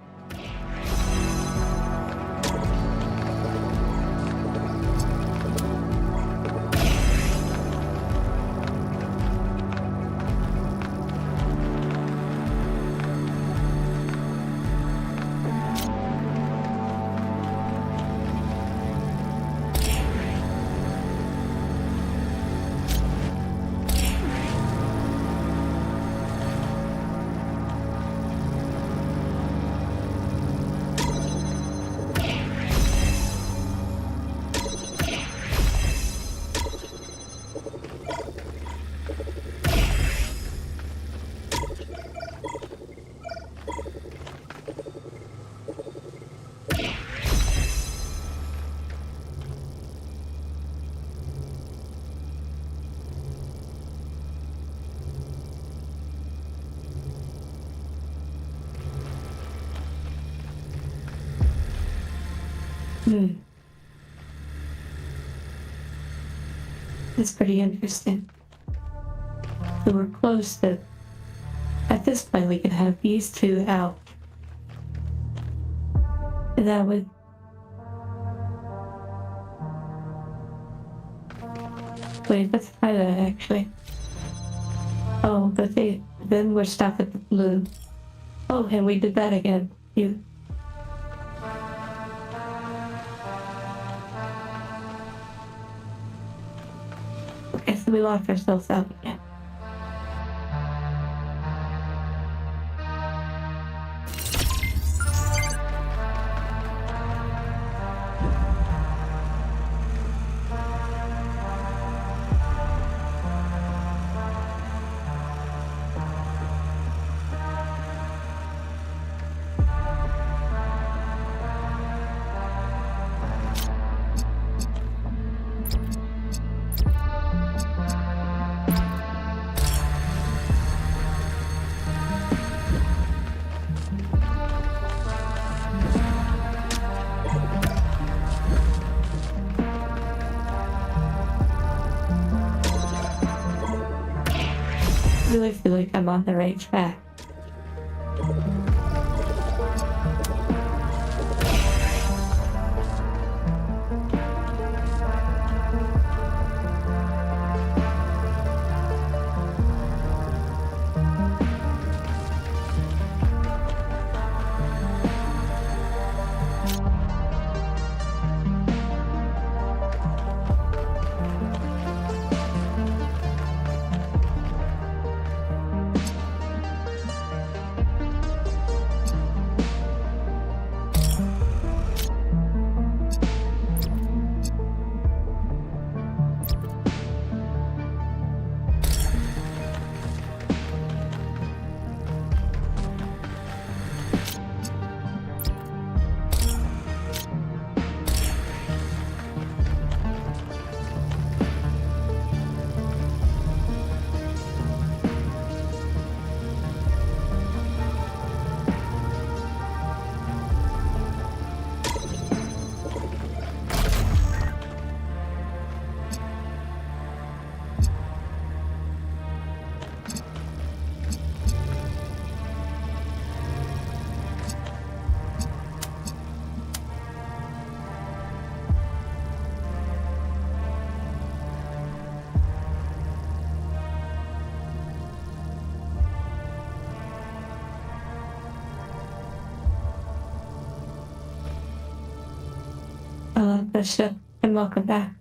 Speaker 1: It's pretty interesting. So we're close to, at this point we could have these two out. And that would, wait, let's try that actually. Oh, but then we're stuck at the blue. Oh, and we did that again. You. Okay, so we locked ourselves out again. I really feel like I'm on the right track. the ship, and welcome back.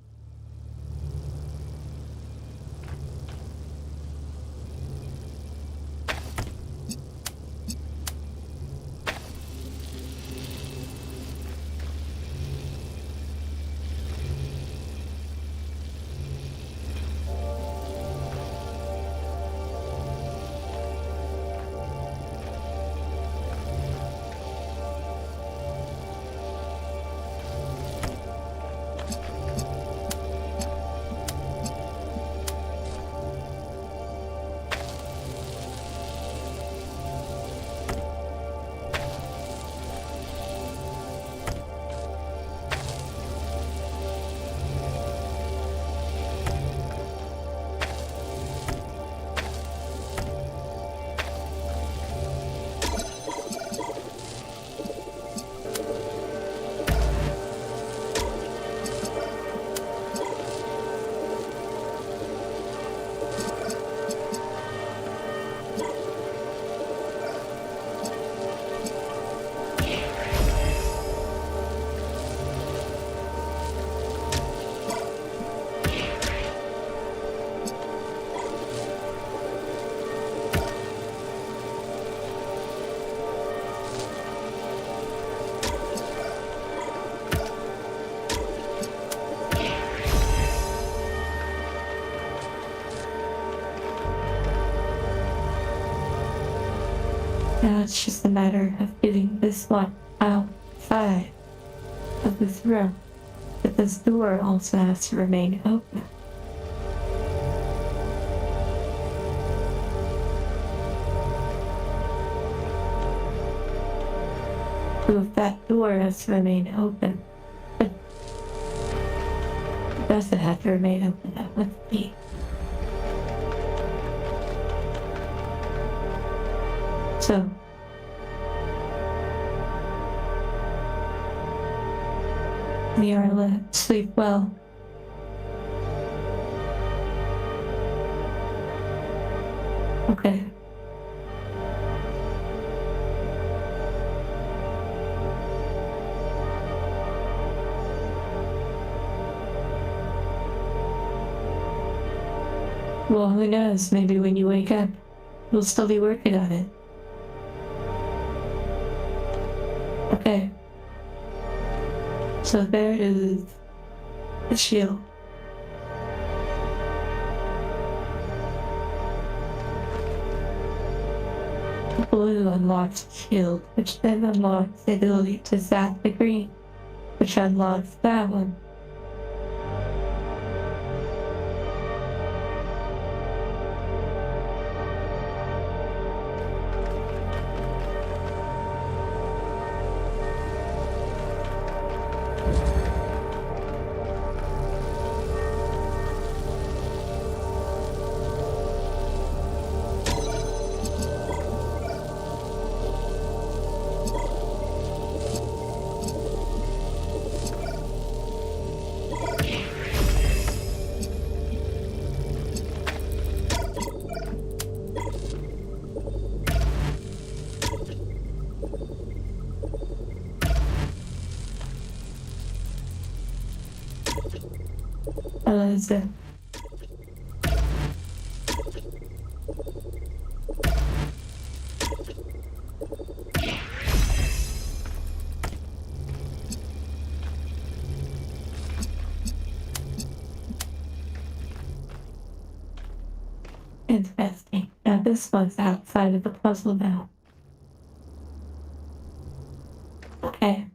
Speaker 1: Now it's just a matter of getting this one outside of this room. But this door also has to remain open. So if that door has to remain open, it doesn't have to remain open, that would be. So, we are let sleep well. Okay. Well, who knows? Maybe when you wake up, you'll still be working on it. Okay. So there is the shield. The blue unlocks the shield, which then unlocks the ability to zap the green, which unlocks that one. Is it? Interesting. Now this one's outside of the puzzle now. Okay.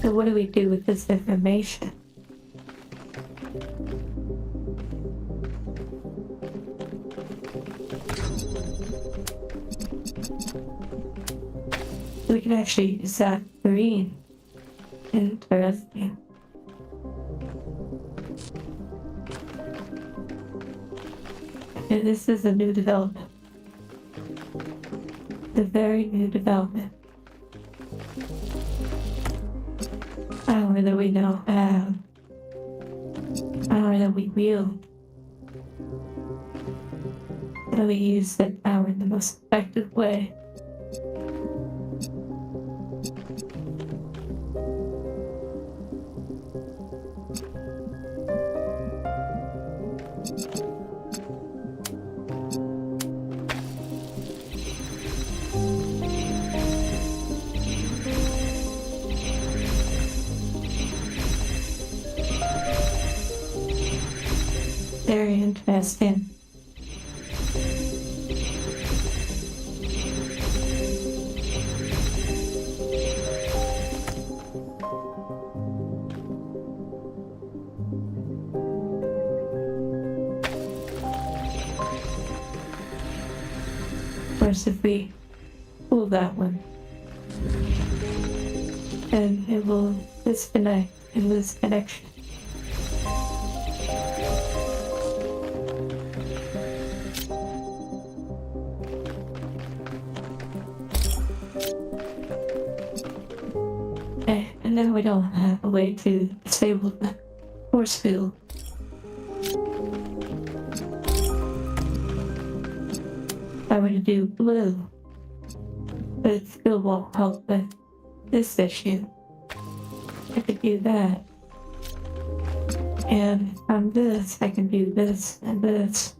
Speaker 1: So what do we do with this information? We can actually zap green. Interesting. And this is a new development. A very new development. I don't know that we know how. I don't know that we will. How we use that power in the most effective way. very interesting. Of course, if we pull that one, and it will disconnect in this connection. And then we don't have a way to disable the force field. I would do blue, but it still won't help with this issue. I could do that. And on this, I can do this and this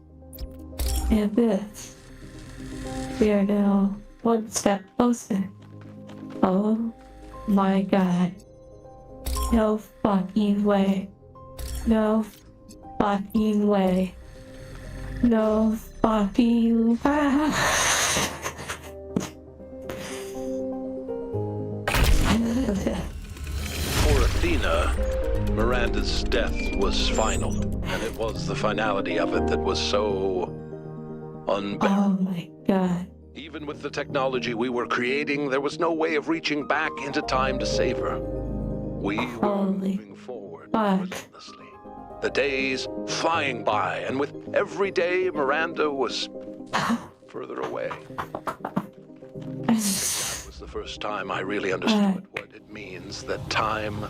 Speaker 1: and this. We are now one step closer. Oh my god. No fucking way. No fucking way. No fucking
Speaker 5: For Athena, Miranda's death was final, and it was the finality of it that was so unbearable.
Speaker 1: Oh my god.
Speaker 5: Even with the technology we were creating, there was no way of reaching back into time to save her. We were
Speaker 1: Holy
Speaker 5: moving forward
Speaker 1: fuck.
Speaker 5: relentlessly. The days flying by, and with every day, Miranda was further away. That was the first time I really understood what it means that time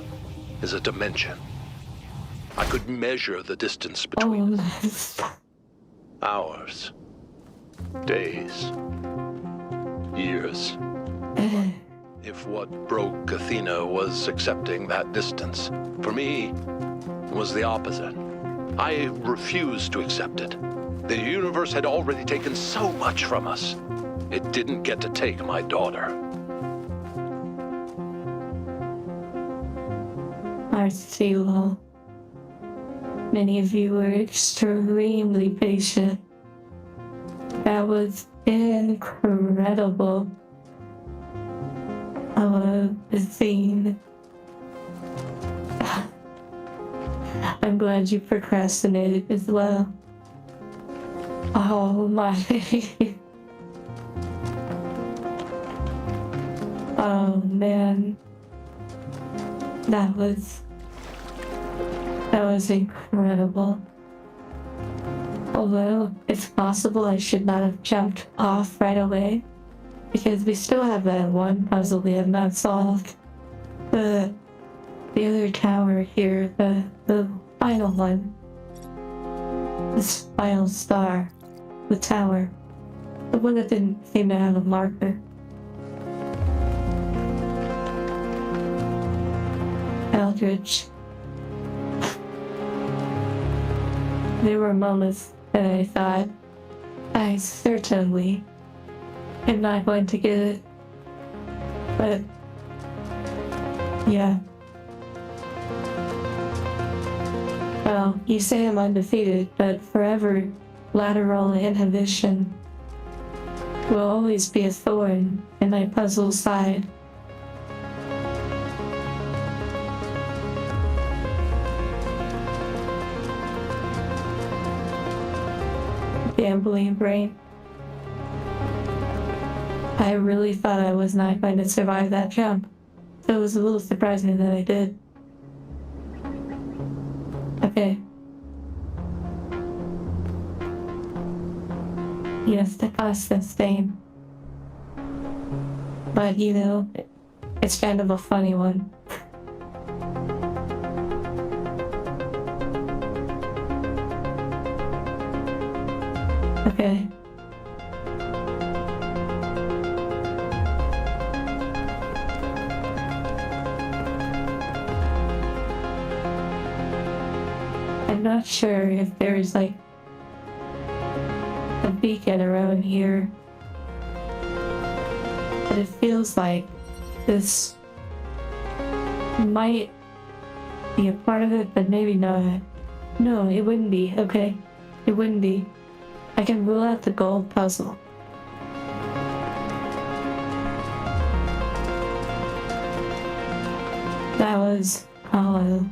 Speaker 5: is a dimension. I could measure the distance between us. Hours, days, years. If what broke Athena was accepting that distance, for me, it was the opposite. I refused to accept it. The universe had already taken so much from us. It didn't get to take my daughter.
Speaker 1: I see, well, many of you were extremely patient. That was incredible. I love the scene. I'm glad you procrastinated as well. Oh my. Oh man. That was incredible. Although it's possible I should not have jumped off right away, because we still have that one puzzle we have not solved. The other tower here, the final one. This final star. The tower. The one that didn't seem to have a marker. Eldridge. There were moments that I thought, I certainly am not going to get it. But, yeah. Well, you say I'm undefeated, but forever lateral inhibition will always be a thorn in my puzzle side. Gambling brain. I really thought I was not going to survive that jump, so it was a little surprising that I did. Okay. Yes, the cost sustain. But you know, it's kind of a funny one. Okay. I'm not sure if there's like a beacon around here, but it feels like this might be a part of it, but maybe not. No, it wouldn't be. Okay. it wouldn't be. I can rule out the gold puzzle. That was Hollow,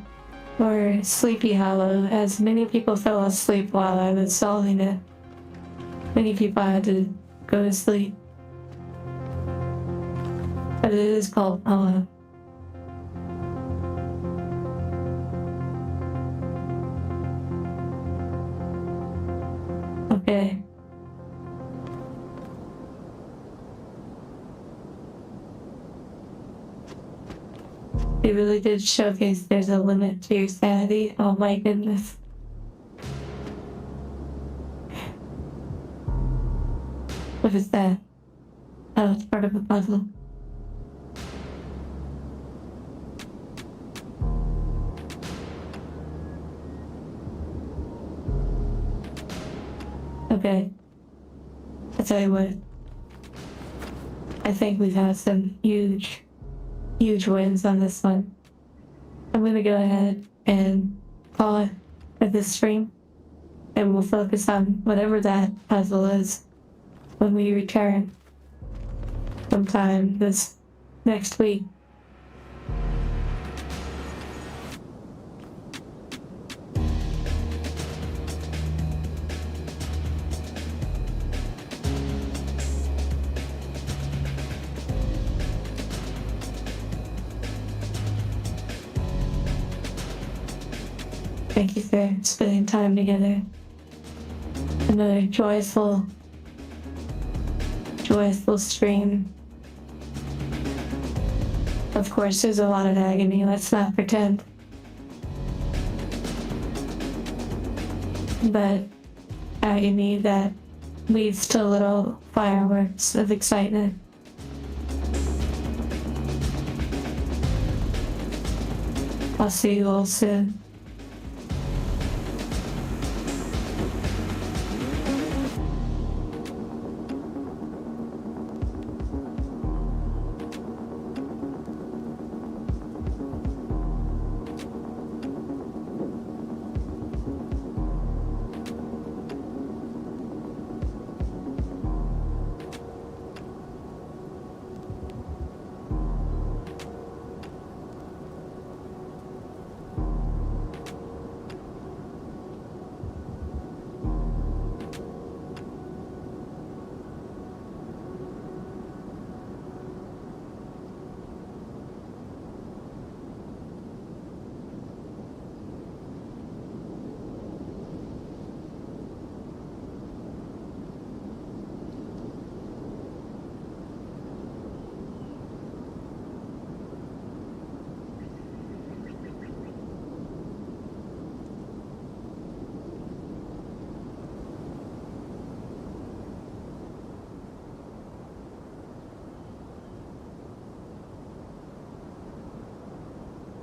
Speaker 1: or Sleepy Hollow, as many people fell asleep while I was solving it. Many people had to go to sleep. But it is called Hollow. Okay. It really did showcase there's a limit to your sanity. Oh my goodness. What is that? Oh, it's part of a puzzle. Okay. I'll tell you what. I think we've had some huge wins on this one. I'm gonna go ahead and call it at this stream, and we'll focus on whatever that puzzle is when we return sometime this next week. Thank you for spending time together. Another joyful stream. Of course, there's a lot of agony, let's not pretend. But agony that leads to little fireworks of excitement. I'll see you all soon.